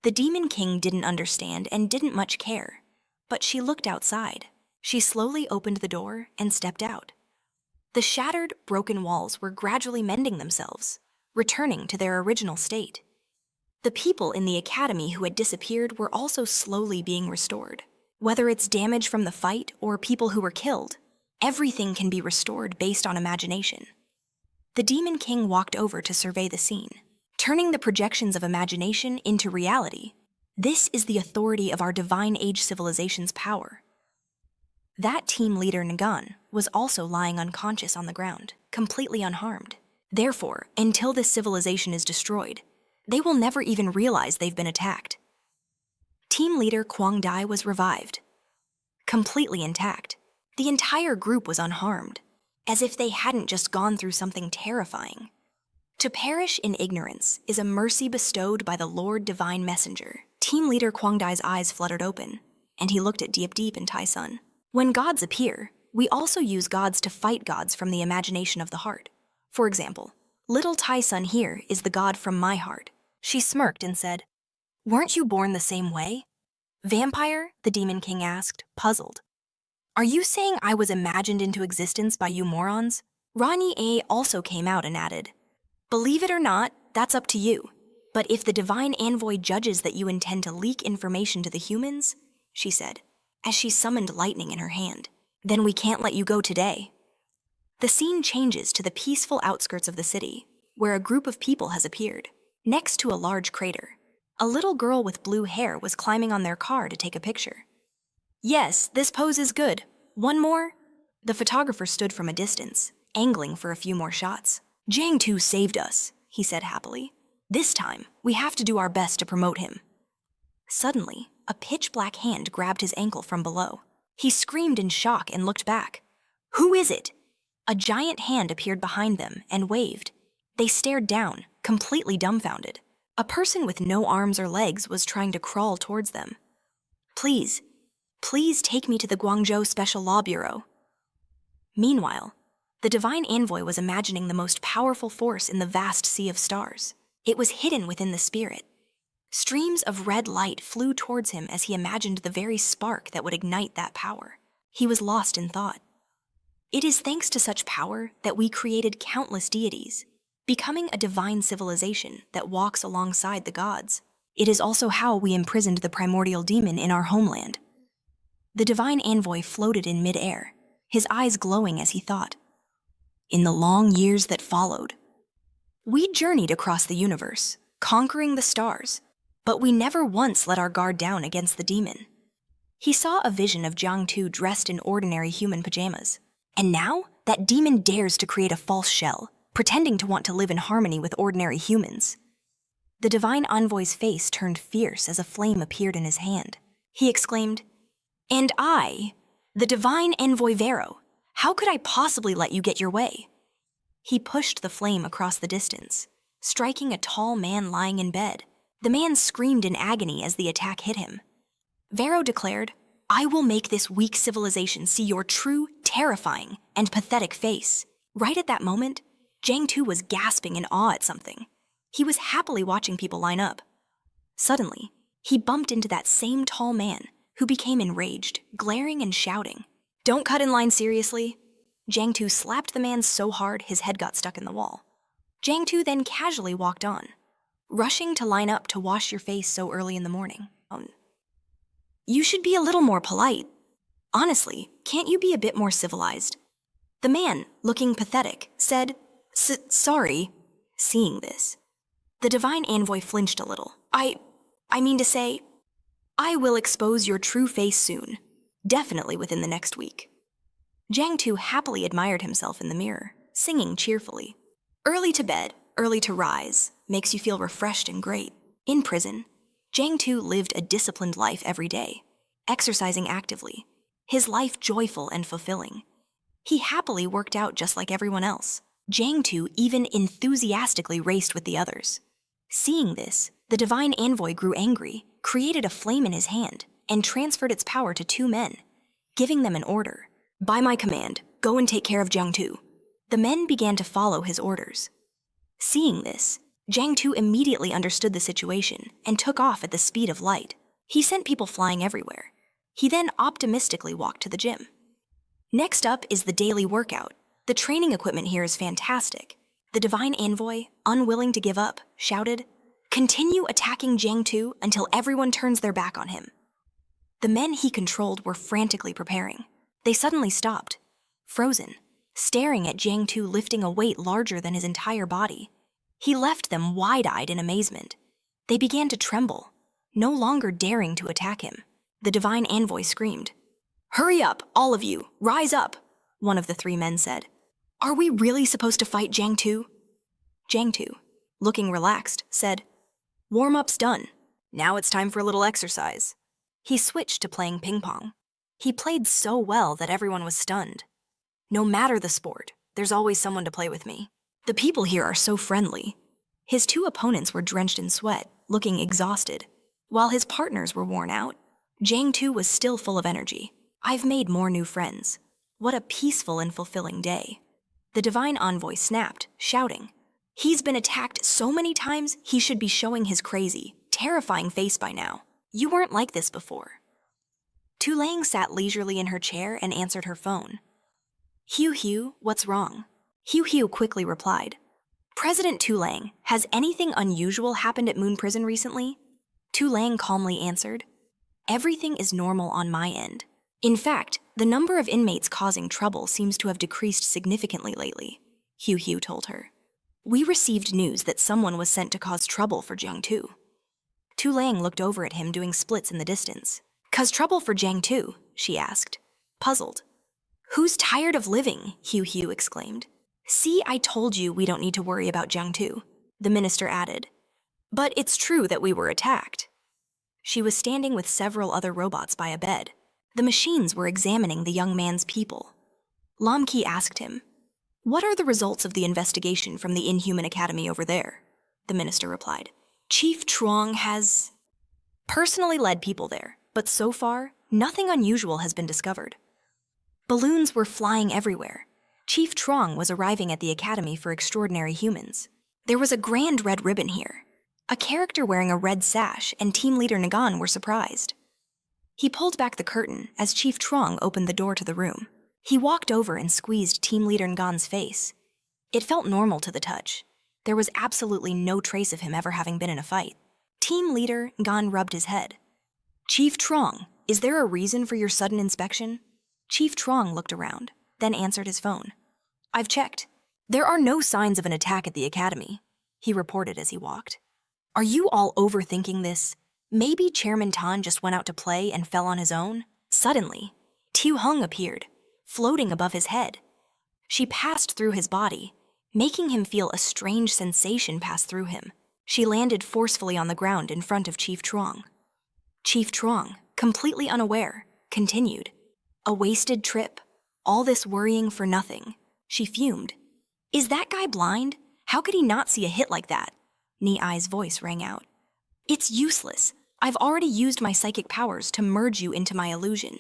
The Demon King didn't understand and didn't much care, but she looked outside. She slowly opened the door and stepped out. The shattered, broken walls were gradually mending themselves, returning to their original state. The people in the academy who had disappeared were also slowly being restored. Whether it's damage from the fight or people who were killed, everything can be restored based on imagination. The Demon King walked over to survey the scene, turning the projections of imagination into reality. This is the authority of our Divine Age civilization's power. That team leader, Nagan, was also lying unconscious on the ground, completely unharmed. Therefore, until this civilization is destroyed, they will never even realize they've been attacked. Team leader Kwangdai was revived, completely intact. The entire group was unharmed, as if they hadn't just gone through something terrifying. To perish in ignorance is a mercy bestowed by the Lord Divine Messenger. Team leader Kwangdai's eyes fluttered open, and he looked at Diep-Deep and Tai-sun. When gods appear, we also use gods to fight gods from the imagination of the heart. For example, little Tai-sun here is the god from my heart. She smirked and said, Weren't you born the same way? Vampire? The Demon King asked, puzzled. Are you saying I was imagined into existence by you morons? Rani A also came out and added, Believe it or not, that's up to you. But if the Divine Envoy judges that you intend to leak information to the humans, she said, as she summoned lightning in her hand, then we can't let you go today. The scene changes to the peaceful outskirts of the city, where a group of people has appeared. Next to a large crater, a little girl with blue hair was climbing on their car to take a picture. Yes, this pose is good. One more? The photographer stood from a distance, angling for a few more shots. Jiang Tu saved us, he said happily. This time, we have to do our best to promote him. Suddenly, a pitch-black hand grabbed his ankle from below. He screamed in shock and looked back. Who is it? A giant hand appeared behind them and waved. They stared down, completely dumbfounded. A person with no arms or legs was trying to crawl towards them. Please take me to the Guangzhou Special Law Bureau. Meanwhile, the Divine Envoy was imagining the most powerful force in the vast sea of stars. It was hidden within the spirit. Streams of red light flew towards him as he imagined the very spark that would ignite that power. He was lost in thought. It is thanks to such power that we created countless deities, becoming a divine civilization that walks alongside the gods. It is also how we imprisoned the primordial demon in our homeland. The Divine Envoy floated in mid-air, his eyes glowing as he thought. In the long years that followed, we journeyed across the universe, conquering the stars, but we never once let our guard down against the demon. He saw a vision of Jiang Tu dressed in ordinary human pajamas. And now, that demon dares to create a false shell, pretending to want to live in harmony with ordinary humans. The divine envoy's face turned fierce as a flame appeared in his hand. He exclaimed, "And I, the divine envoy Vero, how could I possibly let you get your way?" He pushed the flame across the distance, striking a tall man lying in bed. The man screamed in agony as the attack hit him. Vero declared, "I will make this weak civilization see your true, terrifying, and pathetic face." Right at that moment, Jiang Tu was gasping in awe at something. He was happily watching people line up. Suddenly, he bumped into that same tall man, who became enraged, glaring and shouting. "Don't cut in line seriously." Jiang Tu slapped the man so hard his head got stuck in the wall. Jiang Tu then casually walked on, rushing to line up to wash your face so early in the morning. "You should be a little more polite. Honestly, can't you be a bit more civilized?" The man, looking pathetic, said, Sorry." Seeing this, the divine envoy flinched a little. I mean to say, I will expose your true face soon, definitely within the next week." Jiang Tu happily admired himself in the mirror, singing cheerfully. Early to bed, early to rise, makes you feel refreshed and great. In prison, Jiang Tu lived a disciplined life every day, exercising actively, his life joyful and fulfilling. He happily worked out just like everyone else. Jiang Tu even enthusiastically raced with the others. Seeing this, the divine envoy grew angry, created a flame in his hand, and transferred its power to 2 men, giving them an order. "By my command, go and take care of Jiang Tu." The men began to follow his orders. Seeing this, Jiang Tu immediately understood the situation and took off at the speed of light. He sent people flying everywhere. He then optimistically walked to the gym. Next up is the daily workout. The training equipment here is fantastic. The divine envoy, unwilling to give up, shouted, "Continue attacking Jiang Tu until everyone turns their back on him." The men he controlled were frantically preparing. They suddenly stopped, frozen, staring at Jiang Tu lifting a weight larger than his entire body. He left them wide-eyed in amazement. They began to tremble, no longer daring to attack him. The divine envoy screamed, "Hurry up, all of you, rise up," one of the 3 men said. "Are we really supposed to fight Jiang Tu?" Jiang Tu, looking relaxed, said, "Warm-up's done. Now it's time for a little exercise." He switched to playing ping pong. He played so well that everyone was stunned. "No matter the sport, there's always someone to play with me. The people here are so friendly." His 2 opponents were drenched in sweat, looking exhausted. While his partners were worn out, Jiang Tu was still full of energy. "I've made more new friends. What a peaceful and fulfilling day." The divine envoy snapped, shouting, "He's been attacked so many times he should be showing his crazy, terrifying face by now. You weren't like this before." Tu Lang sat leisurely in her chair and answered her phone. "Hugh, what's wrong?" Hugh quickly replied, "President Tu Lang, has anything unusual happened at Moon Prison recently?" Tu Lang calmly answered, "Everything is normal on my end. In fact, the number of inmates causing trouble seems to have decreased significantly lately," Hugh told her. "We received news that someone was sent to cause trouble for Jiang Tu." Tu Lang looked over at him doing splits in the distance. "Cause trouble for Jiang Tu?" she asked, puzzled. "Who's tired of living?" Hugh exclaimed. "See, I told you we don't need to worry about Jiang Tu," the minister added. "But it's true that we were attacked." She was standing with several other robots by a bed. The machines were examining the young man's people. Lam Ki asked him, "What are the results of the investigation from the Inhuman Academy over there?" The minister replied, "Chief Truong has personally led people there, but so far, nothing unusual has been discovered." Balloons were flying everywhere. Chief Truong was arriving at the academy for extraordinary humans. There was a grand red ribbon here. A character wearing a red sash and team leader Nagan were surprised. He pulled back the curtain as Chief Truong opened the door to the room. He walked over and squeezed team leader Ngan's face. It felt normal to the touch. There was absolutely no trace of him ever having been in a fight. Team leader Ngan rubbed his head. "Chief Truong, is there a reason for your sudden inspection?" Chief Truong looked around, then answered his phone. "I've checked. There are no signs of an attack at the academy," he reported as he walked. Are you all overthinking this? Maybe Chairman Tan just went out to play and fell on his own? Suddenly, Tiu Hung appeared, floating above his head. She passed through his body, making him feel a strange sensation pass through him. She landed forcefully on the ground in front of Chief Truong. Chief Truong, completely unaware, continued. A wasted trip. All this worrying for nothing. She fumed. Is that guy blind? How could he not see a hit like that? Ni Ai's voice rang out. It's useless. I've already used my psychic powers to merge you into my illusion.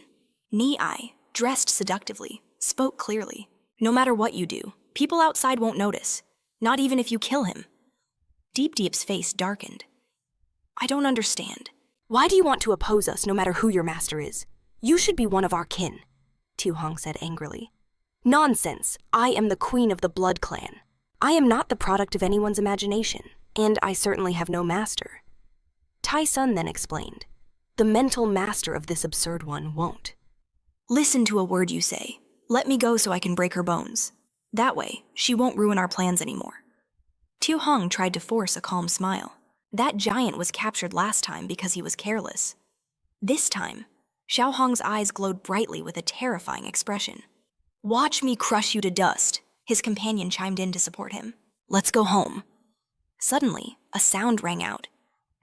Ni Ai, dressed seductively, spoke clearly. No matter what you do, people outside won't notice, not even if you kill him. Deep Deep's face darkened. I don't understand. Why do you want to oppose us no matter who your master is? You should be one of our kin, Tiu Hong said angrily. Nonsense. I am the queen of the blood clan. I am not the product of anyone's imagination, and I certainly have no master. Tai Sun then explained. The mental master of this absurd one won't. Listen to a word you say. Let me go so I can break her bones. That way, she won't ruin our plans anymore. Tiu Hong tried to force a calm smile. That giant was captured last time because he was careless. This time, Xiao Hong's eyes glowed brightly with a terrifying expression. Watch me crush you to dust, his companion chimed in to support him. Let's go home. Suddenly, a sound rang out.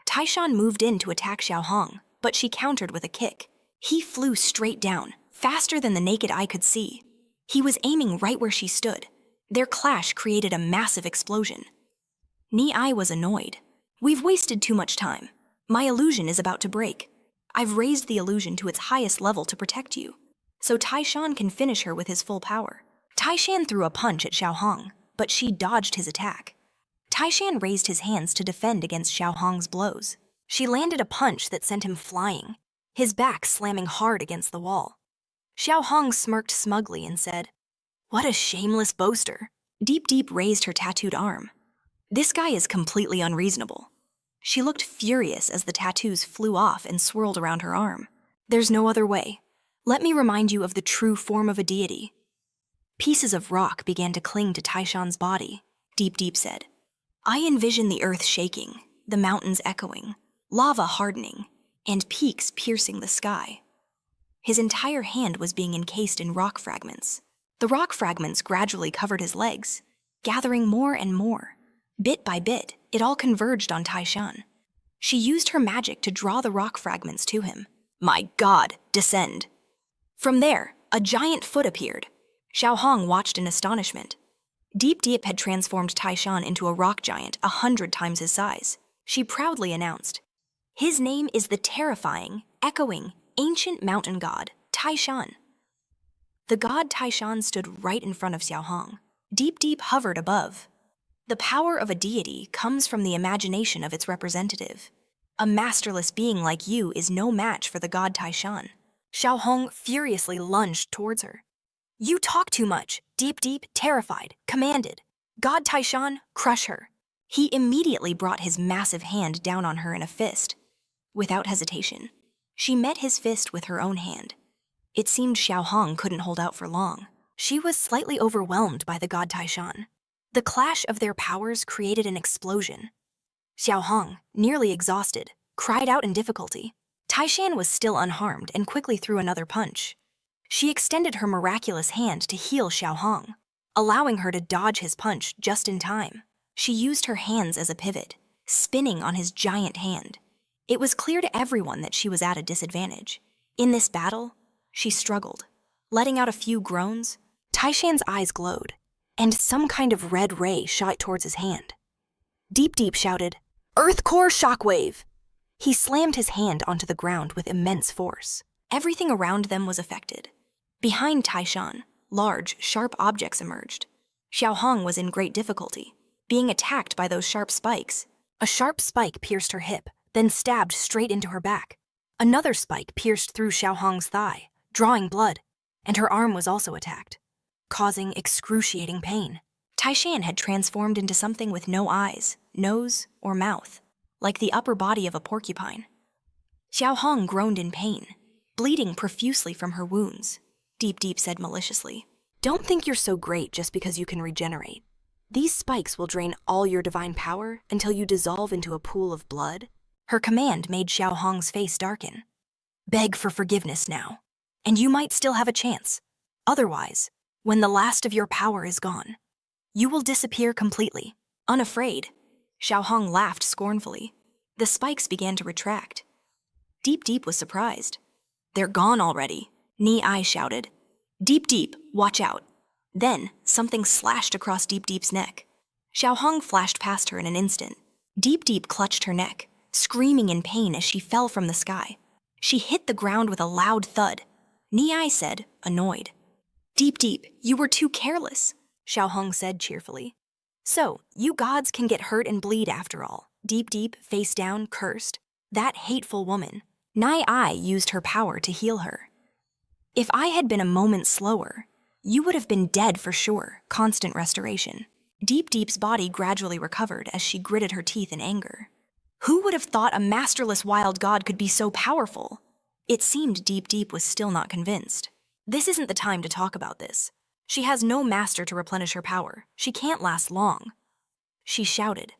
Taishan moved in to attack Xiao Hong, but she countered with a kick. He flew straight down, faster than the naked eye could see. He was aiming right where she stood. Their clash created a massive explosion. Ni Ai was annoyed. We've wasted too much time. My illusion is about to break. I've raised the illusion to its highest level to protect you, so Taishan can finish her with his full power. Taishan threw a punch at Xiao Hong, but she dodged his attack. Taishan raised his hands to defend against Xiao Hong's blows. She landed a punch that sent him flying, his back slamming hard against the wall. Xiao Hong smirked smugly and said, What a shameless boaster. Deep Deep raised her tattooed arm. This guy is completely unreasonable. She looked furious as the tattoos flew off and swirled around her arm. There's no other way. Let me remind you of the true form of a deity. Pieces of rock began to cling to Taishan's body, Deep Deep said. I envision the earth shaking, the mountains echoing, lava hardening, and peaks piercing the sky. His entire hand was being encased in rock fragments. The rock fragments gradually covered his legs, gathering more and more. Bit by bit, it all converged on Taishan. She used her magic to draw the rock fragments to him. My God, descend. From there, a giant foot appeared. Xiao Hong watched in astonishment. Deep Deep had transformed Taishan into a rock giant 100 times his size. She proudly announced, His name is the terrifying, echoing, ancient mountain god, Taishan. The god Taishan stood right in front of Xiao Hong. Deep Deep hovered above. The power of a deity comes from the imagination of its representative. A masterless being like you is no match for the god Taishan. Xiao Hong furiously lunged towards her. You talk too much, Deep Deep, terrified, commanded. God Taishan, crush her. He immediately brought his massive hand down on her in a fist. Without hesitation, she met his fist with her own hand. It seemed Xiao Hong couldn't hold out for long. She was slightly overwhelmed by the god Taishan. The clash of their powers created an explosion. Xiao Hong, nearly exhausted, cried out in difficulty. Taishan was still unharmed and quickly threw another punch. She extended her miraculous hand to heal Xiao Hong, allowing her to dodge his punch just in time. She used her hands as a pivot, spinning on his giant hand. It was clear to everyone that she was at a disadvantage. In this battle, she struggled, letting out a few groans. Taishan's eyes glowed, and some kind of red ray shot towards his hand. Deep Deep shouted, Earth Core Shockwave! He slammed his hand onto the ground with immense force. Everything around them was affected. Behind Taishan, large, sharp objects emerged. Xiao Hong was in great difficulty, being attacked by those sharp spikes. A sharp spike pierced her hip, then stabbed straight into her back. Another spike pierced through Xiao Hong's thigh, drawing blood, and her arm was also attacked, causing excruciating pain. Taishan had transformed into something with no eyes, nose, or mouth, like the upper body of a porcupine. Xiao Hong groaned in pain, bleeding profusely from her wounds. Deep Deep said maliciously, Don't think you're so great just because you can regenerate. These spikes will drain all your divine power until you dissolve into a pool of blood. Her command made Xiao Hong's face darken. Beg for forgiveness now, and you might still have a chance. Otherwise, when the last of your power is gone, you will disappear completely. Unafraid, Xiao Hong laughed scornfully. The spikes began to retract. Deep Deep was surprised. They're gone already, Ni Ai shouted. Deep Deep, watch out. Then, something slashed across Deep Deep's neck. Xiao Hong flashed past her in an instant. Deep Deep clutched her neck, screaming in pain as she fell from the sky. She hit the ground with a loud thud. Ni Ai said, annoyed. Deep Deep, you were too careless, Xiao Hong said cheerfully. So, you gods can get hurt and bleed after all. Deep Deep, face down, cursed. That hateful woman. Ni Ai used her power to heal her. If I had been a moment slower, you would have been dead for sure. Constant restoration. Deep Deep's body gradually recovered as she gritted her teeth in anger. Who would have thought a masterless wild god could be so powerful? It seemed Deep Deep was still not convinced. This isn't the time to talk about this. She has no master to replenish her power. She can't last long. She shouted,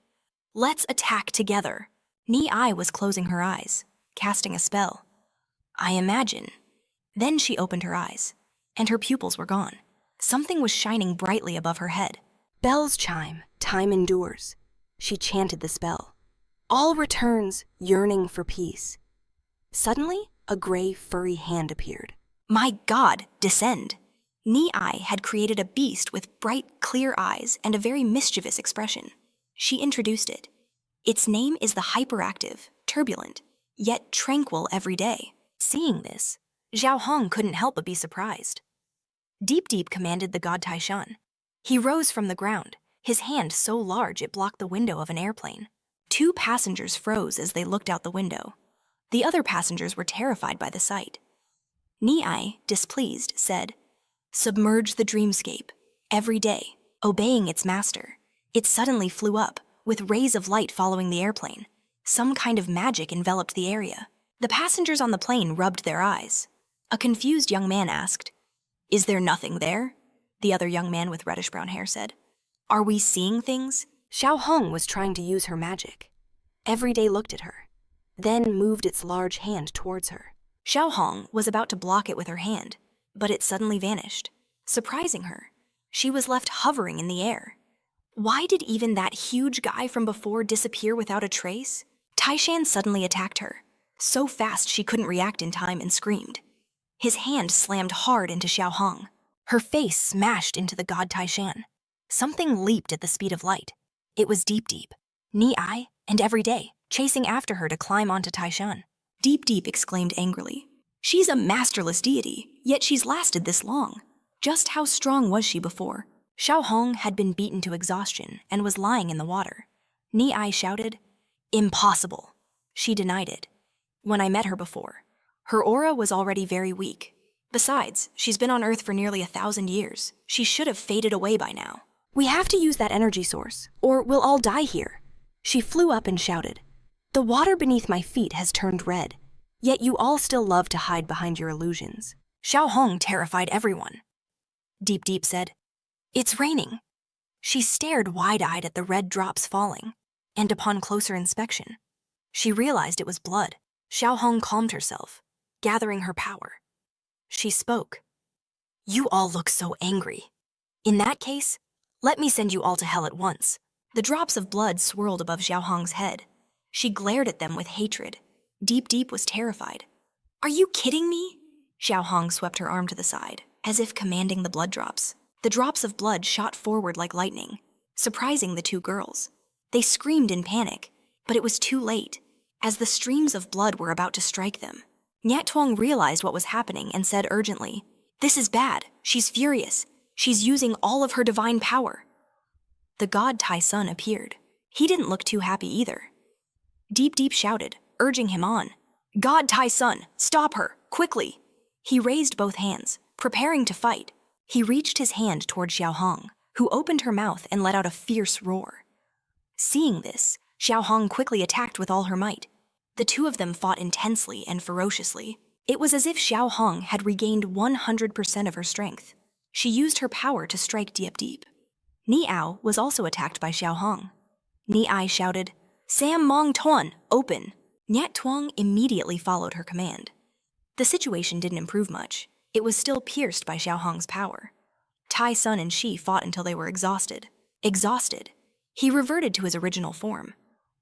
Let's attack together. Ni Ai was closing her eyes, casting a spell. I imagine. Then she opened her eyes, and her pupils were gone. Something was shining brightly above her head. Bells chime, time endures. She chanted the spell. All returns, yearning for peace. Suddenly, a gray, furry hand appeared. My God, descend. Ni Ai had created a beast with bright, clear eyes and a very mischievous expression. She introduced it. Its name is the hyperactive, turbulent, yet tranquil every day. Seeing this, Xiao Hong couldn't help but be surprised. Deep Deep commanded the god Taishan. He rose from the ground, his hand so large it blocked the window of an airplane. 2 passengers froze as they looked out the window. The other passengers were terrified by the sight. Ni Ai, displeased, said, Submerge the dreamscape. Every day, obeying its master, it suddenly flew up, with rays of light following the airplane. Some kind of magic enveloped the area. The passengers on the plane rubbed their eyes. A confused young man asked, Is there nothing there? The other young man with reddish-brown hair said, Are we seeing things? Xiao Hong was trying to use her magic. Every Day looked at her, then moved its large hand towards her. Xiao Hong was about to block it with her hand, but it suddenly vanished, surprising her. She was left hovering in the air. Why did even that huge guy from before disappear without a trace? Taishan suddenly attacked her, so fast she couldn't react in time and screamed. His hand slammed hard into Xiao Hong. Her face smashed into the god Taishan. Something leaped at the speed of light. It was Deep Deep, Ni Ai, and Every Day, chasing after her to climb onto Taishan. Deep Deep exclaimed angrily, She's a masterless deity, yet she's lasted this long. Just how strong was she before? Xiao Hong had been beaten to exhaustion and was lying in the water. Ni Ai shouted, Impossible. She denied it. When I met her before, her aura was already very weak. Besides, she's been on Earth for nearly 1,000 years. She should have faded away by now. We have to use that energy source, or we'll all die here. She flew up and shouted, The water beneath my feet has turned red, yet you all still love to hide behind your illusions. Xiao Hong terrified everyone. Deep Deep said, It's raining. She stared wide-eyed at the red drops falling, and upon closer inspection, she realized it was blood. Xiao Hong calmed herself, gathering her power. She spoke. You all look so angry. In that case, let me send you all to hell at once. The drops of blood swirled above Xiao Hong's head. She glared at them with hatred. Deep Deep was terrified. Are you kidding me? Xiao Hong swept her arm to the side, as if commanding the blood drops. The drops of blood shot forward like lightning, surprising the 2 girls. They screamed in panic, but it was too late, as the streams of blood were about to strike them. Nyat Tuong realized what was happening and said urgently, This is bad. She's furious. She's using all of her divine power. The god Tai Sun appeared. He didn't look too happy either. Deep Deep shouted, urging him on. God Tai Sun, stop her, quickly. He raised both hands, preparing to fight. He reached his hand toward Xiao Hong, who opened her mouth and let out a fierce roar. Seeing this, Xiao Hong quickly attacked with all her might. The 2 of them fought intensely and ferociously. It was as if Xiao Hong had regained 100% of her strength. She used her power to strike Deep Deep. Niao was also attacked by Xiao Hong. Ni-ai shouted, "Sam Mong Tuan, open!" Nyat Tuong immediately followed her command. The situation didn't improve much. It was still pierced by Xiao Hong's power. Tai Sun and she fought until they were exhausted. Exhausted, he reverted to his original form.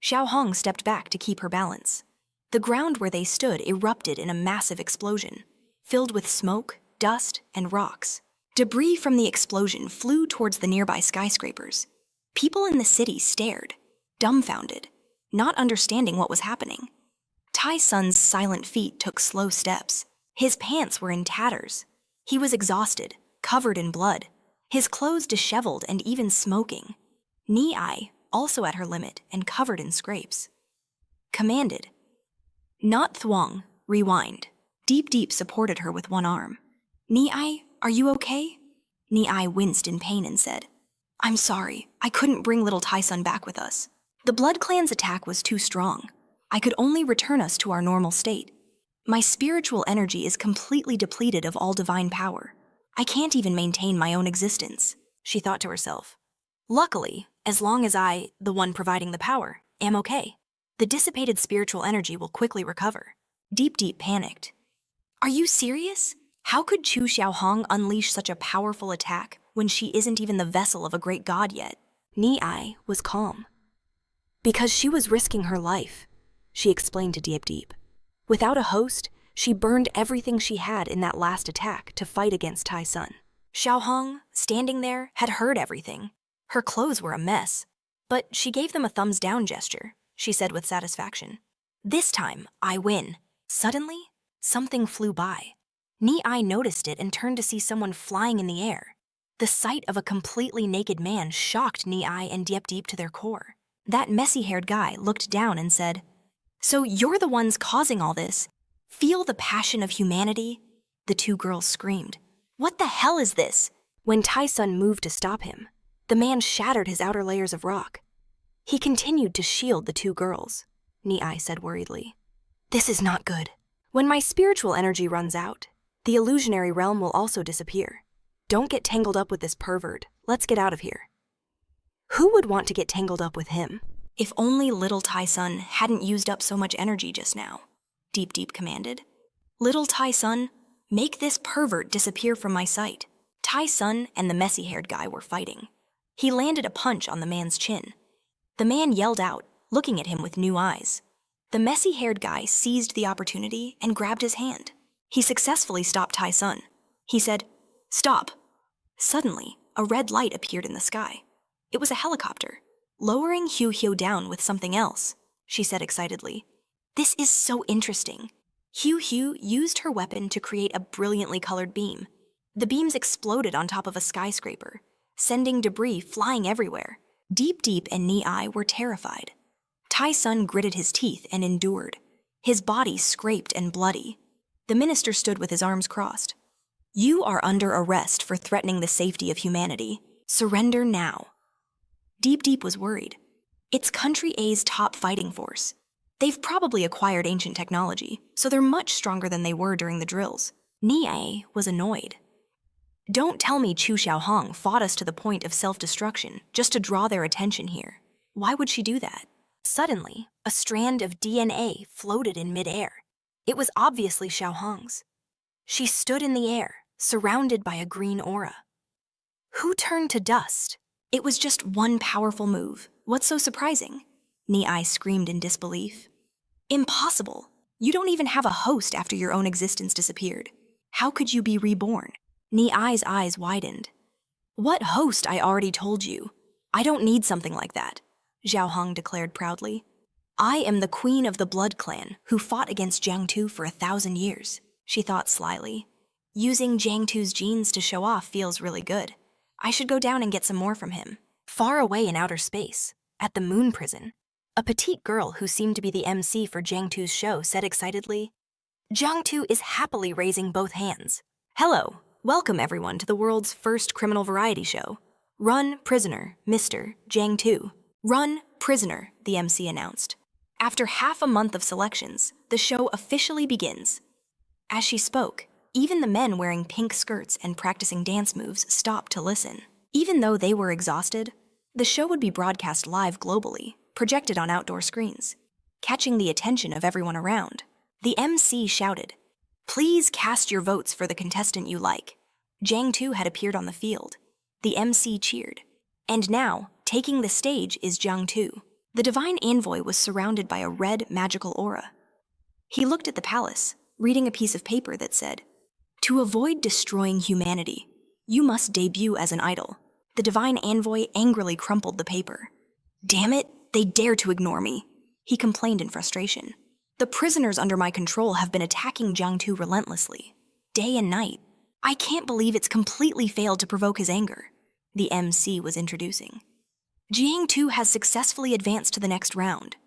Xiao Hong stepped back to keep her balance. The ground where they stood erupted in a massive explosion, filled with smoke, dust, and rocks. Debris from the explosion flew towards the nearby skyscrapers. People in the city stared, dumbfounded, not understanding what was happening. Tai Sun's silent feet took slow steps. His pants were in tatters. He was exhausted, covered in blood, his clothes disheveled and even smoking. Ni-ai, also at her limit and covered in scrapes, commanded. Not Thuong, rewind. Deep Deep supported her with one arm. Ni-ai, are you okay? Ni-ai winced in pain and said, "I'm sorry, I couldn't bring little Tai Sun back with us. The Blood Clan's attack was too strong. I could only return us to our normal state. My spiritual energy is completely depleted of all divine power. I can't even maintain my own existence," she thought to herself. Luckily, as long as I, the one providing the power, am okay, the dissipated spiritual energy will quickly recover. Deep Deep panicked. Are you serious? How could Chu Xiaohong unleash such a powerful attack when she isn't even the vessel of a great god yet? Ni-ai was calm. Because she was risking her life, she explained to Deep Deep. Without a host, she burned everything she had in that last attack to fight against Tai Sun. Xiaohong, standing there, had heard everything. Her clothes were a mess, but she gave them a thumbs-down gesture, she said with satisfaction. This time, I win. Suddenly, something flew by. Ni-ai noticed it and turned to see someone flying in the air. The sight of a completely naked man shocked Ni-ai and Deep Deep to their core. That messy-haired guy looked down and said, "So you're the ones causing all this? Feel the passion of humanity?" The two girls screamed. "What the hell is this?" When Tai Sun moved to stop him, the man shattered his outer layers of rock. He continued to shield the two girls, Ni-ai said worriedly. "This is not good. When my spiritual energy runs out, the illusionary realm will also disappear. Don't get tangled up with this pervert. Let's get out of here." Who would want to get tangled up with him? If only little Tai Sun hadn't used up so much energy just now, Deep Deep commanded. Little Tai Sun, make this pervert disappear from my sight. Tai Sun and the messy-haired guy were fighting. He landed a punch on the man's chin. The man yelled out, looking at him with new eyes. The messy-haired guy seized the opportunity and grabbed his hand. He successfully stopped Tai Sun. He said, "Stop." Suddenly, a red light appeared in the sky. It was a helicopter, lowering Hugh Hugh down with something else, she said excitedly. "This is so interesting." Hugh Hugh used her weapon to create a brilliantly colored beam. The beams exploded on top of a skyscraper, sending debris flying everywhere. Deep Deep and Ni-ai were terrified. Tai Sun gritted his teeth and endured, his body scraped and bloody. The minister stood with his arms crossed. "You are under arrest for threatening the safety of humanity. Surrender now." Deep Deep was worried. It's Country A's top fighting force. They've probably acquired ancient technology, so they're much stronger than they were during the drills. Ni-ai was annoyed. "Don't tell me Chu Xiaohong fought us to the point of self-destruction just to draw their attention here. Why would she do that?" Suddenly, a strand of DNA floated in midair. It was obviously Xiaohong's. She stood in the air, surrounded by a green aura. Who turned to dust? It was just one powerful move. What's so surprising? Ni-ai screamed in disbelief. "Impossible. You don't even have a host after your own existence disappeared. How could you be reborn?" Ni-ai's eyes widened. "What host? I already told you. I don't need something like that," Xiao Hong declared proudly. "I am the queen of the Blood Clan who fought against Jiang Tu for 1,000 years, she thought slyly. Using Jiang Tu's genes to show off feels really good. I should go down and get some more from him. Far away in outer space, at the moon prison, a petite girl who seemed to be the MC for Jiang Tu's show said excitedly, "Jiang Tu is happily raising both hands. Hello, welcome everyone to the world's first criminal variety show. Run, prisoner, Mr. Jiang Tu. Run, prisoner," the MC announced. After half a month of selections, the show officially begins. As she spoke, even the men wearing pink skirts and practicing dance moves stopped to listen. Even though they were exhausted, the show would be broadcast live globally, projected on outdoor screens, catching the attention of everyone around. The MC shouted, "Please cast your votes for the contestant you like." Jiang Tu had appeared on the field. The MC cheered. And now, taking the stage is Jiang Tu. The divine envoy was surrounded by a red magical aura. He looked at the palace, reading a piece of paper that said, "To avoid destroying humanity, you must debut as an idol." The divine envoy angrily crumpled the paper. "Damn it, they dare to ignore me," he complained in frustration. "The prisoners under my control have been attacking Jiang Tu relentlessly, day and night. I can't believe it's completely failed to provoke his anger." The MC was introducing. "Jiang Tu has successfully advanced to the next round."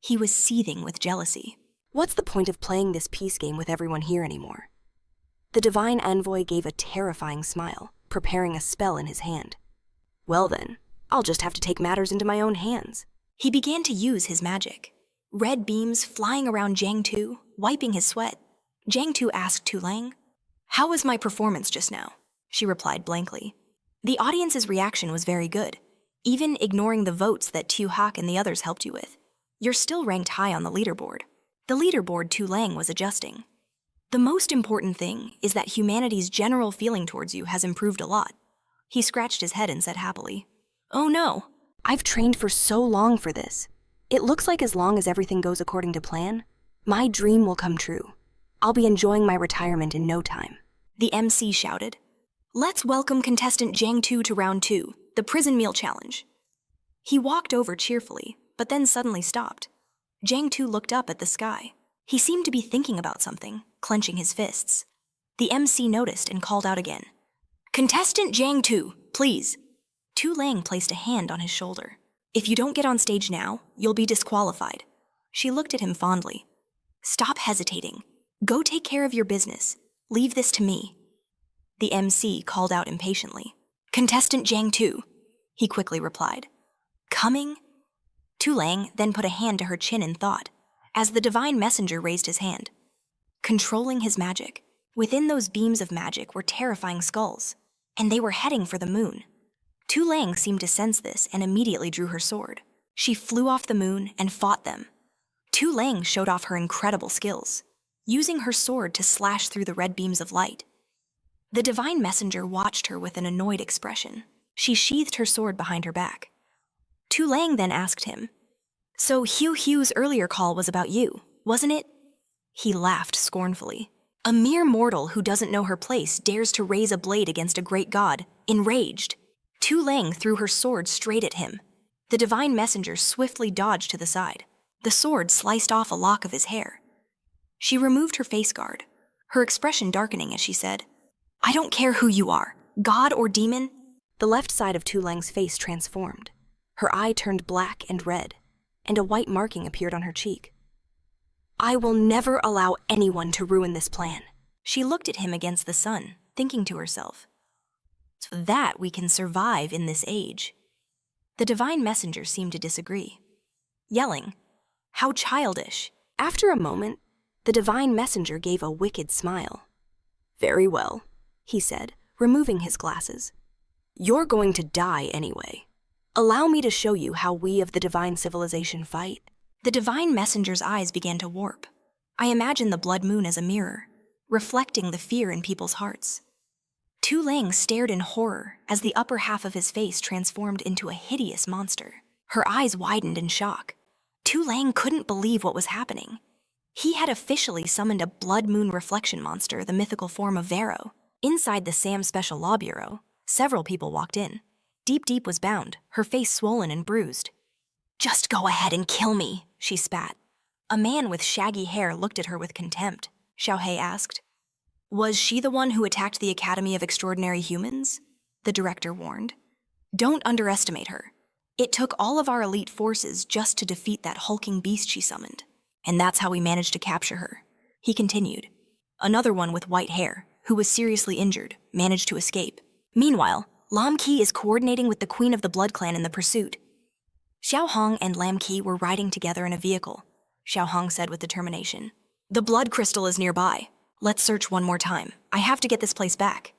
He was seething with jealousy. What's the point of playing this peace game with everyone here anymore? The divine envoy gave a terrifying smile, preparing a spell in his hand. Well then, I'll just have to take matters into my own hands. He began to use his magic. Red beams flying around Jiang Tu, wiping his sweat. Jiang Tu asked Tu Lang, "How was my performance just now?" She replied blankly. The audience's reaction was very good, even ignoring the votes that Tu Hak and the others helped you with. You're still ranked high on the leaderboard. The leaderboard Tu Lang was adjusting. "The most important thing is that humanity's general feeling towards you has improved a lot." He scratched his head and said happily, "Oh no, I've trained for so long for this. It looks like as long as everything goes according to plan, my dream will come true. I'll be enjoying my retirement in no time." The MC shouted, "Let's welcome contestant Jiang Tu to round 2, the prison meal challenge." He walked over cheerfully, but then suddenly stopped. Jiang Tu looked up at the sky. He seemed to be thinking about something, clenching his fists. The MC noticed and called out again, "Contestant Jiang Tu, please." Tu Lang placed a hand on his shoulder. "If you don't get on stage now, you'll be disqualified." She looked at him fondly. "Stop hesitating. Go take care of your business. Leave this to me." The MC called out impatiently, "Contestant Jiang Tu," he quickly replied. "Coming?" Tu Lang then put a hand to her chin in thought, as the divine messenger raised his hand. Controlling his magic, within those beams of magic were terrifying skulls, and they were heading for the moon. Tu Lang seemed to sense this and immediately drew her sword. She flew off the moon and fought them. Tu Lang showed off her incredible skills, using her sword to slash through the red beams of light. The divine messenger watched her with an annoyed expression. She sheathed her sword behind her back. Tu Lang then asked him, "So Hugh's earlier call was about you, wasn't it?" He laughed scornfully. "A mere mortal who doesn't know her place dares to raise a blade against a great god, enraged." Tu Lang threw her sword straight at him. The divine messenger swiftly dodged to the side. The sword sliced off a lock of his hair. She removed her face guard, her expression darkening as she said, "I don't care who you are, god or demon." The left side of Tu Lang's face transformed. Her eye turned black and red, and a white marking appeared on her cheek. "I will never allow anyone to ruin this plan." She looked at him against the sun, thinking to herself, "So that we can survive in this age." The divine messenger seemed to disagree, yelling, "How childish." After a moment, the divine messenger gave a wicked smile. "Very well," he said, removing his glasses. "You're going to die anyway. Allow me to show you how we of the divine civilization fight." The divine messenger's eyes began to warp. I imagined the blood moon as a mirror, reflecting the fear in people's hearts. Tu Lang stared in horror as the upper half of his face transformed into a hideous monster. Her eyes widened in shock. Tu Lang couldn't believe what was happening. He had officially summoned a blood moon reflection monster, the mythical form of Vero. Inside the Sam Special Law Bureau, several people walked in. Deep was bound, her face swollen and bruised. "Just go ahead and kill me," she spat. A man with shaggy hair looked at her with contempt. Xiaohei asked, "Was she the one who attacked the Academy of Extraordinary Humans?" The director warned. "Don't underestimate her. It took all of our elite forces just to defeat that hulking beast she summoned. And that's how we managed to capture her." He continued. "Another one with white hair, who was seriously injured, managed to escape. Meanwhile, Lam Qi is coordinating with the Queen of the Blood Clan in the pursuit." Xiao Hong and Lam Qi were riding together in a vehicle, Xiao Hong said with determination. "The blood crystal is nearby. Let's search one more time. I have to get this place back."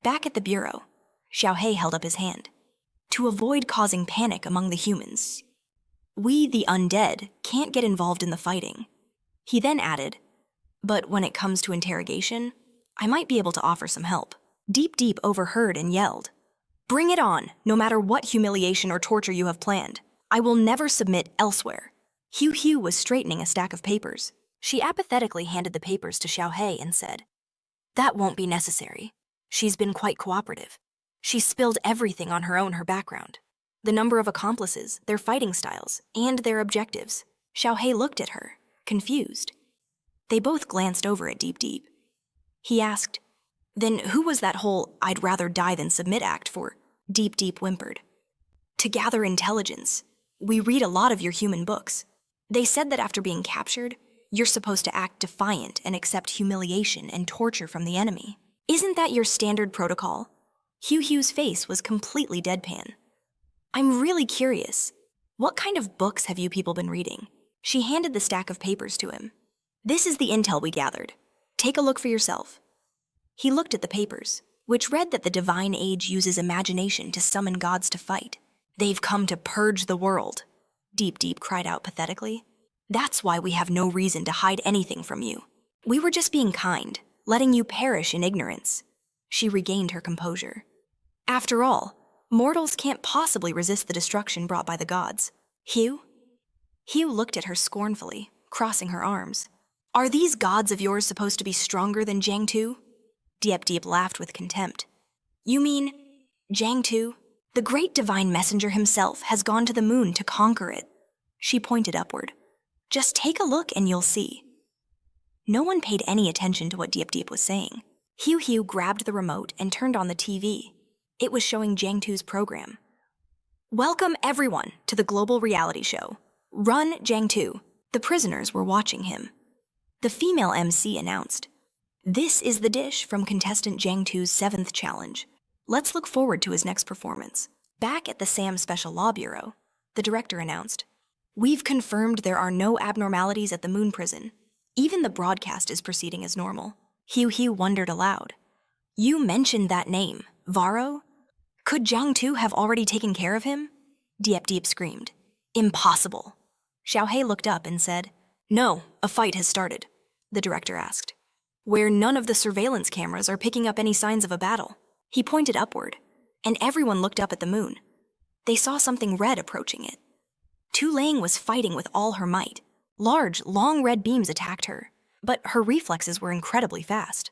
Back at the bureau, Xiaohei held up his hand. To avoid causing panic among the humans. We, the undead, can't get involved in the fighting. He then added, but when it comes to interrogation, I might be able to offer some help. Deep Deep overheard and yelled, Bring it on, no matter what humiliation or torture you have planned. I will never submit elsewhere. Hu was straightening a stack of papers. She apathetically handed the papers to Xiaohei and said, That won't be necessary. She's been quite cooperative. She spilled everything on her background. The number of accomplices, their fighting styles, and their objectives. Xiaohei looked at her, confused. They both glanced over at Deep Deep. He asked, Then who was that whole I'd rather die than submit act for? Deep Deep whimpered. To gather intelligence. We read a lot of your human books. They said that after being captured, you're supposed to act defiant and accept humiliation and torture from the enemy. Isn't that your standard protocol? Hu's face was completely deadpan. I'm really curious. What kind of books have you people been reading? She handed the stack of papers to him. This is the intel we gathered. Take a look for yourself. He looked at the papers, which read that the divine age uses imagination to summon gods to fight. They've come to purge the world, Deep Deep cried out pathetically. That's why we have no reason to hide anything from you. We were just being kind, letting you perish in ignorance. She regained her composure. After all, mortals can't possibly resist the destruction brought by the gods. Hu looked at her scornfully, crossing her arms. Are these gods of yours supposed to be stronger than Jiang Tu? Deep Deep laughed with contempt. You mean Jiang Tu? The great divine messenger himself has gone to the moon to conquer it. She pointed upward. Just take a look and you'll see. No one paid any attention to what Deep Deep was saying. Hu grabbed the remote and turned on the TV. It was showing Jiang Tu's program. Welcome everyone to the global reality show. Run Jiang Tu. The prisoners were watching him. The female MC announced, This is the dish from contestant Jiang Tu's 7th challenge. Let's look forward to his next performance. Back at the SAM Special Law Bureau, the director announced, We've confirmed there are no abnormalities at the Moon Prison. Even the broadcast is proceeding as normal. Hu wondered aloud. You mentioned that name, Varro? Could Jiang Tu have already taken care of him? Deep Deep screamed. Impossible. Xiaohei looked up and said, No, a fight has started, the director asked. Where none of the surveillance cameras are picking up any signs of a battle. He pointed upward, and everyone looked up at the moon. They saw something red approaching it. Tu Lang was fighting with all her might. Large, long red beams attacked her, but her reflexes were incredibly fast.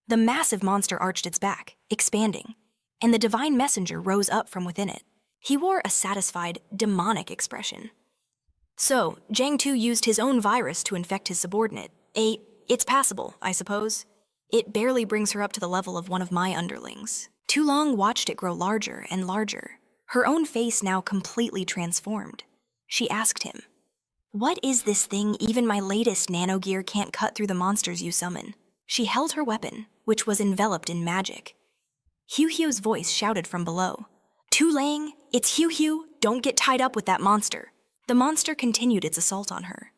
The massive monster arched its back, expanding, and the divine messenger rose up from within it. He wore a satisfied, demonic expression. So, Jiang Tu used his own virus to infect his subordinate. It's passable, I suppose. It barely brings her up to the level of one of my underlings. Tu Lang watched it grow larger and larger, her own face now completely transformed. She asked him, What is this thing even my latest nanogear can't cut through the monsters you summon? She held her weapon, which was enveloped in magic. Hu's voice shouted from below, Tu Lang, it's Hu, don't get tied up with that monster. The monster continued its assault on her.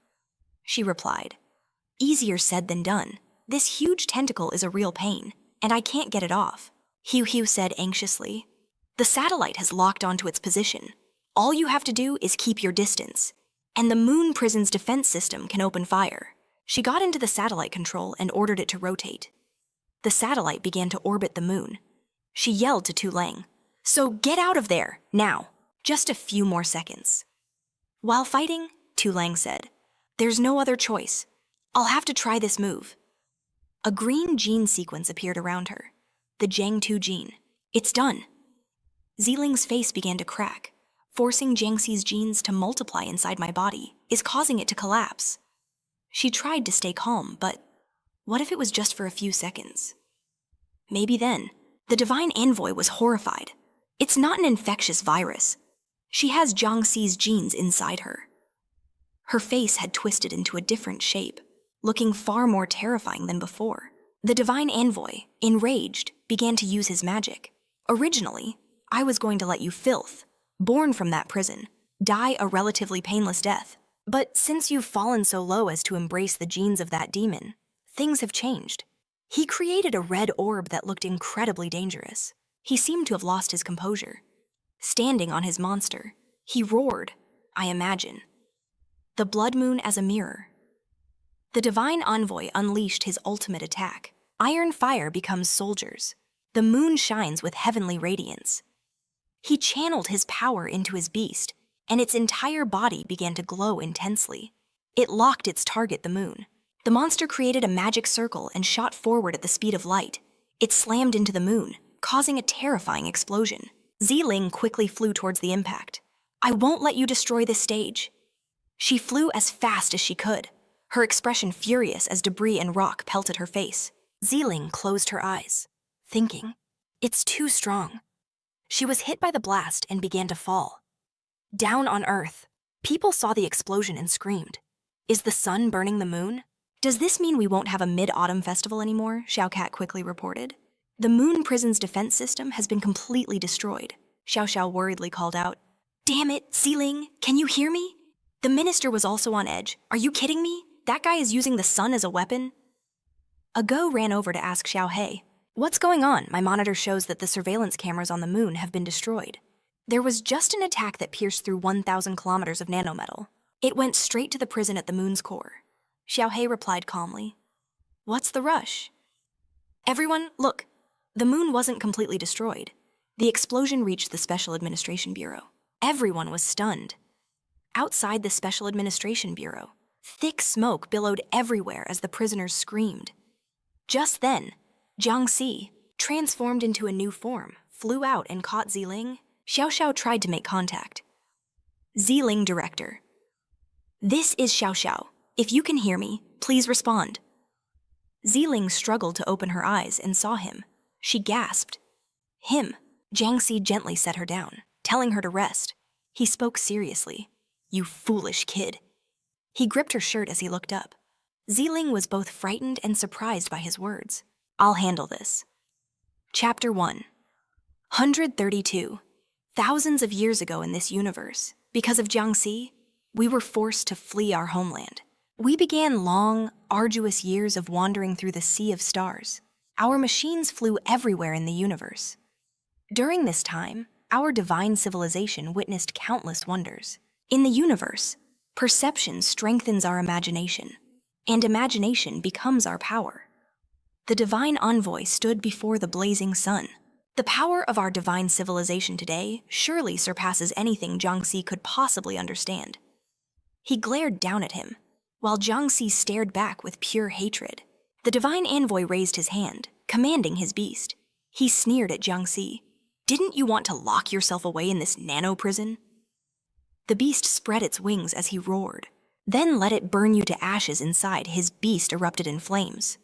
She replied, Easier said than done. This huge tentacle is a real pain, and I can't get it off. Hu said anxiously. The satellite has locked onto its position. All you have to do is keep your distance, and the moon prison's defense system can open fire. She got into the satellite control and ordered it to rotate. The satellite began to orbit the moon. She yelled to Tu Lang, So get out of there, now. Just a few more seconds. While fighting, Tu Lang said, There's no other choice. I'll have to try this move. A green gene sequence appeared around her. The Jiang Tu gene. It's done. Ziling's face began to crack. Forcing Jiang Si's genes to multiply inside my body is causing it to collapse. She tried to stay calm, but what if it was just for a few seconds? Maybe then. The divine envoy was horrified. It's not an infectious virus. She has Jiang Si's genes inside her. Her face had twisted into a different shape, looking far more terrifying than before. The divine envoy, enraged, began to use his magic. Originally, I was going to let you filth, born from that prison, die a relatively painless death. But since you've fallen so low as to embrace the genes of that demon, things have changed. He created a red orb that looked incredibly dangerous. He seemed to have lost his composure. Standing on his monster, he roared, I imagine. The blood moon as a mirror. The divine envoy unleashed his ultimate attack. Iron fire becomes soldiers. The moon shines with heavenly radiance. He channeled his power into his beast, and its entire body began to glow intensely. It locked its target, the moon. The monster created a magic circle and shot forward at the speed of light. It slammed into the moon, causing a terrifying explosion. Ziling quickly flew towards the impact. I won't let you destroy this stage. She flew as fast as she could, her expression furious as debris and rock pelted her face. Ziling closed her eyes, thinking, it's too strong. She was hit by the blast and began to fall. Down on Earth, people saw the explosion and screamed. Is the sun burning the moon? Does this mean we won't have a mid-autumn festival anymore? Xiao Cat quickly reported. The moon prison's defense system has been completely destroyed. Xiao Xiao worriedly called out. Damn it, Ziling, can you hear me? The minister was also on edge. Are you kidding me? That guy is using the sun as a weapon? A Go ran over to ask Xiao He. What's going on? My monitor shows that the surveillance cameras on the moon have been destroyed. There was just an attack that pierced through 1,000 kilometers of nanometal. It went straight to the prison at the moon's core. Xiao He replied calmly. What's the rush? Everyone, look. The moon wasn't completely destroyed. The explosion reached the Special Administration Bureau. Everyone was stunned. Outside the Special Administration Bureau, thick smoke billowed everywhere as the prisoners screamed. Just then, Jiang Si, transformed into a new form, flew out and caught Ziling. Xiao Xiao tried to make contact. Ziling Director. This is Xiao Xiao. If you can hear me, please respond. Ziling struggled to open her eyes and saw him. She gasped. Him. Jiang Si gently set her down, telling her to rest. He spoke seriously. You foolish kid. He gripped her shirt as he looked up. Ziling was both frightened and surprised by his words. I'll handle this. Chapter 1. 132. Thousands of years ago in this universe, because of Jiang Si, we were forced to flee our homeland. We began long, arduous years of wandering through the sea of stars. Our machines flew everywhere in the universe. During this time, our divine civilization witnessed countless wonders. In the universe, perception strengthens our imagination, and imagination becomes our power. The divine envoy stood before the blazing sun. The power of our divine civilization today surely surpasses anything Jiang Si could possibly understand. He glared down at him, while Jiang Si stared back with pure hatred. The divine envoy raised his hand, commanding his beast. He sneered at Jiang Si. Didn't you want to lock yourself away in this nano-prison? The beast spread its wings as he roared, then let it burn you to ashes inside. His beast erupted in flames.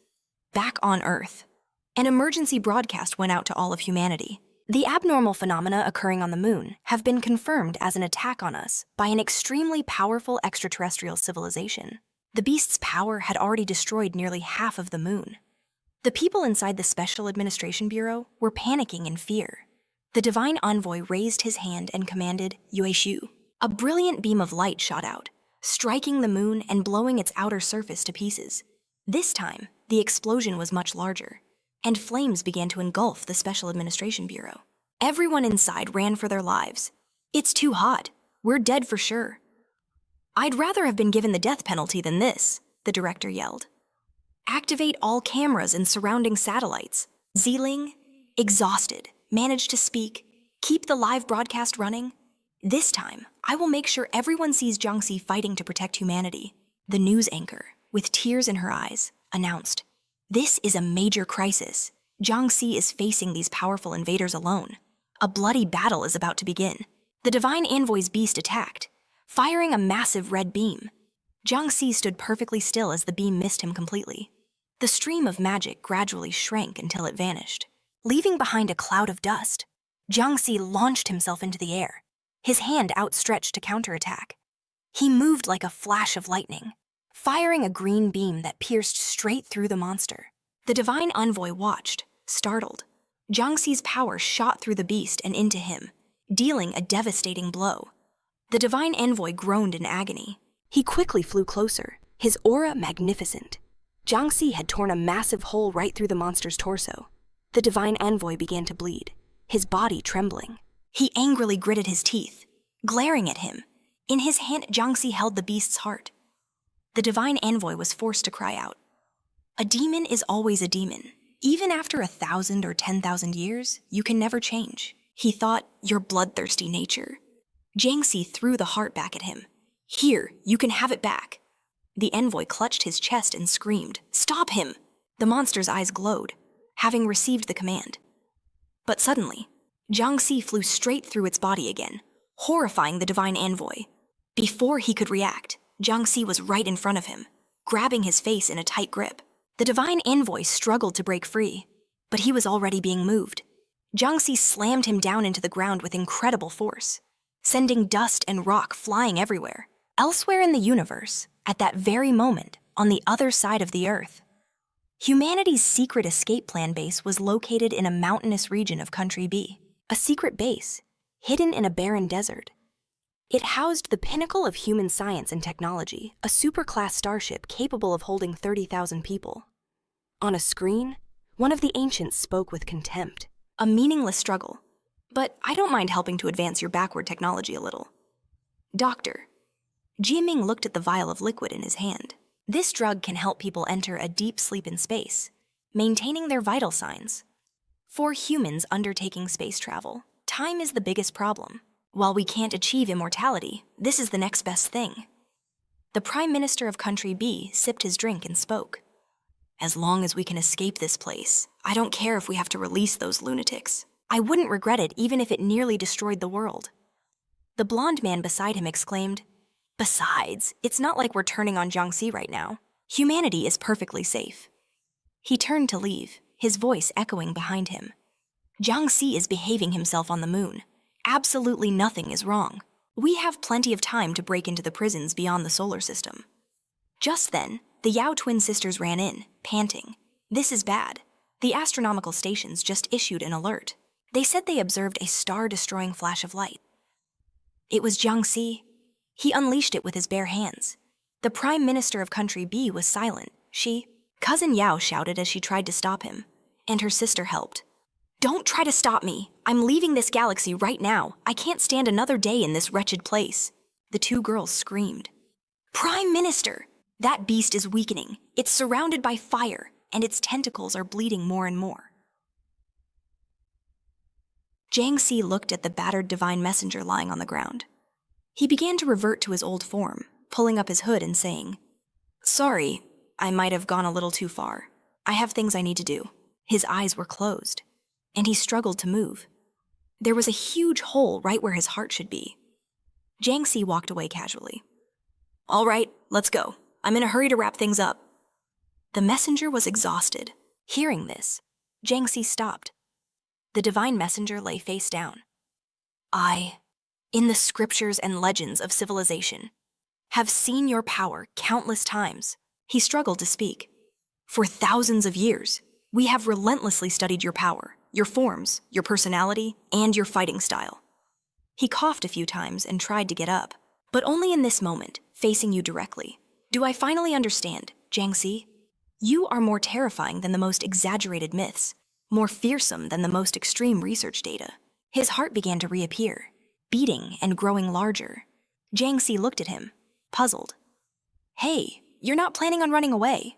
Back on Earth, an emergency broadcast went out to all of humanity. The abnormal phenomena occurring on the moon have been confirmed as an attack on us by an extremely powerful extraterrestrial civilization. The beast's power had already destroyed nearly half of the moon. The people inside the Special Administration Bureau were panicking in fear. The divine envoy raised his hand and commanded Yueshu. A brilliant beam of light shot out, striking the moon and blowing its outer surface to pieces. This time, the explosion was much larger, and flames began to engulf the Special Administration Bureau. Everyone inside ran for their lives. It's too hot. We're dead for sure. I'd rather have been given the death penalty than this, the director yelled. Activate all cameras and surrounding satellites. Ziling, exhausted, managed to speak. Keep the live broadcast running. This time, I will make sure everyone sees Jiang Si fighting to protect humanity. The news anchor, with tears in her eyes, announced, This is a major crisis. Jiang Si is facing these powerful invaders alone. A bloody battle is about to begin. The divine envoy's beast attacked, firing a massive red beam. Jiang Si stood perfectly still as the beam missed him completely. The stream of magic gradually shrank until it vanished. Leaving behind a cloud of dust, Jiang Si launched himself into the air, his hand outstretched to counterattack. He moved like a flash of lightning, firing a green beam that pierced straight through the monster. The divine envoy watched, startled. Jiang Si's power shot through the beast and into him, dealing a devastating blow. The divine envoy groaned in agony. He quickly flew closer, his aura magnificent. Jiang Si had torn a massive hole right through the monster's torso. The divine envoy began to bleed, his body trembling. He angrily gritted his teeth, glaring at him. In his hand, Jiang Si held the beast's heart. The divine envoy was forced to cry out. A demon is always a demon. Even after 1,000 or 10,000 years, you can never change. He thought, your bloodthirsty nature. Jiang Si threw the heart back at him. Here, you can have it back. The envoy clutched his chest and screamed, Stop him! The monster's eyes glowed, having received the command. But suddenly, Jiang Si flew straight through its body again, horrifying the divine envoy. Before he could react, Jiang Si was right in front of him, grabbing his face in a tight grip. The divine envoy struggled to break free, but he was already being moved. Jiang Si slammed him down into the ground with incredible force, sending dust and rock flying everywhere. Elsewhere in the universe, at that very moment, on the other side of the Earth, humanity's secret escape plan base was located in a mountainous region of Country B. A secret base, hidden in a barren desert. It housed the pinnacle of human science and technology, a superclass starship capable of holding 30,000 people. On a screen, one of the ancients spoke with contempt. A meaningless struggle, but I don't mind helping to advance your backward technology a little. Doctor. Jiaming looked at the vial of liquid in his hand. This drug can help people enter a deep sleep in space, maintaining their vital signs. For humans undertaking space travel, time is the biggest problem. While we can't achieve immortality, this is the next best thing. The Prime Minister of Country B sipped his drink and spoke. As long as we can escape this place, I don't care if we have to release those lunatics. I wouldn't regret it even if it nearly destroyed the world. The blonde man beside him exclaimed, Besides, it's not like we're turning on Jiang Si right now. Humanity is perfectly safe. He turned to leave, his voice echoing behind him. Jiang Si is behaving himself on the moon. Absolutely nothing is wrong. We have plenty of time to break into the prisons beyond the solar system. Just then, the Yao twin sisters ran in, panting. This is bad. The astronomical stations just issued an alert. They said they observed a star-destroying flash of light. It was Jiang Si. He unleashed it with his bare hands. The Prime Minister of Country B was silent. Cousin Yao shouted as she tried to stop him, and her sister helped. Don't try to stop me. I'm leaving this galaxy right now. I can't stand another day in this wretched place. The two girls screamed. Prime Minister! That beast is weakening. It's surrounded by fire, and its tentacles are bleeding more and more. Jiang Si looked at the battered divine messenger lying on the ground. He began to revert to his old form, pulling up his hood and saying, Sorry, I might have gone a little too far. I have things I need to do. His eyes were closed, and he struggled to move. There was a huge hole right where his heart should be. Jiang Si walked away casually. All right, let's go. I'm in a hurry to wrap things up. The messenger was exhausted. Hearing this, Jiang Si stopped. The divine messenger lay face down. In the scriptures and legends of civilization, have seen your power countless times. He struggled to speak. For thousands of years, we have relentlessly studied your power, your forms, your personality, and your fighting style. He coughed a few times and tried to get up, but only in this moment, facing you directly. Do I finally understand, Jiang Si? You are more terrifying than the most exaggerated myths, more fearsome than the most extreme research data. His heart began to reappear, beating and growing larger. Jiang Si looked at him, puzzled. Hey, you're not planning on running away?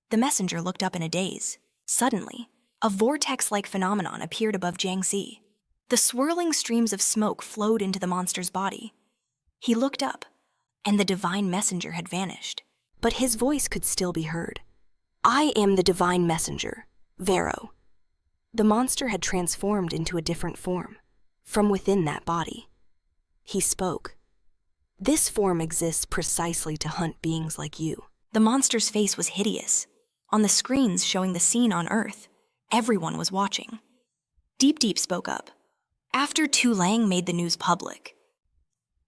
The messenger looked up in a daze. Suddenly, a vortex-like phenomenon appeared above Jiang Si. The swirling streams of smoke flowed into the monster's body. He looked up, and the divine messenger had vanished. But his voice could still be heard. I am the divine messenger, Vero. The monster had transformed into a different form, from within that body. He spoke. This form exists precisely to hunt beings like you. The monster's face was hideous. On the screens showing the scene on Earth, everyone was watching. Deep Deep spoke up. After Tu Lang made the news public,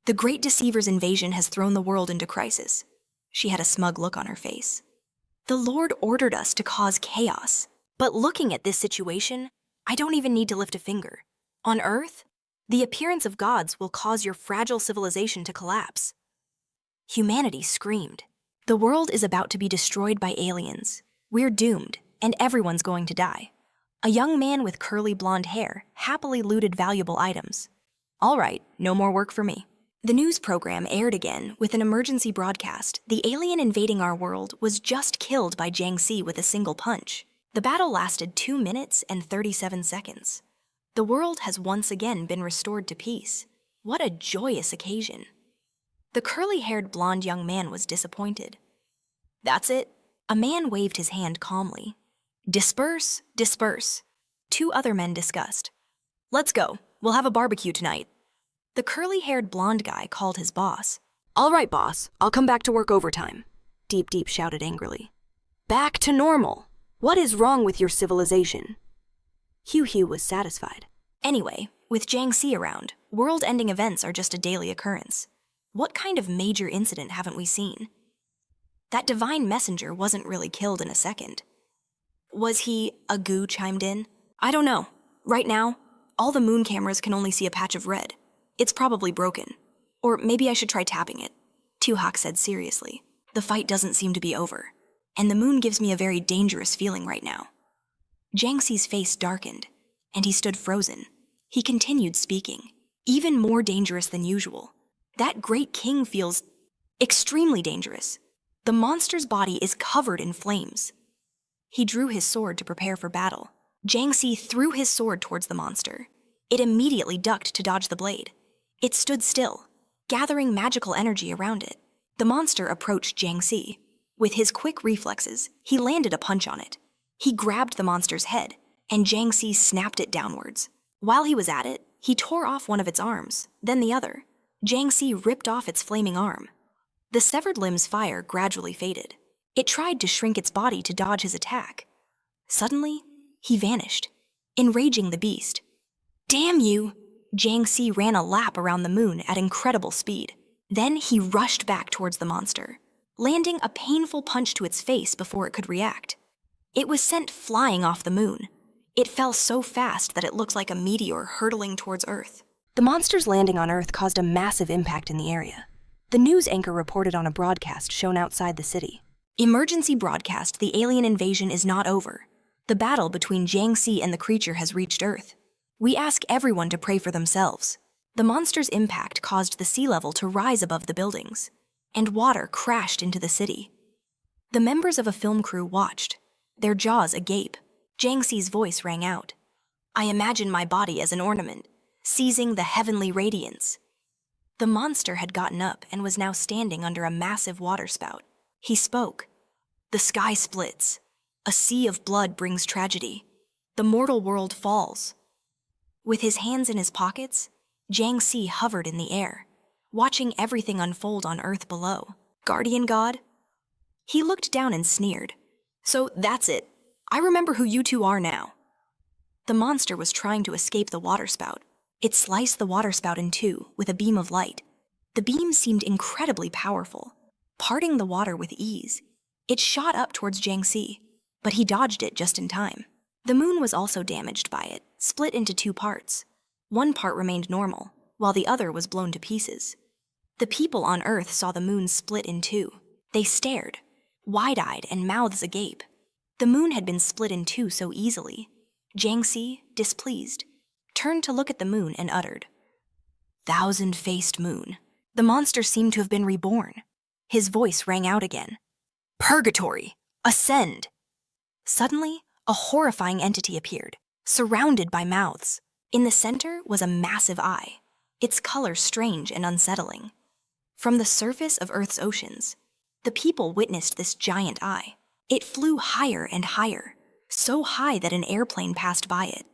the Great Deceiver's invasion has thrown the world into crisis. She had a smug look on her face. The Lord ordered us to cause chaos, but looking at this situation, I don't even need to lift a finger. On Earth, the appearance of gods will cause your fragile civilization to collapse. Humanity screamed. The world is about to be destroyed by aliens. We're doomed, and everyone's going to die. A young man with curly blonde hair happily looted valuable items. All right, no more work for me. The news program aired again with an emergency broadcast. The alien invading our world was just killed by Jiang Si with a single punch. The battle lasted 2 minutes and 37 seconds. The world has once again been restored to peace. What a joyous occasion. The curly-haired blonde young man was disappointed. That's it. A man waved his hand calmly. Disperse, disperse. 2 other men discussed. Let's go. We'll have a barbecue tonight. The curly-haired blonde guy called his boss. All right, boss, I'll come back to work overtime, Deep Deep shouted angrily. Back to normal. What is wrong with your civilization? Hugh was satisfied. Anyway, with Jiang Si around, world-ending events are just a daily occurrence. What kind of major incident haven't we seen? That divine messenger wasn't really killed in a second. Was he? A goo chimed in. I don't know. Right now, all the moon cameras can only see a patch of red. It's probably broken. Or maybe I should try tapping it. Tuhak said seriously. The fight doesn't seem to be over. And the moon gives me a very dangerous feeling right now. Jiang Si's face darkened, and he stood frozen. He continued speaking. Even more dangerous than usual. That great king feels extremely dangerous. The monster's body is covered in flames. He drew his sword to prepare for battle. Jiang Si threw his sword towards the monster. It immediately ducked to dodge the blade. It stood still, gathering magical energy around it. The monster approached Jiang Si. With his quick reflexes, he landed a punch on it. He grabbed the monster's head, and Jiang Si snapped it downwards. While he was at it, he tore off one of its arms, then the other. Jiang Si ripped off its flaming arm. The severed limb's fire gradually faded. It tried to shrink its body to dodge his attack. Suddenly, he vanished, enraging the beast. Damn you! Jiang Si ran a lap around the moon at incredible speed. Then he rushed back towards the monster, landing a painful punch to its face before it could react. It was sent flying off the moon. It fell so fast that it looked like a meteor hurtling towards Earth. The monster's landing on Earth caused a massive impact in the area. The news anchor reported on a broadcast shown outside the city. Emergency broadcast, the alien invasion is not over. The battle between Jiang Si and the creature has reached Earth. We ask everyone to pray for themselves. The monster's impact caused the sea level to rise above the buildings, and water crashed into the city. The members of a film crew watched, their jaws agape. Jiang Si's voice rang out. I imagine my body as an ornament, seizing the heavenly radiance. The monster had gotten up and was now standing under a massive water spout. He spoke. The sky splits. A sea of blood brings tragedy. The mortal world falls. With his hands in his pockets, Jiang Si hovered in the air, watching everything unfold on Earth below. Guardian God? He looked down and sneered. So that's it. I remember who you two are now. The monster was trying to escape the water spout. It sliced the water spout in two with a beam of light. The beam seemed incredibly powerful, parting the water with ease. It shot up towards Jiang Si, but he dodged it just in time. The moon was also damaged by it, split into 2 parts. One part remained normal, while the other was blown to pieces. The people on Earth saw the moon split in 2. They stared, wide-eyed and mouths agape. The moon had been split in 2 so easily. Jiang Si, displeased, turned to look at the moon and uttered, "Thousand-faced moon." The monster seemed to have been reborn. His voice rang out again. "Purgatory! Ascend!" Suddenly, a horrifying entity appeared, surrounded by mouths. In the center was a massive eye, its color strange and unsettling. From the surface of Earth's oceans, the people witnessed this giant eye. It flew higher and higher, so high that an airplane passed by it.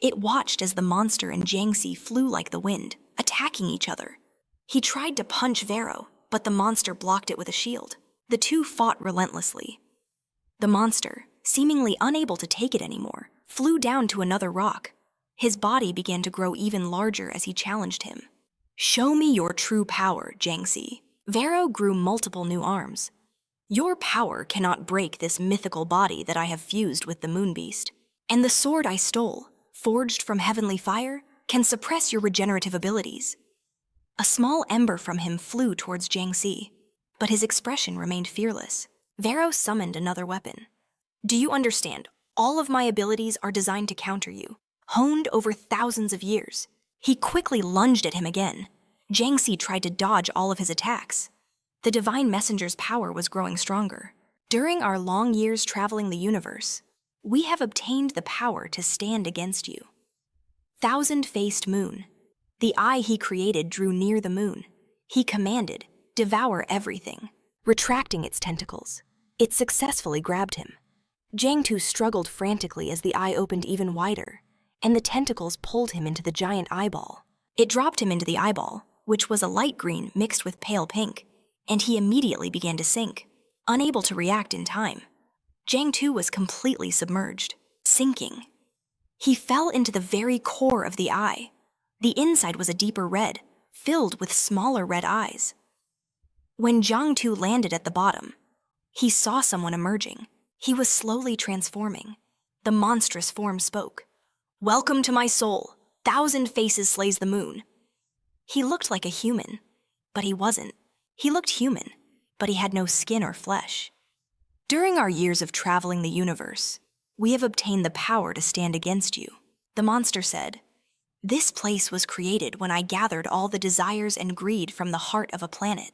It watched as the monster and Jiang Si flew like the wind, attacking each other. He tried to punch Vero, but the monster blocked it with a shield. The two fought relentlessly. The monster, seemingly unable to take it anymore, flew down to another rock. His body began to grow even larger as he challenged him. "Show me your true power, Jiang Si." Vero grew multiple new arms. "Your power cannot break this mythical body that I have fused with the moon beast. And the sword I stole, forged from heavenly fire, can suppress your regenerative abilities." A small ember from him flew towards Jiang Si, but his expression remained fearless. Vero summoned another weapon. "Do you understand? All of my abilities are designed to counter you, honed over thousands of years. He quickly lunged at him again. Jiang Si tried to dodge all of his attacks. The divine messenger's power was growing stronger. During our long years traveling the universe, we have obtained the power to stand against you. Thousand-faced moon. The eye he created drew near the moon. He commanded, devour everything. Retracting its tentacles, it successfully grabbed him. Jiang Tu struggled frantically as the eye opened even wider, and the tentacles pulled him into the giant eyeball. It dropped him into the eyeball, which was a light green mixed with pale pink, and he immediately began to sink, unable to react in time. Jiang Tu was completely submerged, sinking. He fell into the very core of the eye. The inside was a deeper red, filled with smaller red eyes. When Jiang Tu landed at the bottom, he saw someone emerging. He was slowly transforming. The monstrous form spoke. "Welcome to my soul. 1,000 faces slays the moon." He looked like a human, but he wasn't. He looked human, but he had no skin or flesh. During our years of traveling the universe, we have obtained the power to stand against you. The monster said, "This place was created when I gathered all the desires and greed from the heart of a planet.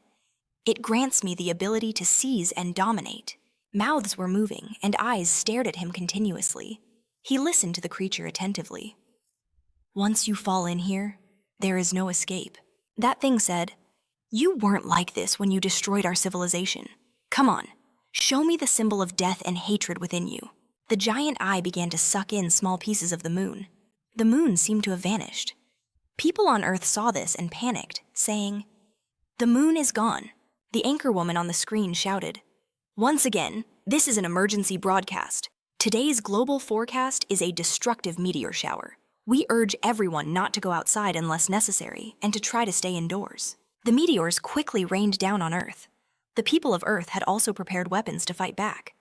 It grants me the ability to seize and dominate." Mouths were moving and eyes stared at him continuously. He listened to the creature attentively. "Once you fall in here, there is no escape." That thing said, "You weren't like this when you destroyed our civilization. Come on, show me the symbol of death and hatred within you." The giant eye began to suck in small pieces of the moon. The moon seemed to have vanished. People on Earth saw this and panicked, saying, "The moon is gone." The anchor woman on the screen shouted, "Once again, this is an emergency broadcast. Today's global forecast is a destructive meteor shower. We urge everyone not to go outside unless necessary and to try to stay indoors." The meteors quickly rained down on Earth. The people of Earth had also prepared weapons to fight back.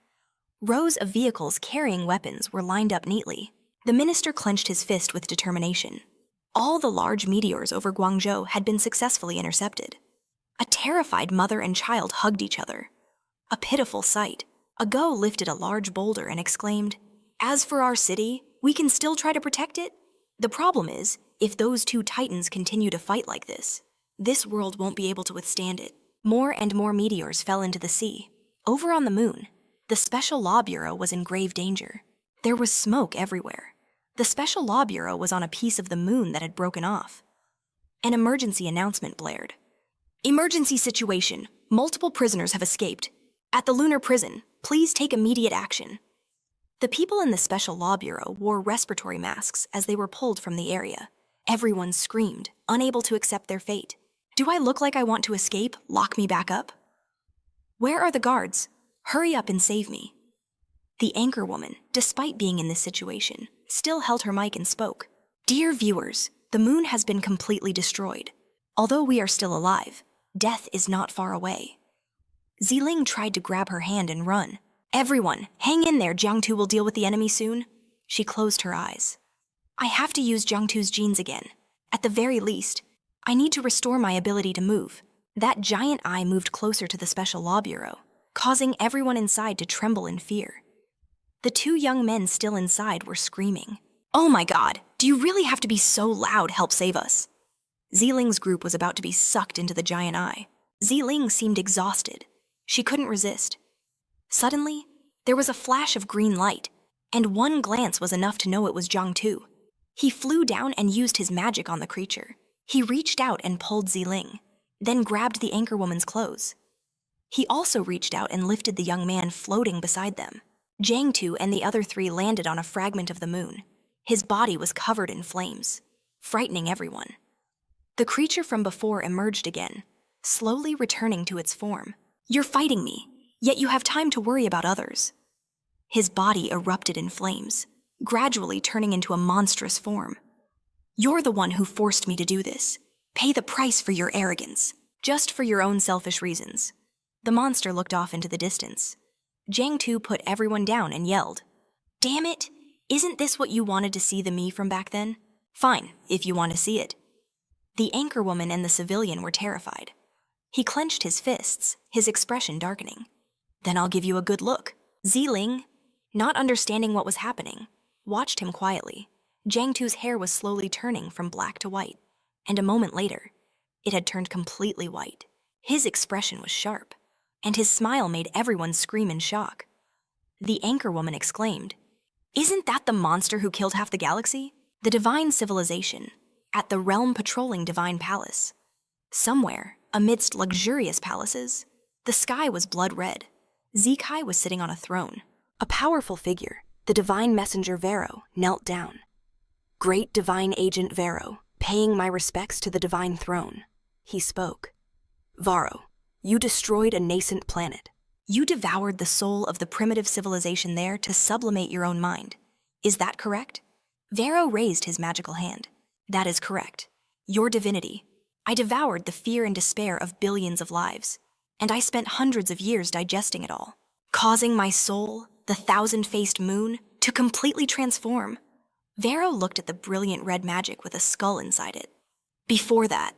Rows of vehicles carrying weapons were lined up neatly. The minister clenched his fist with determination. All the large meteors over Guangzhou had been successfully intercepted. A terrified mother and child hugged each other. A pitiful sight. A Go lifted a large boulder and exclaimed, "As for our city, we can still try to protect it. The problem is, if those two titans continue to fight like this world won't be able to withstand it." More and more meteors fell into the sea. Over on the moon, the Special Law Bureau was in grave danger. There was smoke everywhere. The Special Law Bureau was on a piece of the moon that had broken off. An emergency announcement blared. "Emergency situation. Multiple prisoners have escaped. At the lunar prison, please take immediate action." The people in the Special Law Bureau wore respiratory masks as they were pulled from the area. Everyone screamed, unable to accept their fate. "Do I look like I want to escape? Lock me back up." "Where are the guards? Hurry up and save me." The anchor woman, despite being in this situation, still held her mic and spoke. "Dear viewers, the moon has been completely destroyed. Although we are still alive, death is not far away." Ziling tried to grab her hand and run. "Everyone, hang in there, Jiang Tu will deal with the enemy soon." She closed her eyes. "I have to use Jiang Tu's genes again. At the very least, I need to restore my ability to move." That giant eye moved closer to the Special Law Bureau, causing everyone inside to tremble in fear. The two young men still inside were screaming, "Oh my God, do you really have to be so loud? Help save us." Ziling's group was about to be sucked into the giant eye. Ziling seemed exhausted. She couldn't resist. Suddenly, there was a flash of green light, and one glance was enough to know it was Jiang Tu. He flew down and used his magic on the creature. He reached out and pulled Ziling, then grabbed the anchor woman's clothes. He also reached out and lifted the young man floating beside them. Jiang Tu and the other three landed on a fragment of the moon. His body was covered in flames, frightening everyone. The creature from before emerged again, slowly returning to its form. "You're fighting me, yet you have time to worry about others." His body erupted in flames, gradually turning into a monstrous form. "You're the one who forced me to do this. Pay the price for your arrogance, just for your own selfish reasons." The monster looked off into the distance. Jiang Tu put everyone down and yelled, "Damn it! Isn't this what you wanted to see the me from back then? Fine, if you want to see it." The anchor woman and the civilian were terrified. He clenched his fists, his expression darkening. "Then I'll give you a good look. Ziling, not understanding what was happening, watched him quietly. Jiang Tu's hair was slowly turning from black to white, and a moment later, it had turned completely white. His expression was sharp, and his smile made everyone scream in shock. The anchor woman exclaimed, "Isn't that the monster who killed half the galaxy?" The divine civilization, at the realm patrolling divine palace. Somewhere, amidst luxurious palaces, the sky was blood red. Zikai was sitting on a throne. A powerful figure, the divine messenger Vero, knelt down. "Great divine agent Vero, paying my respects to the divine throne," he spoke. "Varo, you destroyed a nascent planet. You devoured the soul of the primitive civilization there to sublimate your own mind. Is that correct?" Vero raised his magical hand. "That is correct. Your divinity. I devoured the fear and despair of billions of lives, and I spent hundreds of years digesting it all, causing my soul, the thousand-faced moon, to completely transform." Vero looked at the brilliant red magic with a skull inside it. "Before that,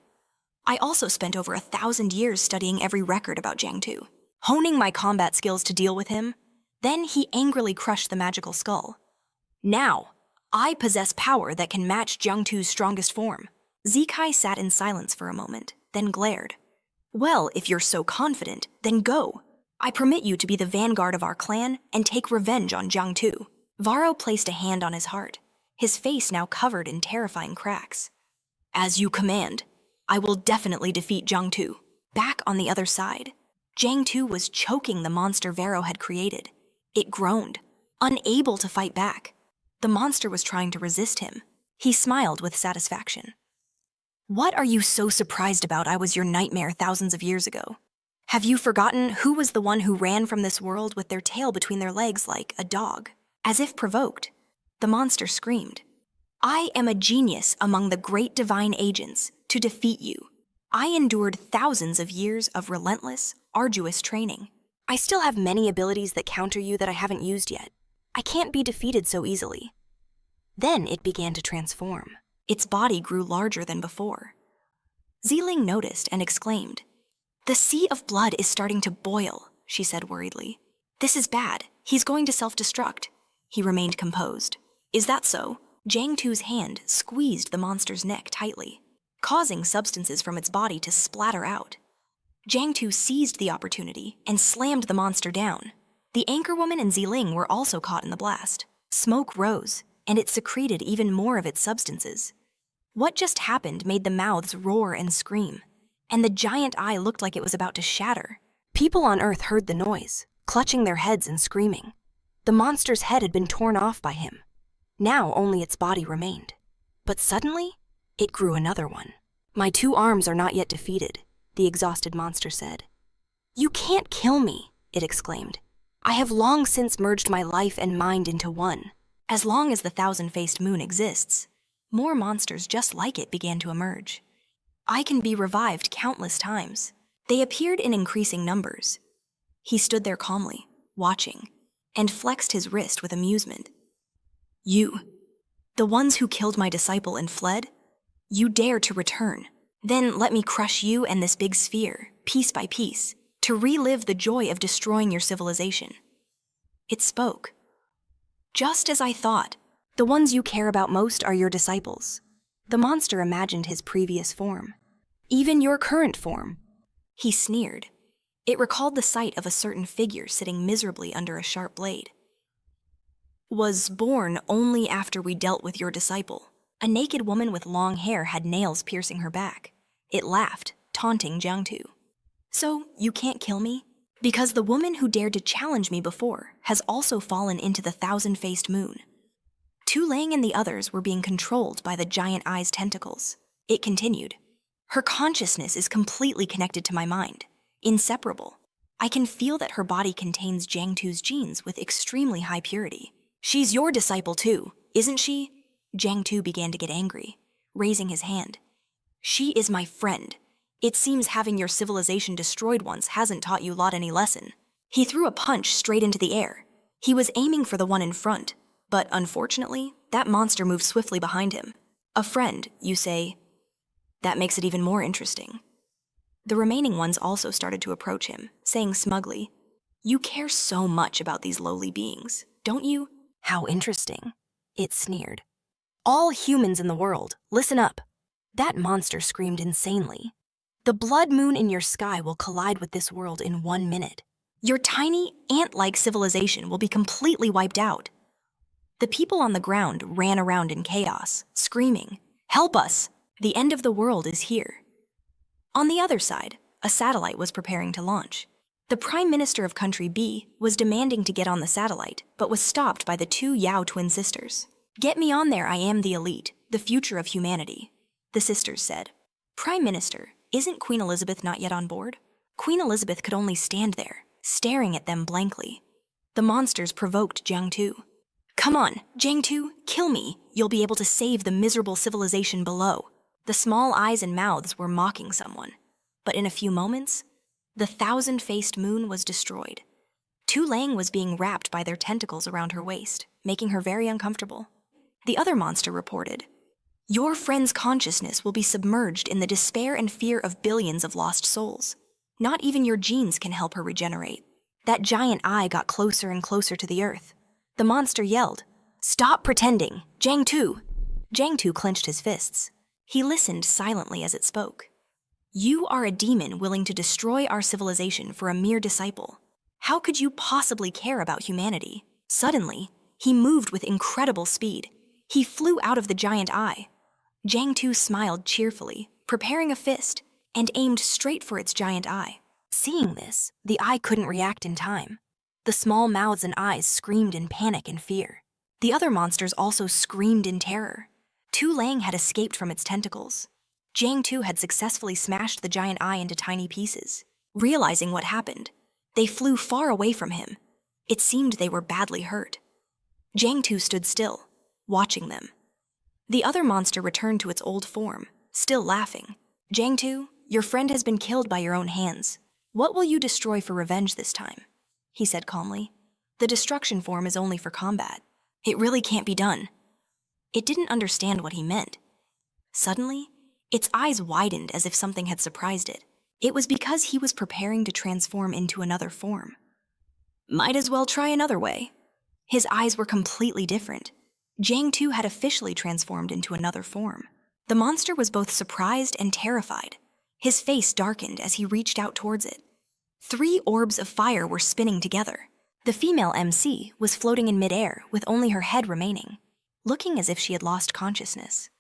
I also spent over 1,000 years studying every record about Jiang Tu, honing my combat skills to deal with him." Then he angrily crushed the magical skull. "Now, I possess power that can match Jiang Tu's strongest form." Zikai sat in silence for a moment, then glared. "Well, if you're so confident, then go. I permit you to be the vanguard of our clan and take revenge on Jiang Tu." Varo placed a hand on his heart, his face now covered in terrifying cracks. "As you command, I will definitely defeat Jiang Tu." Back on the other side, Jiang Tu was choking the monster Varo had created. It groaned, unable to fight back. The monster was trying to resist him. He smiled with satisfaction. "What are you so surprised about? I was your nightmare thousands of years ago. Have you forgotten who was the one who ran from this world with their tail between their legs like a dog?" As if provoked, the monster screamed, "I am a genius among the great divine agents to defeat you. I endured thousands of years of relentless, arduous training. I still have many abilities that counter you that I haven't used yet. I can't be defeated so easily." Then it began to transform. Its body grew larger than before. Ziling noticed and exclaimed, "The sea of blood is starting to boil," she said worriedly. "This is bad. He's going to self-destruct." He remained composed. "Is that so?" Jiang Tu's hand squeezed the monster's neck tightly, causing substances from its body to splatter out. Jiang Tu seized the opportunity and slammed the monster down. The anchorwoman and Ziling were also caught in the blast. Smoke rose, and it secreted even more of its substances. What just happened made the mouths roar and scream, and the giant eye looked like it was about to shatter. People on Earth heard the noise, clutching their heads and screaming. The monster's head had been torn off by him. Now only its body remained. But suddenly, it grew another one. "My 2 arms are not yet defeated," the exhausted monster said. "You can't kill me," it exclaimed. "I have long since merged my life and mind into one." As long as the thousand-faced moon exists, more monsters just like it began to emerge. I can be revived countless times. They appeared in increasing numbers. He stood there calmly, watching, and flexed his wrist with amusement. "You, the ones who killed my disciple and fled, you dare to return. Then let me crush you and this big sphere, piece by piece, to relive the joy of destroying your civilization." It spoke. "Just as I thought, the ones you care about most are your disciples." The monster imagined his previous form. "Even your current form." He sneered. It recalled the sight of a certain figure sitting miserably under a sharp blade. "Was born only after we dealt with your disciple." A naked woman with long hair had nails piercing her back. It laughed, taunting Jiang Tu. "So, you can't kill me? Because the woman who dared to challenge me before has also fallen into the thousand-faced moon." Tu Lang and the others were being controlled by the giant eye's tentacles. It continued, "Her consciousness is completely connected to my mind, inseparable. I can feel that her body contains Jiang Tu's genes with extremely high purity. She's your disciple too, isn't she?" Jiang Tu began to get angry, raising his hand. "She is my friend. It seems having your civilization destroyed once hasn't taught you lot any lesson." He threw a punch straight into the air. He was aiming for the one in front, but unfortunately, that monster moved swiftly behind him. "A friend, you say? That makes it even more interesting." The remaining ones also started to approach him, saying smugly, "You care so much about these lowly beings. don't you? How interesting, it sneered. All humans in the world, listen up. That monster screamed insanely. The blood moon in your sky will collide with this world in 1 minute. Your tiny, ant-like civilization will be completely wiped out. The people on the ground ran around in chaos, screaming, "Help us! The end of the world is here." On the other side, a satellite was preparing to launch. The Prime Minister of Country B was demanding to get on the satellite, but was stopped by the two Yao twin sisters. "Get me on there, I am the elite, the future of humanity," the sisters said. "Prime Minister, isn't Queen Elizabeth not yet on board?" Queen Elizabeth could only stand there, staring at them blankly. The monsters provoked Jiang Tu. "Come on, Jiang Tu, kill me. You'll be able to save the miserable civilization below." The small eyes and mouths were mocking someone. But in a few moments, the thousand-faced moon was destroyed. Tu Lang was being wrapped by their tentacles around her waist, making her very uncomfortable. The other monster reported, "Your friend's consciousness will be submerged in the despair and fear of billions of lost souls. Not even your genes can help her regenerate." That giant eye got closer and closer to the earth. The monster yelled, "Stop pretending, Jiang Tu!" Jiang Tu clenched his fists. He listened silently as it spoke. "You are a demon willing to destroy our civilization for a mere disciple. How could you possibly care about humanity?" Suddenly, he moved with incredible speed. He flew out of the giant eye. Jiang Tu smiled cheerfully, preparing a fist, and aimed straight for its giant eye. Seeing this, the eye couldn't react in time. The small mouths and eyes screamed in panic and fear. The other monsters also screamed in terror. Tu Lang had escaped from its tentacles. Jiang Tu had successfully smashed the giant eye into tiny pieces. Realizing what happened, they flew far away from him. It seemed they were badly hurt. Jiang Tu stood still, watching them. The other monster returned to its old form, still laughing. "Jiang Tu, your friend has been killed by your own hands. What will you destroy for revenge this time?" he said calmly. "The destruction form is only for combat. It really can't be done." It didn't understand what he meant. Suddenly, its eyes widened as if something had surprised it. It was because he was preparing to transform into another form. Might as well try another way. His eyes were completely different. Jiang Tu had officially transformed into another form. The monster was both surprised and terrified. His face darkened as he reached out towards it. 3 orbs of fire were spinning together. The female MC was floating in midair with only her head remaining, looking as if she had lost consciousness.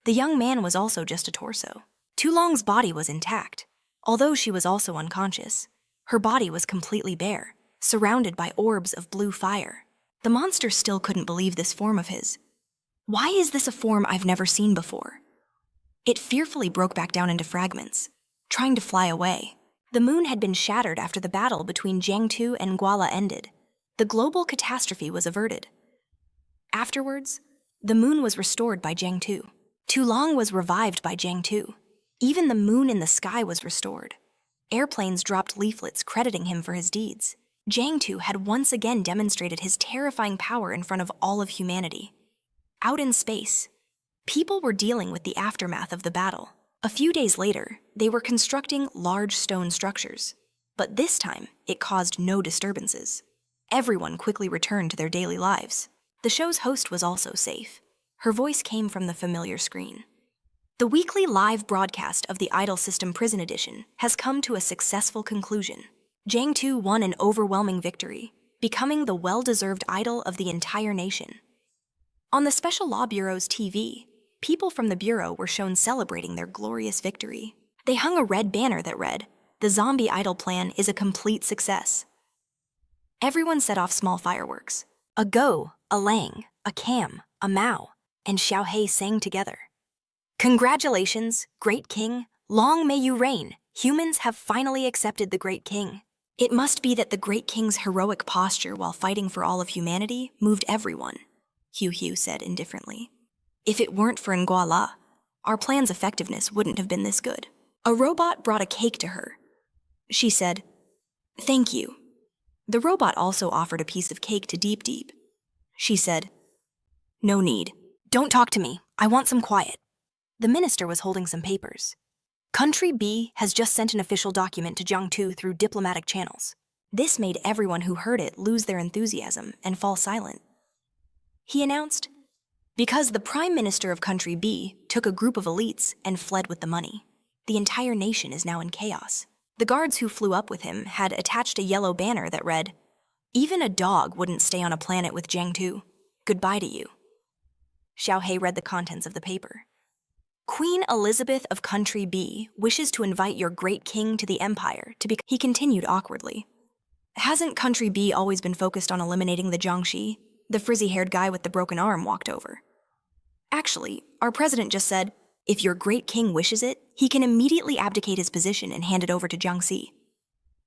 The young man was also just a torso. Tu Long's body was intact. Although she was also unconscious, her body was completely bare, surrounded by orbs of blue fire. The monster still couldn't believe this form of his. "Why is this a form I've never seen before?" It fearfully broke back down into fragments, trying to fly away. The moon had been shattered after the battle between Jiang Tu and Guala ended. The global catastrophe was averted. Afterwards, the moon was restored by Jiang Tu. Tu Long was revived by Jiang Tu. Even the moon in the sky was restored. Airplanes dropped leaflets crediting him for his deeds. Jiang Tu had once again demonstrated his terrifying power in front of all of humanity. Out in space, people were dealing with the aftermath of the battle. A few days later, they were constructing large stone structures. But this time, it caused no disturbances. Everyone quickly returned to their daily lives. The show's host was also safe. Her voice came from the familiar screen. The weekly live broadcast of the Idol System Prison Edition has come to a successful conclusion. Jiang Tu won an overwhelming victory, becoming the well-deserved idol of the entire nation. On the Special Law Bureau's TV, people from the Bureau were shown celebrating their glorious victory. They hung a red banner that read, "The Zombie Idol Plan is a complete success." Everyone set off small fireworks. A Go, a Lang, a Cam, a Mao, and Xiaohei sang together. "Congratulations, Great King. Long may you reign. Humans have finally accepted the Great King." It must be that the Great King's heroic posture while fighting for all of humanity moved everyone, Hu said indifferently. "If it weren't for Nguala, our plan's effectiveness wouldn't have been this good." A robot brought a cake to her. She said, "Thank you." The robot also offered a piece of cake to Deep Deep. She said, "No need. Don't talk to me. I want some quiet." The minister was holding some papers. Country B has just sent an official document to Jiang Tu through diplomatic channels. This made everyone who heard it lose their enthusiasm and fall silent. He announced, "Because the Prime Minister of Country B took a group of elites and fled with the money. The entire nation is now in chaos." The guards who flew up with him had attached a yellow banner that read, "Even a dog wouldn't stay on a planet with Jiang Tu. Goodbye to you." Xiaohei read the contents of the paper. "Queen Elizabeth of Country B wishes to invite your great king to the empire to be—" He continued awkwardly. "Hasn't Country B always been focused on eliminating the Jiang Si?" The frizzy-haired guy with the broken arm walked over. "Actually, our president just said, if your great king wishes it, he can immediately abdicate his position and hand it over to Jiang Si."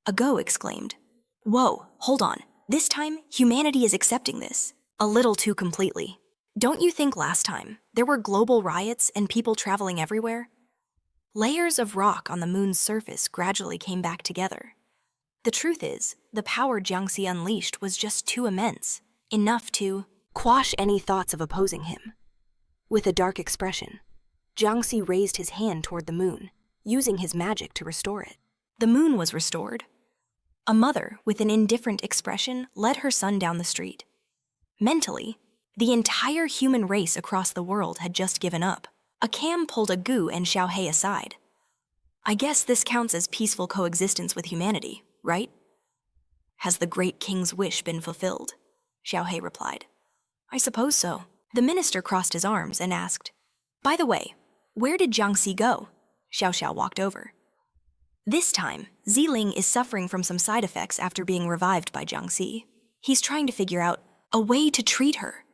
A Go exclaimed, "Whoa, hold on. This time, humanity is accepting this. A little too completely. Don't you think last time there were global riots and people traveling everywhere?" Layers of rock on the moon's surface gradually came back together. The truth is, the power Jiang Si unleashed was just too immense, enough to quash any thoughts of opposing him. With a dark expression, Jiang Si raised his hand toward the moon, using his magic to restore it. The moon was restored. A mother with an indifferent expression led her son down the street. Mentally, the entire human race across the world had just given up. A cam pulled a Gu and Xiaohei aside. "I guess this counts as peaceful coexistence with humanity, right?" "Has the great king's wish been fulfilled?" Xiaohei replied. "I suppose so." The minister crossed his arms and asked, "By the way, where did Jiang Si go?" Xiao walked over. This time, Ziling is suffering from some side effects after being revived by Jiang Si. He's trying to figure out a way to treat her.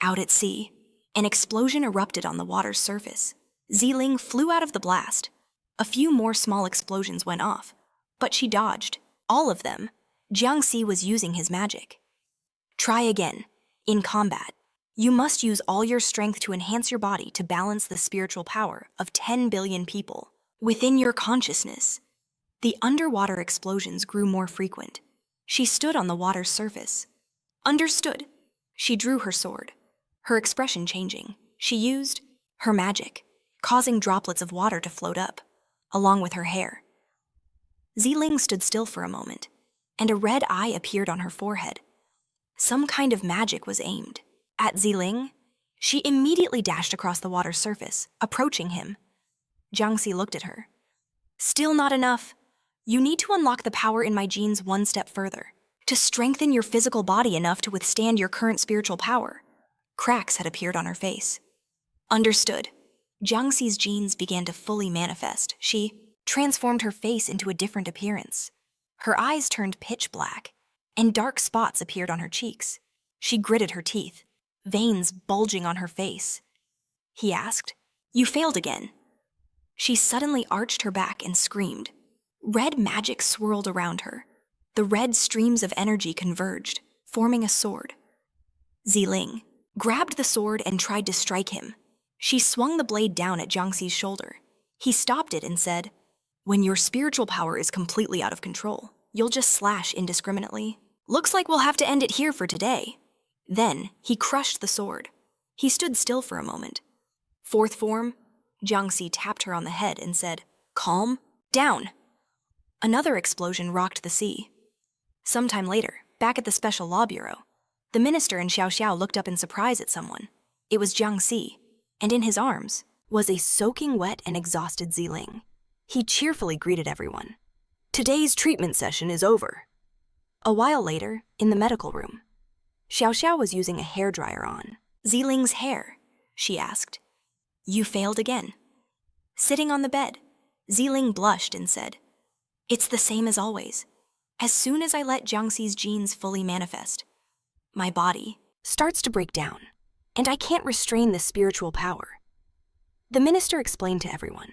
Out at sea, an explosion erupted on the water's surface. Ziling flew out of the blast. A few more small explosions went off, but she dodged. All of them. Jiang Si was using his magic. Try again. In combat, you must use all your strength to enhance your body to balance the spiritual power of 10 billion people within your consciousness. The underwater explosions grew more frequent. She stood on the water's surface. Understood. She drew her sword, her expression changing. She used her magic, causing droplets of water to float up, along with her hair. Ziling stood still for a moment, and a red eye appeared on her forehead. Some kind of magic was aimed. At Ziling, she immediately dashed across the water's surface, approaching him. Jiang Si looked at her. "Still not enough. You need to unlock the power in my genes one step further, to strengthen your physical body enough to withstand your current spiritual power." Cracks had appeared on her face. Understood. Jiang Si's genes began to fully manifest. She transformed her face into a different appearance. Her eyes turned pitch black, and dark spots appeared on her cheeks. She gritted her teeth, veins bulging on her face. He asked, "You failed again." She suddenly arched her back and screamed. Red magic swirled around her. The red streams of energy converged, forming a sword. Ziling grabbed the sword and tried to strike him. She swung the blade down at Jiang Si's shoulder. He stopped it and said, "When your spiritual power is completely out of control, you'll just slash indiscriminately. Looks like we'll have to end it here for today." Then he crushed the sword. He stood still for a moment. "Fourth form?" Jiang Si tapped her on the head and said, "Calm, down." Another explosion rocked the sea. Sometime later, back at the Special Law Bureau, the minister and Xiao looked up in surprise at someone. It was Jiang Si, and in his arms was a soaking wet and exhausted Ziling. He cheerfully greeted everyone. "Today's treatment session is over." A while later, in the medical room, Xiao was using a hairdryer on Ziling's hair. She asked, "You failed again." Sitting on the bed, Ziling blushed and said, "It's the same as always. As soon as I let Jiang Si's genes fully manifest, my body starts to break down, and I can't restrain the spiritual power." The minister explained to everyone,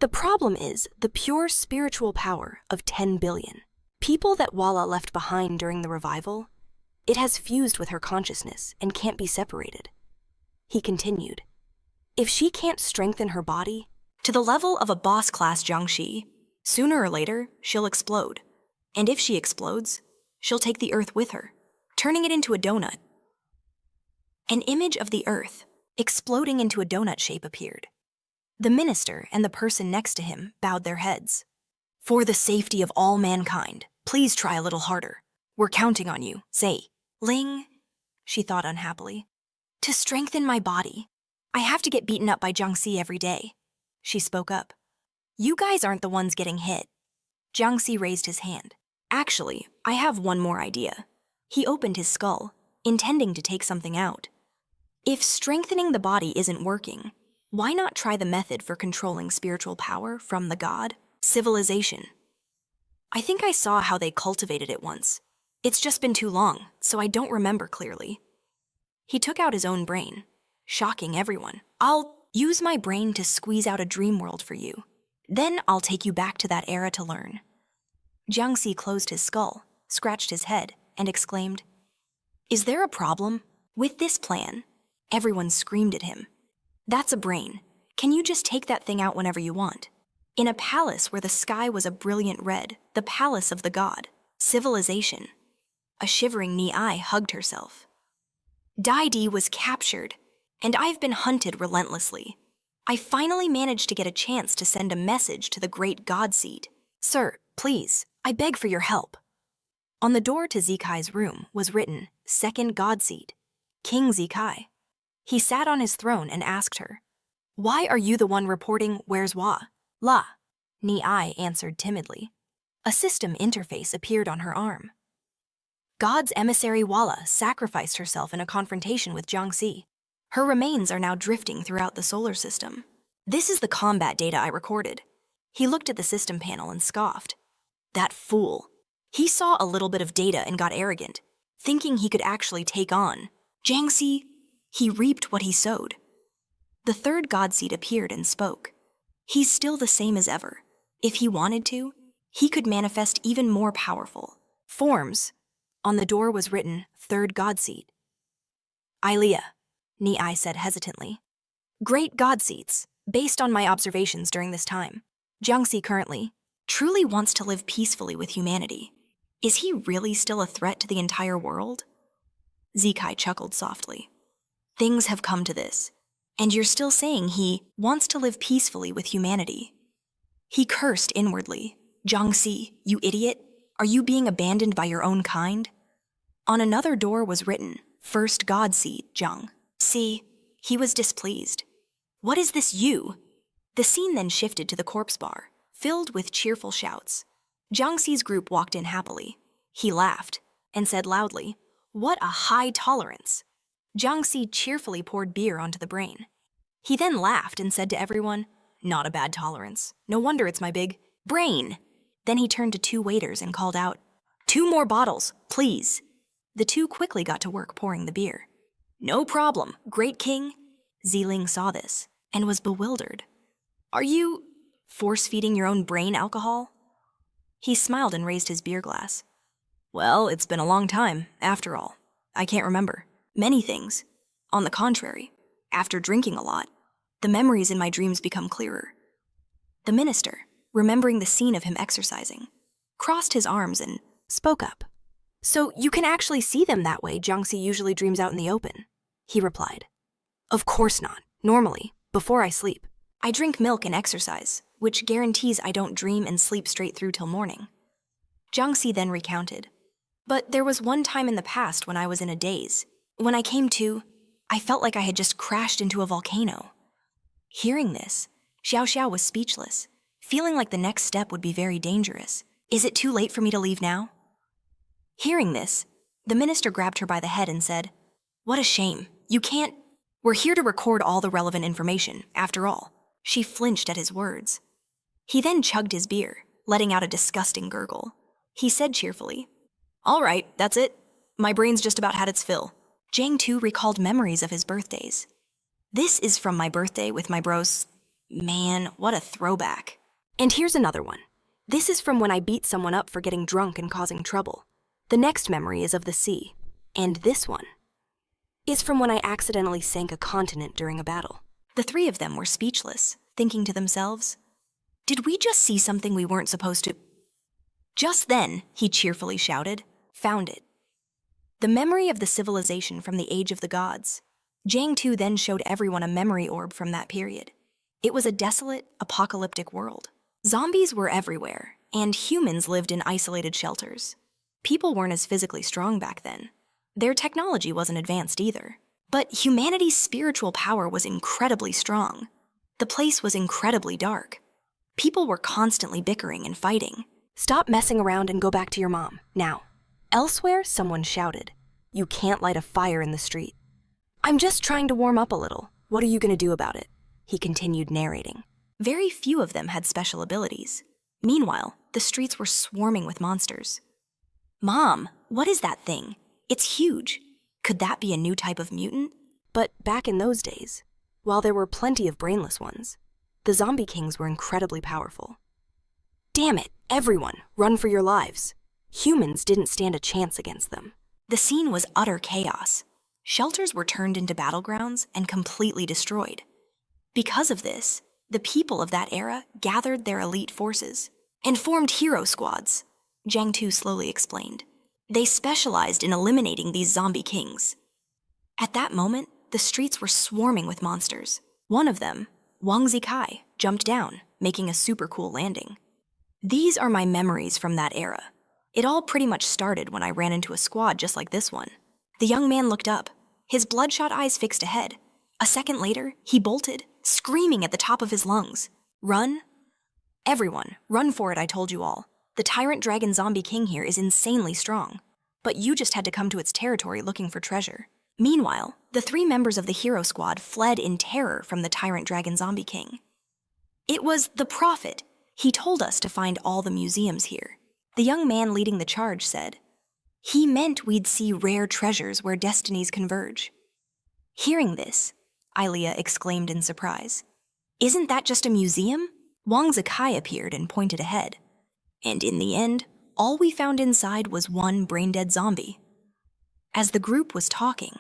"The problem is the pure spiritual power of 10 billion. People that Walla left behind during the revival, it has fused with her consciousness and can't be separated." He continued, "If she can't strengthen her body to the level of a boss-class Jiang Si, sooner or later, she'll explode. And if she explodes, she'll take the earth with her, turning it into a donut." An image of the earth exploding into a donut shape appeared. The minister and the person next to him bowed their heads. "For the safety of all mankind, Please try a little harder. We're counting on you. Say, Ling, she thought unhappily. To strengthen my body, I have to get beaten up by Jiang Si every day. She spoke up. You guys aren't the ones getting hit. Jiang Si raised his hand. Actually, I have one more idea. He opened his skull, intending to take something out. If strengthening the body isn't working, why not try the method for controlling spiritual power from the god, civilization? I think I saw how they cultivated it once. It's just been too long, so I don't remember clearly. He took out his own brain, shocking everyone. I'll use my brain to squeeze out a dream world for you. Then I'll take you back to that era to learn. Jiang Si closed his skull, scratched his head, and exclaimed, Is there a problem? With this plan, everyone screamed at him. That's a brain. Can you just take that thing out whenever you want? In a palace where the sky was a brilliant red, the palace of the god, civilization. A shivering Ni-ai hugged herself. Dai-Di was captured, and I've been hunted relentlessly. I finally managed to get a chance to send a message to the great god seed. Sir, please, I beg for your help. On the door to Zikai's room was written, Second God Seed, King Zikai. He sat on his throne and asked her, Why are you the one reporting where's Wa? La. Ni-ai answered timidly. A system interface appeared on her arm. God's emissary Walla sacrificed herself in a confrontation with Jiang Si. Her remains are now drifting throughout the solar system. This is the combat data I recorded. He looked at the system panel and scoffed. That fool. He saw a little bit of data and got arrogant, thinking he could actually take on Jiang Si. He reaped what he sowed. The third god seed appeared and spoke. He's still the same as ever. If he wanted to, he could manifest even more powerful forms. On the door was written, Third God Seed. Ilea, Ni-ai said hesitantly. Great God Seeds, based on my observations during this time, Jiang Si currently truly wants to live peacefully with humanity. Is he really still a threat to the entire world? Zikai chuckled softly. Things have come to this, and you're still saying he wants to live peacefully with humanity. He cursed inwardly. Jiang Si, you idiot. Are you being abandoned by your own kind? On another door was written, First God Seed, Jiang Si. He was displeased. What is this you? The scene then shifted to the corpse bar, filled with cheerful shouts. Jiang Si's group walked in happily. He laughed and said loudly, What a high tolerance. Jiang Si cheerfully poured beer onto the brain. He then laughed and said to everyone, Not a bad tolerance. No wonder it's my big brain. Then he turned to two waiters and called out, 2 more bottles, please. The two quickly got to work pouring the beer. No problem, great king. Ziling saw this and was bewildered. Are you force-feeding your own brain alcohol? He smiled and raised his beer glass. Well, it's been a long time, after all. I can't remember many things. On the contrary, after drinking a lot, the memories in my dreams become clearer. The minister, remembering the scene of him exercising, crossed his arms and spoke up. So you can actually see them that way Jiang Si usually dreams out in the open, he replied. Of course not. Normally, before I sleep, I drink milk and exercise, which guarantees I don't dream and sleep straight through till morning. Jiang Si then recounted. But there was one time in the past when I was in a daze. When I came to, I felt like I had just crashed into a volcano. Hearing this, Xiao Xiao was speechless, feeling like the next step would be very dangerous. Is it too late for me to leave now? Hearing this, the minister grabbed her by the head and said, What a shame. You can't. We're here to record all the relevant information, after all. She flinched at his words. He then chugged his beer, letting out a disgusting gurgle. He said cheerfully, All right, that's it. My brain's just about had its fill. Jiang too recalled memories of his birthdays. This is from my birthday with my bros. Man, what a throwback. And here's another one. This is from when I beat someone up for getting drunk and causing trouble. The next memory is of the sea. And this one is from when I accidentally sank a continent during a battle. The three of them were speechless, thinking to themselves, Did we just see something we weren't supposed to? Just then, he cheerfully shouted, Found it. The memory of the civilization from the age of the gods. Jiang Tu then showed everyone a memory orb from that period. It was a desolate, apocalyptic world. Zombies were everywhere, and humans lived in isolated shelters. People weren't as physically strong back then. Their technology wasn't advanced either. But humanity's spiritual power was incredibly strong. The place was incredibly dark. People were constantly bickering and fighting. Stop messing around and go back to your mom, now. Elsewhere, someone shouted, "You can't light a fire in the street." "I'm just trying to warm up a little. What are you going to do about it?" he continued narrating. Very few of them had special abilities. Meanwhile, the streets were swarming with monsters. "Mom, what is that thing? It's huge. Could that be a new type of mutant?" But back in those days, while there were plenty of brainless ones, the zombie kings were incredibly powerful. Damn it, everyone, run for your lives. Humans didn't stand a chance against them. The scene was utter chaos. Shelters were turned into battlegrounds and completely destroyed. Because of this, the people of that era gathered their elite forces and formed hero squads, Jiang Si slowly explained. They specialized in eliminating these zombie kings. At that moment, the streets were swarming with monsters. One of them, Wang Zikai, jumped down, making a super cool landing. These are my memories from that era. It all pretty much started when I ran into a squad just like this one. The young man looked up, his bloodshot eyes fixed ahead. A second later, he bolted, screaming at the top of his lungs. "Run? Everyone, run for it, I told you all. The tyrant dragon zombie king here is insanely strong. But you just had to come to its territory looking for treasure." Meanwhile, the 3 members of the hero squad fled in terror from the tyrant dragon zombie king. "It was the prophet. He told us to find all the museums here," the young man leading the charge said. "He meant we'd see rare treasures where destinies converge." Hearing this, Ilea exclaimed in surprise. "Isn't that just a museum?" Wang Zikai appeared and pointed ahead. "And in the end, all we found inside was one brain-dead zombie." As the group was talking,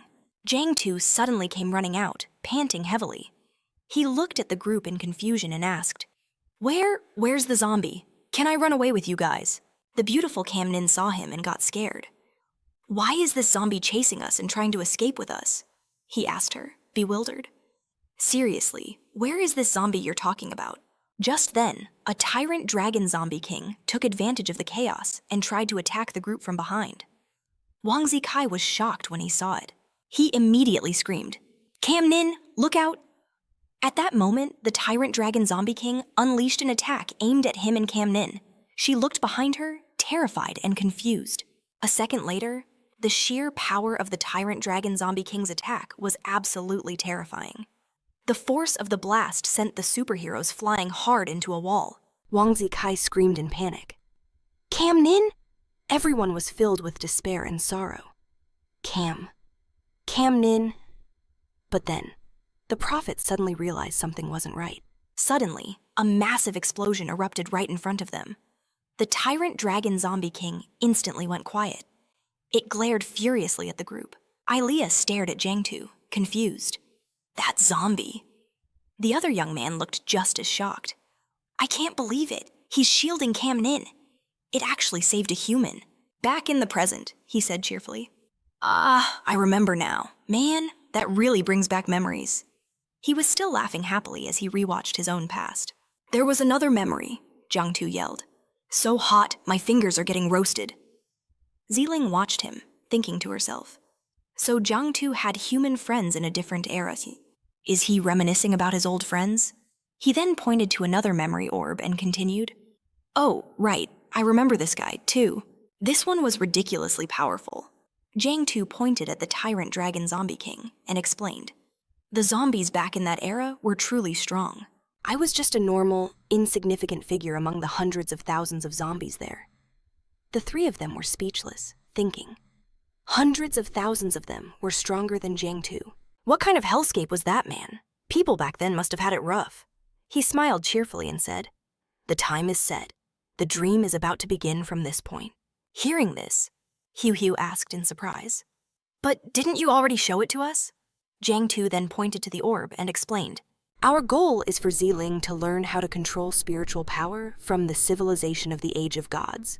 Jiang Si suddenly came running out, panting heavily. He looked at the group in confusion and asked, Where's the zombie? Can I run away with you guys?" The beautiful Cam Nin saw him and got scared. "Why is this zombie chasing us and trying to escape with us?" he asked her, bewildered. "Seriously, where is this zombie you're talking about?" Just then, a tyrant dragon zombie king took advantage of the chaos and tried to attack the group from behind. Wang Zikai was shocked when he saw it. He immediately screamed, "Cam Nin, look out!" At that moment, the tyrant dragon zombie king unleashed an attack aimed at him and Cam Nin. She looked behind her, terrified and confused. A second later, the sheer power of the tyrant dragon zombie king's attack was absolutely terrifying. The force of the blast sent the superheroes flying hard into a wall. Wang Zikai screamed in panic. "Cam Nin?" Everyone was filled with despair and sorrow. Cam Nin. But then, the prophet suddenly realized something wasn't right. Suddenly, a massive explosion erupted right in front of them. The tyrant dragon zombie king instantly went quiet. It glared furiously at the group. Ilea stared at Jiang Si, confused. "That zombie." The other young man looked just as shocked. "I can't believe it. He's shielding Cam Nin. It actually saved a human." "Back in the present," he said cheerfully. I remember now. Man, that really brings back memories." He was still laughing happily as he rewatched his own past. "There was another memory," Jiang Si yelled. "So hot, my fingers are getting roasted." Ziling watched him, thinking to herself. So Jiang Si had human friends in a different era. Is he reminiscing about his old friends? He then pointed to another memory orb and continued. "Oh, right, I remember this guy, too. This one was ridiculously powerful." Jiang Si pointed at the tyrant dragon zombie king and explained. "The zombies back in that era were truly strong. I was just a normal, insignificant figure among the hundreds of thousands of zombies there." The 3 of them were speechless, thinking. Hundreds of thousands of them were stronger than Jiang Si. What kind of hellscape was that, man? People back then must have had it rough. He smiled cheerfully and said, "The time is set. The dream is about to begin from this point." Hearing this, Hu asked in surprise. "But didn't you already show it to us?" Jiang Si then pointed to the orb and explained. Our goal is for Ziling to learn how to control spiritual power from the civilization of the Age of Gods.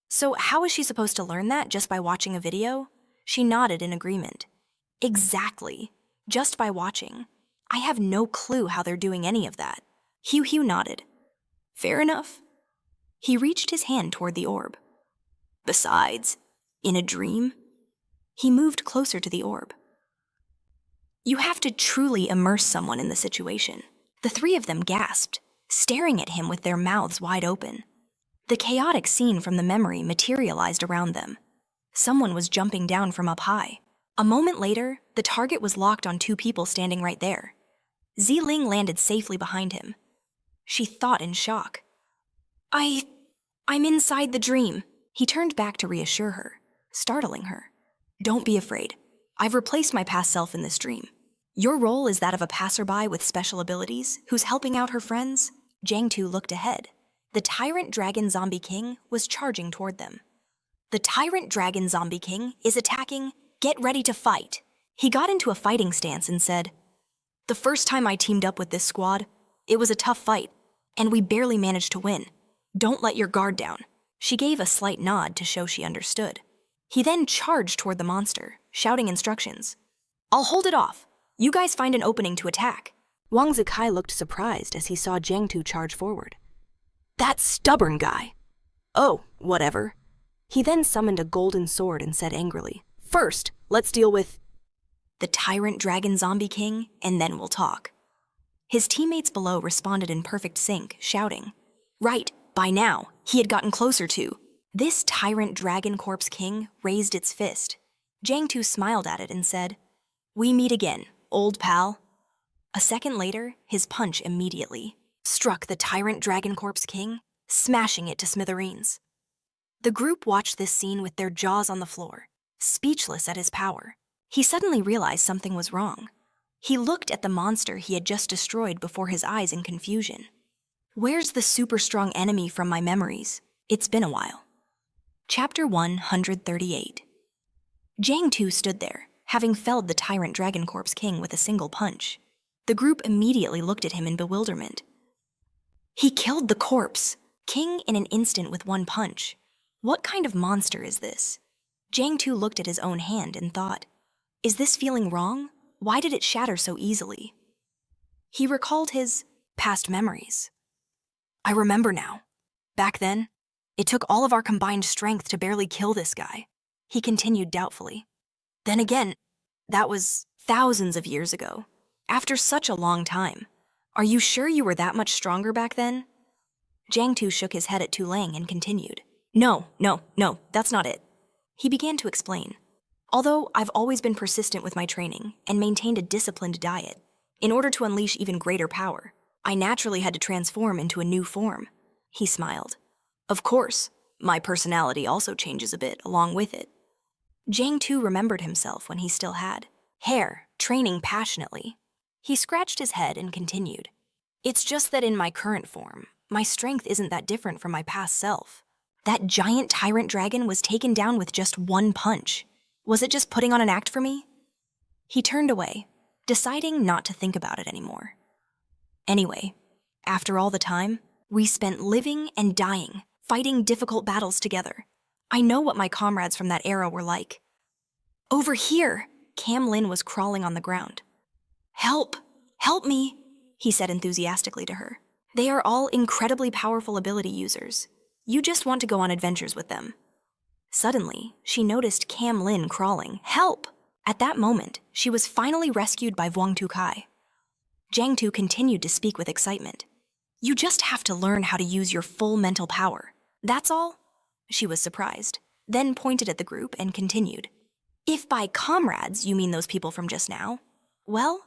So how is she supposed to learn that, just by watching a video? She nodded in agreement. Exactly. Just by watching. I have no clue how they're doing any of that. Hu nodded. Fair enough. He reached his hand toward the orb. Besides, in a dream, he moved closer to the orb. You have to truly immerse someone in the situation. The three of them gasped, staring at him with their mouths wide open. The chaotic scene from the memory materialized around them. Someone was jumping down from up high. A moment later, the target was locked on two people standing right there. Ziling landed safely behind him. She thought in shock. I'm inside the dream. He turned back to reassure her, startling her. Don't be afraid. I've replaced my past self in this dream. Your role is that of a passerby with special abilities who's helping out her friends. Jiang Tu looked ahead. The Tyrant Dragon Zombie King was charging toward them. The Tyrant Dragon Zombie King is attacking. Get ready to fight. He got into a fighting stance and said, The first time I teamed up with this squad, it was a tough fight, and we barely managed to win. Don't let your guard down. She gave a slight nod to show she understood. He then charged toward the monster, shouting instructions. I'll hold it off. You guys find an opening to attack. Wang Zikai looked surprised as he saw Jiang Tu charge forward. That stubborn guy! Oh, whatever. He then summoned a golden sword and said angrily, First, let's deal with the Tyrant Dragon Zombie King, and then we'll talk. His teammates below responded in perfect sync, shouting. Right, by now, he had gotten closer to. This Tyrant Dragon Corpse King raised its fist. Jiang Tu smiled at it and said, We meet again, old pal. A second later, his punch immediately struck the Tyrant Dragon Corpse King, smashing it to smithereens. The group watched this scene with their jaws on the floor, speechless at his power. He suddenly realized something was wrong. He looked at the monster he had just destroyed before his eyes in confusion. Where's the super strong enemy from my memories? It's been a while. Chapter 138. Jiang Tu stood there, having felled the Tyrant Dragon Corpse King with a single punch. The group immediately looked at him in bewilderment. He killed the corpse king in an instant with one punch. What kind of monster is this? Jiang Tu looked at his own hand and thought, Is this feeling wrong? Why did it shatter so easily? He recalled his past memories. I remember now. Back then, it took all of our combined strength to barely kill this guy. He continued doubtfully. Then again, that was thousands of years ago. After such a long time. Are you sure you were that much stronger back then? Jiang Tu shook his head at Tu Lang and continued. No, that's not it. He began to explain. Although I've always been persistent with my training and maintained a disciplined diet, in order to unleash even greater power, I naturally had to transform into a new form. He smiled. Of course, my personality also changes a bit along with it. Jiang Tu remembered himself when he still had hair, training passionately. He scratched his head and continued. It's just that in my current form, my strength isn't that different from my past self. That giant tyrant dragon was taken down with just one punch. Was it just putting on an act for me? He turned away, deciding not to think about it anymore. Anyway, after all the time, we spent living and dying, fighting difficult battles together. I know what my comrades from that era were like. Over here, Cam Lin was crawling on the ground. Help me, he said enthusiastically to her. They are all incredibly powerful ability users. You just want to go on adventures with them. Suddenly, she noticed Cam Lin crawling. Help! At that moment, she was finally rescued by Vuong Tu Kai. Jiang Tu continued to speak with excitement. You just have to learn how to use your full mental power. That's all? She was surprised, then pointed at the group and continued. If by comrades you mean those people from just now, well,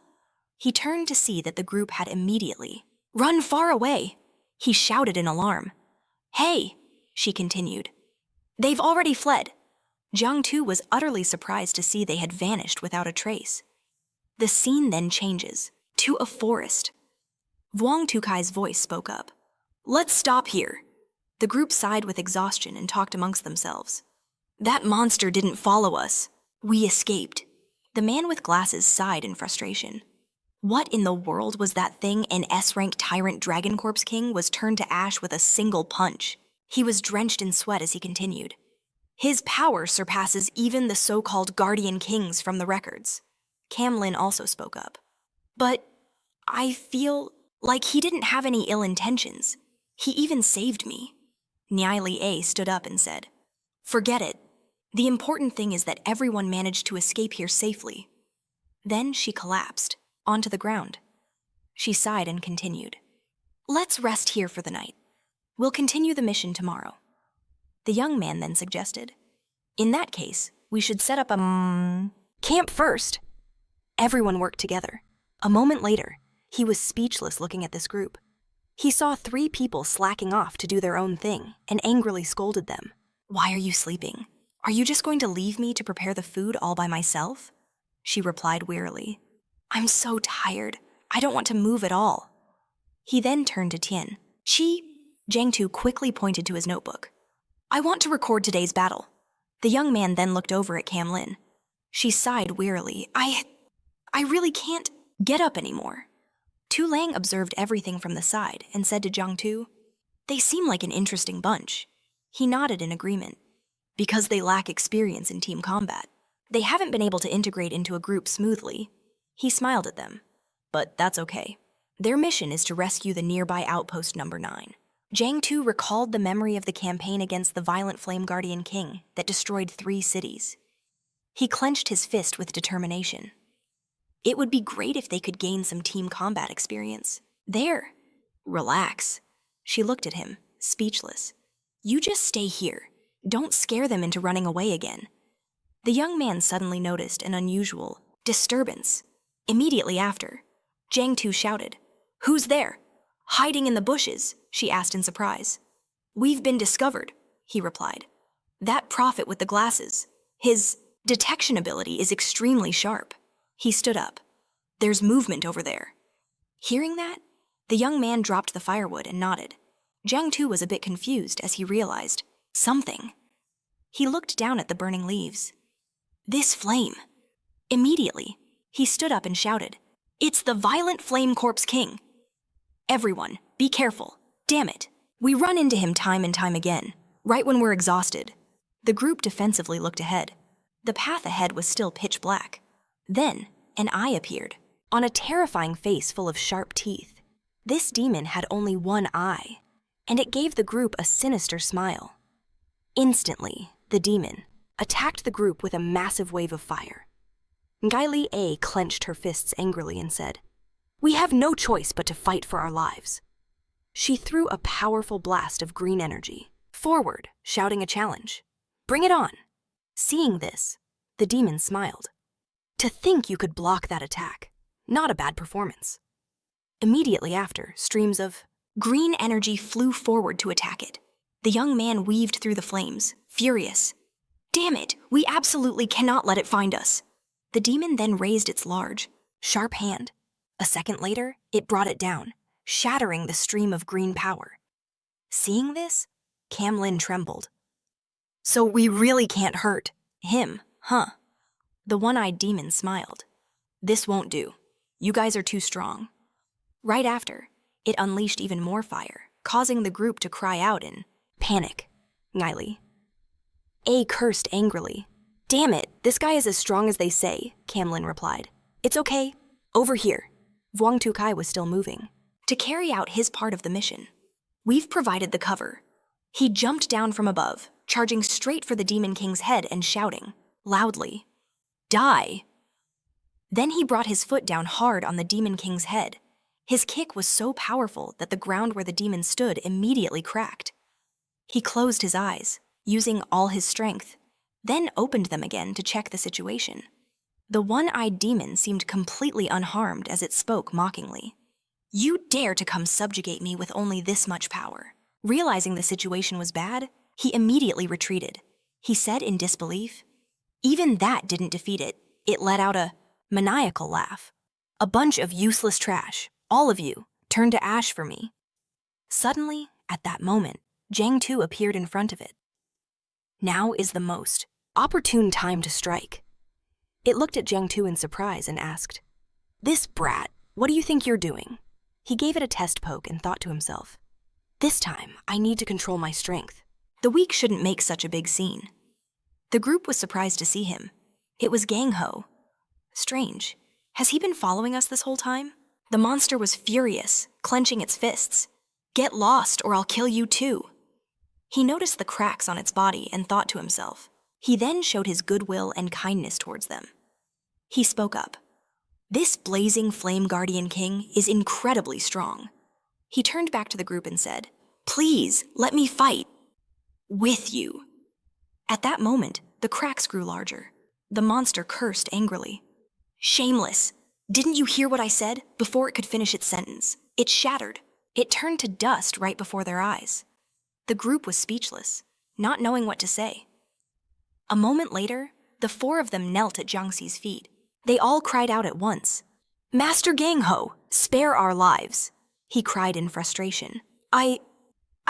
he turned to see that the group had immediately run far away. He shouted in alarm. Hey, she continued. They've already fled. Jiang Tu was utterly surprised to see they had vanished without a trace. The scene then changes to a forest. Vuong Tu Kai's voice spoke up. Let's stop here. The group sighed with exhaustion and talked amongst themselves. That monster didn't follow us. We escaped. The man with glasses sighed in frustration. What in the world was that thing an S-rank tyrant Dragon Corpse King was turned to ash with a single punch? He was drenched in sweat as he continued. His power surpasses even the so-called Guardian Kings from the records. Cam Lin also spoke up. But I feel like he didn't have any ill intentions. He even saved me. Nyali A stood up and said, "Forget it. The important thing is that everyone managed to escape here safely." Then she collapsed, onto the ground. She sighed and continued, "Let's rest here for the night. We'll continue the mission tomorrow." The young man then suggested, "In that case, we should set up a camp first." Everyone worked together. A moment later, he was speechless looking at this group. He saw 3 people slacking off to do their own thing and angrily scolded them. "Why are you sleeping? Are you just going to leave me to prepare the food all by myself?" She replied wearily. "I'm so tired. I don't want to move at all." He then turned to Tian. Jiang Tu quickly pointed to his notebook. "I want to record today's battle." The young man then looked over at Cam Lin. She sighed wearily. I really can't get up anymore." Tu Lang observed everything from the side and said to Jiang Tu, "They seem like an interesting bunch." He nodded in agreement. Because they lack experience in team combat, they haven't been able to integrate into a group smoothly. He smiled at them. But that's okay. Their mission is to rescue the nearby outpost number 9. Jiang Tu recalled the memory of the campaign against the violent Flame Guardian King that destroyed 3 cities. He clenched his fist with determination. It would be great if they could gain some team combat experience. There. Relax. She looked at him, speechless. "You just stay here. Don't scare them into running away again." The young man suddenly noticed an unusual disturbance. Immediately after, Jiang Tu shouted, "Who's there?" "Hiding in the bushes," she asked in surprise. "We've been discovered," he replied. "That prophet with the glasses. His detection ability is extremely sharp." He stood up. "There's movement over there." Hearing that, the young man dropped the firewood and nodded. Jiang Tu was a bit confused as he realized something. He looked down at the burning leaves. This flame. Immediately, he stood up and shouted, "It's the violent Flame Corpse King. Everyone, be careful. Damn it. We run into him time and time again, right when we're exhausted." The group defensively looked ahead. The path ahead was still pitch black. Then, an eye appeared, on a terrifying face full of sharp teeth. This demon had only one eye, and it gave the group a sinister smile. Instantly, the demon attacked the group with a massive wave of fire. Ngai A clenched her fists angrily and said, "We have no choice but to fight for our lives." She threw a powerful blast of green energy forward, shouting a challenge. "Bring it on." Seeing this, the demon smiled. "To think you could block that attack. Not a bad performance." Immediately after, streams of green energy flew forward to attack it. The young man weaved through the flames, furious. "Damn it, we absolutely cannot let it find us." The demon then raised its large, sharp hand. A second later, it brought it down, shattering the stream of green power. Seeing this, Cam Lin trembled. "So we really can't hurt him, huh?" The one-eyed demon smiled. "This won't do. You guys are too strong." Right after, it unleashed even more fire, causing the group to cry out in panic. Ngai A cursed angrily. "Damn it, this guy is as strong as they say," Cam Lin replied. "It's okay. Over here." Vuong Tu Kai was still moving. To carry out his part of the mission, we've provided the cover. He jumped down from above, charging straight for the Demon King's head and shouting, loudly, "Die!" Then he brought his foot down hard on the Demon King's head. His kick was so powerful that the ground where the demon stood immediately cracked. He closed his eyes, using all his strength, then opened them again to check the situation. The one-eyed demon seemed completely unharmed as it spoke mockingly. "You dare to come subjugate me with only this much power." Realizing the situation was bad, he immediately retreated. He said in disbelief. Even that didn't defeat it. It let out a maniacal laugh. "A bunch of useless trash, all of you, turn to ash for me." Suddenly, at that moment, Jiang Tu appeared in front of it. Now is the most opportune time to strike. It looked at Jiang Tu in surprise and asked, "This brat, what do you think you're doing?" He gave it a test poke and thought to himself, "This time, I need to control my strength." The weak shouldn't make such a big scene. The group was surprised to see him. It was Gang Ho. Strange. Has he been following us this whole time? The monster was furious, clenching its fists. Get lost or I'll kill you too. He noticed the cracks on its body and thought to himself. He then showed his goodwill and kindness towards them. He spoke up. This blazing flame guardian king is incredibly strong. He turned back to the group and said, Please, let me fight. With you. At that moment, the cracks grew larger. The monster cursed angrily. Shameless! Didn't you hear what I said? Before it could finish its sentence, it shattered. It turned to dust right before their eyes. The group was speechless, not knowing what to say. A moment later, the four of them knelt at Jiang Si's feet. They all cried out at once. Master Gangho, spare our lives, he cried in frustration. I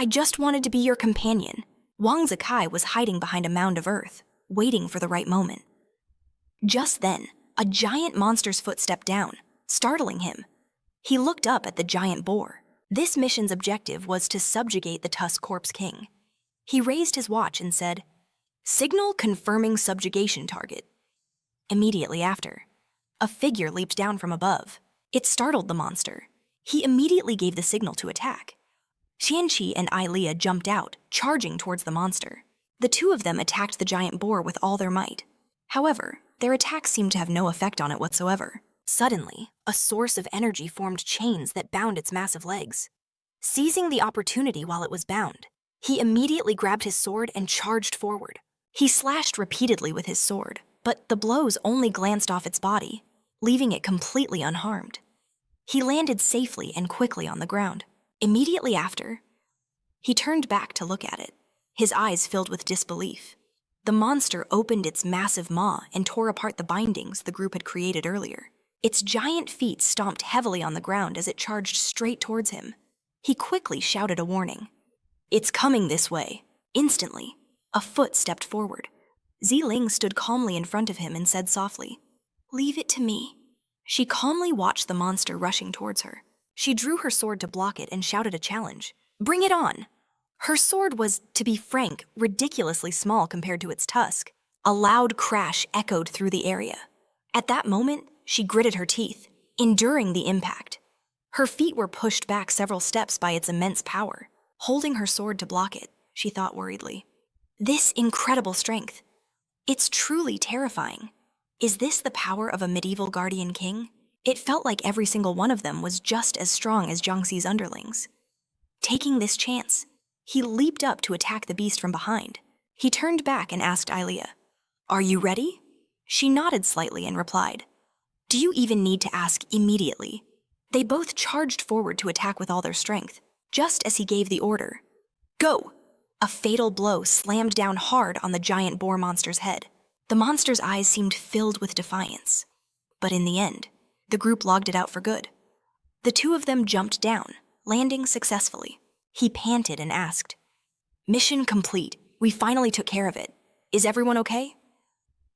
just wanted to be your companion. Wang Zikai was hiding behind a mound of earth, waiting for the right moment. Just then, a giant monster's foot stepped down, startling him. He looked up at the giant boar. This mission's objective was to subjugate the Tusk Corpse King. He raised his watch and said, Signal confirming subjugation target. Immediately after, a figure leaped down from above. It startled the monster. He immediately gave the signal to attack. Qianqi and Ailia jumped out, charging towards the monster. The two of them attacked the giant boar with all their might. However, their attacks seemed to have no effect on it whatsoever. Suddenly, a source of energy formed chains that bound its massive legs. Seizing the opportunity while it was bound, he immediately grabbed his sword and charged forward. He slashed repeatedly with his sword, but the blows only glanced off its body, leaving it completely unharmed. He landed safely and quickly on the ground. Immediately after, he turned back to look at it, his eyes filled with disbelief. The monster opened its massive maw and tore apart the bindings the group had created earlier. Its giant feet stomped heavily on the ground as it charged straight towards him. He quickly shouted a warning. It's coming this way. Instantly, a foot stepped forward. Ziling stood calmly in front of him and said softly, Leave it to me. She calmly watched the monster rushing towards her. She drew her sword to block it and shouted a challenge. Bring it on! Her sword was, to be frank, ridiculously small compared to its tusk. A loud crash echoed through the area. At that moment, she gritted her teeth, enduring the impact. Her feet were pushed back several steps by its immense power. Holding her sword to block it, she thought worriedly. This incredible strength. It's truly terrifying. Is this the power of a medieval guardian king? It felt like every single one of them was just as strong as Jiang Si's underlings. Taking this chance, he leaped up to attack the beast from behind. He turned back and asked Ailia, Are you ready? She nodded slightly and replied, Do you even need to ask immediately? They both charged forward to attack with all their strength, just as he gave the order. Go! A fatal blow slammed down hard on the giant boar monster's head. The monster's eyes seemed filled with defiance. But in the end, the group logged it out for good. The two of them jumped down, landing successfully. He panted and asked, Mission complete. We finally took care of it. Is everyone okay?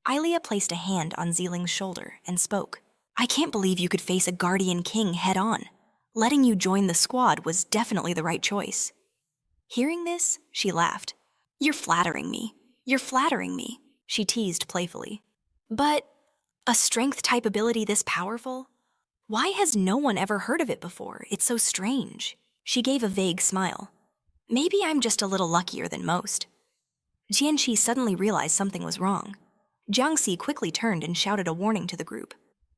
Ailia placed a hand on Ziling's shoulder and spoke. I can't believe you could face a guardian king head on. Letting you join the squad was definitely the right choice. Hearing this, she laughed. You're flattering me. You're flattering me, she teased playfully. But a strength-type ability this powerful? Why has no one ever heard of it before? It's so strange. She gave a vague smile. Maybe I'm just a little luckier than most. Jianqi suddenly realized something was wrong. Jiang Si quickly turned and shouted a warning to the group.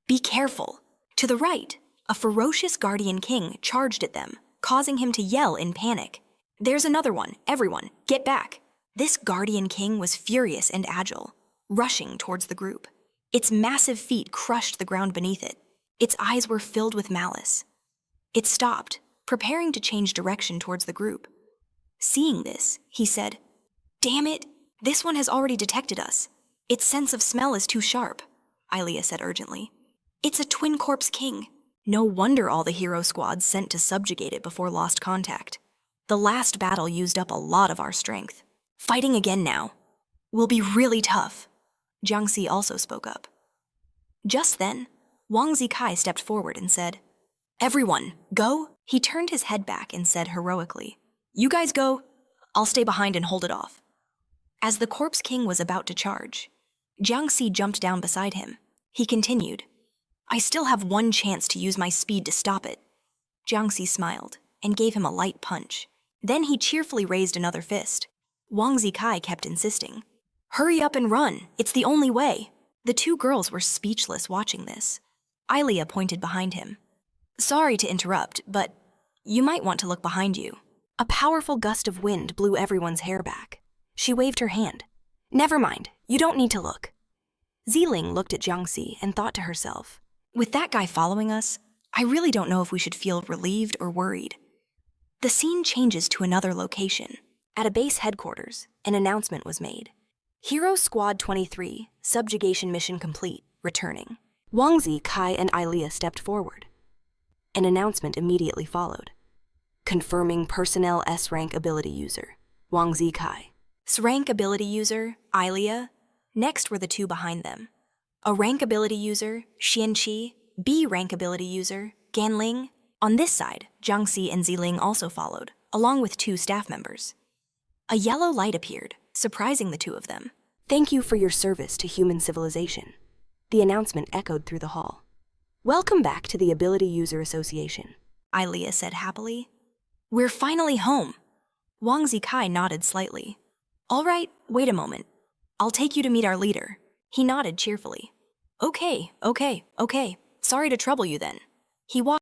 Be careful! To the right, a ferocious guardian king charged at them, causing him to yell in panic. There's another one, everyone, get back! This guardian king was furious and agile, rushing towards the group. Its massive feet crushed the ground beneath it. Its eyes were filled with malice. It stopped, preparing to change direction towards the group. Seeing this, he said, Damn it, this one has already detected us. Its sense of smell is too sharp, Ailia said urgently. It's a twin corpse king. No wonder all the hero squads sent to subjugate it before lost contact. The last battle used up a lot of our strength. Fighting again now. Will be really tough. Jiang Si also spoke up. Just then, Wang Zikai stepped forward and said, Everyone, go! He turned his head back and said heroically, You guys go, I'll stay behind and hold it off. As the Corpse King was about to charge, Jiang Si jumped down beside him. He continued, I still have one chance to use my speed to stop it. Jiang Si smiled, and gave him a light punch. Then he cheerfully raised another fist. Wang Zikai kept insisting. Hurry up and run, it's the only way. The two girls were speechless watching this. Ilia pointed behind him. Sorry to interrupt, but you might want to look behind you. A powerful gust of wind blew everyone's hair back. She waved her hand. Never mind, you don't need to look. Ziling looked at Jiang Si and thought to herself, With that guy following us, I really don't know if we should feel relieved or worried. The scene changes to another location. At a base headquarters, an announcement was made. Hero Squad 23, subjugation mission complete, returning. Wang Zi, Kai, and Ilia stepped forward. An announcement immediately followed. Confirming personnel S-rank ability user, Wang Zi Kai. S-rank ability user, Ilia. Next were the two behind them. A rank ability user, Xianqi. B rank ability user, Ganling. On this side, Jiang Si and Ziling also followed, along with two staff members. A yellow light appeared, surprising the two of them. Thank you for your service to human civilization. The announcement echoed through the hall. Welcome back to the Ability User Association, Ilia said happily. We're finally home. Wang Zikai nodded slightly. All right, wait a moment. I'll take you to meet our leader. He nodded cheerfully. Okay. Sorry to trouble you then. He walked